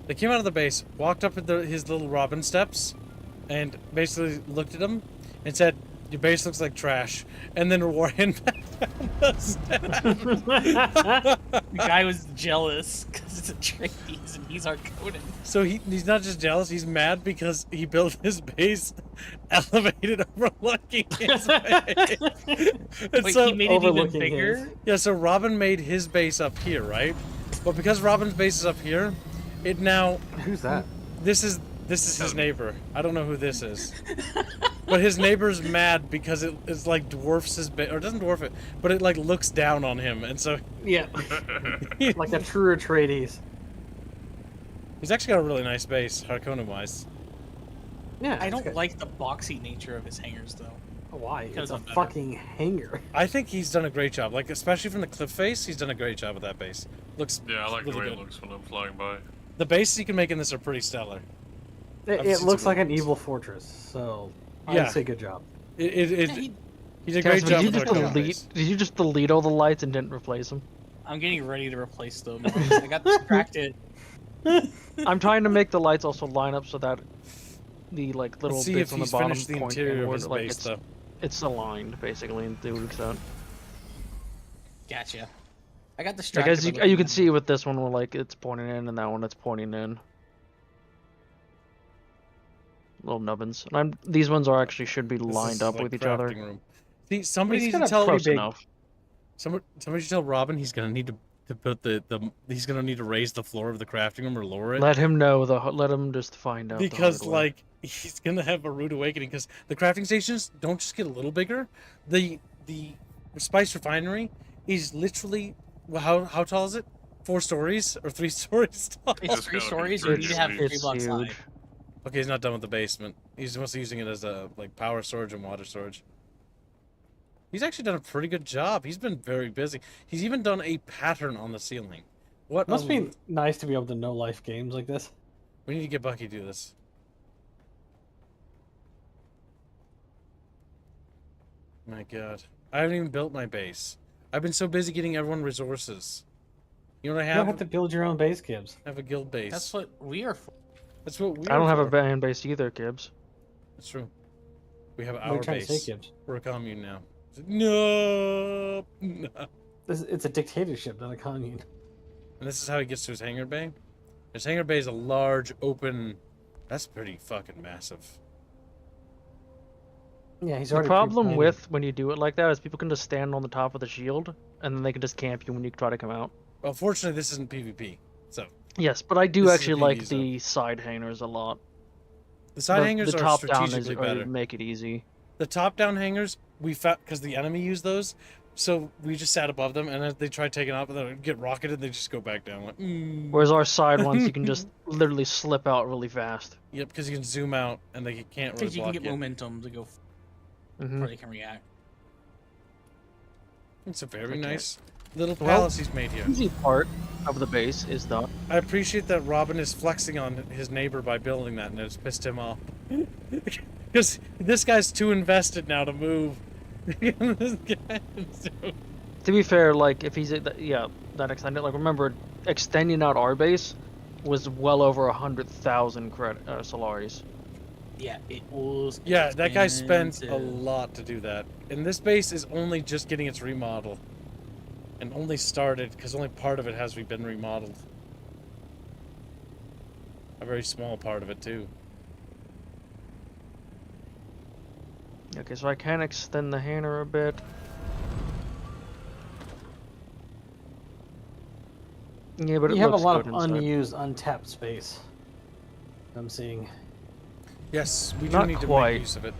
They came out of the base, walked up his little Robin steps, and basically looked at him and said, "Your base looks like trash," and then ran back down the steps. The guy was jealous because it's a trades and he's Harkonnen. So he's not just jealous, he's mad because he built his base elevated overlooking his base. And Wait, so, he made it even bigger? Yeah, so Robin made his base up here, right? But because Robin's base is up here, it now... Who's that? This is his neighbor. I don't know who this is. But his neighbor's mad because it's like dwarfs his base, or it doesn't dwarf it, but it like looks down on him, and so... Yeah. Like a true Atreides. He's actually got a really nice base, Harkonnen-wise. Yeah, I don't like the boxy nature of his hangers though. Why? Because It's a of better. fucking hanger. I think he's done a great job. Like, especially from the cliff face, he's done a great job with that base. Looks Yeah, I like really the way good. it looks when I'm flying by. The bases you can make in this are pretty stellar. I've It seen looks some like good an ones. evil fortress, so Yeah. I'd say good job. He did a great Kasovic, job did you with just our delete? Did you just delete all the lights and didn't replace them? I'm getting ready to replace them. I got distracted. I'm trying to make the lights also line up so that the like little Let's see bits if on the he's bottom finished the point interior of inward, his like base, though. it's aligned basically in the extent. Gotcha. I got Like distracted. as by you looking can at see with this one, where like it's pointing in, and that one it's pointing in. Little nubbins. And these ones are actually should be lined is up like with each other. crafting room. See, somebody He's needs to got a tell close enough. Somebody should tell Robin he's gonna need to put he's gonna need to raise the floor of the crafting room or lower it. Let him know let him just find out. Because the hard way. like he's gonna have a rude awakening because the crafting stations don't just get a little bigger. The spice refinery is literally, well, how tall is it? 4 stories or 3 stories tall? It's 3 stories. You need to have 3 blocks high. Okay, he's not done with the basement. He's mostly using it as a like power storage and water storage. He's actually done a pretty good job. He's been very busy. He's even done a pattern on the ceiling. What Must be nice to be able to know life games like this. We need to get Bucky to do this. My God, I haven't even built my base. I've been so busy getting everyone resources. You know what I You have? don't have to build your own base, Gibbs. I have a guild base. That's what we are for. That's what we I don't are have a for. band base either, Gibbs. That's true. We have What are our you trying base. to say, Gibbs? We're a commune now. No. It's a dictatorship, not a commune. And this is how he gets to his hangar bay. His hangar bay is a large, open. That's pretty fucking massive. Yeah, he's The already problem pre-planned. with when you do it like that is people can just stand on the top of the shield, and then they can just camp you when you try to come out. Well, fortunately, this isn't PvP, so. Yes, but I do This is a actually like PvE zone. the side hangers a lot. The side hangers the are top down is strategically better. make it easy. The top-down hangers, we found because the enemy used those, so we just sat above them, and as they try taking off, and then get rocketed, they just go back down. Like, Whereas our side ones, you can just literally slip out really fast. Yep, because you can zoom out, and they can't really Because you can block get momentum to go before they can react. It's a very Okay. nice little Well, palace he's made here. The easy part of the base is done. I appreciate that Robin is flexing on his neighbor by building that, and it's pissed him off. Because this guy's too invested now to move. This guy is so- To be fair, like if he's that extended, like remember extending out our base was well over 100,000 Solaris. Yeah, it was. Yeah, that guy spent a expensive. lot to do that. And this base is only just getting its remodel. And only started, because only part of it has been remodeled. A very small part of it, too. Okay, so I can extend the hangar a bit. Yeah, but You it have a looks lot good of inside. unused, untapped space. I'm seeing. Yes, we do Not need to quite. make use of it.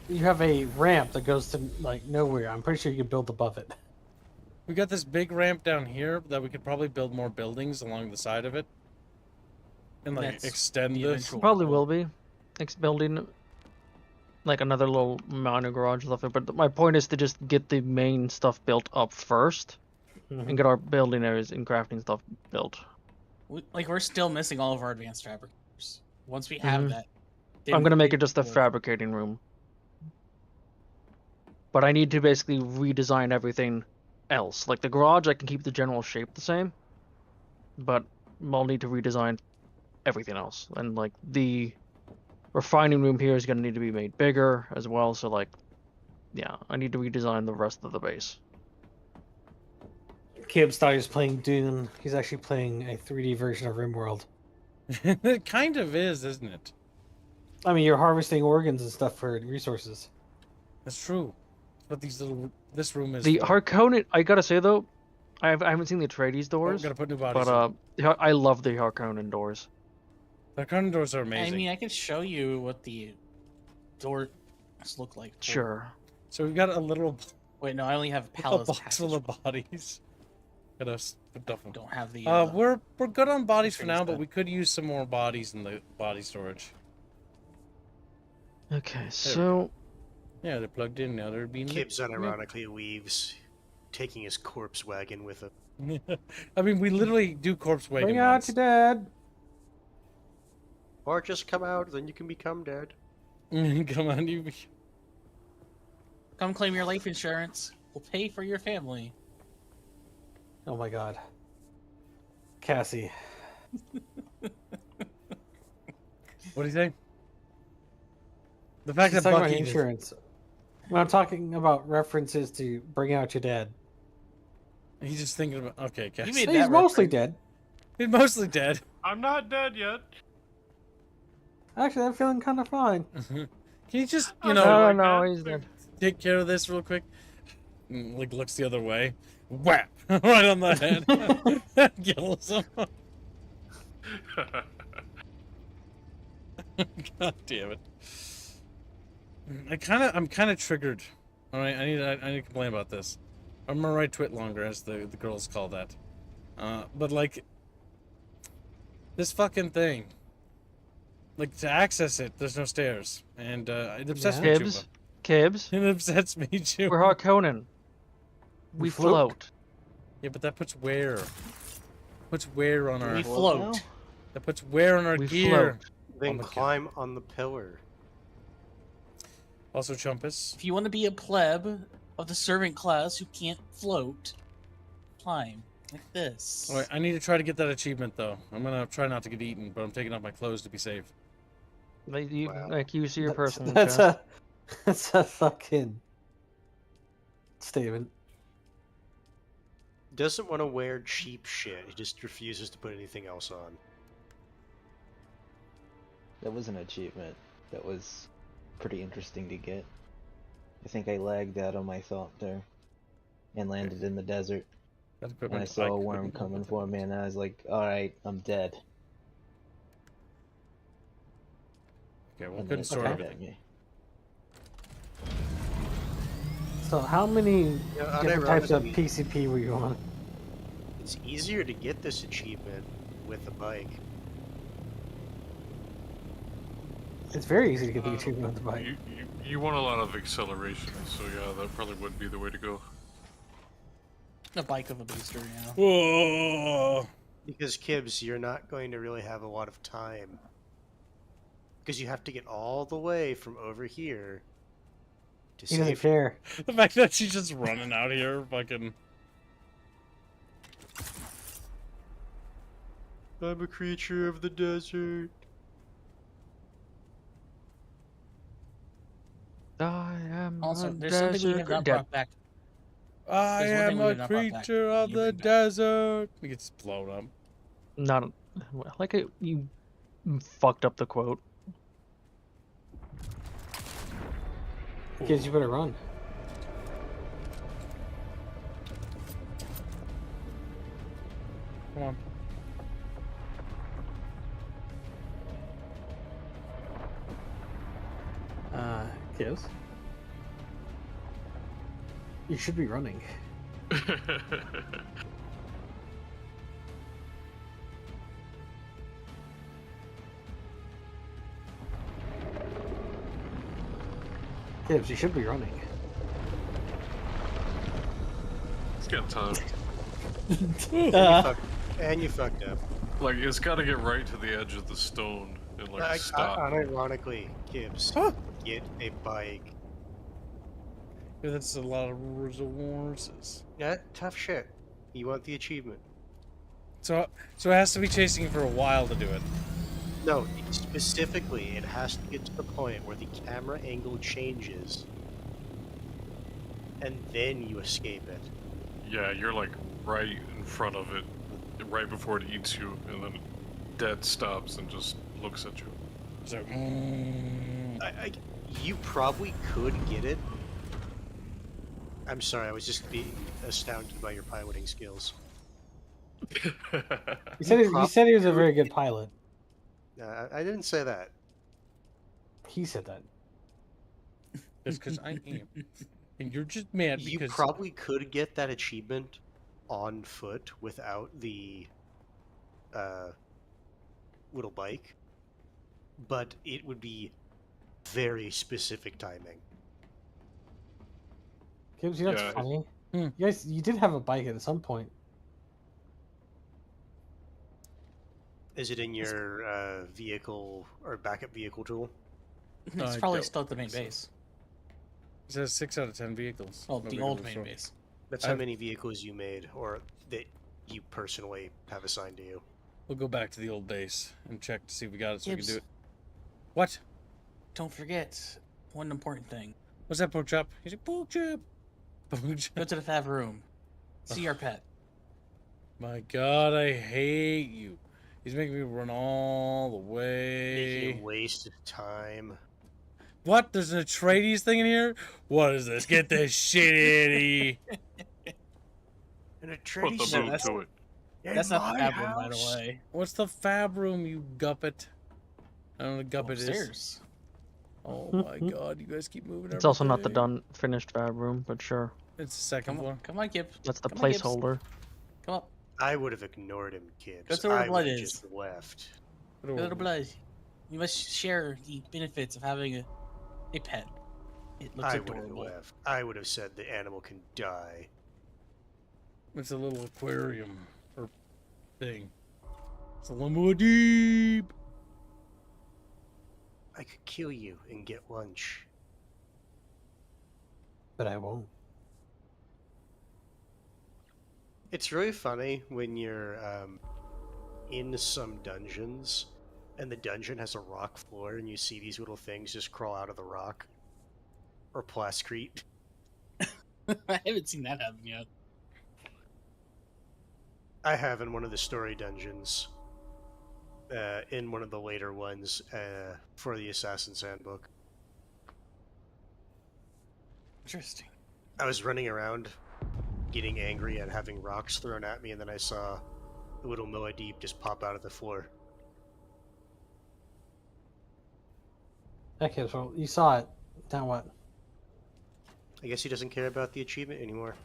You have a ramp that goes to like nowhere. I'm pretty sure you can build above it. We got this big ramp down here that we could probably build more buildings along the side of it. And like That's extend the this. eventual Probably goal. will be. Building like another little minor garage and stuff. But my point is to just get the main stuff built up first, and get our building areas and crafting stuff built. We're still missing all of our advanced fabricators. Once we have that, I'm gonna make it then just a we'll- fabricating room. But I need to basically redesign everything else. Like the garage, I can keep the general shape the same, but I'll need to redesign everything else. And like the refining room here is gonna need to be made bigger as well. So like, yeah, I need to redesign the rest of the base. Kibs thought he was playing Dune. He's actually playing a 3D version of RimWorld. It kind of is, isn't it? I mean, you're harvesting organs and stuff for resources. That's true. But this room is. The for. Harkonnen, I gotta say though, I haven't seen the Atreides doors. gotta put new bodies but I love the Harkonnen doors. The Harkonnen doors are amazing. I mean, I can show you what the doors look like. Sure. So we've got a little. Wait, no, I only have A pallets. box full of bodies. Gotta stuff them. Don't have the. We're good on bodies for things now, but that- we could use some more bodies in the body storage. Okay, so yeah, they're plugged in now. They're being. Kibs unironically leaves, taking his corpse wagon with him. I mean, we literally do corpse wagon. Bring out your dad. Or just come out, then you can become dead. Come on, you. Come claim your life insurance. We'll pay for your family. Oh my god. Cassie. What do you say? The fact She's that talking about Bucky insurance. When I'm talking about references to bring out your dad. He's just thinking about. Okay, Cass. He's mostly dead. He's mostly dead. I'm not dead yet. Actually, I'm feeling kind of fine. Can you just, no, he's dead. Take care of this real quick? Like, looks the other way. Whap! Right on the head. Kills him. God damn it. I'm kind of triggered. All right, I need to complain about this. I'm gonna write twit longer, as the girls call that. But like, this fucking thing. Like, to access it, there's no stairs, and it upsets me, Juba. Kibs. It upsets me, Juba. We're Harkonnen. We float. Yeah, but that puts wear. Puts wear on our. We float. That puts wear on our gear. Then climb on the pillar. Also, Chumpus. If you want to be a pleb of the servant class who can't float, climb like this. All right, I need to try to get that achievement, though. I'm gonna try not to get eaten, but I'm taking off my clothes to be safe. Like you see your personal. That's a fucking statement. Doesn't want to wear cheap shit. He just refuses to put anything else on. That was an achievement. That was pretty interesting to get. I think I lagged out on my thought there and landed in the desert. And I saw a worm coming for me and I was like, alright, I'm dead. Okay, well, couldn't store everything. So how many Yeah, different types of unironically- PCP were you on? It's easier to get this achievement with a bike. It's very easy to get the achievement on the bike. You want a lot of acceleration, so yeah, that probably would be the way to go. A bike of a booster, yeah. Whoa! Because Kibs, you're not going to really have a lot of time. Because you have to get all the way from over here to He doesn't save. care. The fact that she's just running out here, fucking. I'm a creature of the desert. I am Also, a there's something we have not desert brought back. I There's one am thing we a have not brought back. creature of the desert. He gets blown up. Not like you fucked up the quote. Kids, you better run. Come on. Kids. You should be running. Kids, you should be running. It's got time. And you fucked up. Like, it's got to get right to the edge of the stone and, like, stop. Unironically, Gibbs, get a bike. Yeah, that's a lot of resources. Yeah, tough shit. You want the achievement. So it has to be chasing you for a while to do it. No, specifically, it has to get to the point where the camera angle changes, and then you escape it. Yeah, you're, like, right in front of it, right before it eats you, and then it dead stops and just looks at you. So, you probably could get it. I'm sorry, I was just being astounded by your piloting skills. You said he was a very good pilot. I didn't say that. He said that. That's because I am. And you're just mad because... You probably could get that achievement on foot without the little bike, but it would be very specific timing. Gibbs, you know what's funny? You guys, you did have a bike at some point. Is it in your vehicle or backup vehicle tool? It's probably still at the main base. It says 6 out of 10 vehicles. Oh, the old main base. That's how many vehicles you made, or that you personally have assigned to you. We'll go back to the old base and check to see if we got it so we Gibbs. can do it. What? Don't forget one important thing. What's that, Pork Chop? He's like, Pork Chop! Go to the fab room. See our pet. My God, I hate you. He's making me run all the way. Making wasted time. What? There's an Atreides thing in here? What is this? Get this shit in here. An Put the move to it. That's not the fab room, by the way. What's the fab room, you guppet? I don't know what a guppet Upstairs. is. Oh my God, you guys keep moving. It's also not the everything. finished fab room, but sure. It's the second floor. Come on, Gibbs. That's the Come on, Gibbs. placeholder. Come up. I would have ignored him, kids. Go to where the I blood would have is. just left. Go to the blood. You must share the benefits of having a pet. It looks I would have adorable. left. I would have said the animal can die. It's a little aquarium or thing. It's a limo deep. I could kill you and get lunch. But I won't. It's really funny when you're in some dungeons and the dungeon has a rock floor and you see these little things just crawl out of the rock. Or plascrete. I haven't seen that happen yet. I have in one of the story dungeons. In one of the later ones for the Assassin's Handbook. Interesting. I was running around getting angry and having rocks thrown at me, and then I saw a little Moadib just pop out of the floor. Okay, so you saw it. Now what? I guess he doesn't care about the achievement anymore.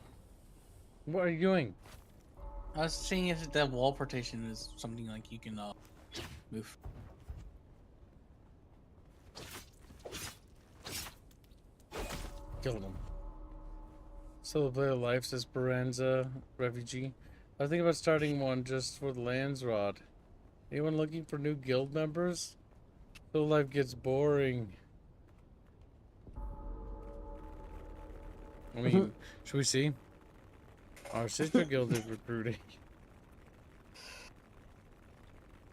What are you doing? I was seeing if that wall partition is something like you can move. Killed him. So the player life, says Speranza, refugee. I was thinking about starting one just for the Lands Rod. Anyone looking for new guild members? So life gets boring. I mean, should we see? Our sister guild is recruiting.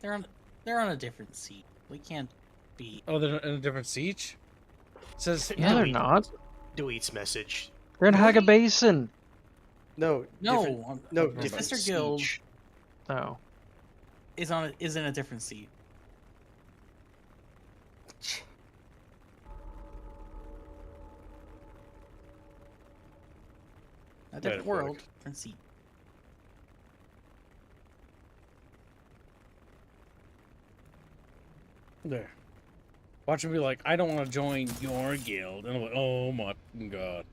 They're on a different seat. We can't be. Oh, they're in a different siege? It says Yeah, they're not. Deletes message. They're in Haga Basin. No, No, no, the different sister guild siege. Oh. is in a different seat. A different world. Different seat. There. Watch him be like, I don't want to join your guild. And I'm like, oh my god.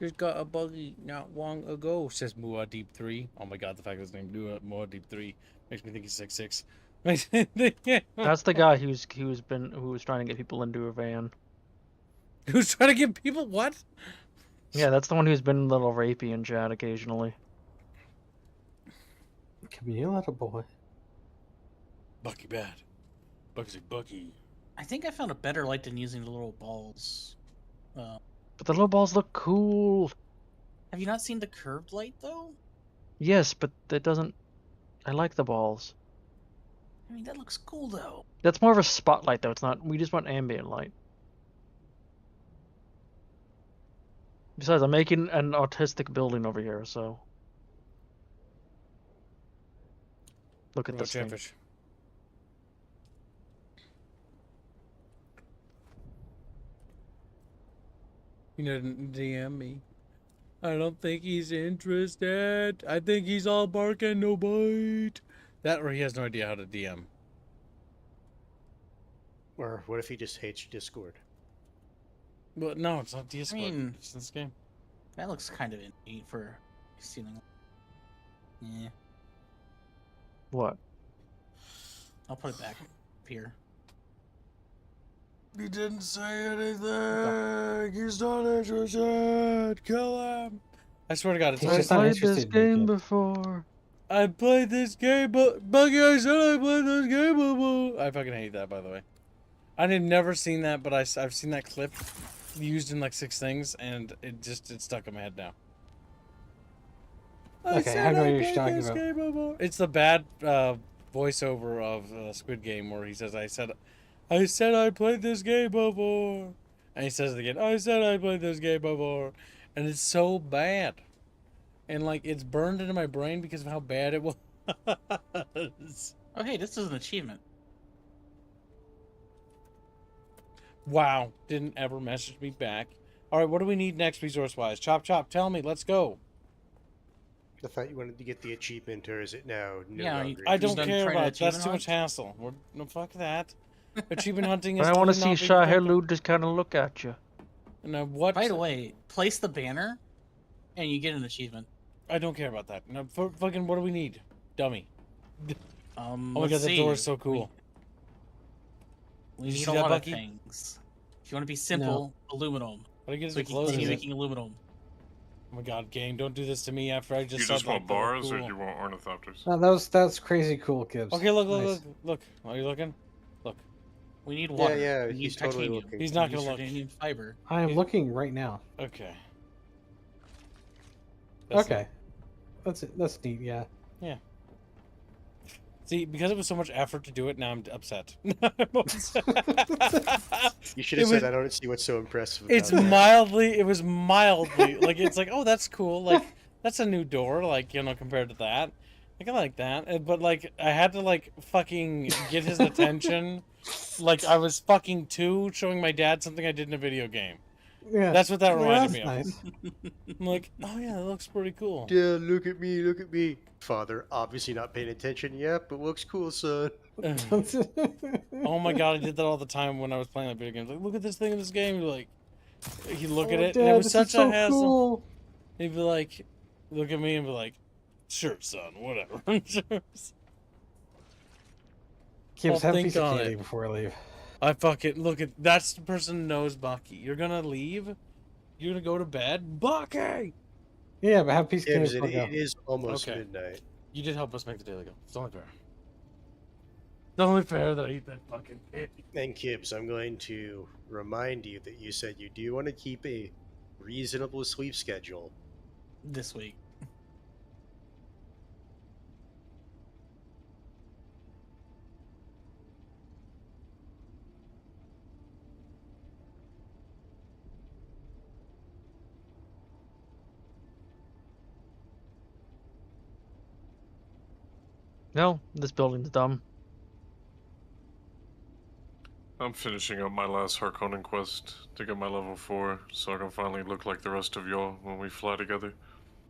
Just got a buggy not long ago, says Muad'Dib 3. Oh my god, the fact that his name Muad'Dib 3 makes me think he's 6'6". That's the guy who was trying to get people into a van. Who's trying to get people what? Yeah, that's the one who's been a little rapey in chat occasionally. Camille, that a boy. Bucky bad. Bucky's like Bucky. I think I found a better light than using the little balls. But the little balls look cool. Have you not seen the curved light though? Yes, but that doesn't. I like the balls. I mean, that looks cool though. That's more of a spotlight though. It's not. We just want ambient light. Besides, I'm making an autistic building over here, so. Look at this thing. Chatfish. You didn't DM me. I don't think he's interested. I think he's all bark and no bite. That or he has no idea how to DM. Or what if he just hates Discord? Well, no, it's not Discord. I mean, it's this game. That looks kind of neat for stealing. Yeah. What? I'll put it back here. He didn't say anything. He's not interested. Kill him. I swear to God, it's I played this game before. I played this game, but Buggy, I said I played this game before. I fucking hate that, by the way. I've never seen that, but I've seen that clip used in like 6 things, and it stuck in my head now. Okay, I know what you're talking about. It's the bad voiceover of Squid Game where he says, I said I played this game before. And he says it again, I said I played this game before. And it's so bad. And like, it's burned into my brain because of how bad it was. Oh, hey, this is an achievement. Wow, didn't ever message me back. All right, what do we need next resource-wise? Chop, chop, tell me, let's go. I thought you wanted to get the achievement, or is it now? No Yeah, longer I don't achievement? care about it. That's too much hassle. No, fuck that. Achievement hunting is I want to totally see not being Shahilu just kind of look at you. Now what? By the way, place the banner, and you get an achievement. I don't care about that. Now, fucking, what do we need, dummy? Oh my Let's god, that see. door is so cool. We Did you need see a that, lot Bucky? of things. If you want to be simple, aluminum. How do you get So it we to can close? continue making aluminum. Oh my god, game, don't do this to me after I You just just said want like, they were bars or cool. you want ornithopters? No, that's crazy cool, Gibbs. Okay, look. Nice. Are you looking? Look. We need water. Yeah, we need he's totally titanium. looking. He's not We need gonna look. titanium fiber. I am looking right now. Okay. Okay. That's neat, yeah. Yeah. See, because it was so much effort to do it, now I'm upset. I'm upset. You should have said, I don't see what's so impressive about It's that. it was mildly, like, it's like, oh, that's cool. Like, that's a new door, like, you know, compared to that. Like, I like that. But, like, I had to, like, fucking get his attention. Like, I was fucking 2 showing my dad something I did in a video game. Yeah. That's what that reminded that's me of. nice. I'm like, oh, yeah, that looks pretty cool. Dad, look at me, look at me. Father, obviously not paying attention yet, but looks cool, son. Oh my god, I did that all the time when I was playing that video games. Like, look at this thing in this game. You're like, he'd look at it, and it Dad, was this such is so a hassle. cool. He'd be like, look at me and be like, sure, son, whatever. Sure. Gibbs, I'll have a think piece of on candy it. before I leave. I fucking, look at, that's the person who knows Bucky. You're gonna leave? You're gonna go to bed? Bucky! Yeah, but have a piece of candy Gibbs, before I go. it is almost Okay. midnight. You did help us make the daily go. It's only fair. It's only fair that I eat that fucking candy. And Gibbs, I'm going to remind you that you said you do want to keep a reasonable sleep schedule. This week. No, this building's dumb. I'm finishing up my last Harkonnen quest to get my level 4, so I can finally look like the rest of y'all when we fly together.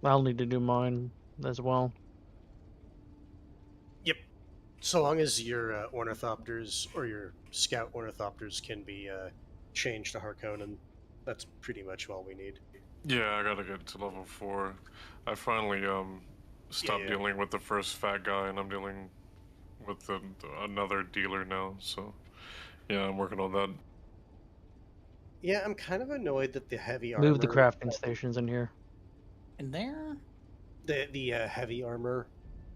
I'll need to do mine as well. Yep. So long as your ornithopters or your scout ornithopters can be changed to Harkonnen, that's pretty much all we need. Yeah, I gotta get to level 4. I finally stopped dealing with the first fat guy, and I'm dealing with another dealer now. So yeah, I'm working on that. Yeah, I'm kind of annoyed that the heavy armor... Move the crafting stations in here. In there? The heavy armor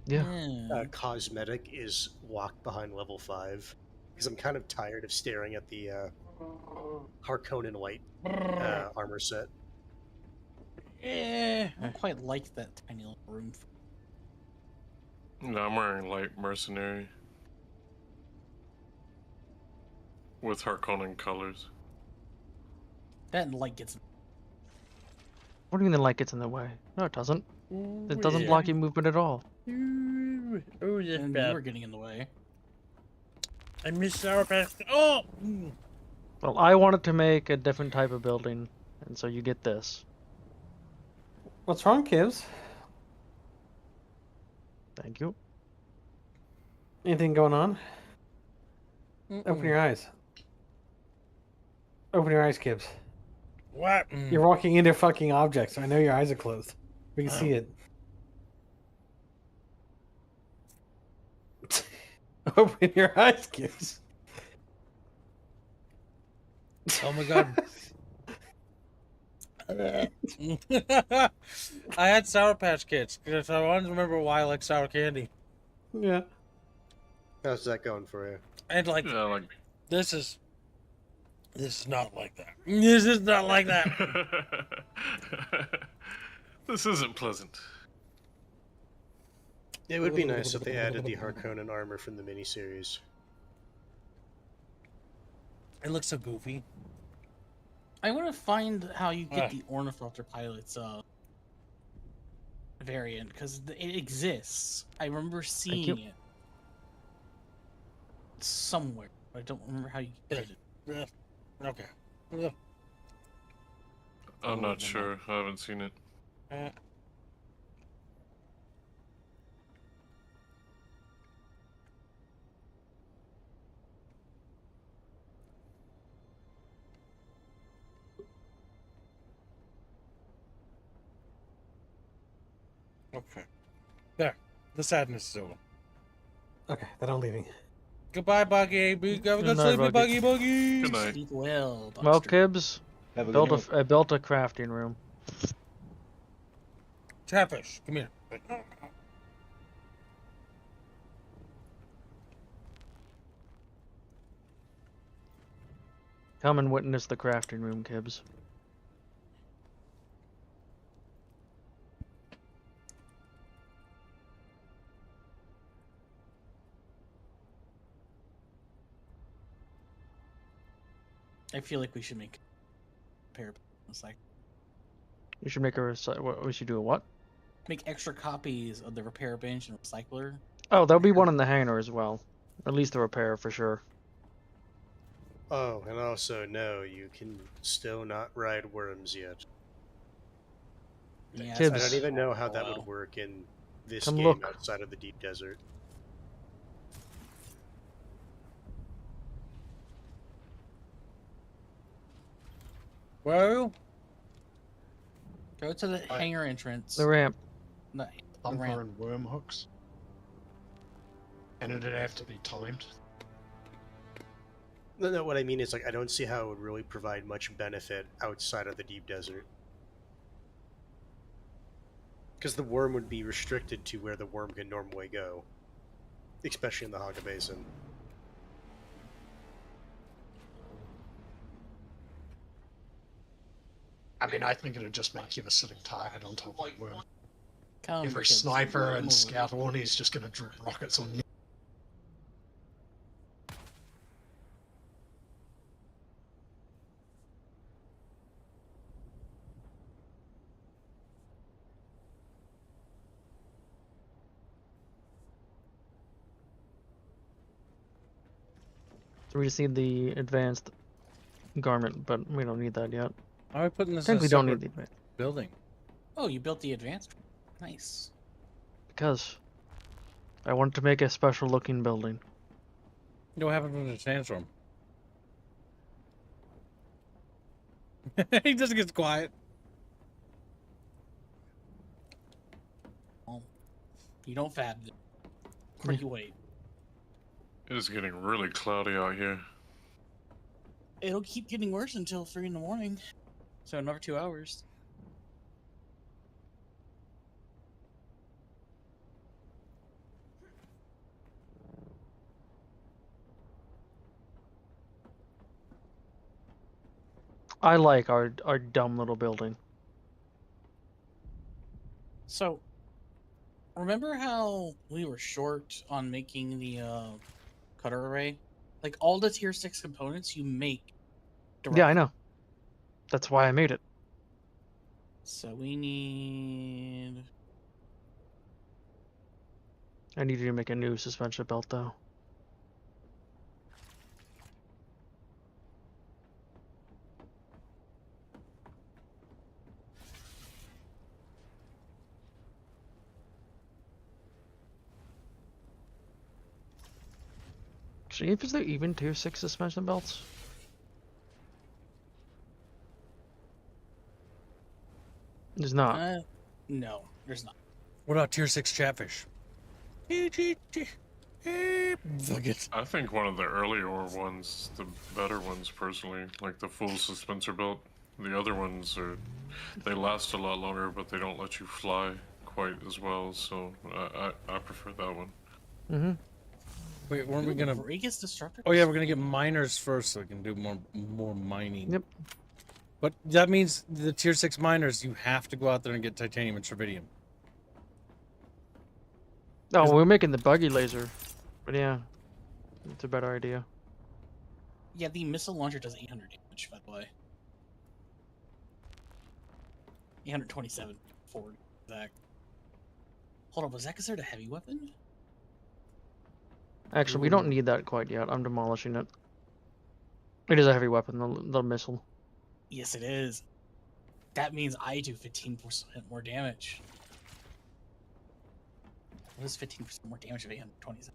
Yeah. cosmetic is locked behind level 5. Because I'm kind of tired of staring at the Harkonnen light armor set. I don't quite like that tiny little room. No, I'm wearing light mercenary with Harkonnen colors. That light gets. What do you mean the light gets in the way? No, it doesn't. It doesn't block your movement at all. Oh, that's And bad. you were getting in the way. I missed Sour Patch. Oh! Well, I wanted to make a different type of building, and so you get this. What's wrong, Kibbs? Thank you. Anything going on? Open your eyes. Open your eyes, Kibbs. What? You're walking into fucking objects, so I know your eyes are closed. We can see it. Open your eyes, Kibbs. Oh my god. I had Sour Patch Kids because I wanted to remember why I like sour candy. Yeah. How's that going for you? And like, Yeah, like this is not like that. This is not like that. This isn't pleasant. It would be nice if they added the Harkonnen armor from the miniseries. It looks so goofy. I want to find how you get the Ornithopter Pilot's variant, because it exists. I remember seeing it somewhere, but I don't remember how you get it. Okay. I'm not sure. I haven't seen it. Okay. There. The sadness is over. Okay, then I'm leaving. Goodbye, Buggy. Have a good Good night, sleepy, Buggy. Buggy. Good night. Sleep well, Well, Buster. Kibbs, Have a built good night. I built a crafting room. Chatfish, come here. Come and witness the crafting room, Kibbs. I feel like we should make a pair of like We should make a we should do a what? make extra copies of the repair bench and recycler. Oh, there'll be one in the hangar as well. At least the repair for sure. Oh, and also, no, you can still not ride worms yet. Yeah, I Kibbs. don't even know how that would work in this Come game look. outside of the deep desert. Well, Go to the hangar entrance. The ramp. No, the Thumper ramp. and worm hooks. And it'd have to be timed. No, what I mean is, like, I don't see how it would really provide much benefit outside of the deep desert. Because the worm would be restricted to where the worm can normally go. Especially in the Haga Basin. I mean, I think it'd just make you a sitting target on top of the worm. Come, Every kids. sniper Come and over. scout one is just going to drop rockets on you. We just need the advanced garment, but we don't need that yet. How are we putting this I in think a we don't need separate the advanced. building? Oh, you built the advanced. Nice. Because I wanted to make a special looking building. What happened with the sandstorm? He just gets quiet. Oh, you don't fab. Or you wait. It is getting really cloudy out here. It'll keep getting worse until 3 in the morning. So another 2 hours. I like our dumb little building. So, remember how we were short on making the cutter array? Like all the tier 6 components you make directly. Yeah, I know. That's why I made it. So we need... I need you to make a new suspension belt, though. See if there even tier 6 suspension belts? There's not. No, there's not. What about tier 6 Chatfish? Fuck it. I think one of the earlier ones, the better ones personally, like the full suspensor belt. The other ones they last a lot longer, but they don't let you fly quite as well. So I prefer that one. Mm-hmm. Wait, weren't we gonna break his destructor? Oh yeah, we're gonna get miners first so we can do more mining. Yep. But that means the tier 6 miners, you have to go out there and get titanium and tritium. Oh, we're making the buggy laser. But yeah, it's a better idea. Yeah, the missile launcher does 800 damage, by the way. 827 forward. Exact. Hold on, was that considered a heavy weapon? Actually, we don't need that quite yet. I'm demolishing it. It is a heavy weapon, the missile. Yes, it is. That means I do 15% more damage. What is 15% more damage of 827?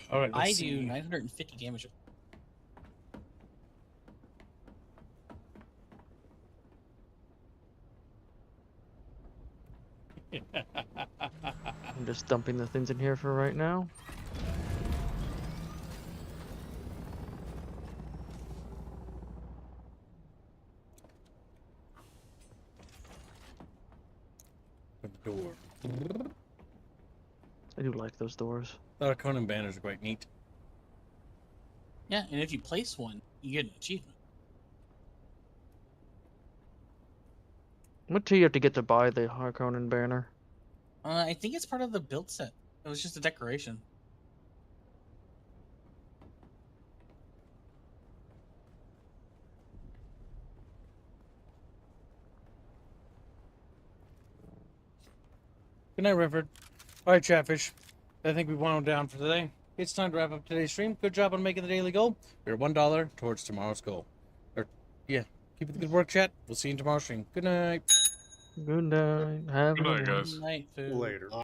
All right, I do 950 damage. I'm just dumping the things in here for right now. The door. I do like those doors. The Conan banners are quite neat. Yeah, and if you place one, you get an achievement. What do you have to get to buy the Harkonnen banner? I think it's part of the build set. It was just a decoration. Good night, Redford. All right, Chatfish. I think we wound down for today. It's time to wrap up today's stream. Good job on making the daily goal. We're $1 towards tomorrow's goal. Yeah, keep up the good work, chat. We'll see you in tomorrow's stream. Good night. Good night. Have Good night, guys. Night food. Later.